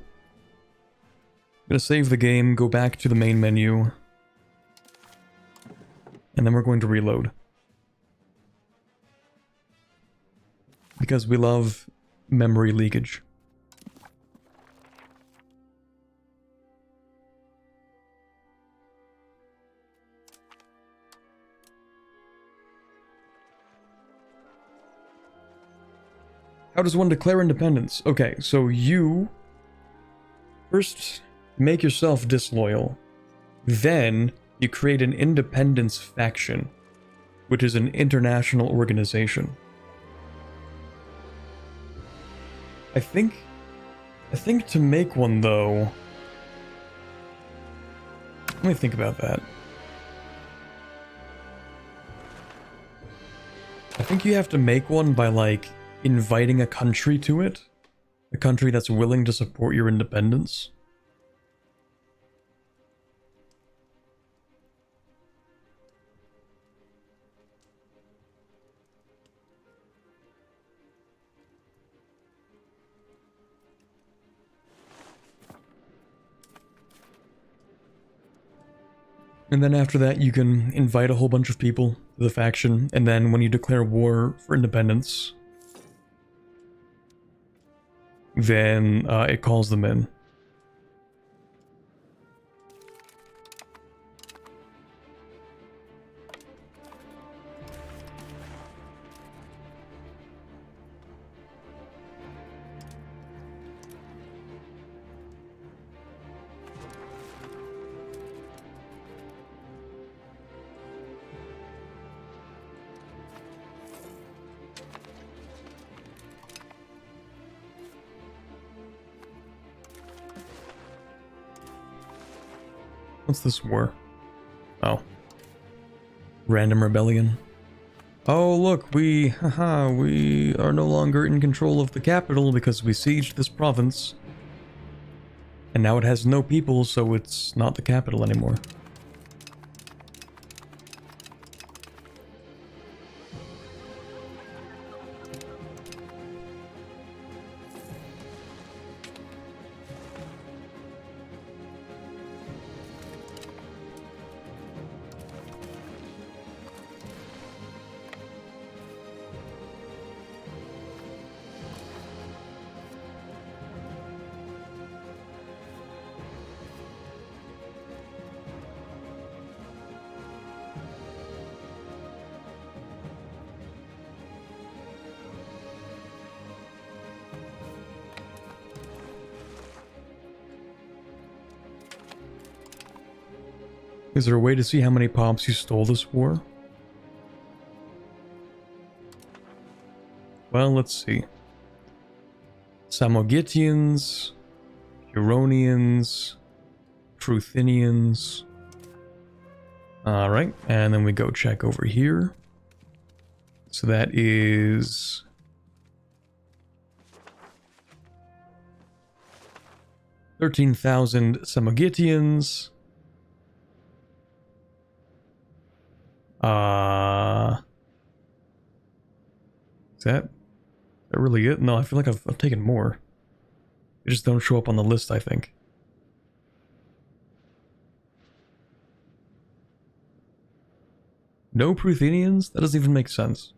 [SPEAKER 1] going to save the game, go back to the main menu, and then we're going to reload. Because we love memory leakage. How does one declare independence? Okay, so you first make yourself disloyal. Then you create an independence faction, which is an international organization. I think to make one though, let me think about that. I think you have to make one by like inviting a country to it, a country that's willing to support your independence. And then after that, you can invite a whole bunch of people to the faction, and then when you declare war for independence, then it calls them in. What's this war? Oh. Random rebellion. Oh, look, we are no longer in control of the capital because we sieged this province. And now it has no people, so it's not the capital anymore. Is there a way to see how many pops you stole this war? Well, let's see. Samogitians, Huronians, Truthinians. Alright, and then we go check over here. So that is... $13,000 Samogitians. Is that really it? No, I feel like I've taken more. They just don't show up on the list, I think. No Pruthenians? That doesn't even make sense.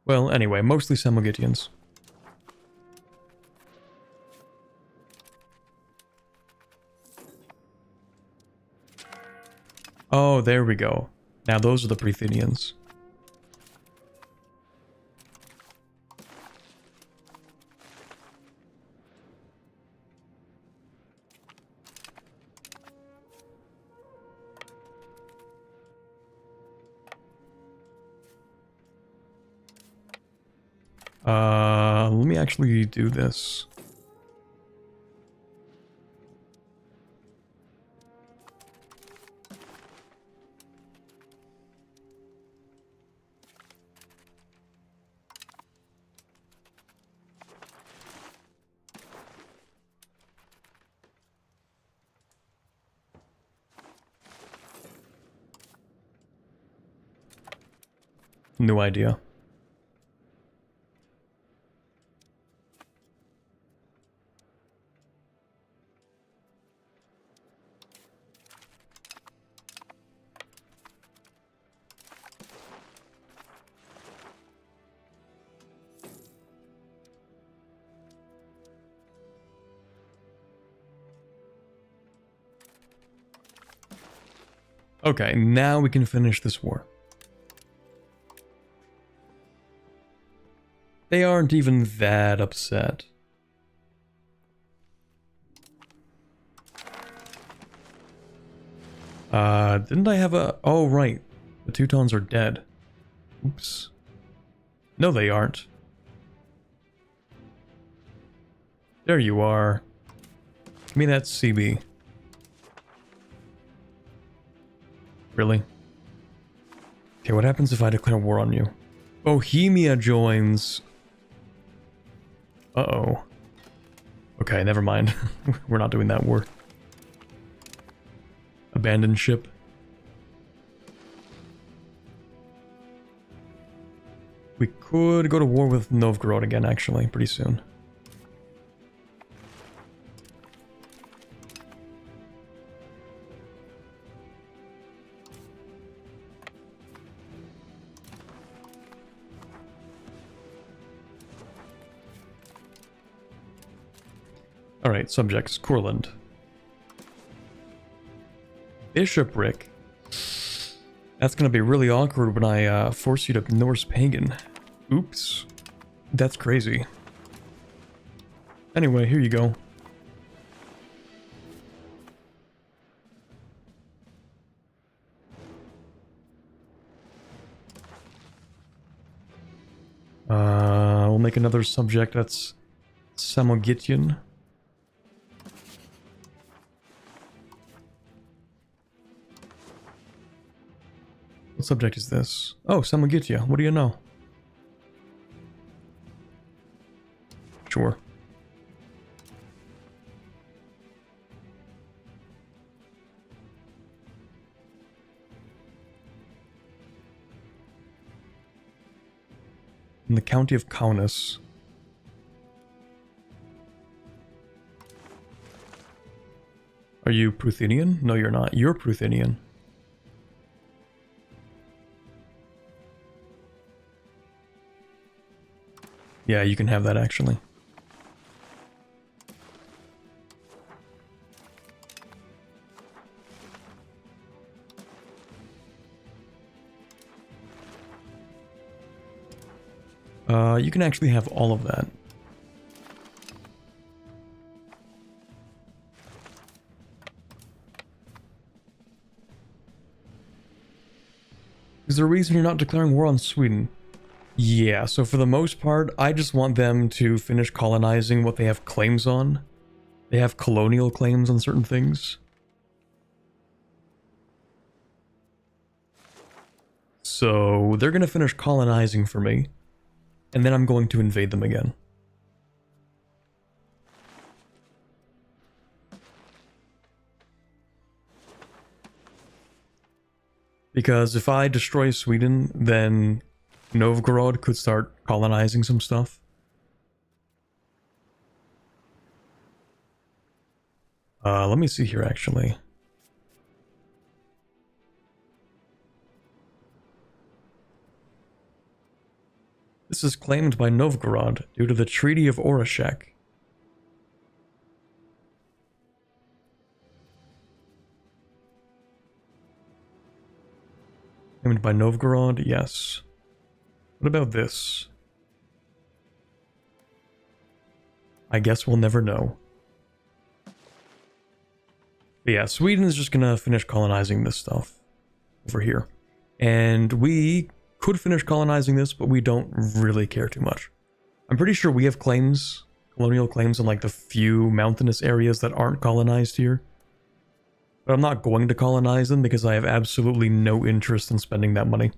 [SPEAKER 1] Well, anyway, mostly Samogitians. Oh, there we go. Now those are the Pruthenians. Let me actually do this. No idea. Okay, now we can finish this war. They aren't even that upset. Didn't I have a... Oh, right. The Teutons are dead. Oops. No, they aren't. There you are. Give me that CB. Really? Okay, what happens if I declare war on you? Bohemia joins. Uh-oh. Okay, never mind. We're not doing that war. Abandon ship. We could go to war with Novgorod again, actually, pretty soon. Alright, subjects. Courland. Bishopric. That's gonna be really awkward when I force you to Norse Pagan. Oops. That's crazy. Anyway, here you go. We'll make another subject that's Samogitian. What subject is this? Oh, Samogitya. What do you know? Sure. In the county of Kaunas. Are you Pruthinian? No, you're not. You're Pruthinian. Yeah, you can have that actually. You can actually have all of that. Is there a reason you're not declaring war on Sweden? Yeah, so for the most part, I just want them to finish colonizing what they have claims on. They have colonial claims on certain things. So they're going to finish colonizing for me, and then I'm going to invade them again. Because if I destroy Sweden, then Novgorod could start colonizing some stuff. Let me see here, actually. This is claimed by Novgorod due to the Treaty of Oreshek. Claimed by Novgorod, yes. What about this? I guess we'll never know. But yeah, Sweden is just gonna finish colonizing this stuff over here. And we could finish colonizing this, but we don't really care too much. I'm pretty sure we have claims, colonial claims on like the few mountainous areas that aren't colonized here. But I'm not going to colonize them because I have absolutely no interest in spending that money.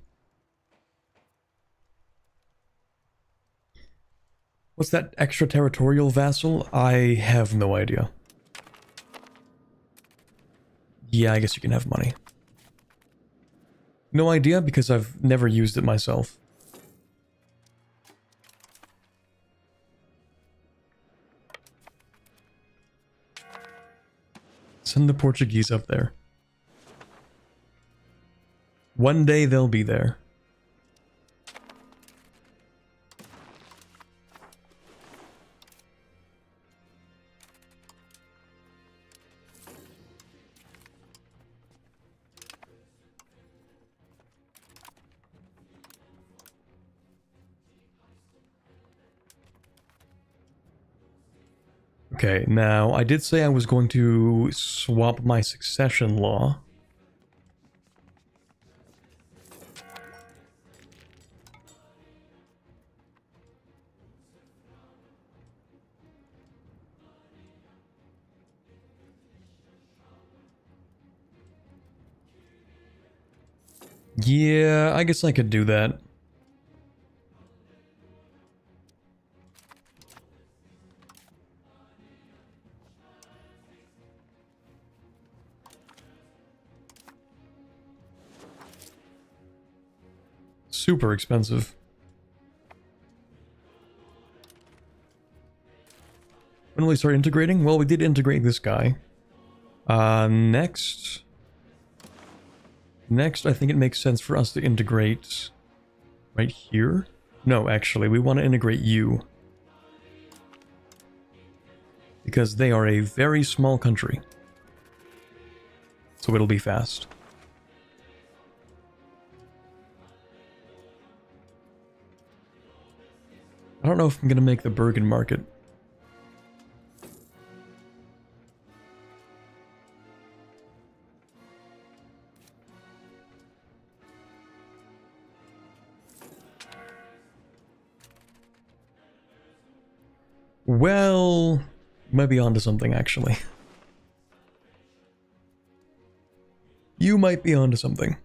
[SPEAKER 1] What's that extraterritorial vassal? I have no idea. Yeah, I guess you can have money. No idea because I've never used it myself. Send the Portuguese up there. One day they'll be there. Okay, now I did say I was going to swap my succession law. Yeah, I guess I could do that. Super expensive. When will we start integrating? Well, we did integrate this guy. Next, I think it makes sense for us to integrate right here. No, actually, we want to integrate you. Because they are a very small country. So it'll be fast. I don't know if I'm going to make the Bergen market. Well, you might be onto something, actually. You might be onto something.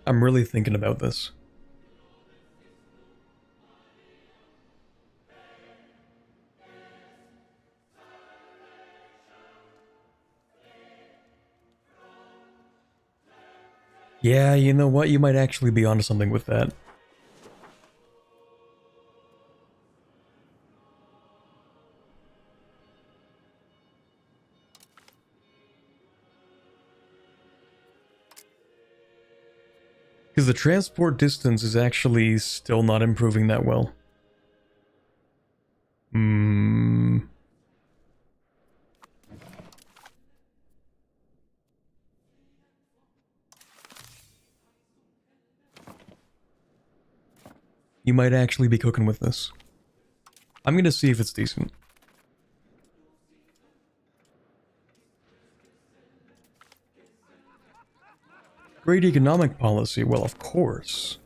[SPEAKER 1] I'm really thinking about this. Yeah, you know what? You might actually be onto something with that. Because the transport distance is actually still not improving that well. You might actually be cooking with this. I'm gonna see if it's decent. Great economic policy, well, of course.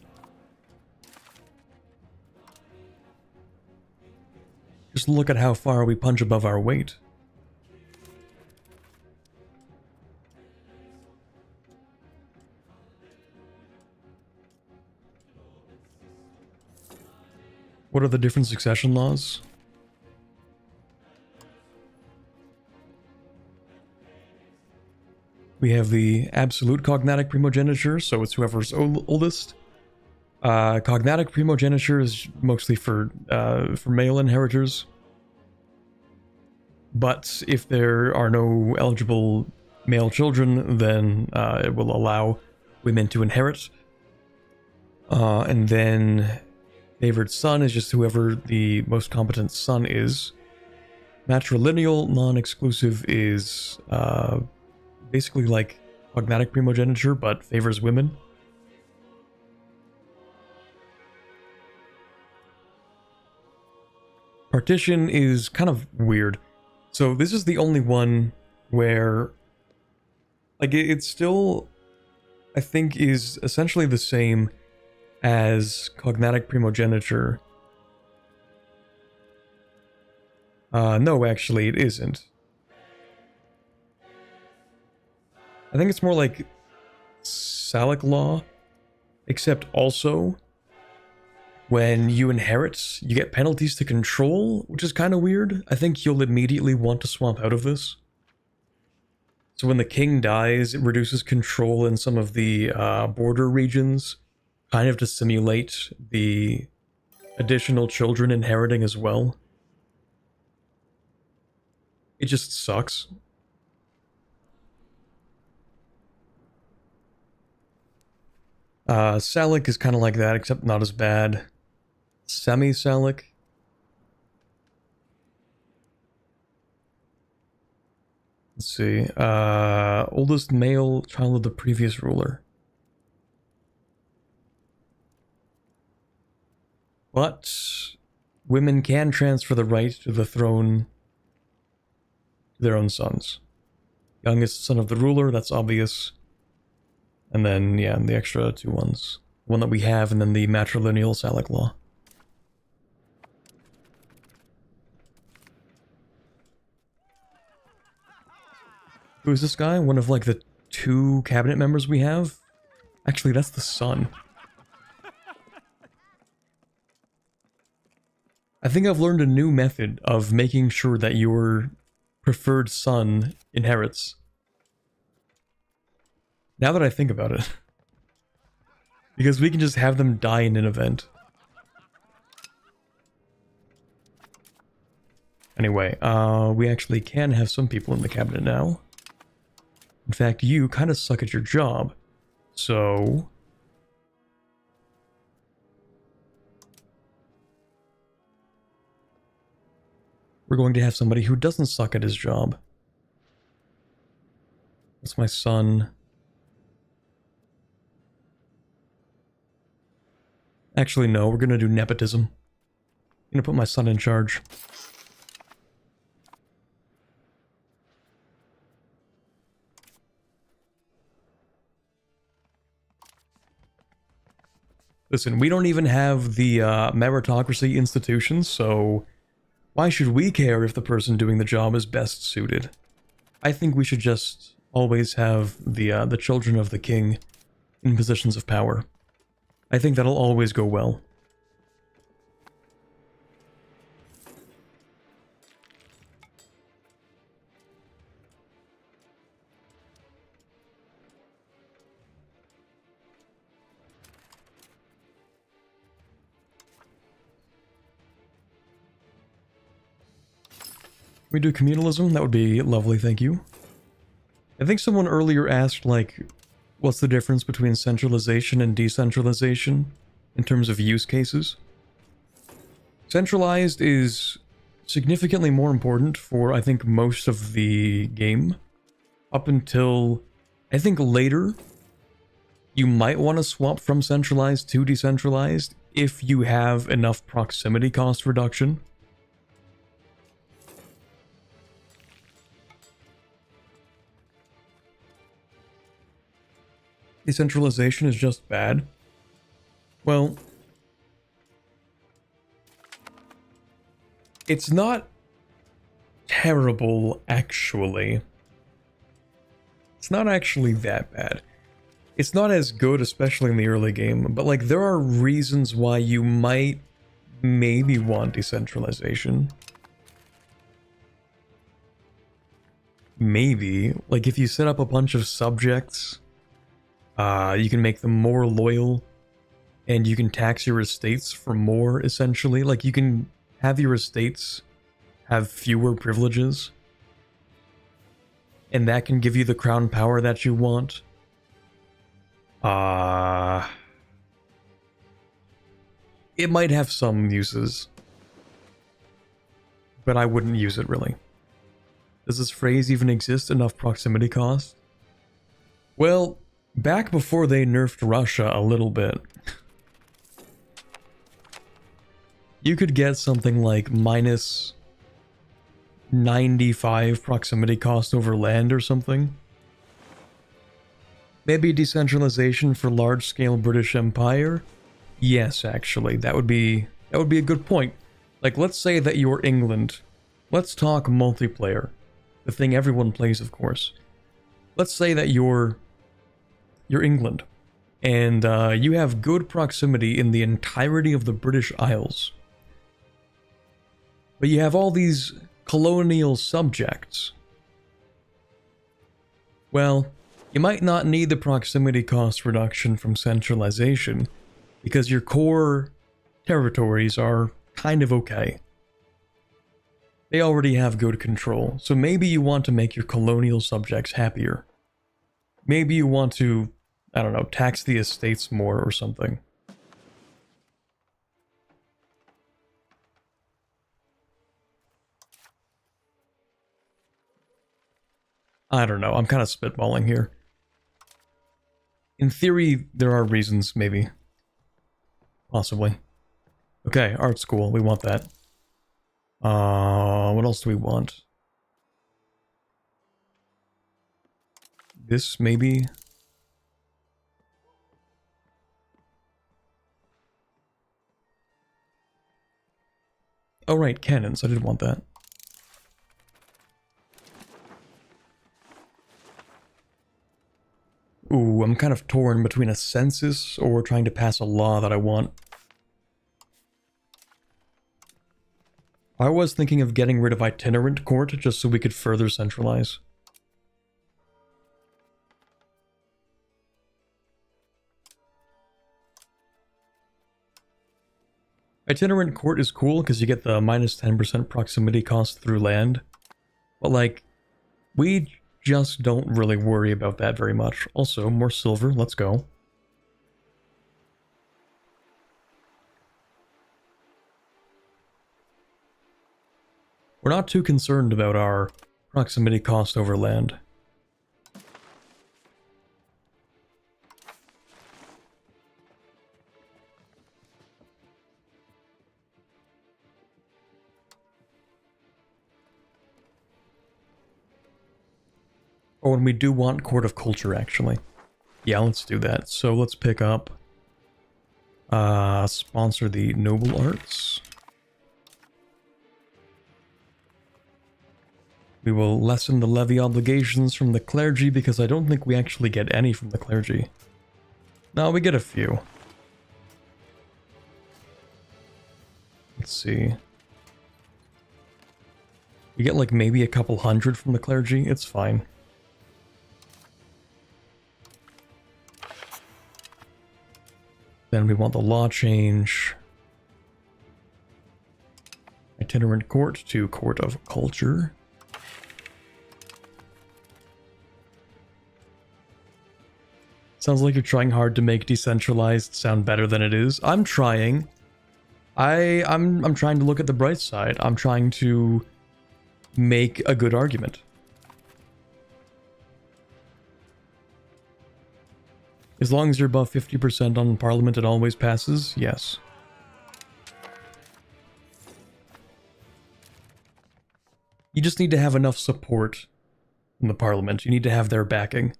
[SPEAKER 1] Just look at how far we punch above our weight. What are the different succession laws? We have the absolute cognatic primogeniture, so it's whoever's oldest. Cognatic primogeniture is mostly for male inheritors. But if there are no eligible male children, then it will allow women to inherit. And then favored son is just whoever the most competent son is. Matrilineal non-exclusive is basically like cognatic primogeniture, but favors women. Partition is kind of weird. So this is the only one where, like, it's still, I think, is essentially the same as cognatic primogeniture. No, actually, it isn't. I think it's more like Salic law, except also when you inherit, you get penalties to control, which is kind of weird. I think you'll immediately want to swap out of this. So when the king dies, it reduces control in some of the border regions, kind of to simulate the additional children inheriting as well. It just sucks. Salic is kind of like that, except not as bad. Semi-Salic. Let's see. Oldest male child of the previous ruler. But women can transfer the right to the throne to their own sons. Youngest son of the ruler, that's obvious. And then, yeah, the extra two ones. One that we have, and then the matrilineal Salic law. Who is this guy? One of, like, the 2 cabinet members we have? Actually, that's the son. I think I've learned a new method of making sure that your preferred son inherits. Now that I think about it. Because we can just have them die in an event. Anyway, we actually can have some people in the cabinet now. In fact, you kind of suck at your job. So we're going to have somebody who doesn't suck at his job. That's my son. Actually, no, we're gonna do nepotism. I'm gonna put my son in charge. Listen, we don't even have the meritocracy institutions, so why should we care if the person doing the job is best suited? I think we should just always have the children of the king in positions of power. I think that'll always go well. We do communalism, that would be lovely, thank you. I think someone earlier asked, like, what's the difference between centralization and decentralization in terms of use cases? Centralized is significantly more important for, I think, most of the game. Up until, I think, later, you might want to swap from centralized to decentralized if you have enough proximity cost reduction. Decentralization is just bad. Well, it's not terrible, actually. It's not actually that bad. It's not as good, especially in the early game, but like there are reasons why you might maybe want decentralization. Maybe. Like if you set up a bunch of subjects, you can make them more loyal, and you can tax your estates for more, essentially. Like, you can have your estates have fewer privileges, and that can give you the crown power that you want. It might have some uses, but I wouldn't use it, really. Does this phrase even exist? Enough proximity cost? Well, back before they nerfed Russia a little bit, you could get something like minus 95 proximity cost over land or something. Maybe decentralization for large-scale British Empire? Yes, actually, that would be a good point. Like, let's say that you're England. Let's talk multiplayer. The thing everyone plays, of course. Let's say that you're England, and you have good proximity in the entirety of the British Isles. But you have all these colonial subjects. Well, you might not need the proximity cost reduction from centralization, because your core territories are kind of okay. They already have good control, so maybe you want to make your colonial subjects happier. Maybe you want to, I don't know, tax the estates more or something. I don't know, I'm kind of spitballing here. In theory, there are reasons, maybe. Possibly. Okay, art school, we want that. What else do we want? This, maybe? Oh right, cannons, I did want that. Ooh, I'm kind of torn between a census or trying to pass a law that I want. I was thinking of getting rid of itinerant court just so we could further centralize. Itinerant court is cool because you get the minus 10% proximity cost through land. But like, we just don't really worry about that very much. Also, more silver, let's go. We're not too concerned about our proximity cost over land. Oh, and we do want Court of Culture, actually. Yeah, let's do that. So let's pick up... sponsor the Noble Arts. We will lessen the levy obligations from the clergy because I don't think we actually get any from the clergy. No, we get a few. Let's see. We get like maybe a couple hundred from the clergy. It's fine. Then we want the law change. Itinerant court to court of culture. Sounds like you're trying hard to make decentralized sound better than it is. I'm trying. I'm trying to look at the bright side. I'm trying to make a good argument. As long as you're above 50% on Parliament, it always passes? Yes. You just need to have enough support in the Parliament. You need to have their backing.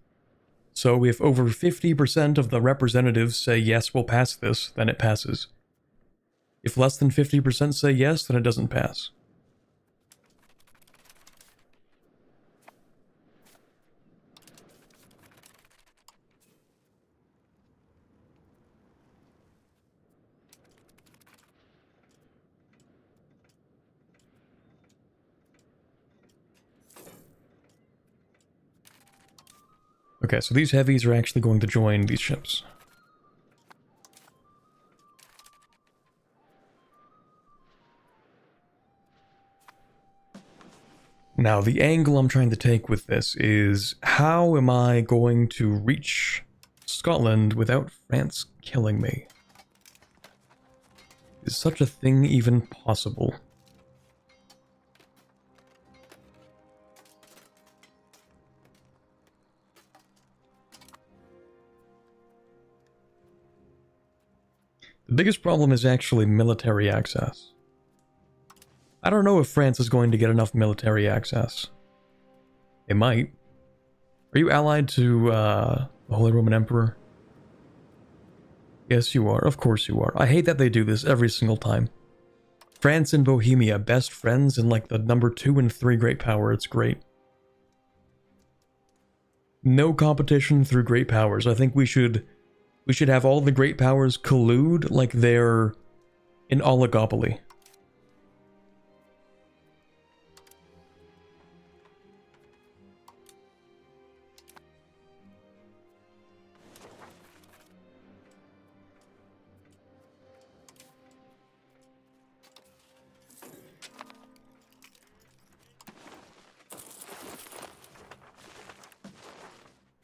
[SPEAKER 1] So if over 50% of the representatives say yes, we'll pass this, then it passes. If less than 50% say yes, then it doesn't pass. Okay, so these heavies are actually going to join these ships. Now, the angle I'm trying to take with this is, how am I going to reach Scotland without France killing me? Is such a thing even possible? The biggest problem is actually military access. I don't know if France is going to get enough military access. It might. Are you allied to the Holy Roman Emperor? Yes, you are. Of course you are. I hate that they do this every single time. France and Bohemia, best friends in like the number 2 and 3 great power. It's great. No competition through great powers. I think we should have all the great powers collude like they're an oligopoly.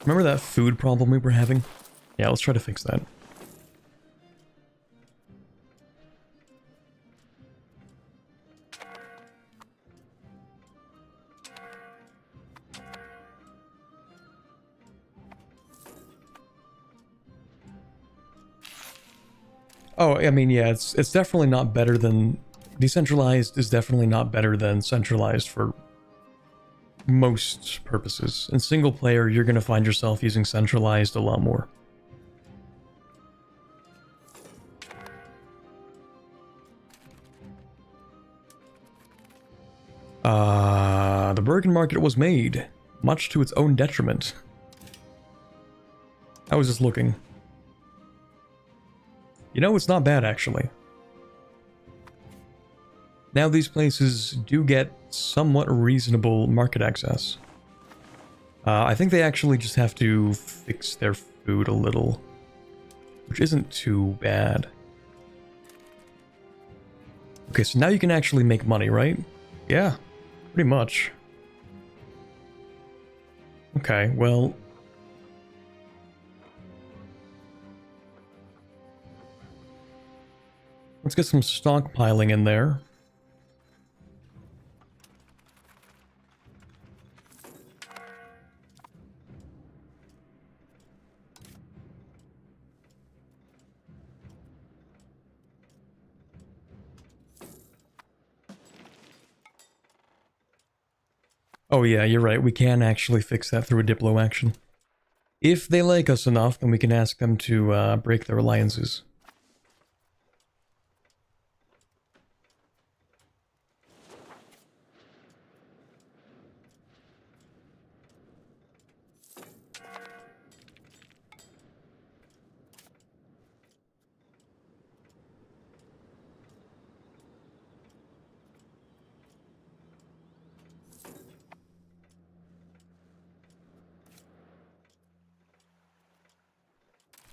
[SPEAKER 1] Remember that food problem we were having? Yeah, let's try to fix that. Oh, I mean, yeah, it's definitely not better than... Decentralized is definitely not better than centralized for most purposes. In single player, you're going to find yourself using centralized a lot more. The Bergen market was made, much to its own detriment. I was just looking. You know, it's not bad, actually. Now these places do get somewhat reasonable market access. I think they actually just have to fix their food a little, which isn't too bad. Okay, so now you can actually make money, right? Yeah, pretty much. Okay, well... let's get some stockpiling in there. Oh yeah, you're right. We can actually fix that through a Diplo action. If they like us enough, then we can ask them to break their alliances.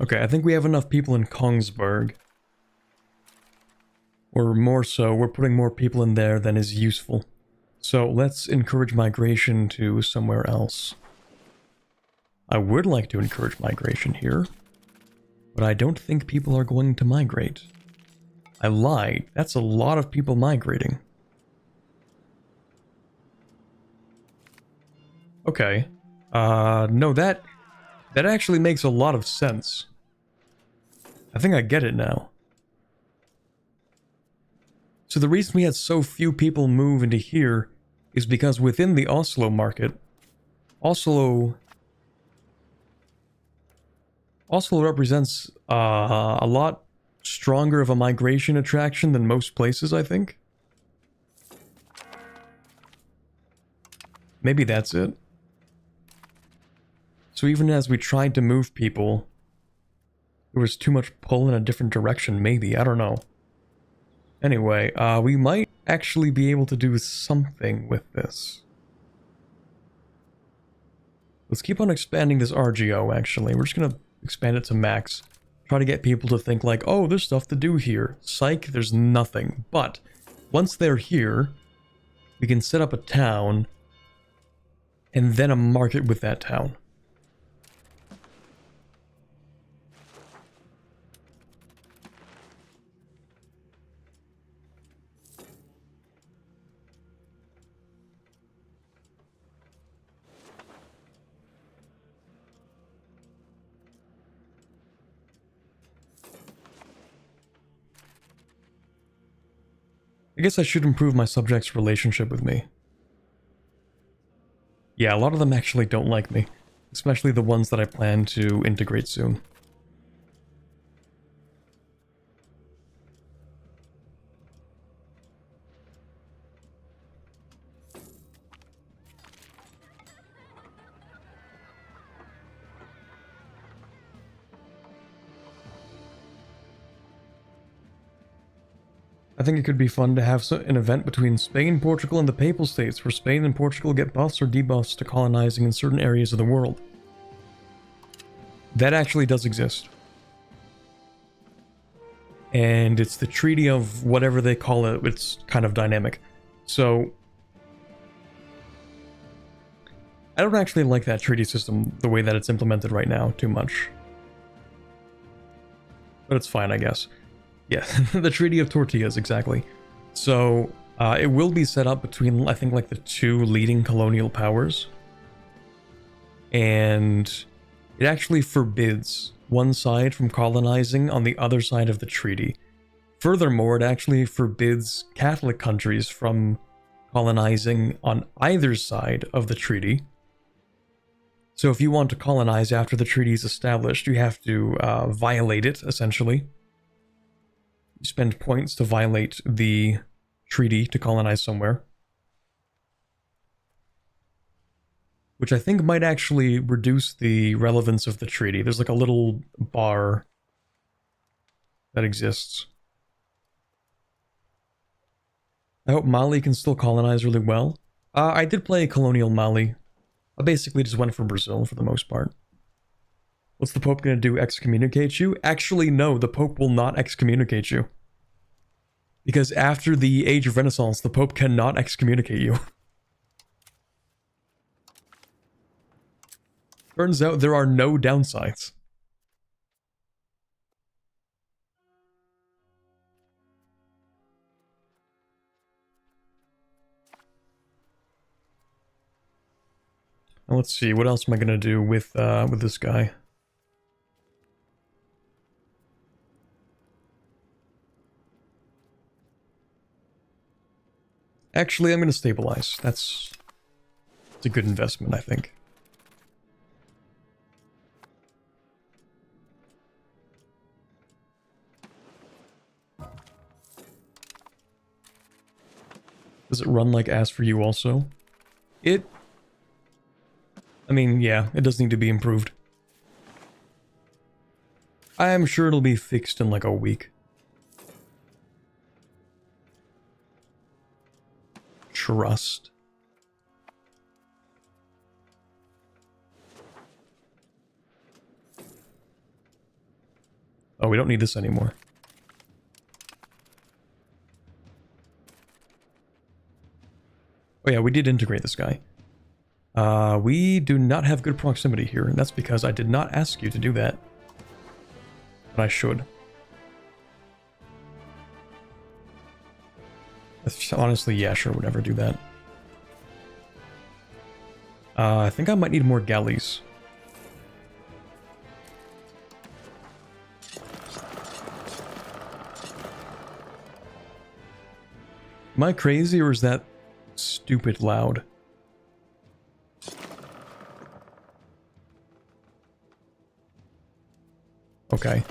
[SPEAKER 1] Okay, I think we have enough people in Kongsberg. Or more so, we're putting more people in there than is useful. So let's encourage migration to somewhere else. I would like to encourage migration here, but I don't think people are going to migrate. I lied. That's a lot of people migrating. Okay. No, that actually makes a lot of sense. I think I get it now. So the reason we had so few people move into here is because within the Oslo market, Oslo represents a lot stronger of a migration attraction than most places, I think. Maybe that's it. So even as we tried to move people, there was too much pull in a different direction, maybe. I don't know. Anyway, we might actually be able to do something with this. Let's keep on expanding this RGO, actually. We're just gonna expand it to max. Try to get people to think like, oh, there's stuff to do here. Psych, there's nothing. But once they're here, we can set up a town and then a market with that town. I guess I should improve my subjects' relationship with me. Yeah, a lot of them actually don't like me. Especially the ones that I plan to integrate soon. I think it could be fun to have an event between Spain, Portugal, and the Papal States, where Spain and Portugal get buffs or debuffs to colonizing in certain areas of the world. That actually does exist. And it's the treaty of whatever they call it, it's kind of dynamic. So, I don't actually like that treaty system, the way that it's implemented right now, too much. But it's fine, I guess. Yeah, the Treaty of Tortillas, exactly. So, it will be set up between, I think, like the two leading colonial powers. And it actually forbids one side from colonizing on the other side of the treaty. Furthermore, it actually forbids Catholic countries from colonizing on either side of the treaty. So if you want to colonize after the treaty is established, you have to violate it, essentially. You spend points to violate the treaty to colonize somewhere. Which I think might actually reduce the relevance of the treaty. There's like a little bar that exists. I hope Mali can still colonize really well. I did play Colonial Mali. I basically just went for Brazil for the most part. What's the Pope gonna do? Excommunicate you? Actually, no, the Pope will not excommunicate you. Because after the Age of Renaissance, the Pope cannot excommunicate you. Turns out there are no downsides. Now let's see, what else am I gonna do with this guy? Actually, I'm gonna stabilize. That's a good investment, I think. Does it run like ass for you also? I mean, yeah, it does need to be improved. I'm sure it'll be fixed in like a week. Trust. Oh, we don't need this anymore. Oh yeah, we did integrate this guy. We do not have good proximity here, and that's because I did not ask you to do that. But I should. Honestly, yeah, sure, would never do that. I think I might need more galleys. Am I crazy, or is that stupid loud? Okay.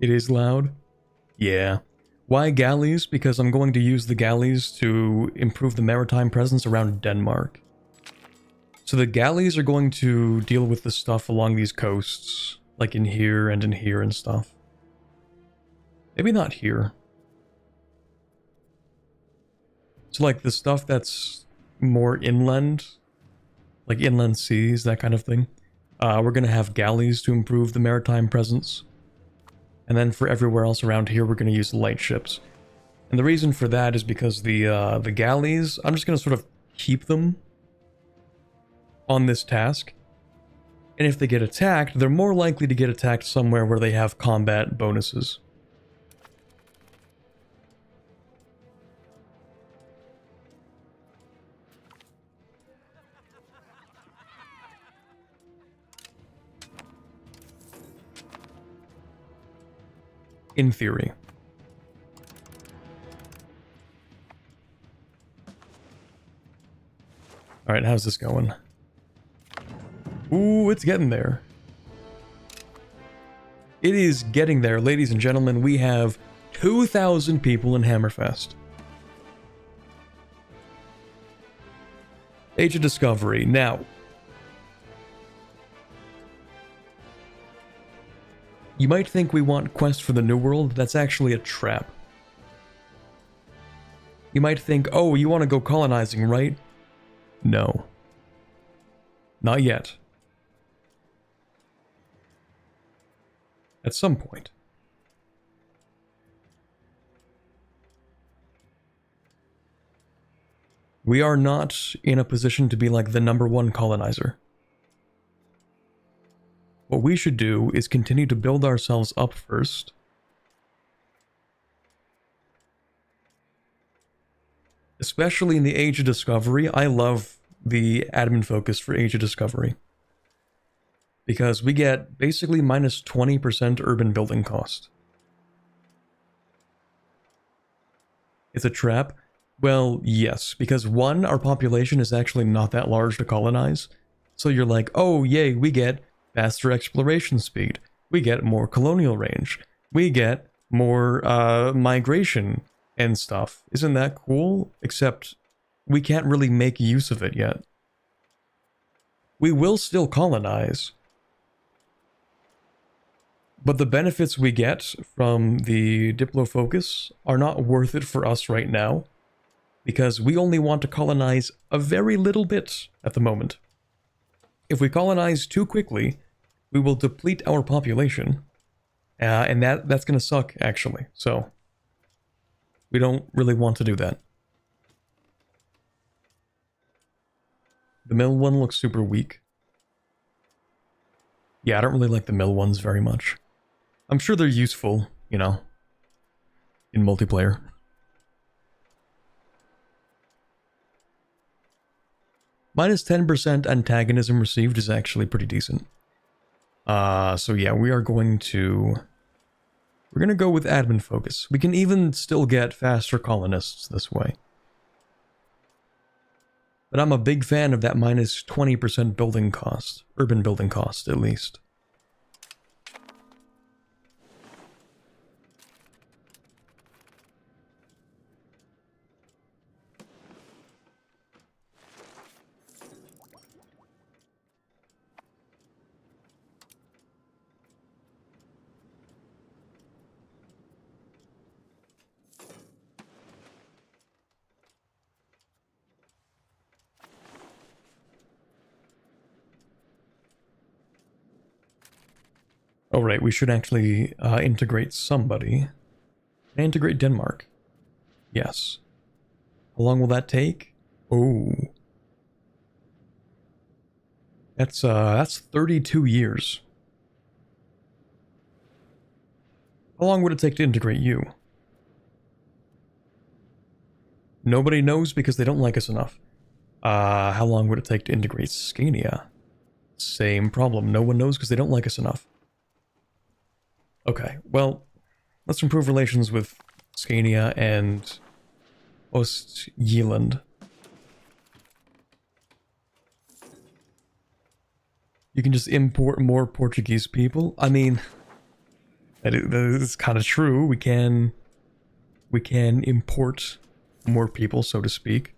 [SPEAKER 1] It is loud? Yeah. Why galleys? Because I'm going to use the galleys to improve the maritime presence around Denmark. So the galleys are going to deal with the stuff along these coasts, like in here and stuff. Maybe not here. So like the stuff that's more inland, like inland seas, that kind of thing. We're going to have galleys to improve the maritime presence. And then for everywhere else around here, we're going to use light ships. And the reason for that is because the galleys, I'm just going to sort of keep them on this task. And if they get attacked, they're more likely to get attacked somewhere where they have combat bonuses. In theory. Alright, how's this going? Ooh, it's getting there. It is getting there, ladies and gentlemen. We have 2,000 people in Hammerfest. Age of Discovery. Now, you might think we want Quest for the New World. That's actually a trap. You might think, oh, you want to go colonizing, right? No. Not yet. At some point. We are not in a position to be like the #1 colonizer. What we should do is continue to build ourselves up first. Especially in the Age of Discovery, I love the admin focus for Age of Discovery. Because we get basically minus 20% urban building cost. It's a trap? Well, yes, because one, our population is actually not that large to colonize. So you're like, oh yay, we get faster exploration speed. We get more colonial range. We get more migration and stuff. Isn't that cool? Except we can't really make use of it yet. We will still colonize. But the benefits we get from the Diplo focus are not worth it for us right now, because we only want to colonize a very little bit at the moment. If we colonize too quickly, we will deplete our population, and that's going to suck, actually, so we don't really want to do that. The mill one looks super weak. Yeah, I don't really like the mill ones very much. I'm sure they're useful, you know, in multiplayer. Minus 10% antagonism received is actually pretty decent. So yeah, we're gonna go with admin focus. We can even still get faster colonists this way. But I'm a big fan of that minus 20% building cost. Urban building cost, at least. Oh, right, we should actually integrate somebody. Integrate Denmark. Yes. How long will that take? Oh. That's 32 years. How long would it take to integrate you? Nobody knows because they don't like us enough. How long would it take to integrate Scania? Same problem. No one knows because they don't like us enough. Okay, well, let's improve relations with Scania and Ostjylland. You can just import more Portuguese people. I mean, that is kind of true. We can import more people, so to speak.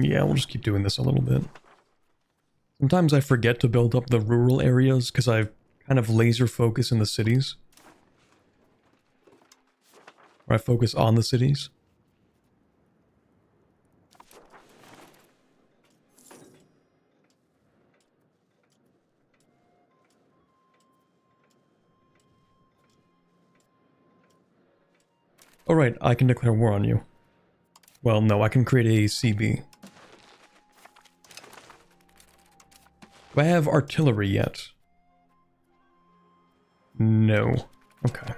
[SPEAKER 1] Yeah, we'll just keep doing this a little bit. Sometimes I forget to build up the rural areas because I kind of laser focus in the cities. Or I focus on the cities. Alright, I can declare war on you. Well, no, I can create a CB. Do I have artillery yet? No. Okay.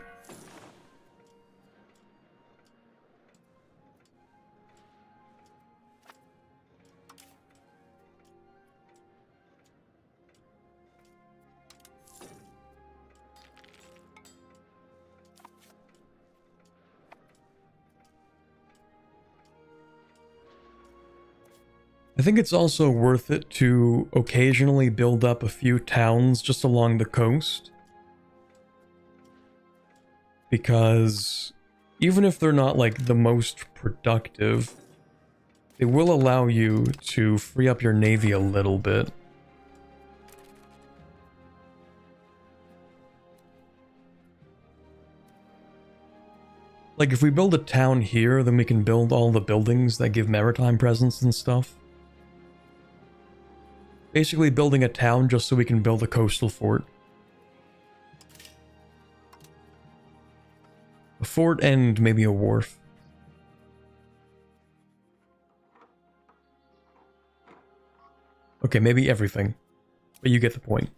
[SPEAKER 1] I think it's also worth it to occasionally build up a few towns just along the coast. Because even if they're not like the most productive, they will allow you to free up your navy a little bit. Like if we build a town here, then we can build all the buildings that give maritime presence and stuff. Basically building a town just so we can build a coastal fort. A fort and maybe a wharf. Okay, maybe everything. But you get the point.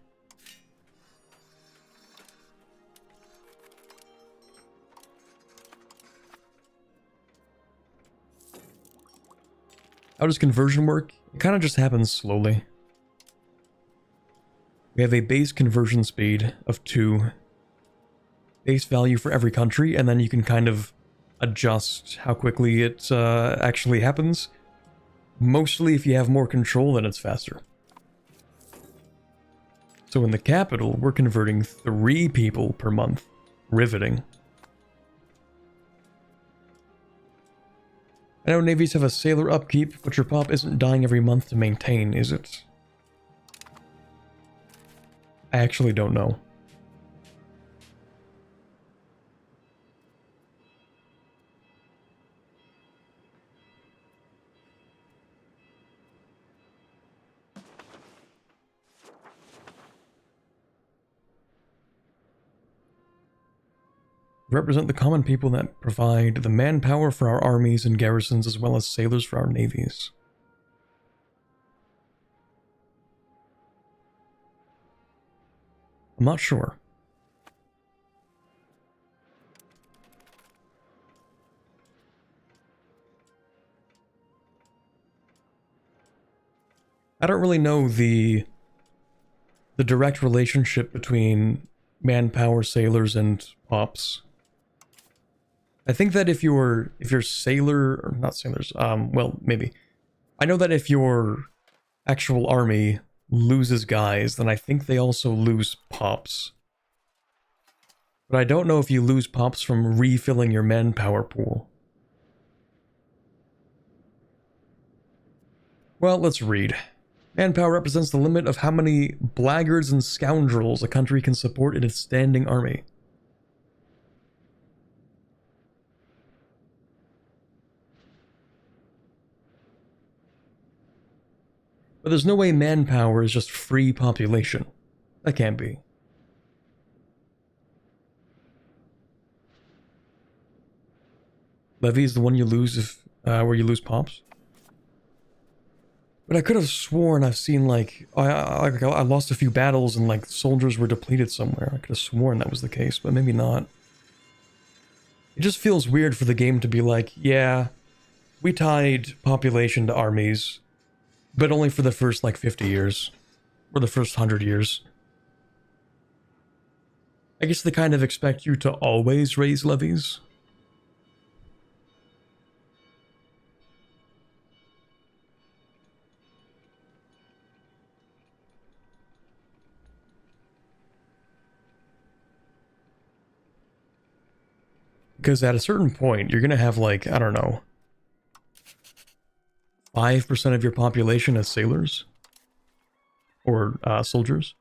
[SPEAKER 1] How does conversion work? It kind of just happens slowly. We have a base conversion speed of 2. Base value for every country, and then you can kind of adjust how quickly it actually happens. Mostly if you have more control, then it's faster. So in the capital, we're converting 3 people per month. Riveting. I know navies have a sailor upkeep, but your pop isn't dying every month to maintain, is it? I actually don't know. Represent the common people that provide the manpower for our armies and garrisons as well as sailors for our navies. I'm not sure. I don't really know the direct relationship between manpower, sailors, and pops. I think that if you're sailor, or not sailors, well, maybe. I know that if you're actual army loses guys, then I think they also lose pops. But I don't know if you lose pops from refilling your manpower pool. Well, let's read. Manpower represents the limit of how many blackguards and scoundrels a country can support in its standing army. But there's no way manpower is just free population. That can't be. Levy is the one you lose if where you lose pops. But I could have sworn I've seen like I lost a few battles and like soldiers were depleted somewhere. I could have sworn that was the case, but maybe not. It just feels weird for the game to be like, yeah, we tied population to armies, but only for the first like 50 years or the first 100 years. I guess they kind of expect you to always raise levies. Because at a certain point, you're going to have like, I don't know, 5% of your population as sailors or soldiers.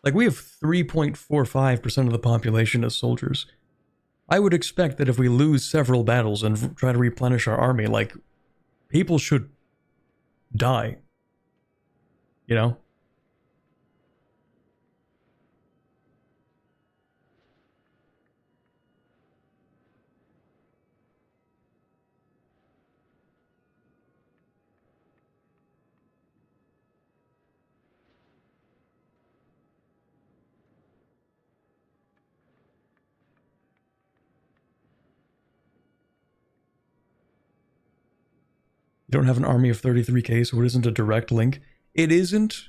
[SPEAKER 1] Like we have 3.45% of the population as soldiers. I would expect that if we lose several battles and try to replenish our army, like people should die. You know? You don't have an army of 33k, so it isn't a direct link. It isn't,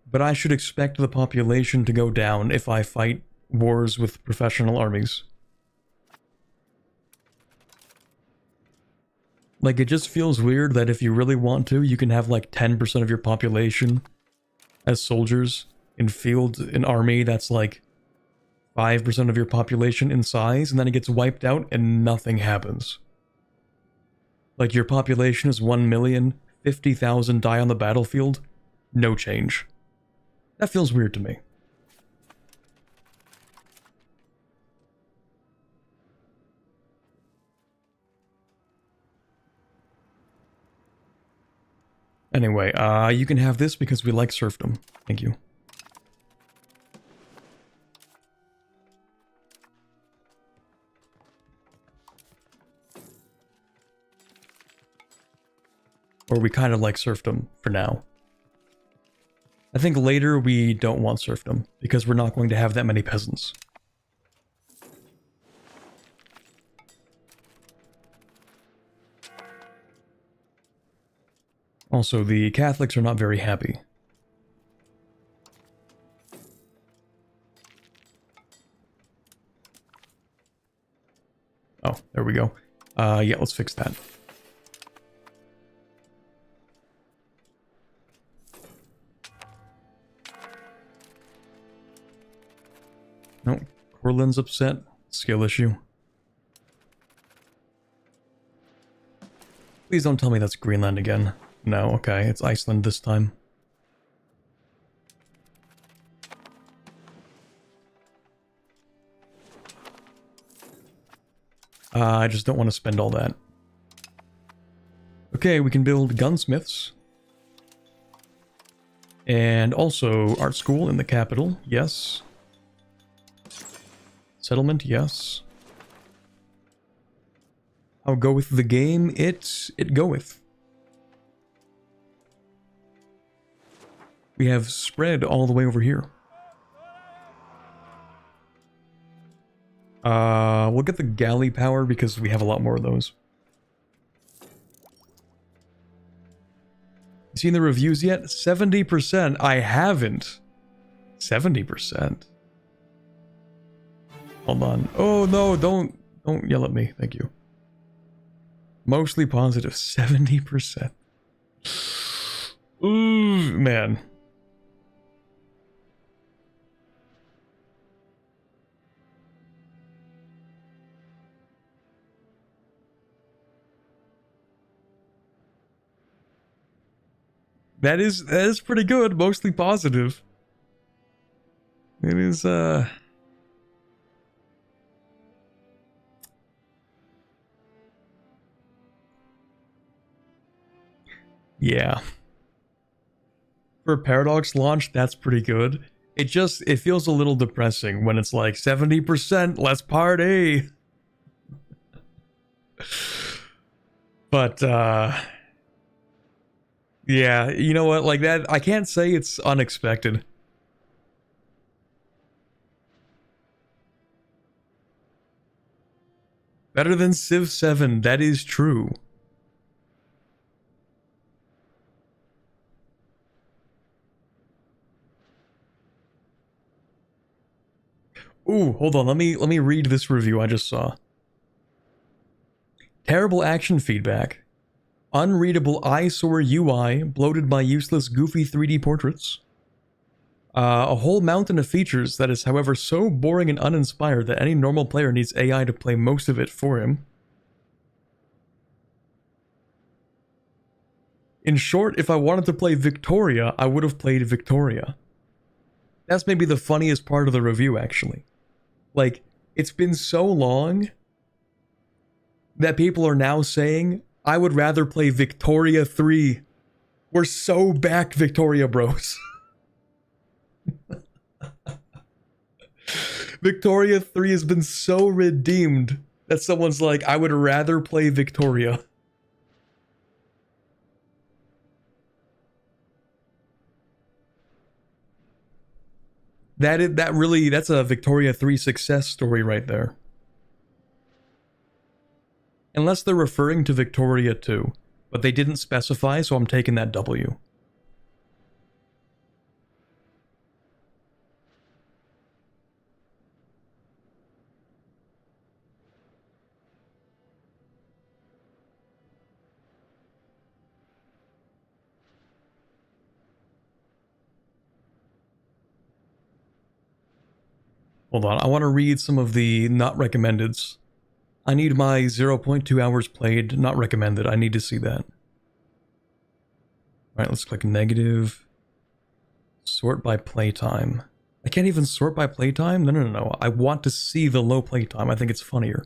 [SPEAKER 1] but I should expect the population to go down if I fight wars with professional armies. Like, it just feels weird that if you really want to, you can have like 10% of your population as soldiers in an army that's like 5% of your population in size, and then it gets wiped out and nothing happens. Like, your population is 1 million, 50,000 die on the battlefield, no change. That feels weird to me. Anyway, you can have this because we like serfdom. Thank you. Or we kind of like serfdom for now. I think later we don't want serfdom because we're not going to have that many peasants. Also, the Catholics are not very happy. Oh, there we go. Yeah, let's fix that. No, Corlin's upset. Skill issue. Please don't tell me that's Greenland again. No, okay, it's Iceland this time. I just don't want to spend all that. Okay, we can build gunsmiths. And also art school in the capital, yes. Settlement, yes. How go with the game? It goeth. We have spread all the way over here. We'll get the galley power because we have a lot more of those. You seen the reviews yet? 70%. I haven't. 70%. Hold on. Oh no, don't yell at me. Thank you. Mostly positive. 70%. Ooh. Man. That is pretty good, mostly positive. It is yeah. For a Paradox launch, that's pretty good. It feels a little depressing when it's like 70%, let's party. But yeah, you know what, like that, I can't say it's unexpected. Better than Civ 7, that is true. Ooh, hold on, let me read this review I just saw. Terrible action feedback. Unreadable eyesore UI, bloated by useless goofy 3D portraits. A whole mountain of features that is, however, so boring and uninspired that any normal player needs AI to play most of it for him. In short, if I wanted to play Victoria, I would have played Victoria. That's maybe the funniest part of the review, actually. Like, it's been so long that people are now saying, I would rather play Victoria 3. We're so back, Victoria bros. Victoria 3 has been so redeemed that someone's like, I would rather play Victoria. That's a Victoria 3 success story right there. Unless they're referring to Victoria 2, but they didn't specify, so I'm taking that W. Hold on, I want to read some of the not recommendeds. I need my 0.2 hours played, not recommended. I need to see that. Alright, let's click negative. Sort by playtime. I can't even sort by playtime? No. I want to see the low playtime. I think it's funnier.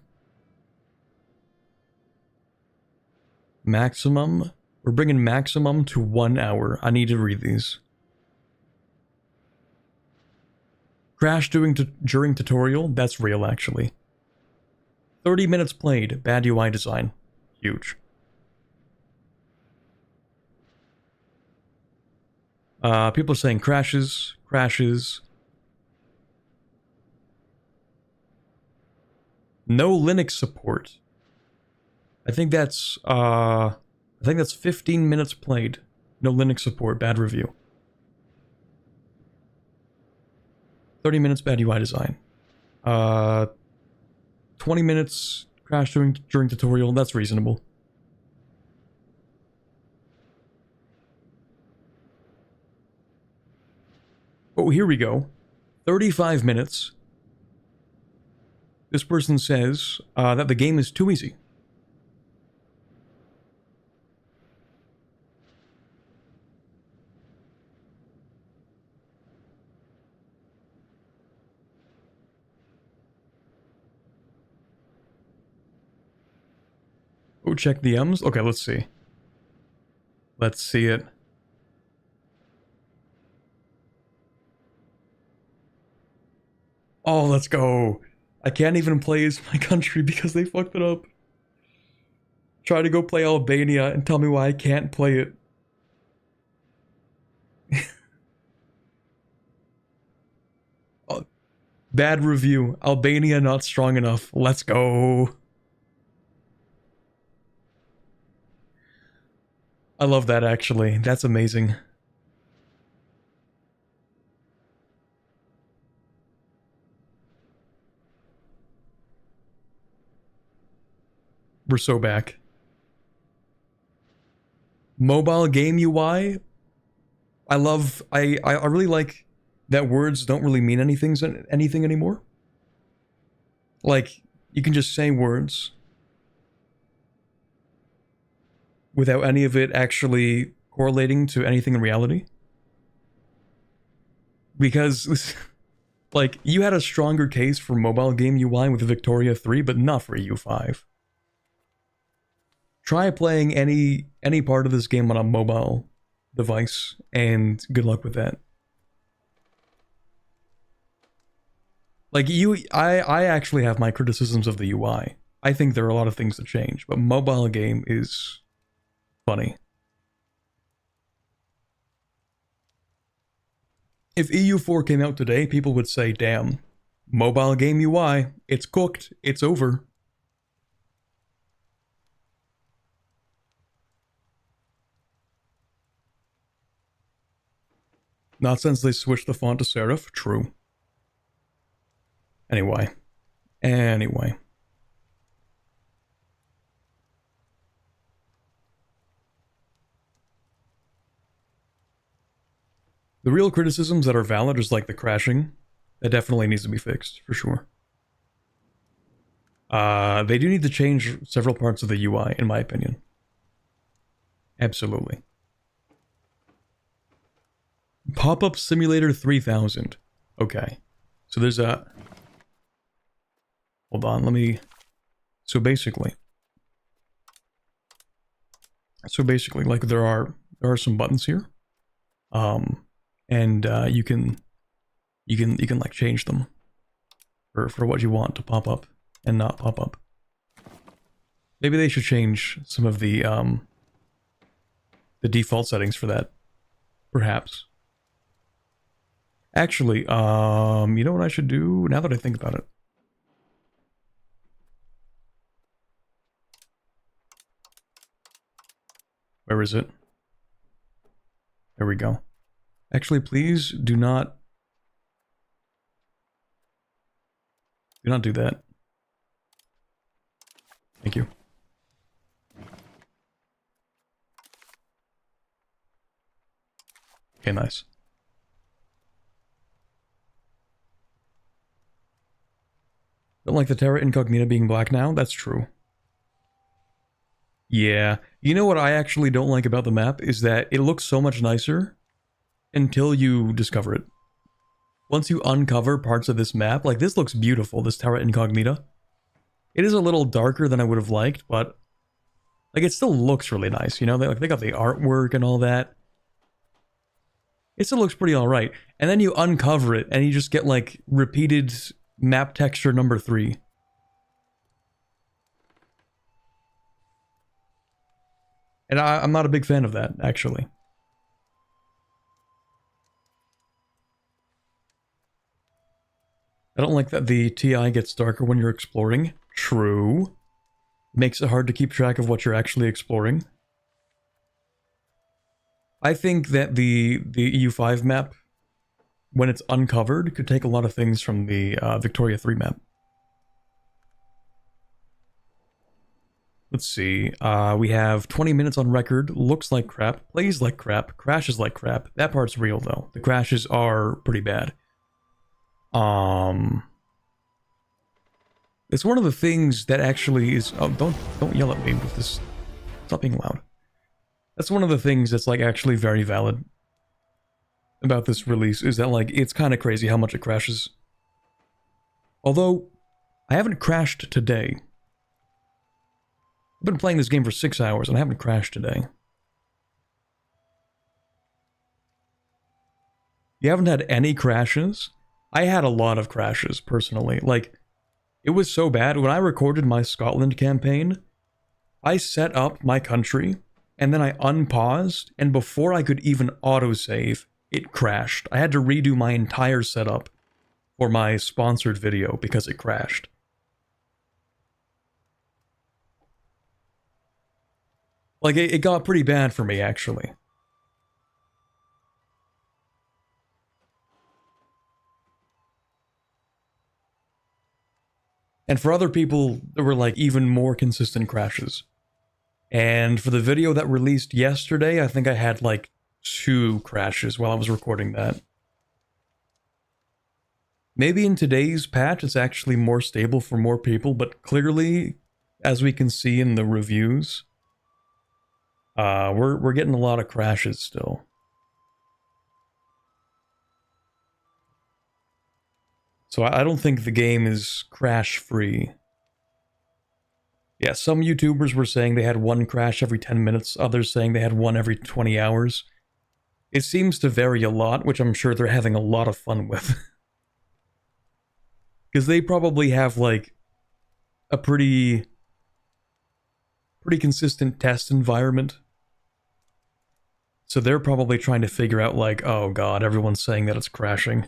[SPEAKER 1] Maximum. We're bringing maximum to 1 hour. I need to read these. Crash during tutorial. That's real, actually. 30 minutes played. Bad UI design. Huge. People are saying crashes. No Linux support. I think that's 15 minutes played. No Linux support. Bad review. 30 minutes bad UI design. 20 minutes crash during tutorial. That's reasonable. Oh, here we go. 35 minutes. This person says that the game is too easy. Oh, check the M's? Okay, let's see. Let's see it. Oh, let's go. I can't even play as my country because they fucked it up. Try to go play Albania and tell me why I can't play it. Oh, bad review. Albania not strong enough. Let's go. I love that, actually. That's amazing. We're so back. Mobile game UI? I really like that words don't really mean anything anymore. Like, you can just say words without any of it actually correlating to anything in reality. Because, like, you had a stronger case for mobile game UI with Victoria 3, but not for EU5. Try playing any part of this game on a mobile device, and good luck with that. Like, I actually have my criticisms of the UI. I think there are a lot of things to change, but mobile game is funny. If EU4 came out today, people would say, damn, mobile game UI, it's cooked, it's over. Not since they switched the font to serif, true. Anyway. The real criticisms that are valid is like the crashing. That definitely needs to be fixed, for sure. They do need to change several parts of the UI, in my opinion. Absolutely. Pop-up Simulator 3000. Okay. So there's a... Hold on, let me... So basically, like, there are some buttons here. And you can like change them for what you want to pop up and not pop up. Maybe they should change some of the default settings for that, perhaps. Actually, you know what I should do now that I think about it? Where is it? There we go. Actually, please do not do that. Thank you. Okay, nice. Don't like the Terra Incognita being black now? That's true. Yeah. You know what I actually don't like about the map is that it looks so much nicer until you discover it. Once you uncover parts of this map, like this looks beautiful, this Terra Incognita. It is a little darker than I would have liked, but like it still looks really nice, you know? They got the artwork and all that. It still looks pretty alright. And then you uncover it and you just get like repeated map texture number 3. And I'm not a big fan of that, actually. I don't like that the TI gets darker when you're exploring. True. Makes it hard to keep track of what you're actually exploring. I think that the EU5 map, when it's uncovered, could take a lot of things from the Victoria 3 map. Let's see. We have 20 minutes on record. Looks like crap. Plays like crap. Crashes like crap. That part's real, though. The crashes are pretty bad. It's one of the things that actually is... Oh, don't yell at me with this. Stop being loud. That's one of the things that's, like, actually very valid about this release, is that, like, it's kind of crazy how much it crashes. Although, I haven't crashed today. I've been playing this game for 6 hours, and I haven't crashed today. You haven't had any crashes? I had a lot of crashes, personally. Like, it was so bad. When I recorded my Scotland campaign, I set up my country, and then I unpaused, and before I could even autosave, it crashed. I had to redo my entire setup for my sponsored video because it crashed. Like, it got pretty bad for me, actually. And for other people, there were, like, even more consistent crashes. And for the video that released yesterday, I think I had, like, 2 crashes while I was recording that. Maybe in today's patch it's actually more stable for more people, but clearly, as we can see in the reviews, we're getting a lot of crashes still. So I don't think the game is crash-free. Yeah, some YouTubers were saying they had 1 crash every 10 minutes, others saying they had 1 every 20 hours. It seems to vary a lot, which I'm sure they're having a lot of fun with. Because they probably have, like, a pretty consistent test environment. So they're probably trying to figure out, like, oh god, everyone's saying that it's crashing.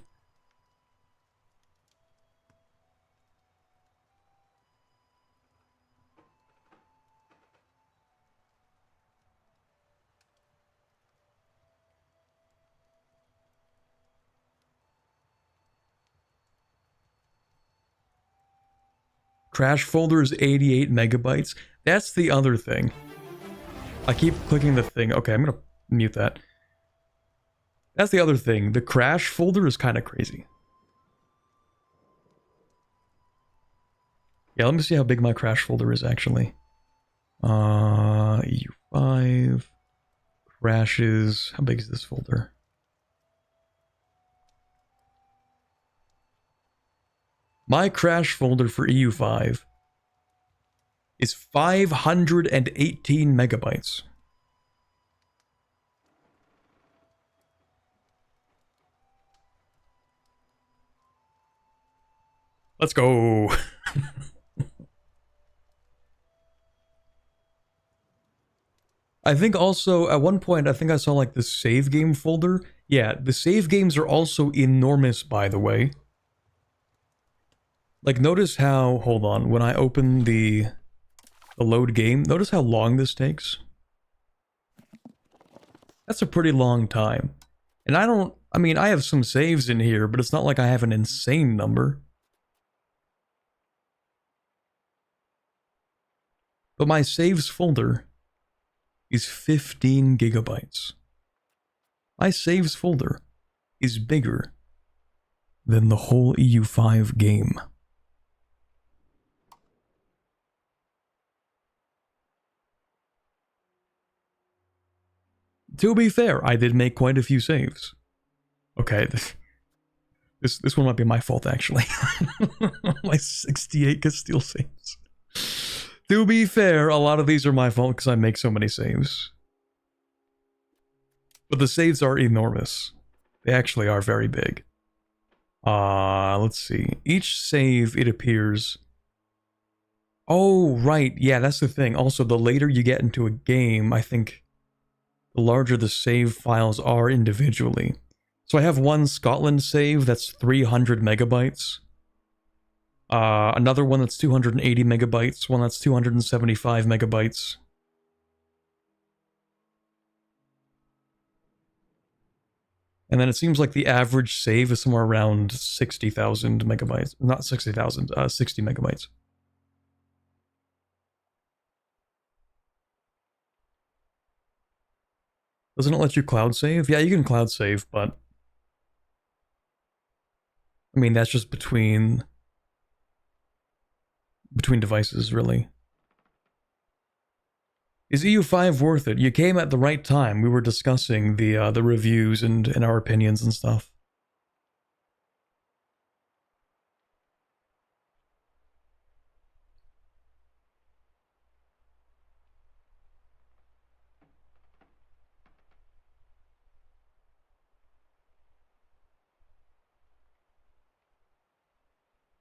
[SPEAKER 1] Crash folder is 88 megabytes. That's the other thing. I keep clicking the thing. Okay, I'm gonna mute that. That's the other thing. The crash folder is kind of crazy. Yeah, let me see how big my crash folder is actually. EU5 crashes. How big is this folder? My crash folder for EU5 is 518 megabytes. Let's go. I think also, at one point, I think I saw like the save game folder. Yeah, the save games are also enormous, by the way. Like, notice how, hold on, when I open the load game, notice how long this takes? That's a pretty long time. And I mean, I have some saves in here, but it's not like I have an insane number. But my saves folder is 15 gigabytes. My saves folder is bigger than the whole EU5 game. To be fair, I did make quite a few saves. Okay, this one might be my fault, actually. My 68 Castile saves. To be fair, a lot of these are my fault because I make so many saves. But the saves are enormous. They actually are very big. Let's see. Each save, it appears... Oh, right. Yeah, that's the thing. Also, the later you get into a game, I think the larger the save files are individually. So I have one Scotland save that's 300 megabytes. Another one that's 280 megabytes, one that's 275 megabytes. And then it seems like the average save is somewhere around 60,000 megabytes. Not 60,000, 60 megabytes. Doesn't it let you cloud save? Yeah, you can cloud save, but... I mean, that's just between devices, really. Is EU5 worth it? You came at the right time. We were discussing the reviews and our opinions and stuff.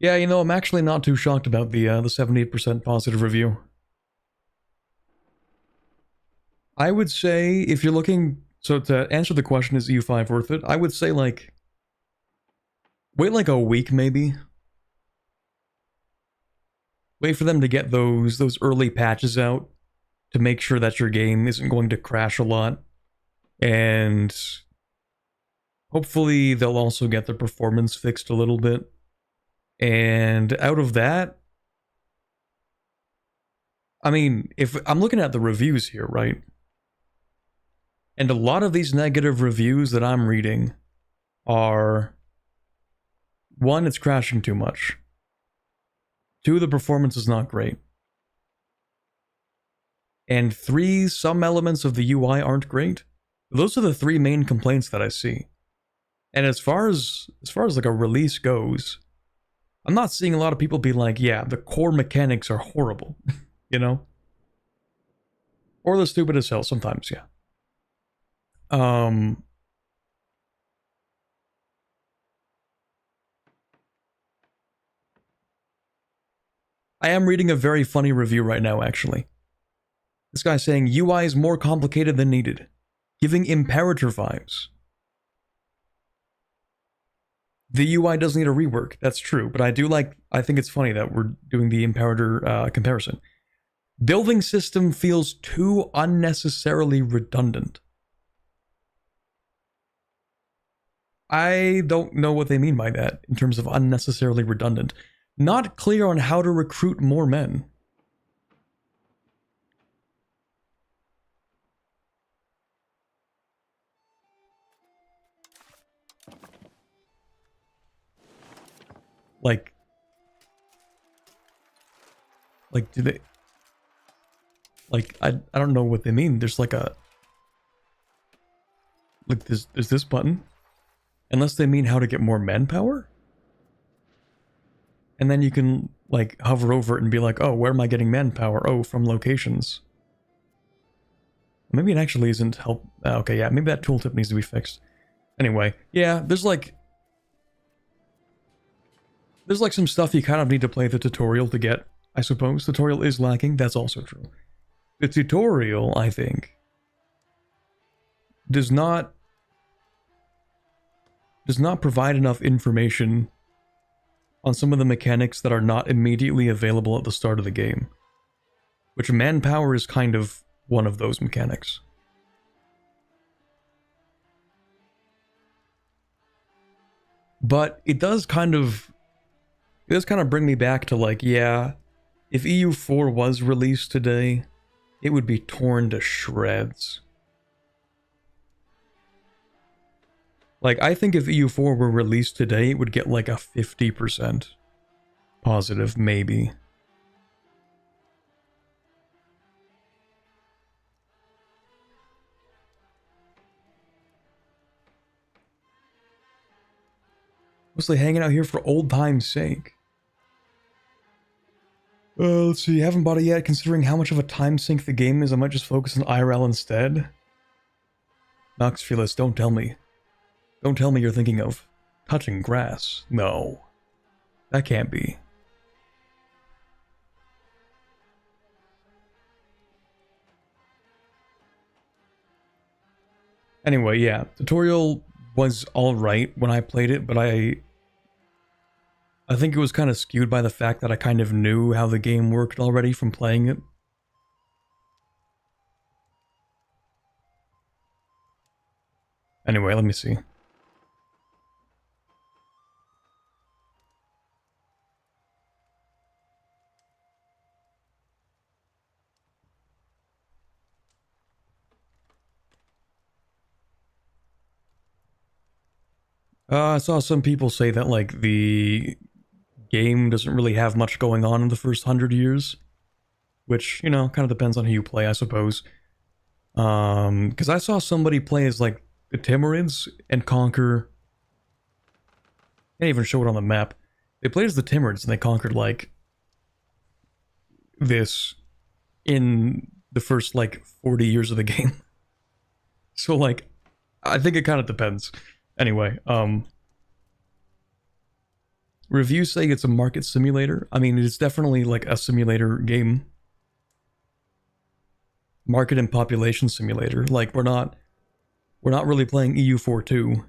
[SPEAKER 1] Yeah, you know, I'm actually not too shocked about the 78% positive review. I would say, if you're looking... So to answer the question, is EU5 worth it? I would say, like... Wait like a week, maybe. Wait for them to get those early patches out to make sure that your game isn't going to crash a lot. And... hopefully they'll also get the performance fixed a little bit. And out of that... I mean, if I'm looking at the reviews here, right? And a lot of these negative reviews that I'm reading are, one, it's crashing too much. Two, the performance is not great. And three, some elements of the UI aren't great. Those are the three main complaints that I see. And as far as like a release goes, I'm not seeing a lot of people be like, yeah, the core mechanics are horrible, you know? Or they're stupid as hell sometimes, yeah. I am reading a very funny review right now, actually. This guy's saying UI is more complicated than needed, giving Imperator vibes. The UI does need a rework, that's true, but I think it's funny that we're doing the Imperator comparison. Building system feels too unnecessarily redundant. I don't know what they mean by that in terms of unnecessarily redundant. Not clear on how to recruit more men. Like do they... Like, I don't know what they mean. There's like a... Like, there's this button. Unless they mean how to get more manpower? And then you can, like, hover over it and be like, oh, where am I getting manpower? Oh, from locations. Maybe it actually isn't help... Okay, yeah, maybe that tooltip needs to be fixed. Anyway, yeah, there's like some stuff you kind of need to play the tutorial to get, I suppose. Tutorial is lacking, that's also true. The tutorial, I think, does not provide enough information on some of the mechanics that are not immediately available at the start of the game. Which manpower is kind of one of those mechanics. But it does kind of bring me back to like, yeah, if EU4 was released today, it would be torn to shreds. Like, I think if EU4 were released today, it would get like a 50% positive, maybe. Mostly hanging out here for old time's sake. Let's see, haven't bought it yet. Considering how much of a time sink the game is, I might just focus on IRL instead. Nox Fearless, don't tell me. Don't tell me you're thinking of touching grass. No. That can't be. Anyway, yeah. Tutorial was alright when I played it, but I think it was kind of skewed by the fact that I kind of knew how the game worked already from playing it. Anyway, let me see. I saw some people say that, like, the game doesn't really have much going on in the first 100 years. Which, you know, kind of depends on who you play, I suppose. Because I saw somebody play as, like, the Timurids and conquer... Can't even show it on the map. They played as the Timurids and they conquered, like, this in the first, like, 40 years of the game. So, like, I think it kind of depends. Anyway, reviews say it's a market simulator. I mean, it's definitely, like, a simulator game. Market and population simulator. Like, we're not really playing EU42.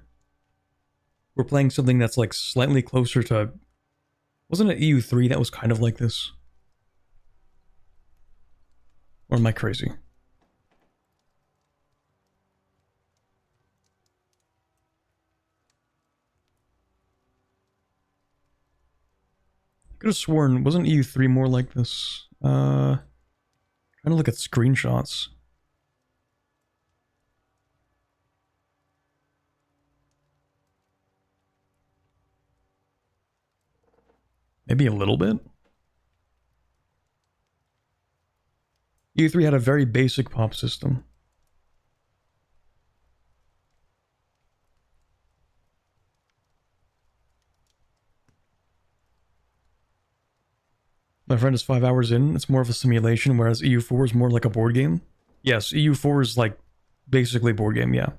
[SPEAKER 1] We're playing something that's, like, slightly closer to... Wasn't it EU3 that was kind of like this? Or am I crazy? Could have sworn, wasn't EU3 more like this? Trying to look at screenshots. Maybe a little bit. EU3 had a very basic pop system. My friend is 5 hours in. It's more of a simulation, whereas EU4 is more like a board game. Yes, EU4 is like basically a board game, yeah.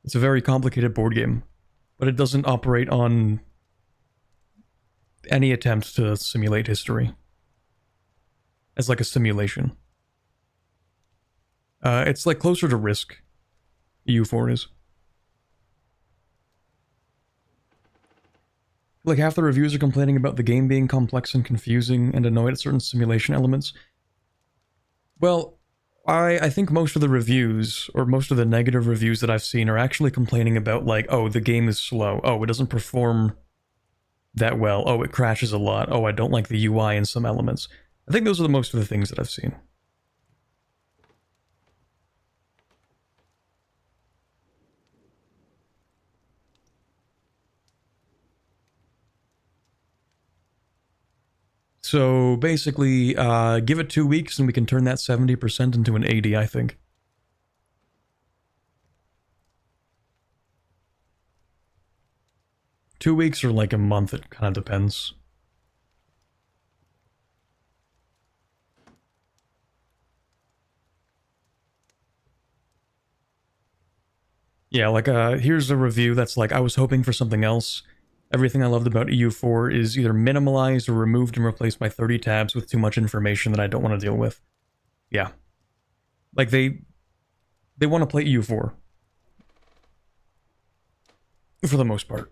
[SPEAKER 1] It's a very complicated board game, but it doesn't operate on any attempt to simulate history as like a simulation. It's like closer to Risk, EU4 is. Like half the reviews are complaining about the game being complex and confusing and annoyed at certain simulation elements. Well, I think most of the reviews, or most of the negative reviews that I've seen, are actually complaining about like, oh, the game is slow. Oh, it doesn't perform that well. Oh, it crashes a lot. Oh, I don't like the UI in some elements. I think those are the most of the things that I've seen. So basically, give it 2 weeks and we can turn that 70% into an 80, I think. Two weeks or like a month, it kind of depends. Yeah, like, here's a review that's like, I was hoping for something else. Everything I loved about EU4 is either minimalized or removed and replaced by 30 tabs with too much information that I don't want to deal with. Yeah. Like, they want to play EU4. For the most part.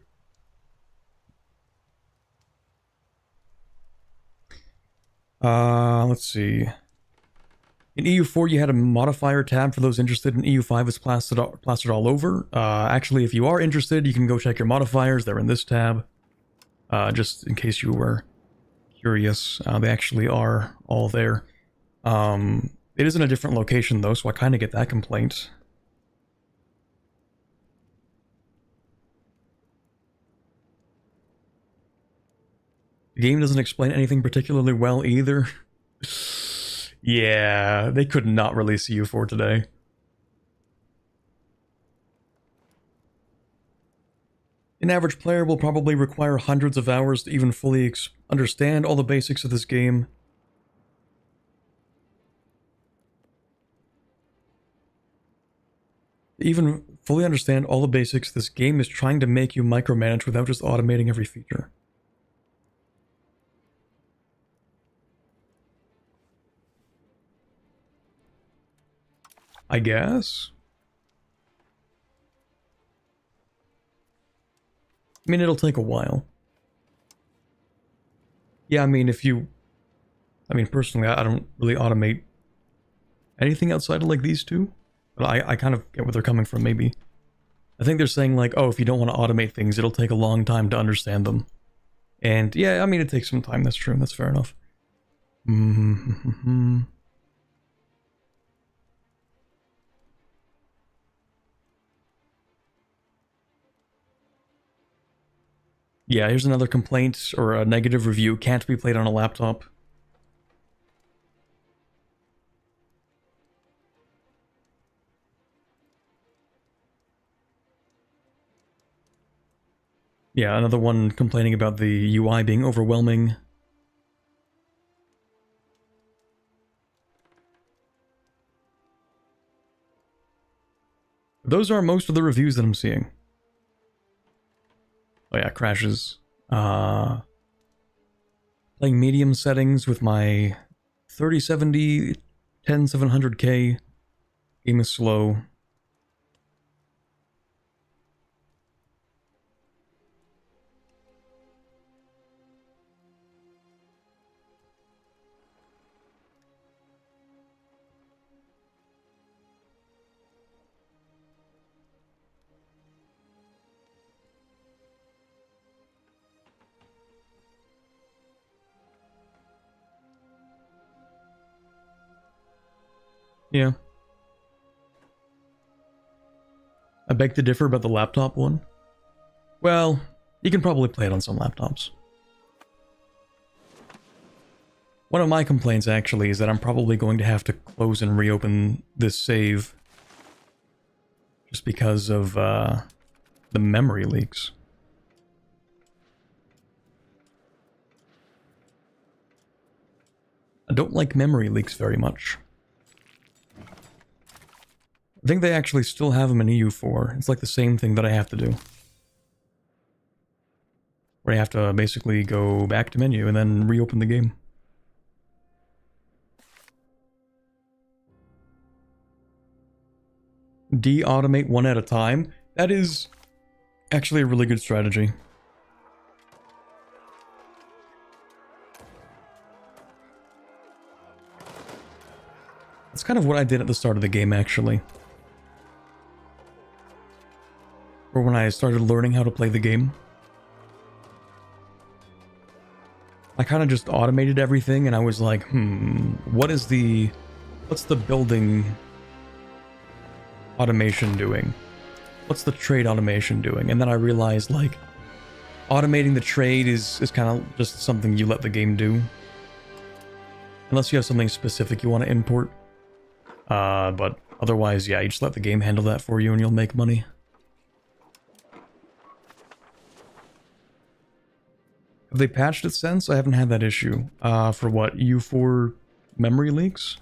[SPEAKER 1] Let's see. In EU4, you had a modifier tab for those interested. In EU5, it's plastered all over. Actually, if you are interested, you can go check your modifiers. They're in this tab. Just in case you were curious, they actually are all there. It is in a different location, though, so I kind of get that complaint. The game doesn't explain anything particularly well, either. Yeah, they could not release EU4 today. An average player will probably require hundreds of hours to even fully understand all the basics of this game. To even fully understand all the basics, this game is trying to make you micromanage without just automating every feature. I guess? I mean, it'll take a while. Yeah, I mean, personally, I don't really automate anything outside of, like, these two. But I kind of get where they're coming from, maybe. I think they're saying, like, oh, if you don't want to automate things, it'll take a long time to understand them. And, yeah, I mean, it takes some time, that's true, that's fair enough. Yeah, here's another complaint, or a negative review. Can't be played on a laptop. Yeah, another one complaining about the UI being overwhelming. Those are most of the reviews that I'm seeing. Oh yeah, crashes. Playing medium settings with my 3070 10700K. Game is slow. Yeah. I beg to differ about the laptop one. Well, you can probably play it on some laptops. One of my complaints, actually, is that I'm probably going to have to close and reopen this save just because of the memory leaks. I don't like memory leaks very much. I think they actually still have them in EU4. It's like the same thing that I have to do. Where I have to basically go back to menu and then reopen the game. De-automate one at a time. That is actually a really good strategy. That's kind of what I did at the start of the game, actually. Or when I started learning how to play the game. I kind of just automated everything, and I was like, what's the building automation doing? What's the trade automation doing? And then I realized, like, automating the trade is kind of just something you let the game do. Unless you have something specific you want to import. But otherwise, yeah, you just let the game handle that for you and you'll make money. Have they patched it since? I haven't had that issue. For what, EU4 memory leaks?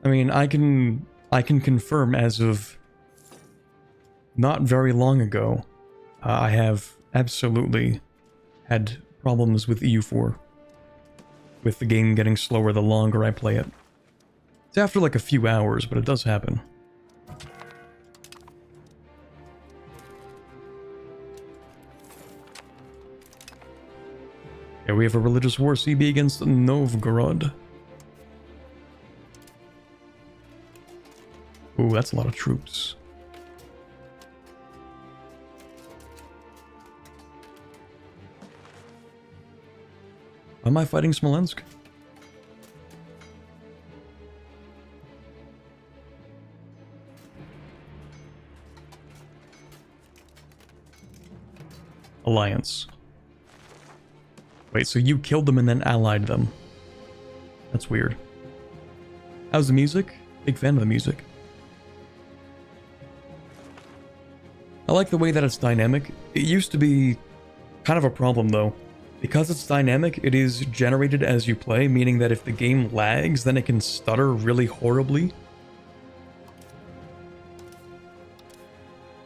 [SPEAKER 1] I mean, I can confirm as of not very long ago, I have absolutely had problems with EU4. With the game getting slower the longer I play it. It's after like a few hours, but it does happen. Yeah, we have a religious war CB against Novgorod. Ooh, that's a lot of troops. Why am I fighting Smolensk? Alliance. Wait, so you killed them and then allied them. That's weird. How's the music? Big fan of the music. I like the way that it's dynamic. It used to be kind of a problem though. Because it's dynamic, it is generated as you play, meaning that if the game lags, then it can stutter really horribly.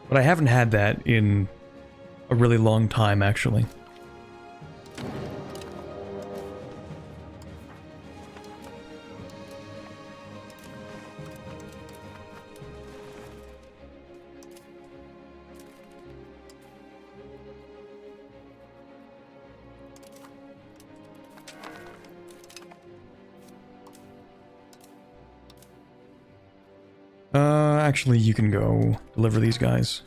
[SPEAKER 1] But I haven't had that in a really long time, actually. Actually, you can go deliver these guys.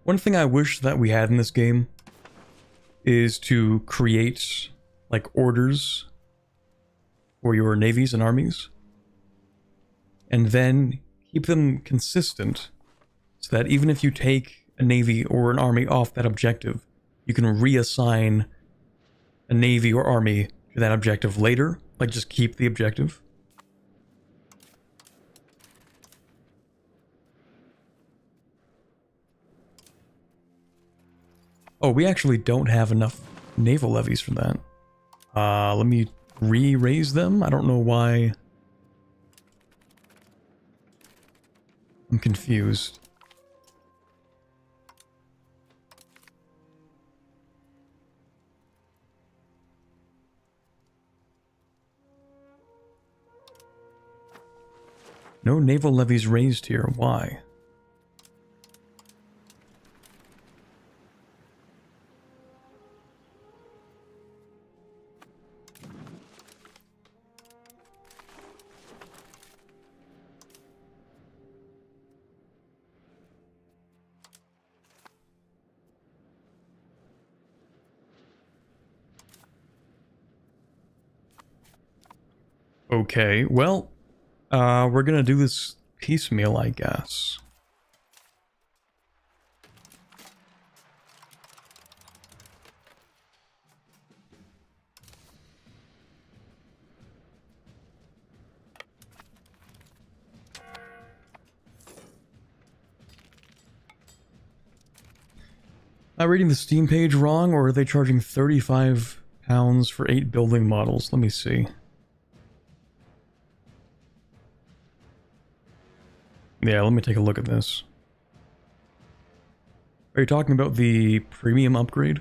[SPEAKER 1] One thing I wish that we had in this game is to create, like, orders for your navies and armies. And then keep them consistent so that even if you take a navy or an army off that objective, you can reassign a navy or army to that objective later. Like, just keep the objective. Oh, we actually don't have enough naval levies for that. Let me re-raise them. I don't know why. I'm confused. No naval levies raised here. Why? Okay, well, we're gonna do this piecemeal, I guess. Am I reading the Steam page wrong, or are they charging £35 for 8 building models? Let me see. Yeah, let me take a look at this. Are you talking about the premium upgrade?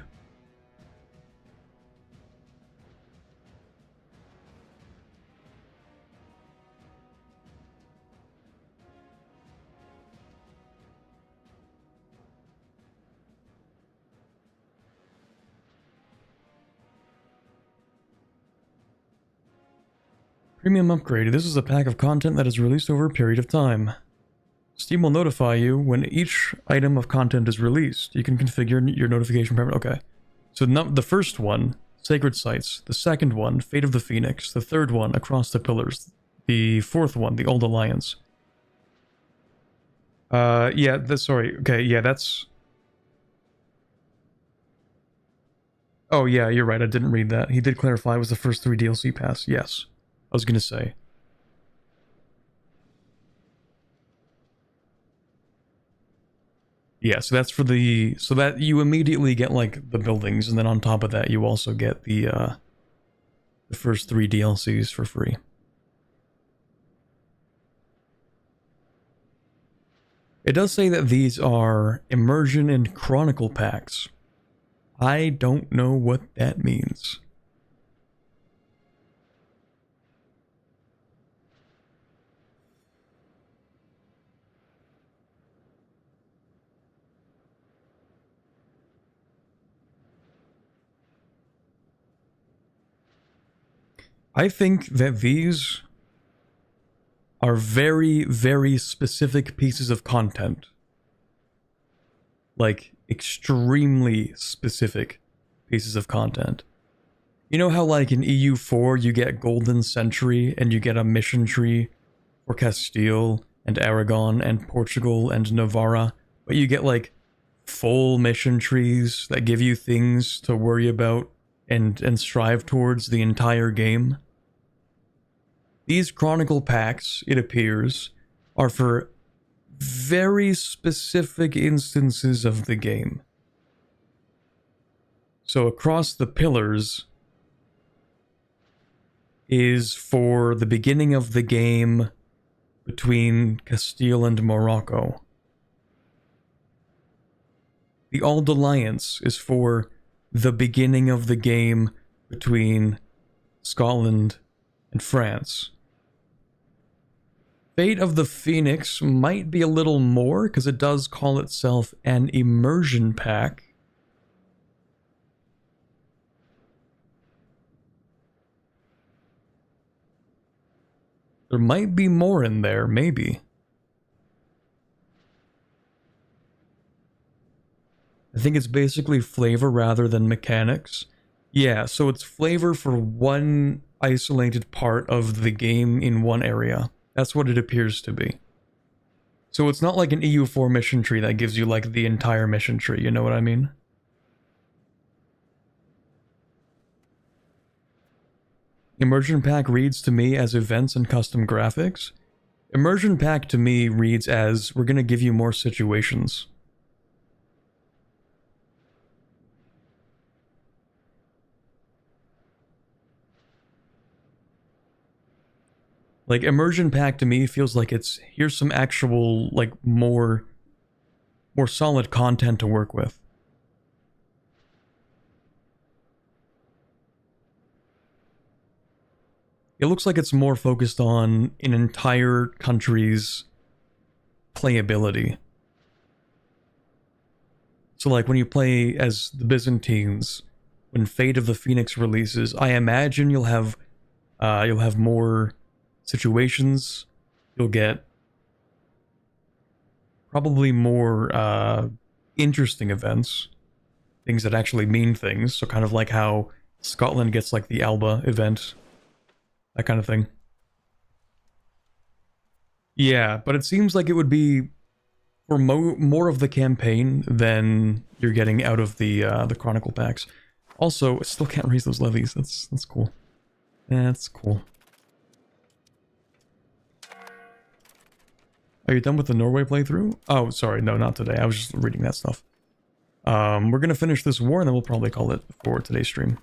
[SPEAKER 1] Premium upgrade. This is a pack of content that is released over a period of time. Steam will notify you when each item of content is released. You can configure your notification parameter. Okay. So the first one, Sacred Sites. The second one, Fate of the Phoenix. The third one, Across the Pillars. The fourth one, The Old Alliance. Yeah, sorry. Okay, yeah, that's... Oh, yeah, you're right. I didn't read that. He did clarify it was the first 3 DLC pass. Yes. I was gonna say. Yeah, so that's for the... So that you immediately get, like, the buildings, and then on top of that, you also get the first 3 DLCs for free. It does say that these are Immersion and Chronicle packs. I don't know what that means. I think that these are very, very specific pieces of content. Like, extremely specific pieces of content. You know how, like, in EU4 you get Golden Century and you get a mission tree for Castile and Aragon and Portugal and Navarra, but you get, like, full mission trees that give you things to worry about and strive towards the entire game? These Chronicle packs, it appears, are for very specific instances of the game. So Across the Pillars is for the beginning of the game between Castile and Morocco. The Old Alliance is for the beginning of the game between Scotland and France. Fate of the Phoenix might be a little more, because it does call itself an immersion pack. There might be more in there, maybe. I think it's basically flavor rather than mechanics. Yeah, so it's flavor for one isolated part of the game in one area. That's what it appears to be. So it's not like an EU4 mission tree that gives you, like, the entire mission tree, you know what I mean? Immersion Pack reads to me as events and custom graphics. Immersion Pack to me reads as, we're gonna give you more situations. Like, Immersion Pack to me feels like it's, here's some actual, like, more solid content to work with. It looks like it's more focused on an entire country's playability. So, like, when you play as the Byzantines, when Fate of the Phoenix releases, I imagine you'll have more situations. You'll get probably more interesting events, things that actually mean things. So kind of like how Scotland gets, like, the Alba event, that kind of thing. Yeah, but it seems like it would be for more of the campaign than you're getting out of the Chronicle packs. Also, I still can't raise those levies. That's cool. That's cool. Are you done with the Norway playthrough? Oh, sorry, no, not today. I was just reading that stuff. We're gonna finish this war and then we'll probably call it for today's stream.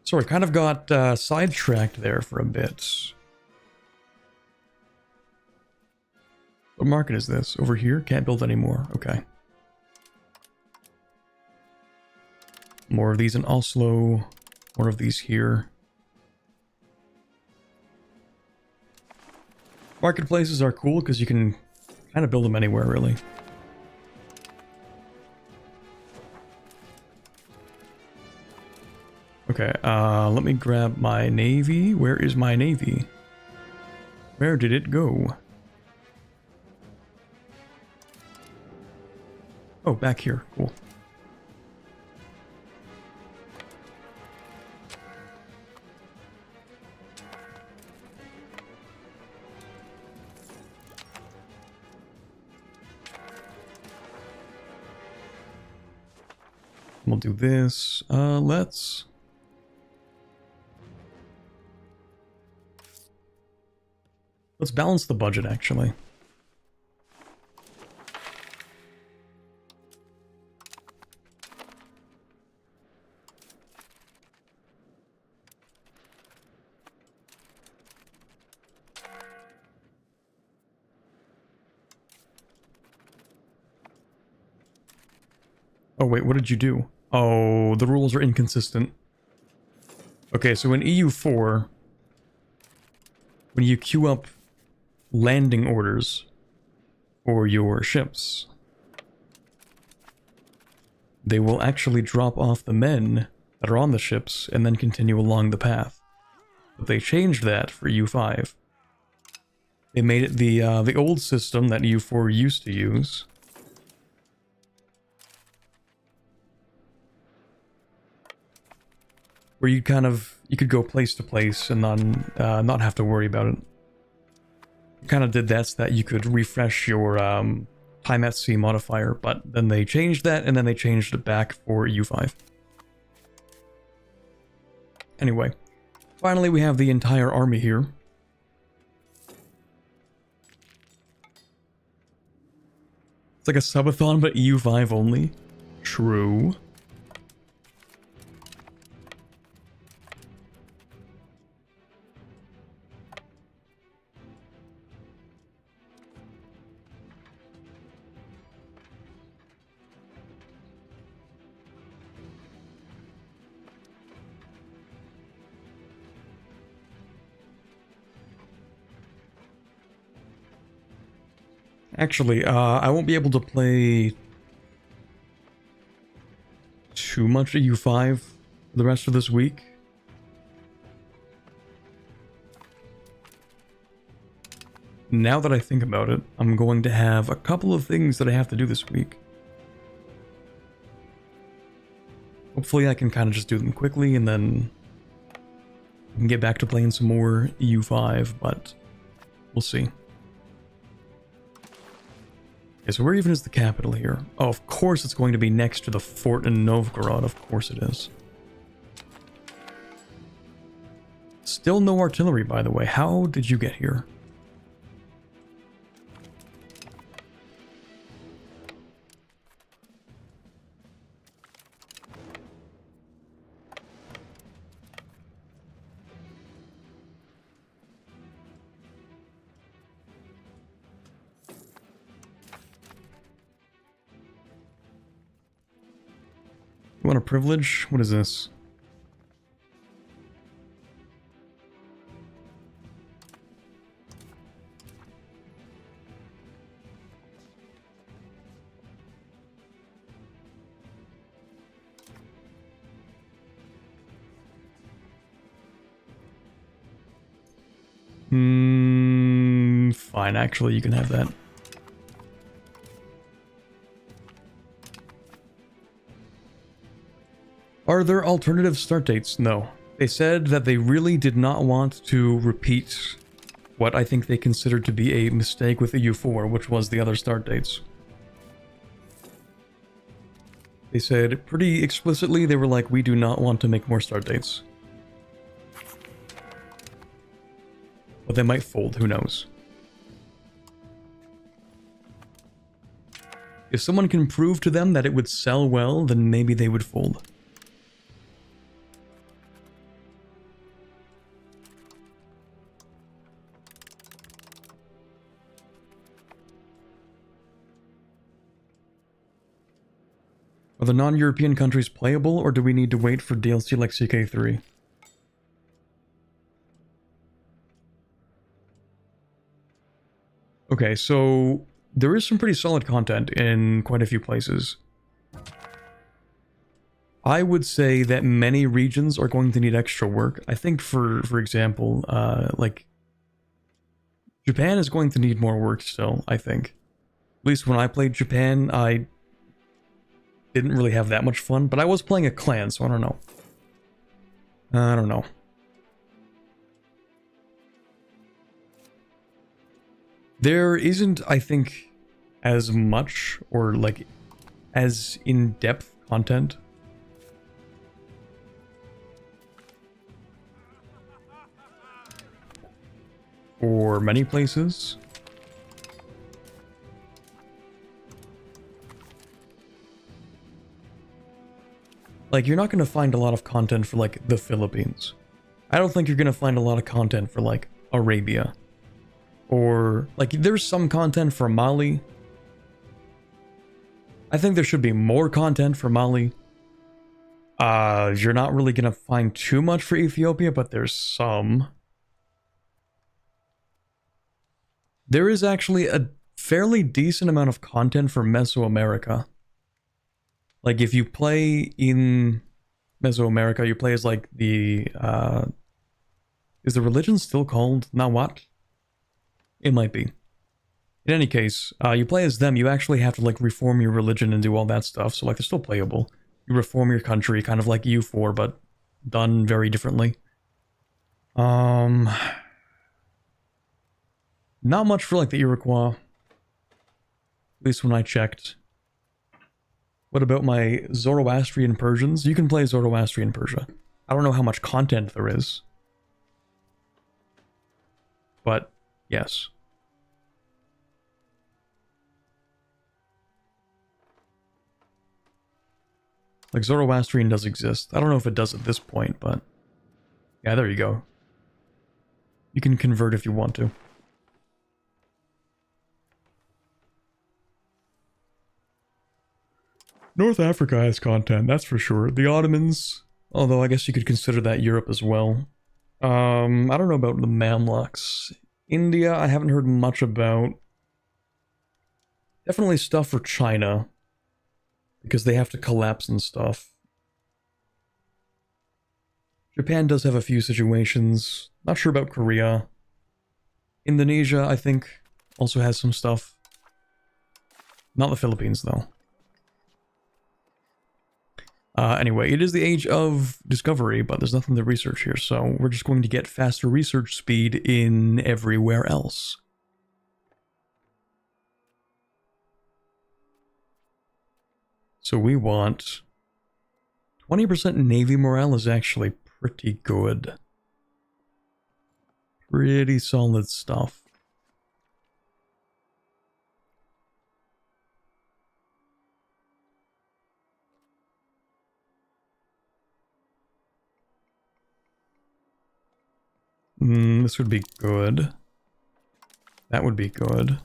[SPEAKER 1] Sorry, kind of got sidetracked there for a bit. What market is this? Over here? Can't build anymore. Okay. More of these in Oslo. More of these here. Marketplaces are cool because you can kind of build them anywhere, really. Okay, let me grab my navy. Where is my navy? Where did it go? Oh, back here. Cool. We'll do this. Let's balance the budget, actually. Oh, wait, what did you do? Oh, the rules are inconsistent. Okay, so in EU4, when you queue up landing orders for your ships, they will actually drop off the men that are on the ships and then continue along the path. But they changed that for EU5. They made it the old system that EU4 used to use. Where you could go place to place and then not have to worry about it. Kind of did that so that you could refresh your time at sea modifier, but then they changed that and then they changed it back for EU5. Anyway, finally we have the entire army here. It's like a subathon, but EU5 only. True. Actually, I won't be able to play too much EU5 for the rest of this week. Now that I think about it, I'm going to have a couple of things that I have to do this week. Hopefully I can kind of just do them quickly and then I can get back to playing some more EU5, but we'll see. Okay, so where even is the capital here? Oh, of course it's going to be next to the fort in Novgorod. Of course it is. Still no artillery, by the way. How did you get here? You want a privilege? What is this? Fine, actually, you can have that. Are there alternative start dates? No. They said that they really did not want to repeat what I think they considered to be a mistake with EU4, which was the other start dates. They said pretty explicitly, they were like, we do not want to make more start dates. But they might fold, who knows. If someone can prove to them that it would sell well, then maybe they would fold. Are the non-European countries playable, or do we need to wait for DLC like CK3? Okay, so there is some pretty solid content in quite a few places. I would say that many regions are going to need extra work. I think for example, like Japan is going to need more work still, I think. At least when I played Japan, I didn't really have that much fun, but I was playing a clan, so I don't know. I don't know. There isn't, I think, as much or like as in-depth content for many places. Like, you're not going to find a lot of content for, like, the Philippines. I don't think you're going to find a lot of content for, like, Arabia. Or, like, there's some content for Mali. I think there should be more content for Mali. You're not really going to find too much for Ethiopia, but there's some. There is actually a fairly decent amount of content for Mesoamerica. Like, if you play in Mesoamerica, you play as, like, the, is the religion still called Nawat? It might be. In any case, you play as them, you actually have to, like, reform your religion and do all that stuff, so, like, they're still playable. You reform your country, kind of like EU4, but done very differently. Not much for, like, the Iroquois. At least when I checked. What about my Zoroastrian Persians? You can play Zoroastrian Persia. I don't know how much content there is. But, yes. Like, Zoroastrian does exist. I don't know if it does at this point, but... yeah, there you go. You can convert if you want to. North Africa has content, that's for sure. The Ottomans, although I guess you could consider that Europe as well. I don't know about the Mamluks. India, I haven't heard much about. Definitely stuff for China, because they have to collapse and stuff. Japan does have a few situations. Not sure about Korea. Indonesia, I think, also has some stuff. Not the Philippines, though. Anyway, it is the age of discovery, but there's nothing to research here, so we're just going to get faster research speed in everywhere else. So we want... 20% Navy morale is actually pretty good. Pretty solid stuff. This would be good. That would be good.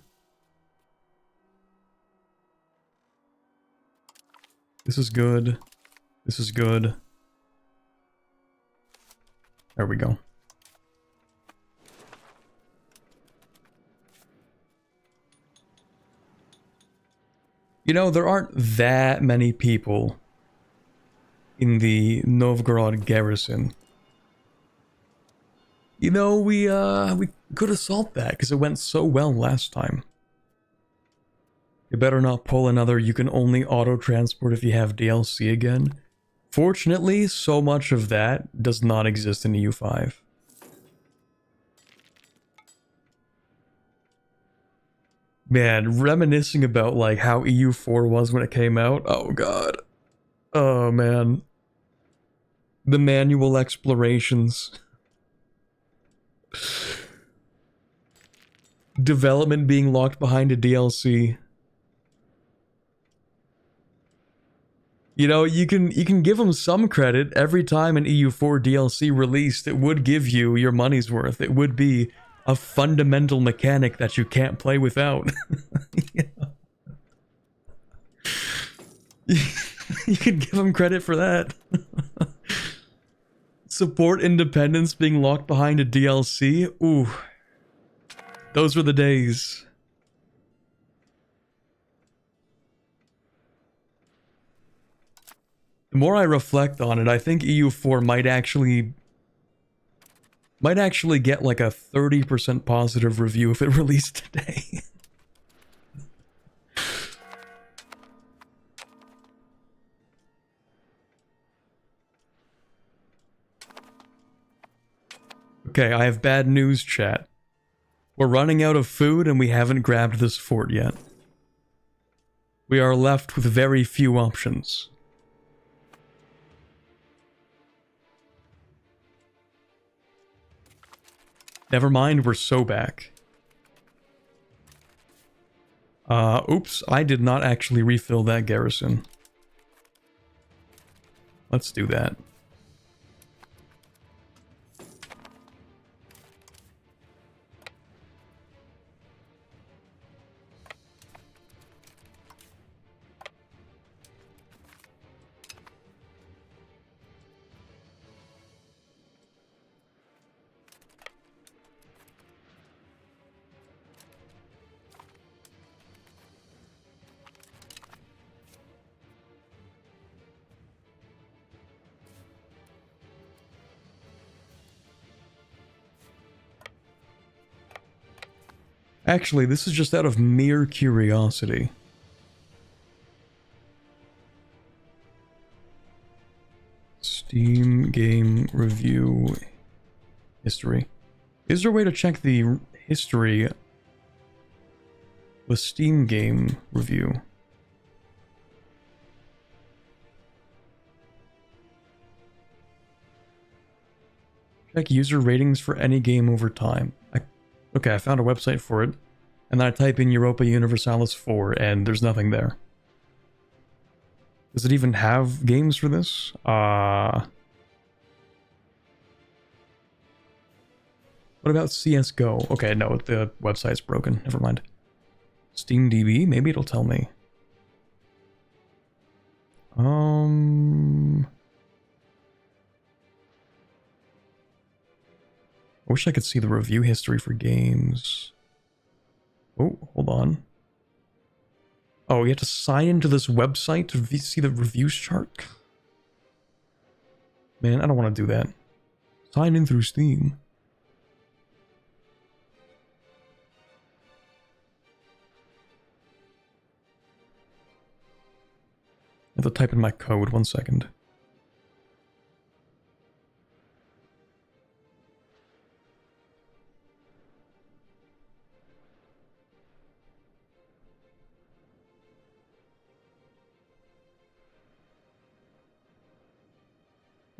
[SPEAKER 1] This is good. This is good. There we go. You know, there aren't that many people in the Novgorod garrison. You know, we could assault that because it went so well last time. You better not pull another you can only auto-transport if you have DLC again. Fortunately, so much of that does not exist in EU5. Man, reminiscing about like how EU4 was when it came out. Oh god. Oh man. The manual explorations. Development being locked behind a DLC. You know, you can give them some credit. Every time an EU4 DLC released, it would give you your money's worth. It would be a fundamental mechanic that you can't play without. You can give them credit for that. Support independence being locked behind a DLC. Ooh. Those were the days. The more I reflect on it, I think EU4 might actually get like a 30% positive review if it released today. Okay, I have bad news, chat. We're running out of food and we haven't grabbed this fort yet. We are left with very few options. Never mind, we're so back. Oops, I did not actually refill that garrison. Let's do that. Actually, this is just out of mere curiosity. Steam game review history. Is there a way to check the history with Steam game review? Check user ratings for any game over time. Okay, I found a website for it, and then I type in Europa Universalis 4, and there's nothing there. Does it even have games for this? What about CSGO? Okay, no, the website's broken. Never mind. SteamDB? Maybe it'll tell me. I wish I could see the review history for games. Oh, hold on. Oh, you have to sign into this website to see the reviews chart? Man, I don't want to do that. Sign in through Steam. I have to type in my code, 1 second.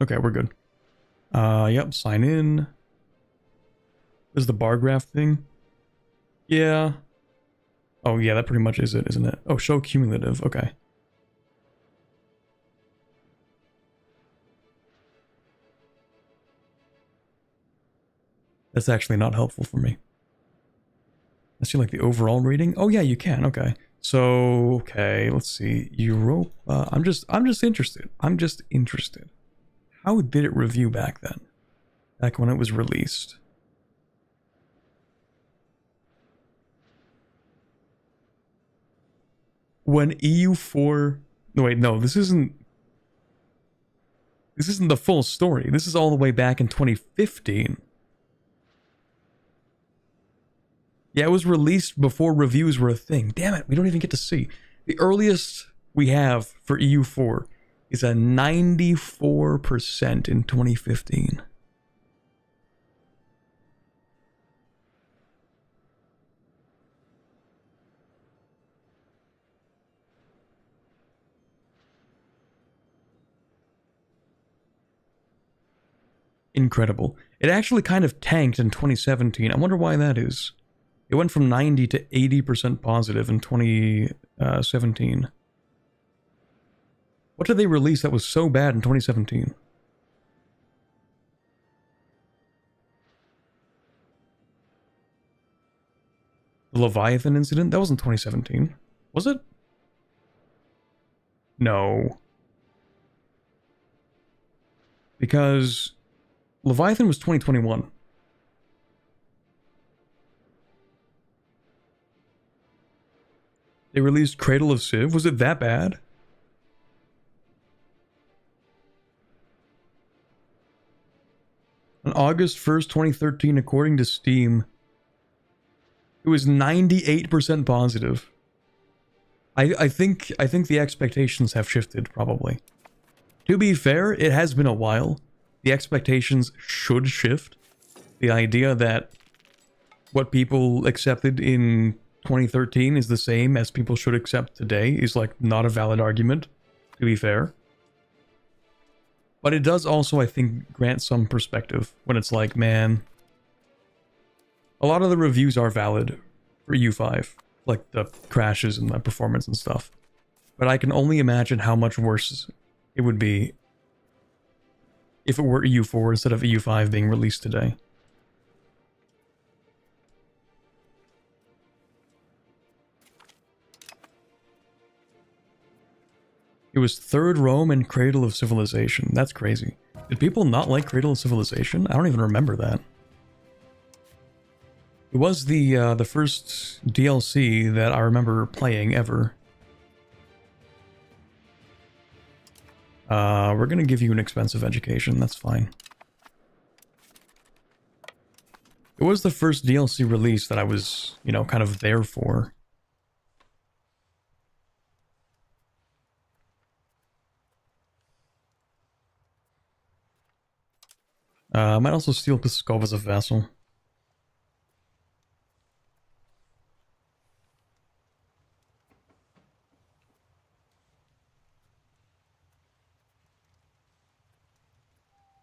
[SPEAKER 1] Okay, we're good. Yep, sign in. This is the bar graph thing. Yeah. Oh, yeah, that pretty much is it, isn't it? Oh, show cumulative. Okay. That's actually not helpful for me. I see like the overall rating. Oh yeah, you can. Okay. So, okay, let's see. Europa. I'm just interested. I'm just interested. How did it review back then? Back when it was released. When EU4... No, wait, no, this isn't the full story. This is all the way back in 2015. Yeah, it was released before reviews were a thing. Damn it, we don't even get to see. The earliest we have for EU4 is a 94% in 2015. Incredible. It actually kind of tanked in 2017. I wonder why that is. It went from 90 to 80% positive in 2017. What did they release that was so bad in 2017? The Leviathan incident? That wasn't 2017. Was it? No. Because Leviathan was 2021. They released Cradle of Civ. Was it that bad? On August 1st, 2013, according to Steam, it was 98% positive. I think the expectations have shifted, probably. To be fair, it has been a while. The expectations should shift. The idea that what people accepted in 2013 is the same as people should accept today is like not a valid argument, to be fair. But it does also, I think, grant some perspective when it's like, man, a lot of the reviews are valid for EU5, like the crashes and the performance and stuff. But I can only imagine how much worse it would be if it were EU4 instead of EU5 being released today. It was Third Rome and Cradle of Civilization. That's crazy. Did people not like Cradle of Civilization? I don't even remember that. It was the first DLC that I remember playing ever. We're gonna give you an expensive education, that's fine. It was the first DLC release that I was, you know, kind of there for. I might also steal Pskov as a vassal.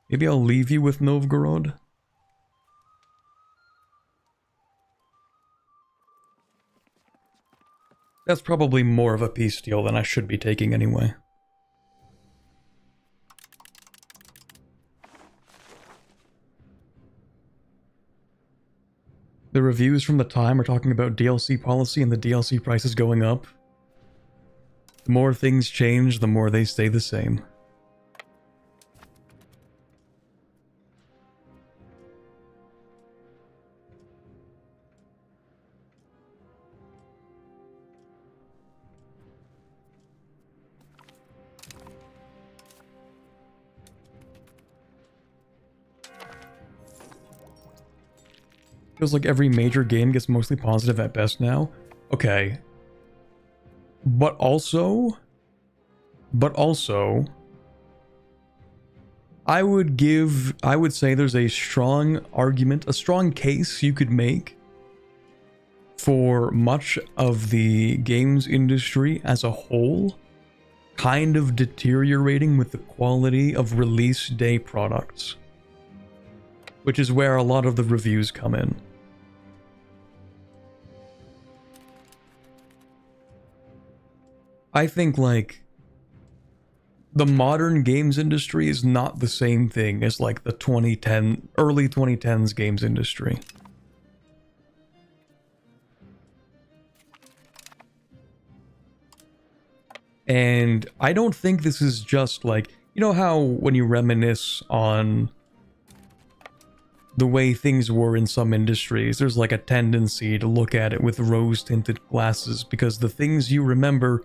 [SPEAKER 1] Maybe I'll leave you with Novgorod. That's probably more of a peace deal than I should be taking anyway. The reviews from the time are talking about DLC policy and the DLC prices going up. The more things change, the more they stay the same. Feels like every major game gets mostly positive at best now. Okay. But also, I would say there's a strong argument, a strong case you could make for much of the games industry as a whole kind of deteriorating with the quality of release day products, which is where a lot of the reviews come in. I think, like, the modern games industry is not the same thing as, like, the early 2010s games industry. And I don't think this is just, like, you know how when you reminisce on the way things were in some industries, there's, like, a tendency to look at it with rose-tinted glasses because the things you remember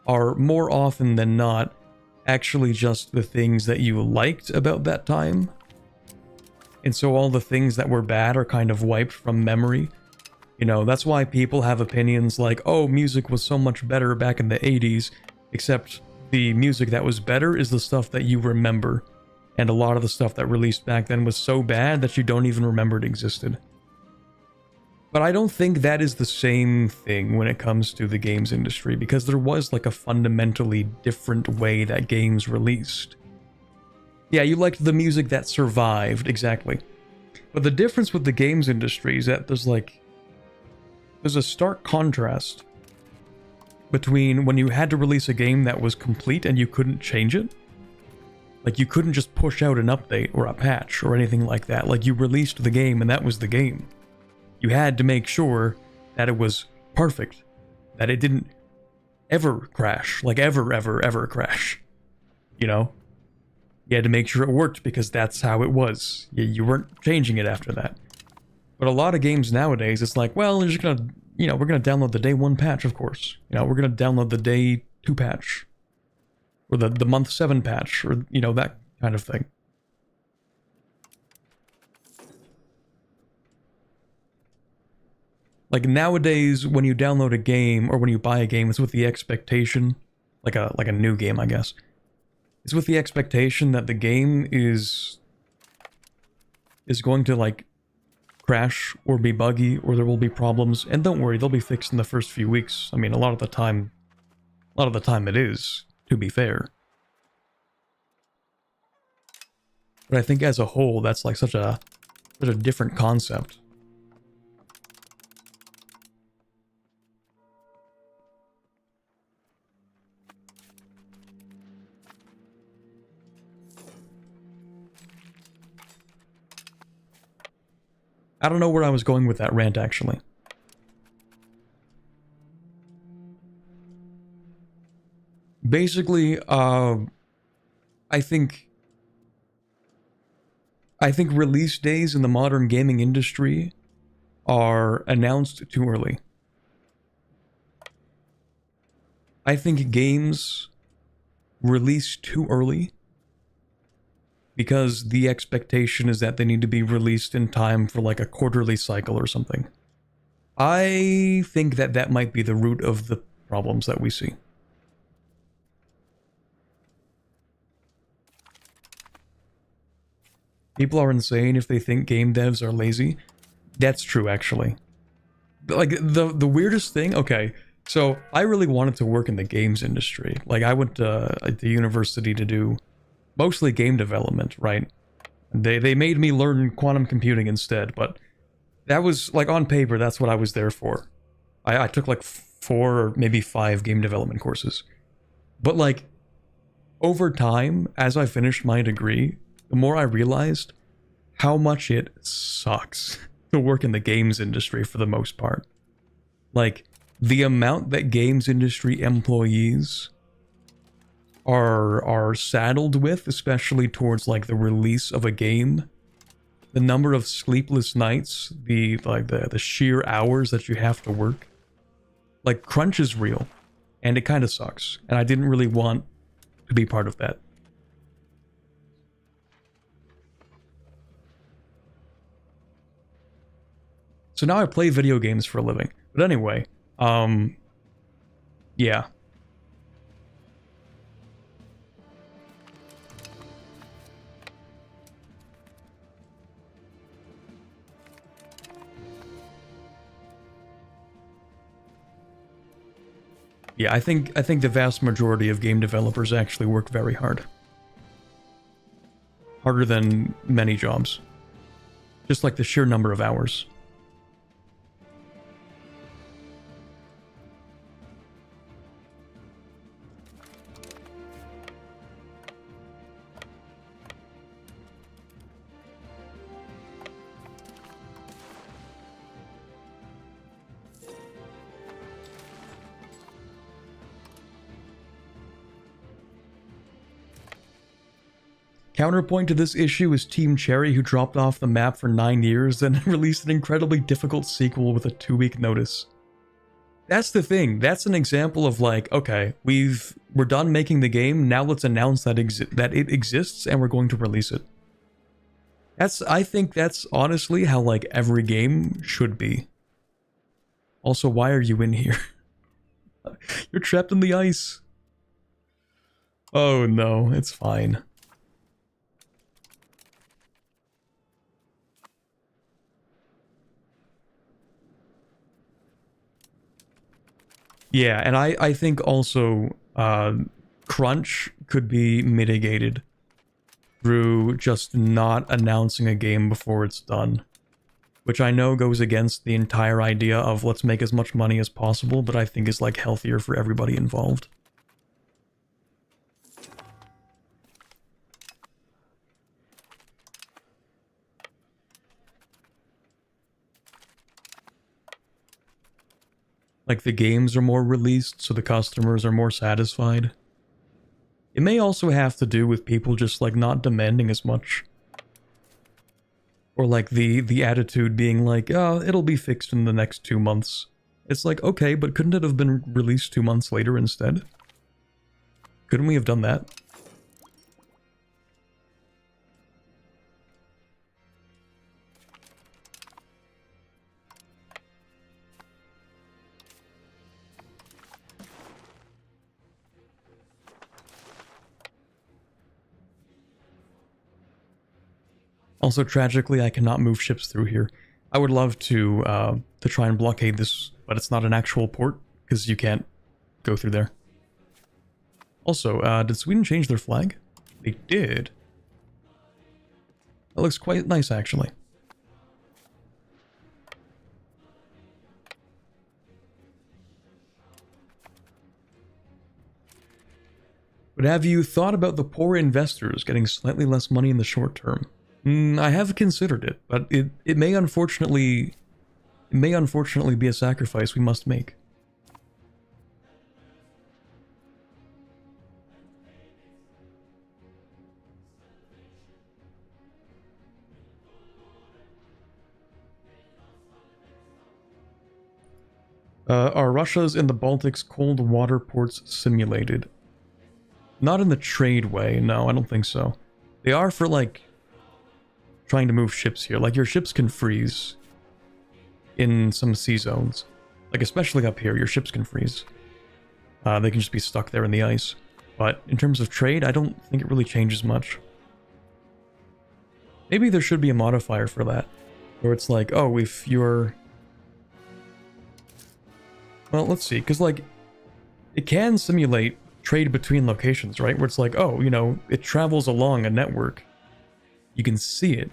[SPEAKER 1] are more often than not actually just the things that you liked about that time. And so all the things that were bad are kind of wiped from memory. You know, that's why people have opinions like, oh, music was so much better back in the 80s, except the music that was better is the stuff that you remember. And a lot of the stuff that released back then was so bad that you don't even remember it existed. But I don't think that is the same thing when it comes to the games industry, because there was like a fundamentally different way that games released. Yeah, you liked the music that survived, exactly. But the difference with the games industry is that there's a stark contrast between when you had to release a game that was complete and you couldn't change it. Like, you couldn't just push out an update or a patch or anything like that. Like, you released the game and that was the game. You had to make sure that it was perfect, that it didn't ever crash, like ever crash, you know? You had to make sure it worked because that's how it was. You weren't changing it after that. But a lot of games nowadays, it's like, well, you're just gonna, you know, we're gonna download the day 1 patch, of course. You know, we're gonna download the day 2 patch. Or the month 7 patch, or, you know, that kind of thing. Like, nowadays, when you download a game, or when you buy a game, it's with the expectation, like a new game, I guess. It's with the expectation that the game is going to, like, crash, or be buggy, or there will be problems, and don't worry, they'll be fixed in the first few weeks. I mean, a lot of the time it is, to be fair. But I think as a whole, that's like such a different concept. I don't know where I was going with that rant, actually. Basically, I think release days in the modern gaming industry are announced too early. I think games release too early because the expectation is that they need to be released in time for like a quarterly cycle or something. I think that might be the root of the problems that we see. People are insane if they think game devs are lazy. That's true, actually. Like, the weirdest thing... Okay, so I really wanted to work in the games industry. Like, I went to the university to do mostly game development, right? They made me learn quantum computing instead, but that was, like, on paper, that's what I was there for. I took, like, 4 or maybe 5 game development courses. But, like, over time, as I finished my degree, the more I realized how much it sucks to work in the games industry for the most part. Like, the amount that games industry employees are saddled with, especially towards like the release of a game, the number of sleepless nights, the sheer hours that you have to work, like, crunch is real, and it kind of sucks, and I didn't really want to be part of that. So now I play video games for a living. But anyway, yeah. Yeah, I think the vast majority of game developers actually work very hard. Harder than many jobs. Just like the sheer number of hours. Counterpoint to this issue is Team Cherry, who dropped off the map for 9 years, then released an incredibly difficult sequel with a 2-week notice. That's the thing. That's an example of like, okay, we're done making the game, now let's announce that it exists and we're going to release it. I think that's honestly how like every game should be. Also, why are you in here? You're trapped in the ice. Oh no, it's fine. Yeah, and I think also crunch could be mitigated through just not announcing a game before it's done. Which I know goes against the entire idea of let's make as much money as possible, but I think is like healthier for everybody involved. Like the games are more released, so the customers are more satisfied. It may also have to do with people just like not demanding as much. Or like the attitude being like, oh, it'll be fixed in the next 2 months. It's like, okay, but couldn't it have been released 2 months later instead? Couldn't we have done that? Also, tragically, I cannot move ships through here. I would love to try and blockade this, but it's not an actual port, because you can't go through there. Also, did Sweden change their flag? They did. That looks quite nice, actually. But have you thought about the poor investors getting slightly less money in the short term? I have considered it, but it may unfortunately be a sacrifice we must make. Are Russia's in the Baltics cold water ports simulated? Not in the trade way, no, I don't think so. They are for, like, trying to move ships here. Like, your ships can freeze in some sea zones. Like, especially up here, your ships can freeze. They can just be stuck there in the ice. But in terms of trade, I don't think it really changes much. Maybe there should be a modifier for that. Where it's like, oh, if you're... Well, let's see, because, like, it can simulate trade between locations, right? Where it's like, oh, you know, it travels along a network. You can see it.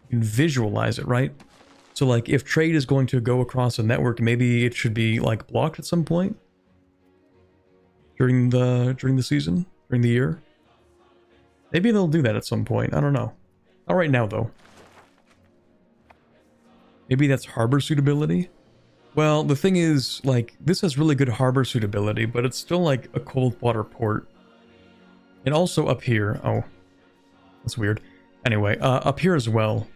[SPEAKER 1] You can visualize it, right? So, like, if trade is going to go across a network, maybe it should be, like, blocked at some point? During the season? During the year? Maybe they'll do that at some point. I don't know. Not right now, though. Maybe that's harbor suitability? Well, the thing is, like, this has really good harbor suitability, but it's still, like, a cold water port. And also up here... Oh. That's weird. Anyway, up here as well.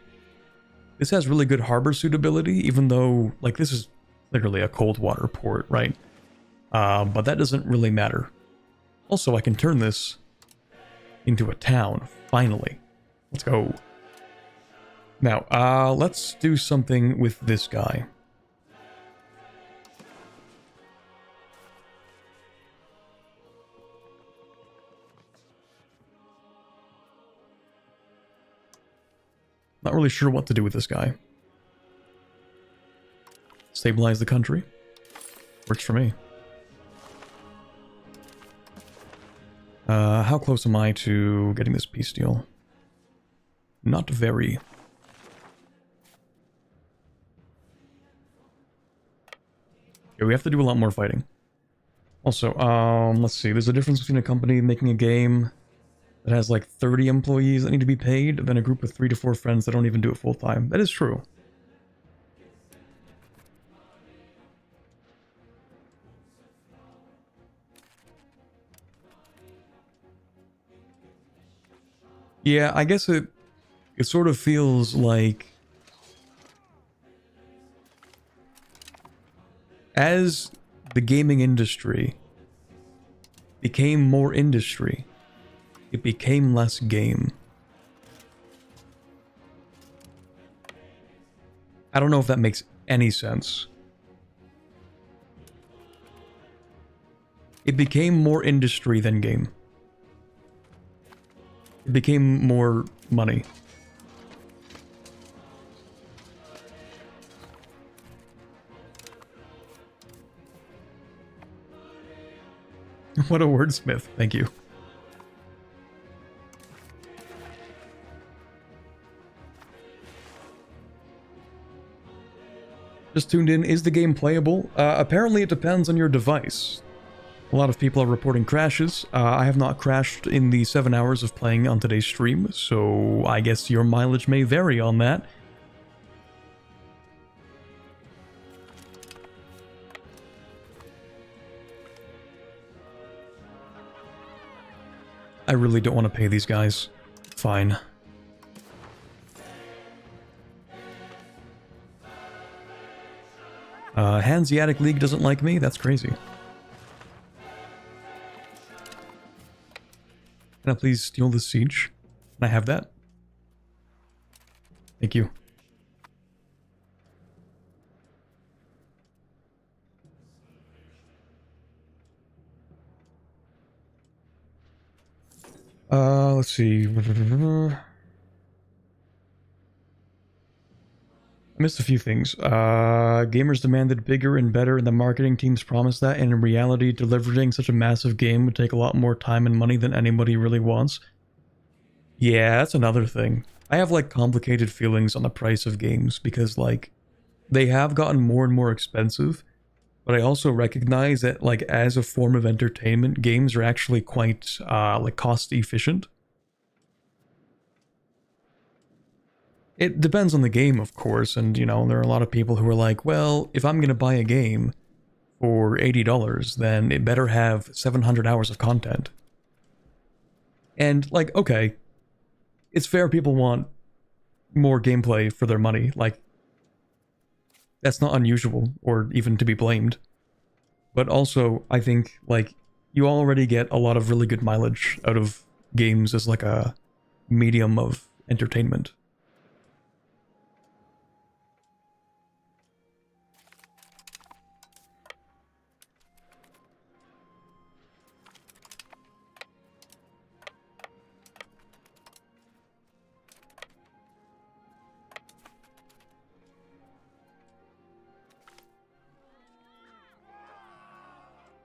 [SPEAKER 1] This has really good harbor suitability, even though, like, this is literally a cold water port, right? But that doesn't really matter. Also, I can turn this into a town, finally. Let's go. Now, let's do something with this guy. Not really sure what to do with this guy. Stabilize the country. Works for me. How close am I to getting this peace deal? Not very. Okay, we have to do a lot more fighting. Also, let's see. There's a difference between a company making a game that has like 30 employees that need to be paid, than a group of 3 to 4 friends that don't even do it full time. That is true. Yeah, I guess it sort of feels like as the gaming industry became more industry, it became less game. I don't know if that makes any sense. It became more industry than game. It became more money. What a wordsmith. Thank you. Just tuned in. Is the game playable? Apparently it depends on your device. A lot of people are reporting crashes. I have not crashed in the 7 hours of playing on today's stream, so I guess your mileage may vary on that. I really don't want to pay these guys. Fine. Hanseatic League doesn't like me? That's crazy. Can I please steal the siege? Can I have that? Thank you. Let's see. I missed a few things. Gamers demanded bigger and better, and the marketing teams promised that, and in reality, delivering such a massive game would take a lot more time and money than anybody really wants. Yeah, that's another thing. I have, like, complicated feelings on the price of games, because, like, they have gotten more and more expensive, but I also recognize that, like, as a form of entertainment, games are actually quite, like, cost efficient. It depends on the game, of course, and, you know, there are a lot of people who are like, well, if I'm gonna buy a game for $80, then it better have 700 hours of content. And, like, okay, it's fair people want more gameplay for their money, like, that's not unusual, or even to be blamed. But also, I think, like, you already get a lot of really good mileage out of games as, like, a medium of entertainment.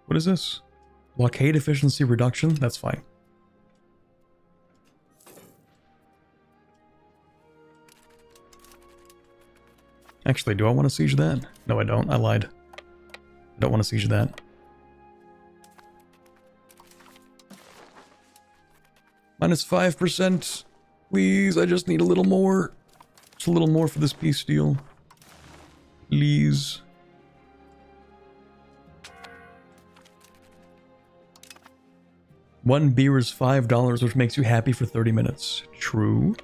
[SPEAKER 1] What is this? Blockade efficiency reduction? That's fine. Actually, do I want to siege that? No, I don't. I lied. I don't want to siege that. Minus 5%. Please, I just need a little more. Just a little more for this peace deal. Please. One beer is $5, which makes you happy for 30 minutes. True.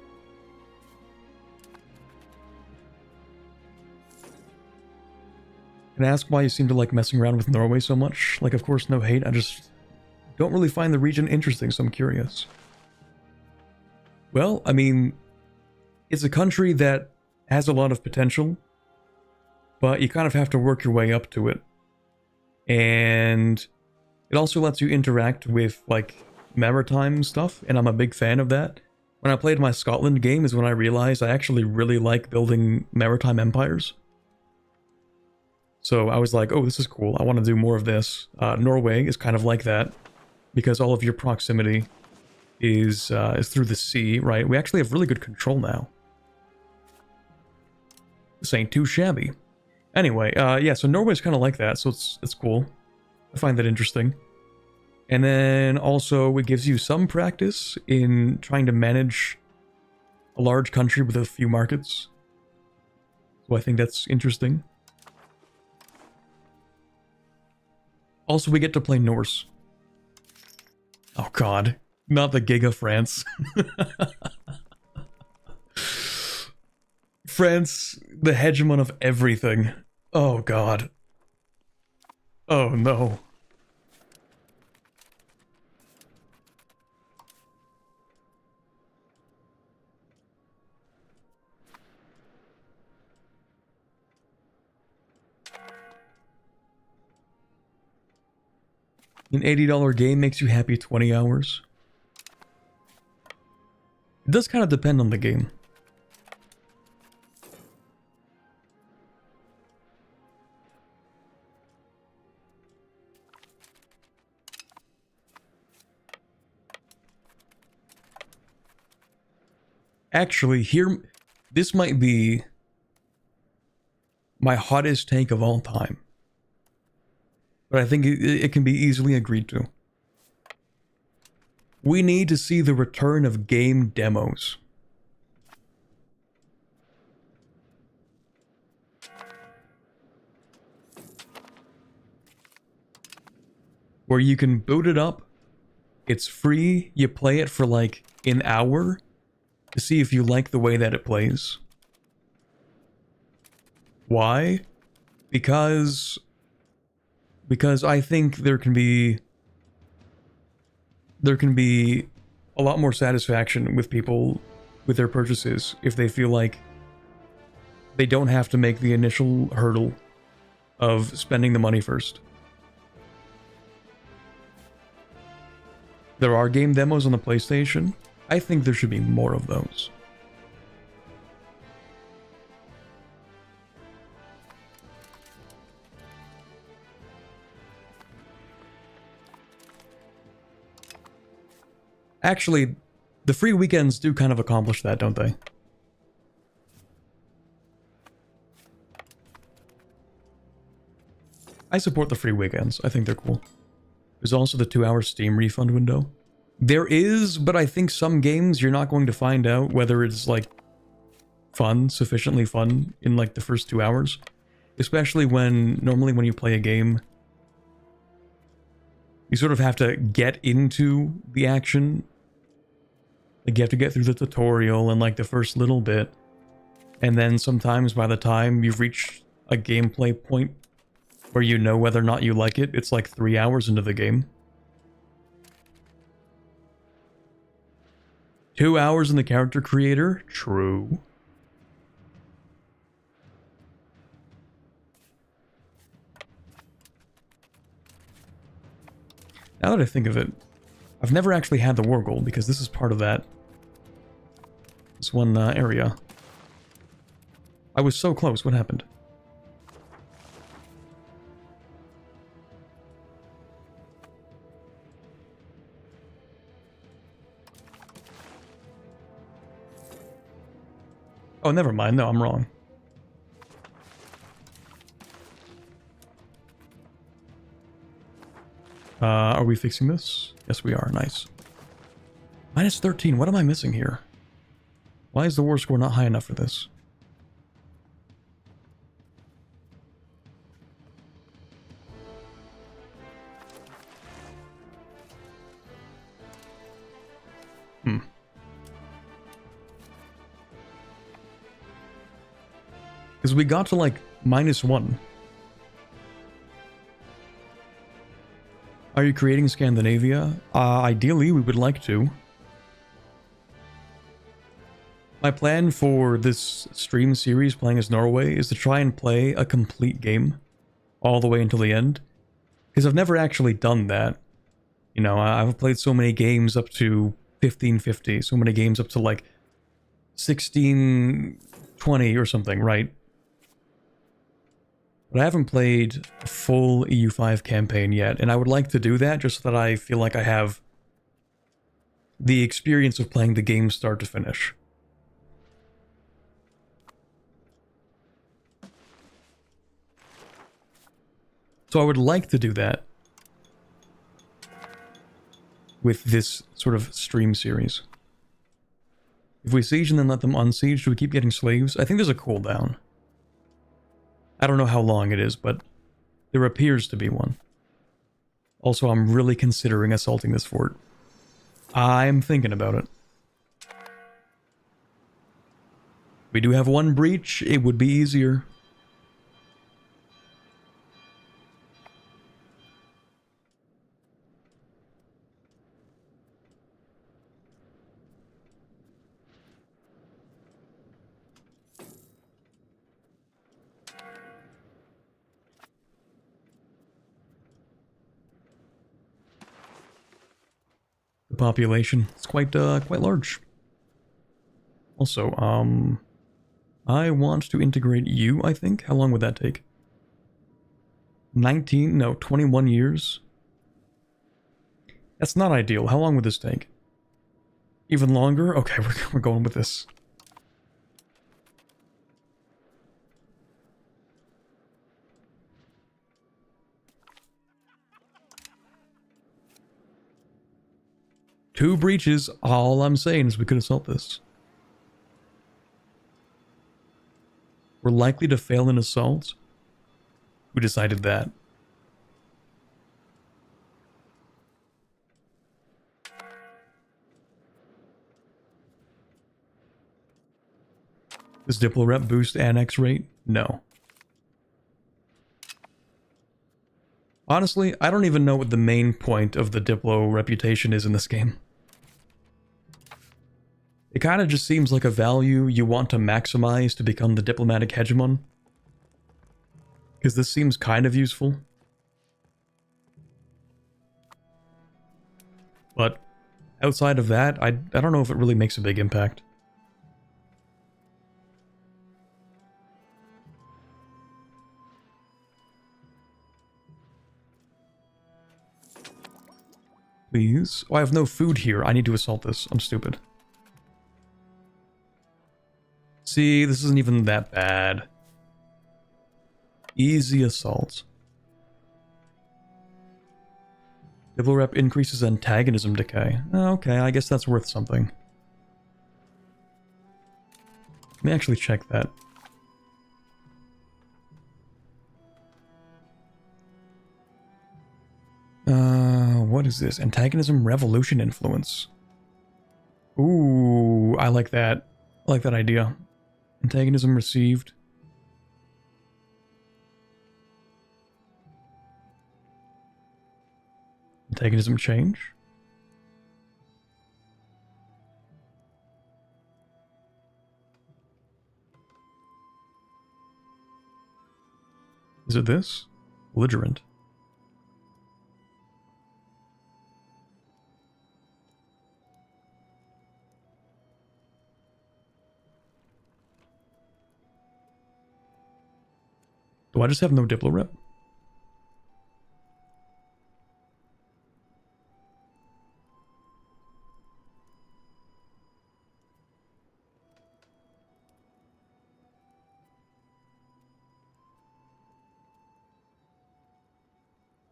[SPEAKER 1] Can I ask why you seem to like messing around with Norway so much? Like, of course, no hate. I just don't really find the region interesting, so I'm curious. Well, I mean, it's a country that has a lot of potential, but you kind of have to work your way up to it. And it also lets you interact with, like, maritime stuff, and I'm a big fan of that. When I played my Scotland game is when I realized I actually really like building maritime empires. So I was like, oh, this is cool. I want to do more of this. Norway is kind of like that, because all of your proximity is through the sea, right? We actually have really good control now. This ain't too shabby. Anyway, yeah, so Norway's kind of like that, so it's cool. I find that interesting. And then also it gives you some practice in trying to manage a large country with a few markets. So I think that's interesting. Also, we get to play Norse. Oh god, not the Giga France. France, the hegemon of everything. Oh god. Oh no. An $80 game makes you happy 20 hours. It does kind of depend on the game. Actually, here, this might be my hottest take of all time. But I think it can be easily agreed to. We need to see the return of game demos. Where you can boot it up, it's free, you play it for like an hour to see if you like the way that it plays. Why? Because I think there can be a lot more satisfaction with people with their purchases if they feel like they don't have to make the initial hurdle of spending the money first. There are game demos on the PlayStation. I think there should be more of those. Actually, the free weekends do kind of accomplish that, don't they? I support the free weekends. I think they're cool. There's also the 2-hour Steam refund window. There is, but I think some games you're not going to find out whether it's like fun, sufficiently fun in like the first 2 hours. Especially when, normally when you play a game, you sort of have to get into the action. Like you have to get through the tutorial and like the first little bit. And then sometimes by the time you've reached a gameplay point where you know whether or not you like it, it's like 3 hours into the game. 2 hours in the character creator? True. Now that I think of it, I've never actually had the war goal because this is part of that. This one area. I was so close. What happened? Oh, never mind. No, I'm wrong. Are we fixing this? Yes, we are. Nice. Minus 13. What am I missing here? Why is the war score not high enough for this? Because we got to like -1. Are you creating Scandinavia? Ideally, we would like to. My plan for this stream series, playing as Norway, is to try and play a complete game all the way until the end. Because I've never actually done that. You know, I've played so many games up to 1550, so many games up to like 1620 or something, right? But I haven't played a full EU5 campaign yet, and I would like to do that just so that I feel like I have the experience of playing the game start to finish. So I would like to do that with this sort of stream series. If we siege and then let them unsiege, do we keep getting slaves? I think there's a cooldown. I don't know how long it is, but there appears to be one. Also, I'm really considering assaulting this fort. I'm thinking about it. We do have one breach, it would be easier. The population is quite large. Also, I want to integrate you, I think. How long would that take? 19, no, 21 years. That's not ideal. How long would this take? Even longer? Okay, we're going with this. Two breaches. All I'm saying is we could assault this. We're likely to fail in assault. Who decided that? Does Diplo rep boost annex rate? No. Honestly, I don't even know what the main point of the Diplo reputation is in this game. It kind of just seems like a value you want to maximize to become the diplomatic hegemon. Because this seems kind of useful. But outside of that, I don't know if it really makes a big impact. Please? Oh, I have no food here. I need to assault this. I'm stupid. See, this isn't even that bad. Easy assault. Diplo rep increases antagonism decay. Okay, I guess that's worth something. Let me actually check that. What is this? Antagonism revolution influence. Ooh, I like that. I like that idea. Antagonism received. Antagonism change. Is it this? Belligerent. Do I just have no Diplo rep?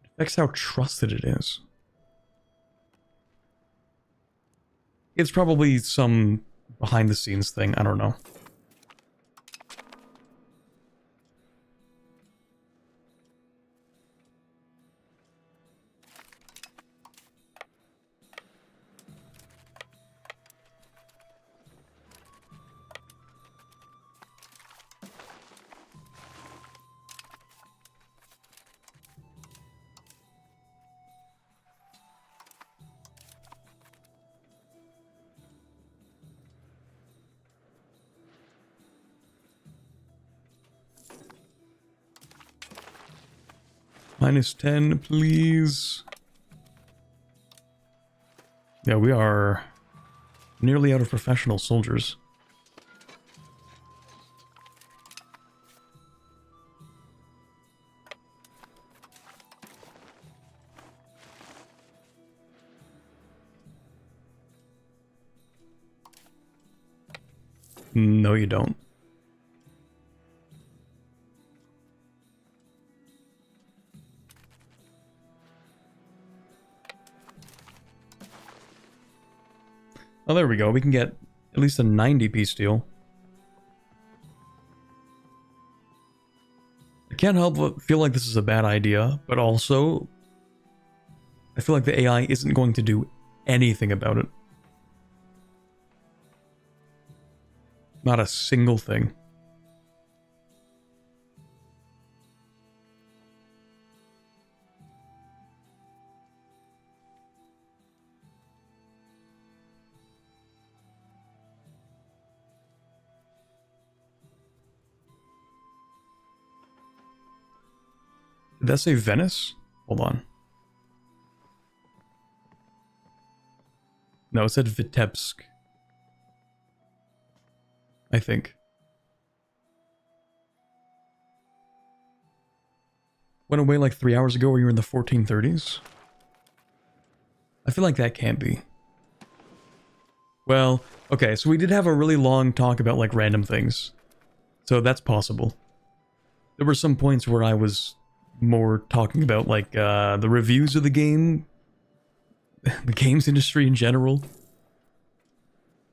[SPEAKER 1] It affects how trusted it is. It's probably some behind the scenes thing, I don't know. -10, please. Yeah, we are nearly out of professional soldiers. No, you don't. Oh, there we go. We can get at least a 90 piece deal. I can't help but feel like this is a bad idea, but also I feel like the AI isn't going to do anything about it. Not a single thing. Did that say Venice? Hold on. No, it said Vitebsk. I think. Went away like 3 hours ago, or you were in the 1430s? I feel like that can't be. Well, okay, so we did have a really long talk about like random things. So that's possible. There were some points where I was more talking about like the reviews of the game, the games industry in general.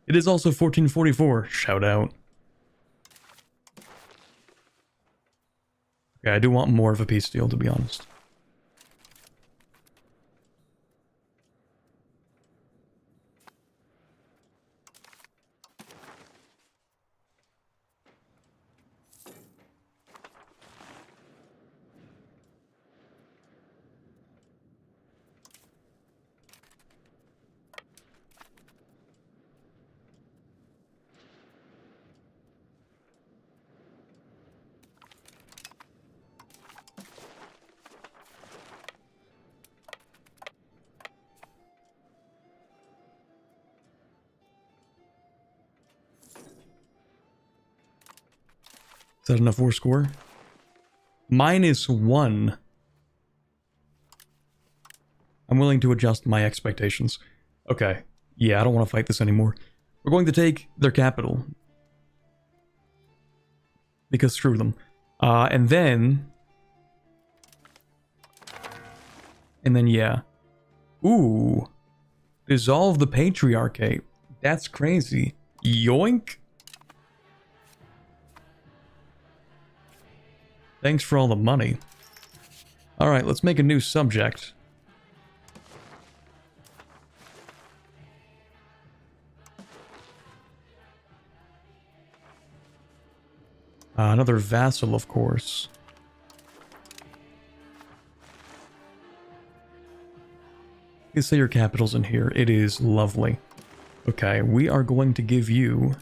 [SPEAKER 1] It is also 1444, shout out. Okay, I do want more of a peace deal, to be honest. Is that enough war score? -1. I'm willing to adjust my expectations. Okay. Yeah, I don't want to fight this anymore. We're going to take their capital. Because screw them. And then, yeah. Ooh. Dissolve the Patriarchate. That's crazy. Yoink. Thanks for all the money. Alright, let's make a new subject. Another vassal, of course. You say your capital's in here. It is lovely. Okay, we are going to give you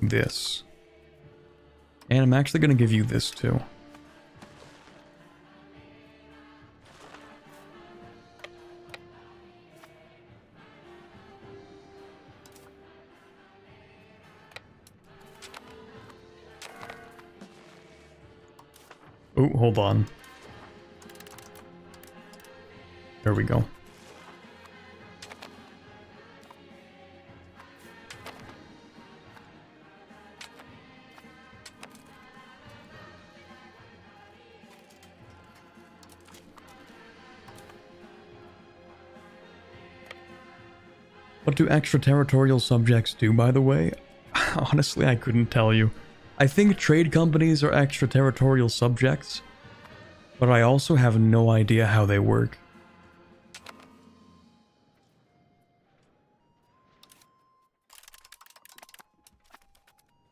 [SPEAKER 1] this. And I'm actually going to give you this too. Oh, hold on. There we go. What do extraterritorial subjects do, by the way? Honestly, I couldn't tell you. I think trade companies are extraterritorial subjects, but I also have no idea how they work.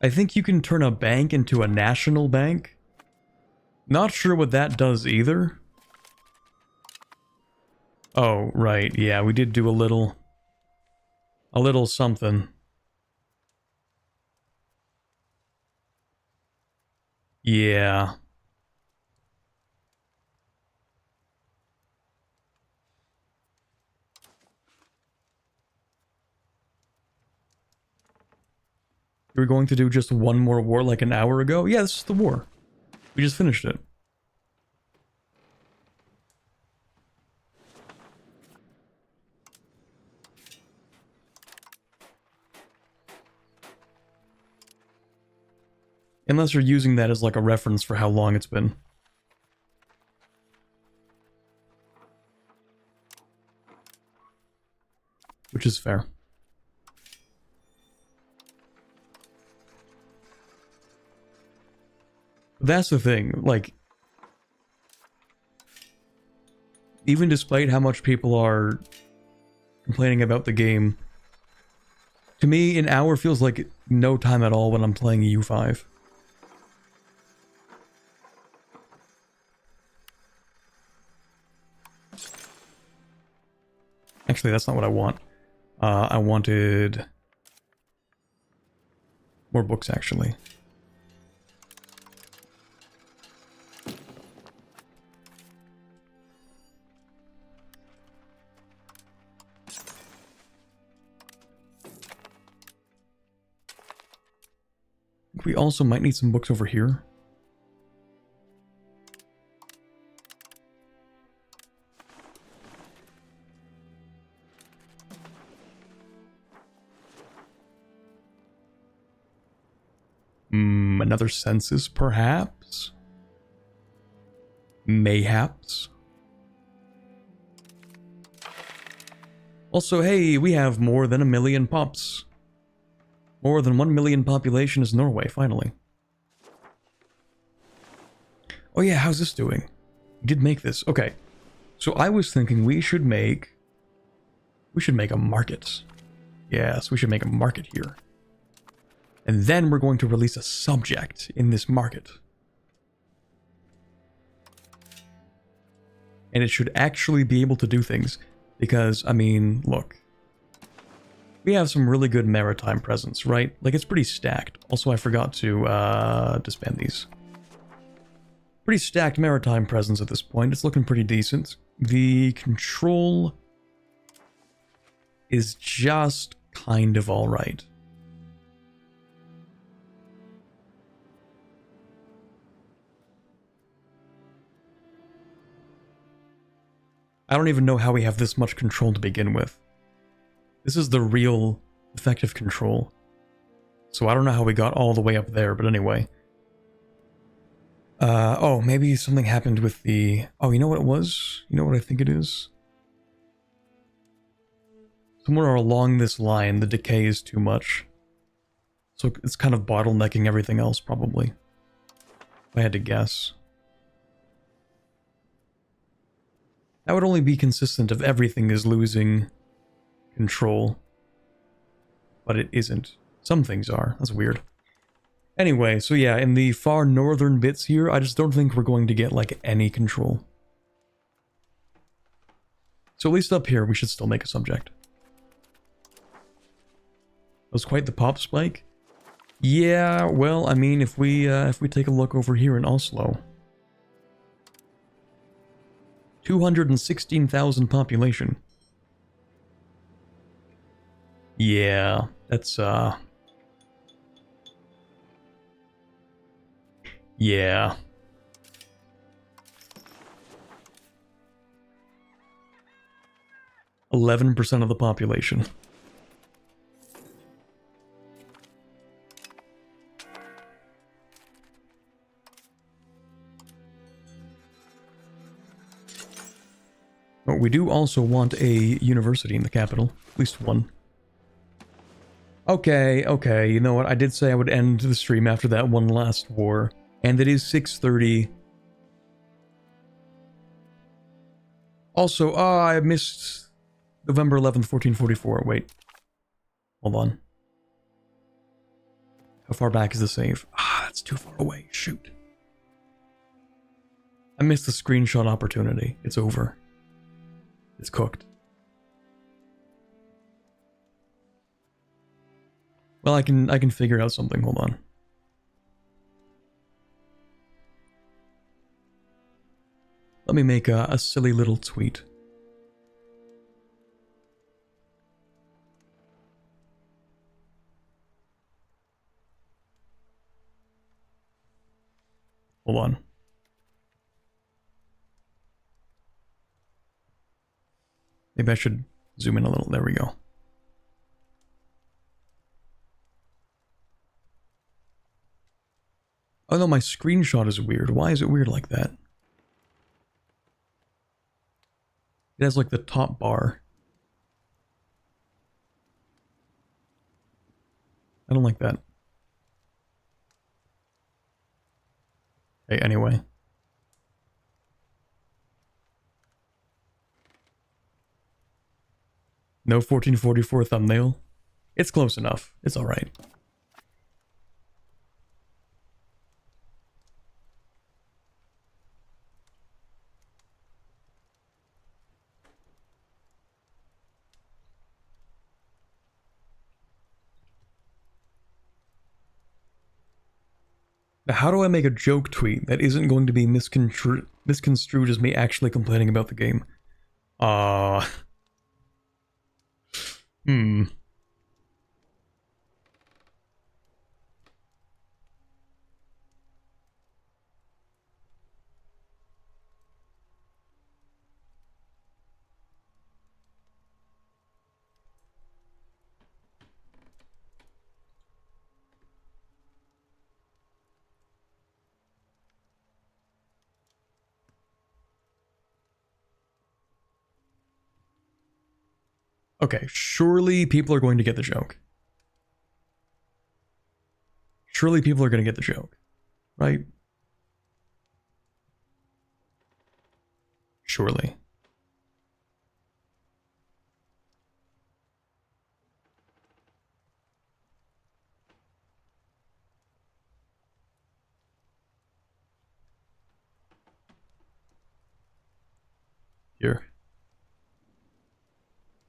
[SPEAKER 1] I think you can turn a bank into a national bank. Not sure what that does either. Oh, right, yeah, we did do a little something. Yeah. We were going to do just one more war like an hour ago? Yeah, this is the war. We just finished it. Unless you're using that as like a reference for how long it's been. Which is fair. That's the thing, like, even despite how much people are complaining about the game, to me, an hour feels like no time at all when I'm playing EU5. Actually, that's not what I want. I wanted more books, actually. think we also might need some books over here. Another census, perhaps? Mayhaps? Also, hey, we have more than 1 million pops. More than 1 million population is Norway, finally. Oh yeah, how's this doing? We did make this. Okay. So I was thinking we should make a market. Yes, we should make a market here. And then we're going to release a subject in this market. And it should actually be able to do things. Because, I mean, look. We have some really good maritime presence, right? Like, it's pretty stacked. Also, I forgot to disband these. Pretty stacked maritime presence at this point. It's looking pretty decent. The control is just kind of alright. I don't even know how we have this much control to begin with. This is the real effective control. So I don't know how we got all the way up there, but anyway. Oh, maybe something happened with the... Oh, you know what it was? You know what I think it is? Somewhere along this line, the decay is too much. So it's kind of bottlenecking everything else, probably. If I had to guess. That would only be consistent if everything is losing control. But it isn't. Some things are. That's weird. Anyway, so yeah, in the far northern bits here, I just don't think we're going to get, like, any control. So at least up here, we should still make a subject. That was quite the pop spike. Yeah, well, I mean, if we take a look over here in Oslo. 216,000 population. Yeah, that's, yeah. %11 of the population. But we do also want a university in the capital. At least one. Okay, you know what? I did say I would end the stream after that one last war. And it is 6:30. Also, I missed November 11th, 1444. Wait. Hold on. How far back is the save? That's too far away. Shoot. I missed the screenshot opportunity. It's over. It's cooked. Well, I can figure out something. Hold on. Let me make a silly little tweet. Hold on. Maybe I should zoom in a little. There we go. Oh no, my screenshot is weird. Why is it weird like that? It has like the top bar. I don't like that. Okay, anyway. No 1444 thumbnail. It's close enough. It's alright. Now, how do I make a joke tweet that isn't going to be misconstrued as me actually complaining about the game? Okay, surely people are going to get the joke. Surely people are going to get the joke, right? Surely. Here.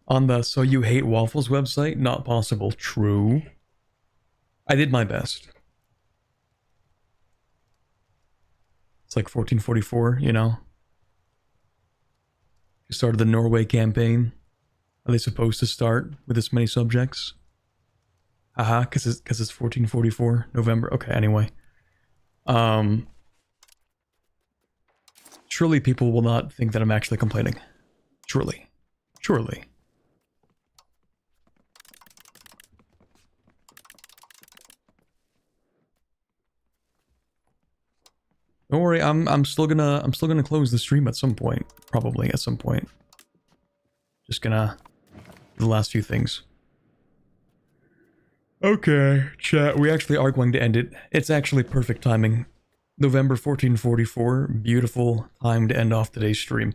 [SPEAKER 1] On the So You Hate Waffles website, not possible. True. I did my best. It's like 1444, you know? You started the Norway campaign. Are they supposed to start with this many subjects? Haha, because it's 1444, November. Okay, anyway. Surely people will not think that I'm actually complaining. Surely. Surely. Don't worry, I'm still gonna close the stream at some point. Probably at some point. Just gonna do the last few things. Okay, chat, we actually are going to end it. It's actually perfect timing. November 1444, beautiful time to end off today's stream.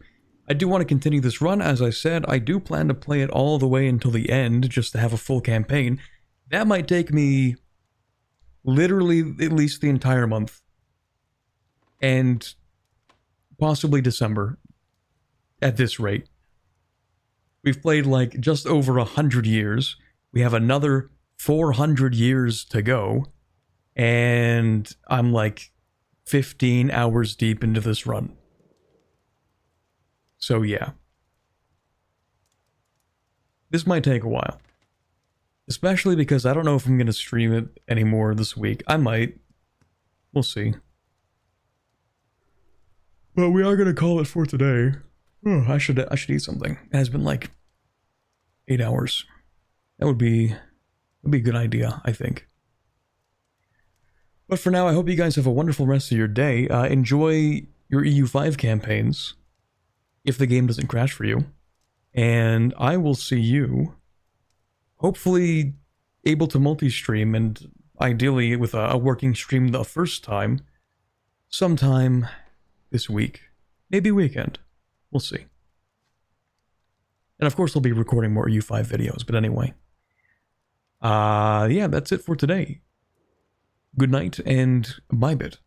[SPEAKER 1] I do want to continue this run, as I said. I do plan to play it all the way until the end, just to have a full campaign. That might take me literally at least the entire month. And possibly December, at this rate. We've played like just over 100 years. We have another 400 years to go. And I'm like 15 hours deep into this run. So yeah. This might take a while. Especially because I don't know if I'm going to stream it anymore this week. I might. We'll see. But we are going to call it for today. Oh, I should eat something. It has been like 8 hours. That would be a good idea, I think. But for now, I hope you guys have a wonderful rest of your day. Enjoy your EU5 campaigns, if the game doesn't crash for you. And I will see you, hopefully able to multi-stream, and ideally with a working stream the first time, sometime this week. Maybe weekend. We'll see. And of course, I'll be recording more EU5 videos, but anyway. Yeah, that's it for today. Good night, and bye bit.